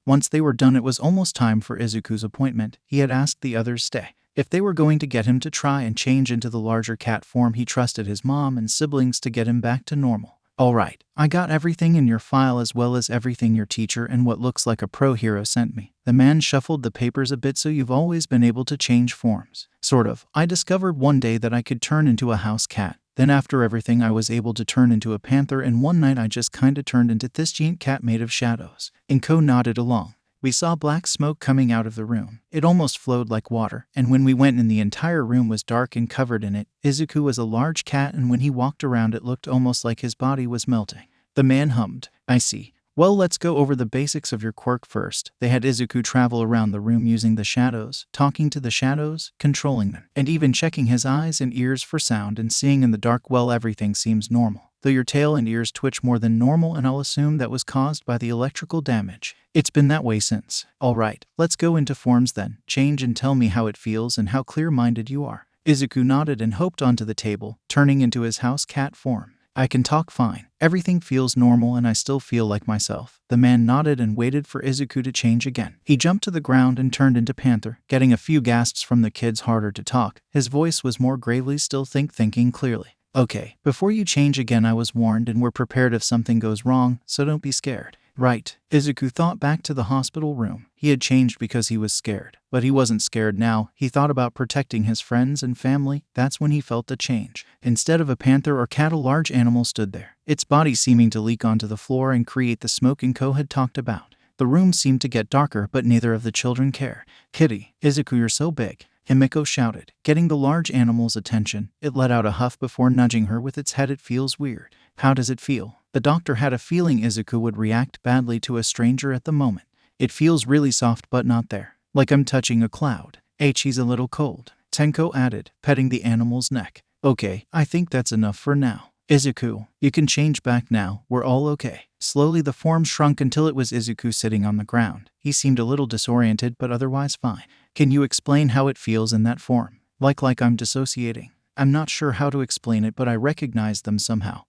Once they were done, it was almost time for Izuku's appointment. He had asked the others stay. If they were going to get him to try and change into the larger cat form, he trusted his mom and siblings to get him back to normal. All right, I got everything in your file as well as everything your teacher and what looks like a pro hero sent me. The man shuffled the papers a bit. So you've always been able to change forms. Sort of. I discovered one day that I could turn into a house cat. Then after everything I was able to turn into a panther, and one night I just kinda turned into this giant cat made of shadows. Inko nodded along. We saw black smoke coming out of the room. It almost flowed like water, and when we went in the entire room was dark and covered in it. Izuku was a large cat and when he walked around it looked almost like his body was melting. The man hummed. I see. Well, let's go over the basics of your quirk first. They had Izuku travel around the room using the shadows, talking to the shadows, controlling them, and even checking his eyes and ears for sound and seeing in the dark. Well, everything seems normal, though your tail and ears twitch more than normal, and I'll assume that was caused by the electrical damage. It's been that way since. Alright, let's go into forms then. Change and tell me how it feels and how clear-minded you are. Izuku nodded and hopped onto the table, turning into his house cat form. I can talk fine. Everything feels normal and I still feel like myself. The man nodded and waited for Izuku to change again. He jumped to the ground and turned into Panther, getting a few gasps from the kids harder to talk. His voice was more gravely still thinking clearly. Okay, before you change again I was warned and we're prepared if something goes wrong, so don't be scared. Right. Izuku thought back to the hospital room. He had changed because he was scared. But he wasn't scared now. He thought about protecting his friends and family. That's when he felt the change. Instead of a panther or cat, a large animal stood there, its body seeming to leak onto the floor and create the smoke Ko had talked about. The room seemed to get darker, but neither of the children cared. Kitty, Izuku, you're so big, Himiko shouted, getting the large animal's attention. It let out a huff before nudging her with its head. It feels weird. How does it feel? The doctor had a feeling Izuku would react badly to a stranger at the moment. It feels really soft but not there. Like I'm touching a cloud. He's a little cold, Tenko added, petting the animal's neck. Okay, I think that's enough for now. Izuku, you can change back now. We're all okay. Slowly the form shrunk until it was Izuku sitting on the ground. He seemed a little disoriented but otherwise fine. Can you explain how it feels in that form? Like I'm dissociating. I'm not sure how to explain it, but I recognize them somehow.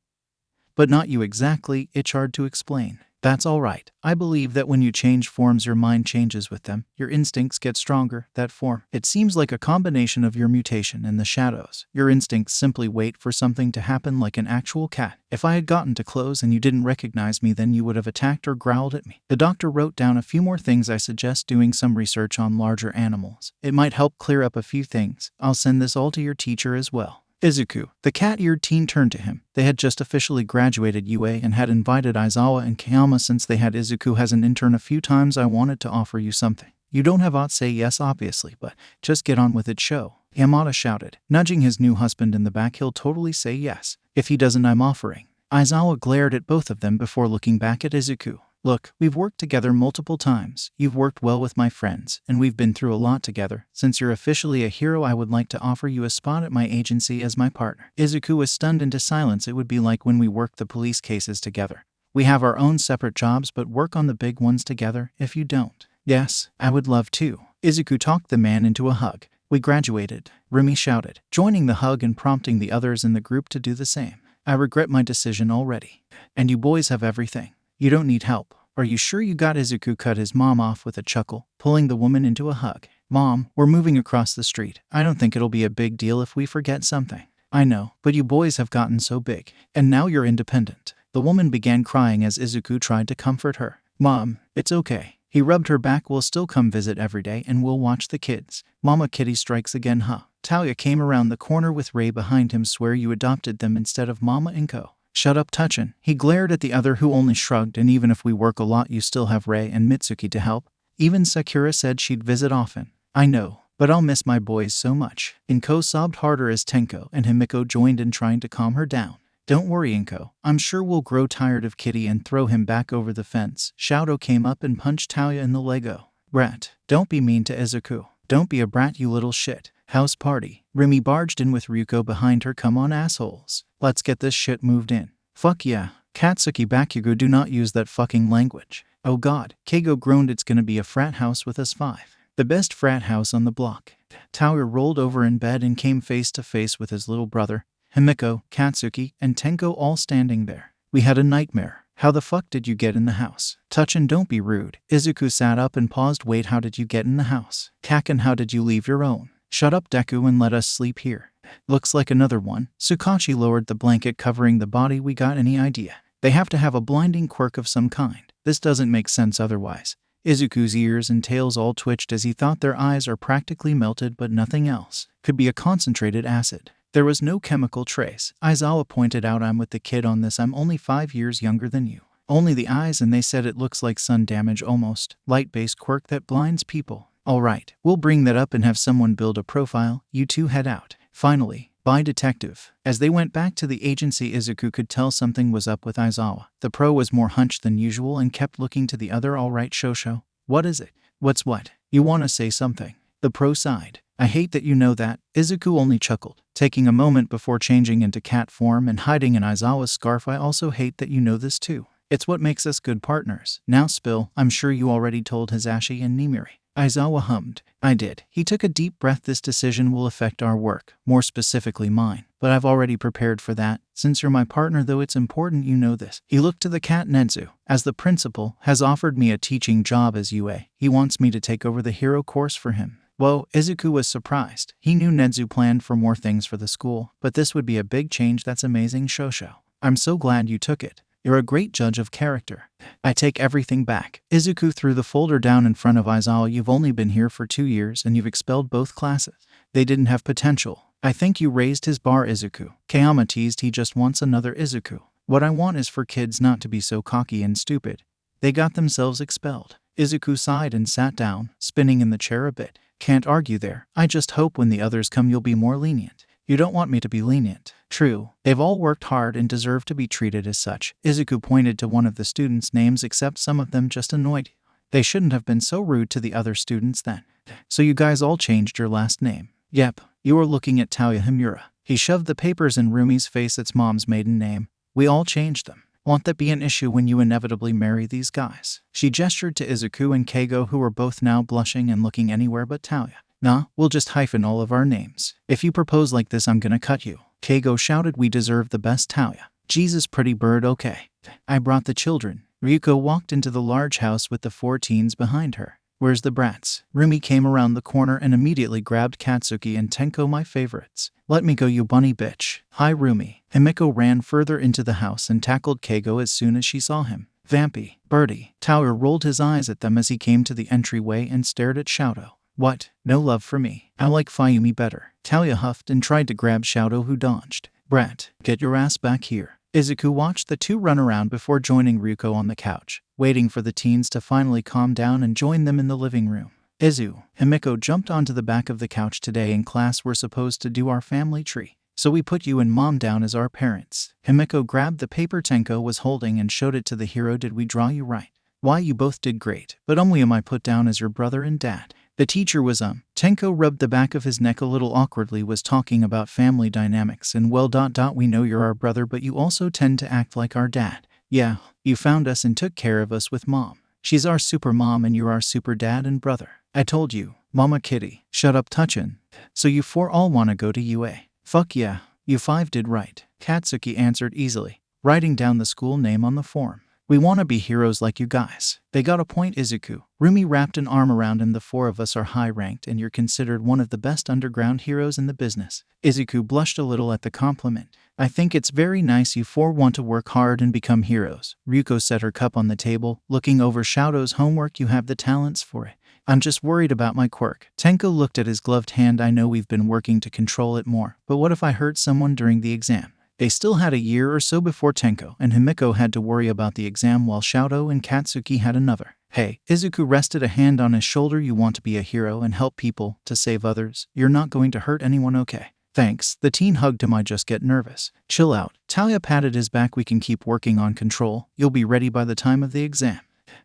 But not you exactly. It's hard to explain. That's all right. I believe that when you change forms, your mind changes with them. Your instincts get stronger. That form, it seems like a combination of your mutation and the shadows. Your instincts simply wait for something to happen, like an actual cat. If I had gotten too close and you didn't recognize me, then you would have attacked or growled at me. The doctor wrote down a few more things. I suggest doing some research on larger animals. It might help clear up a few things. I'll send this all to your teacher as well. Izuku, the cat-eared teen, turned to him. They had just officially graduated UA and had invited Aizawa and Kayama. Since they had Izuku as an intern a few times, I wanted to offer you something. You don't have to say yes, obviously, but just get on with it, show. Yamada shouted, nudging his new husband in the back. He'll totally say yes. If he doesn't, I'm offering. Aizawa glared at both of them before looking back at Izuku. Look, we've worked together multiple times. You've worked well with my friends, and we've been through a lot together. Since you're officially a hero, I would like to offer you a spot at my agency as my partner. Izuku was stunned into silence. It would be like when we worked the police cases together. We have our own separate jobs, but work on the big ones together. If you don't. Yes, I would love to. Izuku talked the man into a hug. We graduated, Rumi shouted, joining the hug and prompting the others in the group to do the same. I regret my decision already. And you boys have everything. You don't need help. Are you sure you got? Izuku cut his mom off with a chuckle, pulling the woman into a hug. Mom, we're moving across the street. I don't think it'll be a big deal if we forget something. I know, but you boys have gotten so big. And now you're independent. The woman began crying as Izuku tried to comfort her. Mom, it's okay. He rubbed her back. We'll still come visit every day and we'll watch the kids. Mama Kitty strikes again, huh? Talia came around the corner with Ray behind him. Swear you adopted them instead of Mama Inko. Shut up, Touchin. He glared at the other, who only shrugged. And even if we work a lot, you still have Ray and Mitsuki to help. Even Sakura said she'd visit often. I know, but I'll miss my boys so much. Inko sobbed harder as Tenko and Himiko joined in trying to calm her down. Don't worry, Inko. I'm sure we'll grow tired of Kitty and throw him back over the fence. Shadow came up and punched Talia in the Lego. Brat, don't be mean to Izuku. Don't be a brat, you little shit. House party. Rimi barged in with Ryuko behind her. Come on, assholes. Let's get this shit moved in. Fuck yeah. Katsuki Bakugo, do not use that fucking language. Oh god. Keigo groaned. It's gonna be a frat house with us 5. The best frat house on the block. Talia rolled over in bed and came face to face with his little brother, Himiko, Katsuki, and Tenko all standing there. We had a nightmare. How the fuck did you get in the house? Touchin, don't be rude. Izuku sat up and paused. Wait, how did you get in the house? Kaken, how did you leave your own? Shut up, Deku, and let us sleep here. Looks like another one. Tsukachi lowered the blanket covering the body. We got any idea? They have to have a blinding quirk of some kind. This doesn't make sense otherwise. Izuku's ears and tails all twitched as he thought their eyes are practically melted, but nothing else. Could be a concentrated acid. There was no chemical trace. Aizawa pointed out, I'm with the kid on this. I'm only 5 years younger than you. Only the eyes, and they said it looks like sun damage almost. Light-based quirk that blinds people. Alright, we'll bring that up and have someone build a profile. You two head out. Finally, bye, detective. As they went back to the agency, Izuku could tell something was up with Aizawa. The pro was more hunched than usual and kept looking to the other. Alright, Shosho. What is it? What's what? You want to say something? The pro sighed. I hate that you know that. Izuku only chuckled, taking a moment before changing into cat form and hiding in Aizawa's scarf. I also hate that you know this too. It's what makes us good partners. Now spill. I'm sure you already told Hisashi and Nimiri. Aizawa hummed. I did. He took a deep breath. This decision will affect our work, more specifically mine. But I've already prepared for that. Since you're my partner, though, it's important you know this. He looked to the cat. Nezu, as the principal, has offered me a teaching job as UA. He wants me to take over the hero course for him. Whoa, Izuku was surprised. He knew Nezu planned for more things for the school, but this would be a big change. That's amazing, Shosho. I'm so glad you took it. You're a great judge of character. I take everything back. Izuku threw the folder down in front of Aizawa. You've only been here for 2 years and you've expelled both classes. They didn't have potential. I think you raised his bar, Izuku. Kayama teased. He just wants another Izuku. What I want is for kids not to be so cocky and stupid. They got themselves expelled. Izuku sighed and sat down, spinning in the chair a bit. Can't argue there. I just hope when the others come you'll be more lenient. You don't want me to be lenient. True. They've all worked hard and deserve to be treated as such. Izuku pointed to one of the students' names, except some of them just annoyed. They shouldn't have been so rude to the other students then. So you guys all changed your last name. Yep. You were looking at Tauya Himura. He shoved the papers in Rumi's face. It's Mom's maiden name. We all changed them. Won't that be an issue when you inevitably marry these guys? She gestured to Izuku and Keigo, who were both now blushing and looking anywhere but Tauya. Nah, we'll just hyphen all of our names. If you propose like this, I'm gonna cut you. Keigo shouted. We deserve the best, Tauya. Jesus, pretty bird, okay. I brought the children. Ryuko walked into the large house with the 4 teens behind her. Where's the brats? Rumi came around the corner and immediately grabbed Katsuki and Tenko, my favorites. Let me go, you bunny bitch. Hi, Rumi. Himiko ran further into the house and tackled Keigo as soon as she saw him. Vampy, Birdie. Tauya rolled his eyes at them as he came to the entryway and stared at Shouto. What? No love for me. I like Fayumi better. Tauya huffed and tried to grab Shouto, who dodged. Brat, get your ass back here. Izuku watched the two run around before joining Ryuko on the couch, waiting for the teens to finally calm down and join them in the living room. Izu, Himiko jumped onto the back of the couch. Today in class we're supposed to do our family tree, so we put you and Mom down as our parents. Himiko grabbed the paper Tenko was holding and showed it to the hero. Did we draw you right? Why, you both did great, but only am I put down as your brother and dad. The teacher was Tenko rubbed the back of his neck a little awkwardly. Was talking about family dynamics and well. We know you're our brother, but you also tend to act like our dad. Yeah, you found us and took care of us with Mom. She's our super mom and you're our super dad and brother. I told you, Mama Kitty. Shut up, Touchin. So you 4 all wanna go to UA? Fuck yeah, you 5 did right. Katsuki answered easily, writing down the school name on the form. We want to be heroes like you guys. They got a point, Izuku. Rumi wrapped an arm around him. The 4 of us are high-ranked and you're considered one of the best underground heroes in the business. Izuku blushed a little at the compliment. I think it's very nice you 4 want to work hard and become heroes. Ryuko set her cup on the table, looking over Shouto's homework. You have the talents for it. I'm just worried about my quirk. Tenko looked at his gloved hand. I know we've been working to control it more, but what if I hurt someone during the exam? They still had a year or so before Tenko and Himiko had to worry about the exam while Shouto and Katsuki had another. Hey, Izuku rested a hand on his shoulder. You want to be a hero and help people, to save others. You're not going to hurt anyone, okay? Thanks. The teen hugged him. I just get nervous. Chill out. Tauya patted his back. We can keep working on control. You'll be ready by the time of the exam.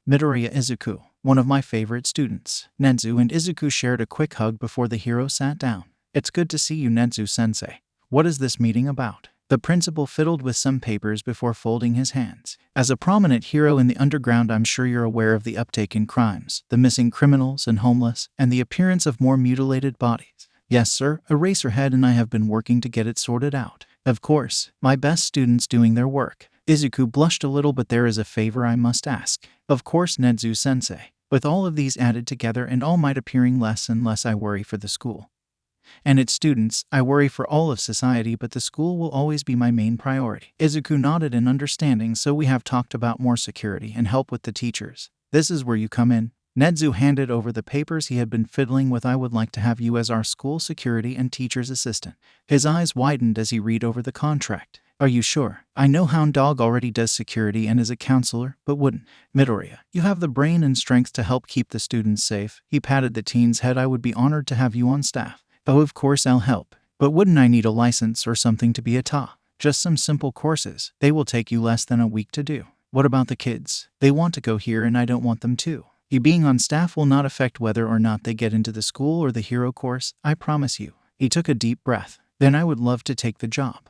Midoriya Izuku, one of my favorite students. Nezu and Izuku shared a quick hug before the hero sat down. It's good to see you, Nezu-sensei. What is this meeting about? The principal fiddled with some papers before folding his hands. As a prominent hero in the underground, I'm sure you're aware of the uptake in crimes, the missing criminals and homeless, and the appearance of more mutilated bodies. Yes, sir, Eraserhead and I have been working to get it sorted out. Of course, my best students doing their work. Izuku blushed a little, but there is a favor I must ask. Of course, Nezu-sensei. With all of these added together and All Might appearing less and less, I worry for the school and its students. I worry for all of society, but the school will always be my main priority. Izuku nodded in understanding. So we have talked about more security and help with the teachers. This is where you come in. Nezu handed over the papers he had been fiddling with. I would like to have you as our school security and teacher's assistant. His eyes widened as he read over the contract. Are you sure? I know Hound Dog already does security and is a counselor, but wouldn't. Midoriya, you have the brain and strength to help keep the students safe. He patted the teen's head. I would be honored to have you on staff. Oh, of course I'll help. But wouldn't I need a license or something to be a ta? Just some simple courses. They will take you less than a week to do. What about the kids? They want to go here and I don't want them to. You being on staff will not affect whether or not they get into the school or the hero course, I promise you. He took a deep breath. Then I would love to take the job.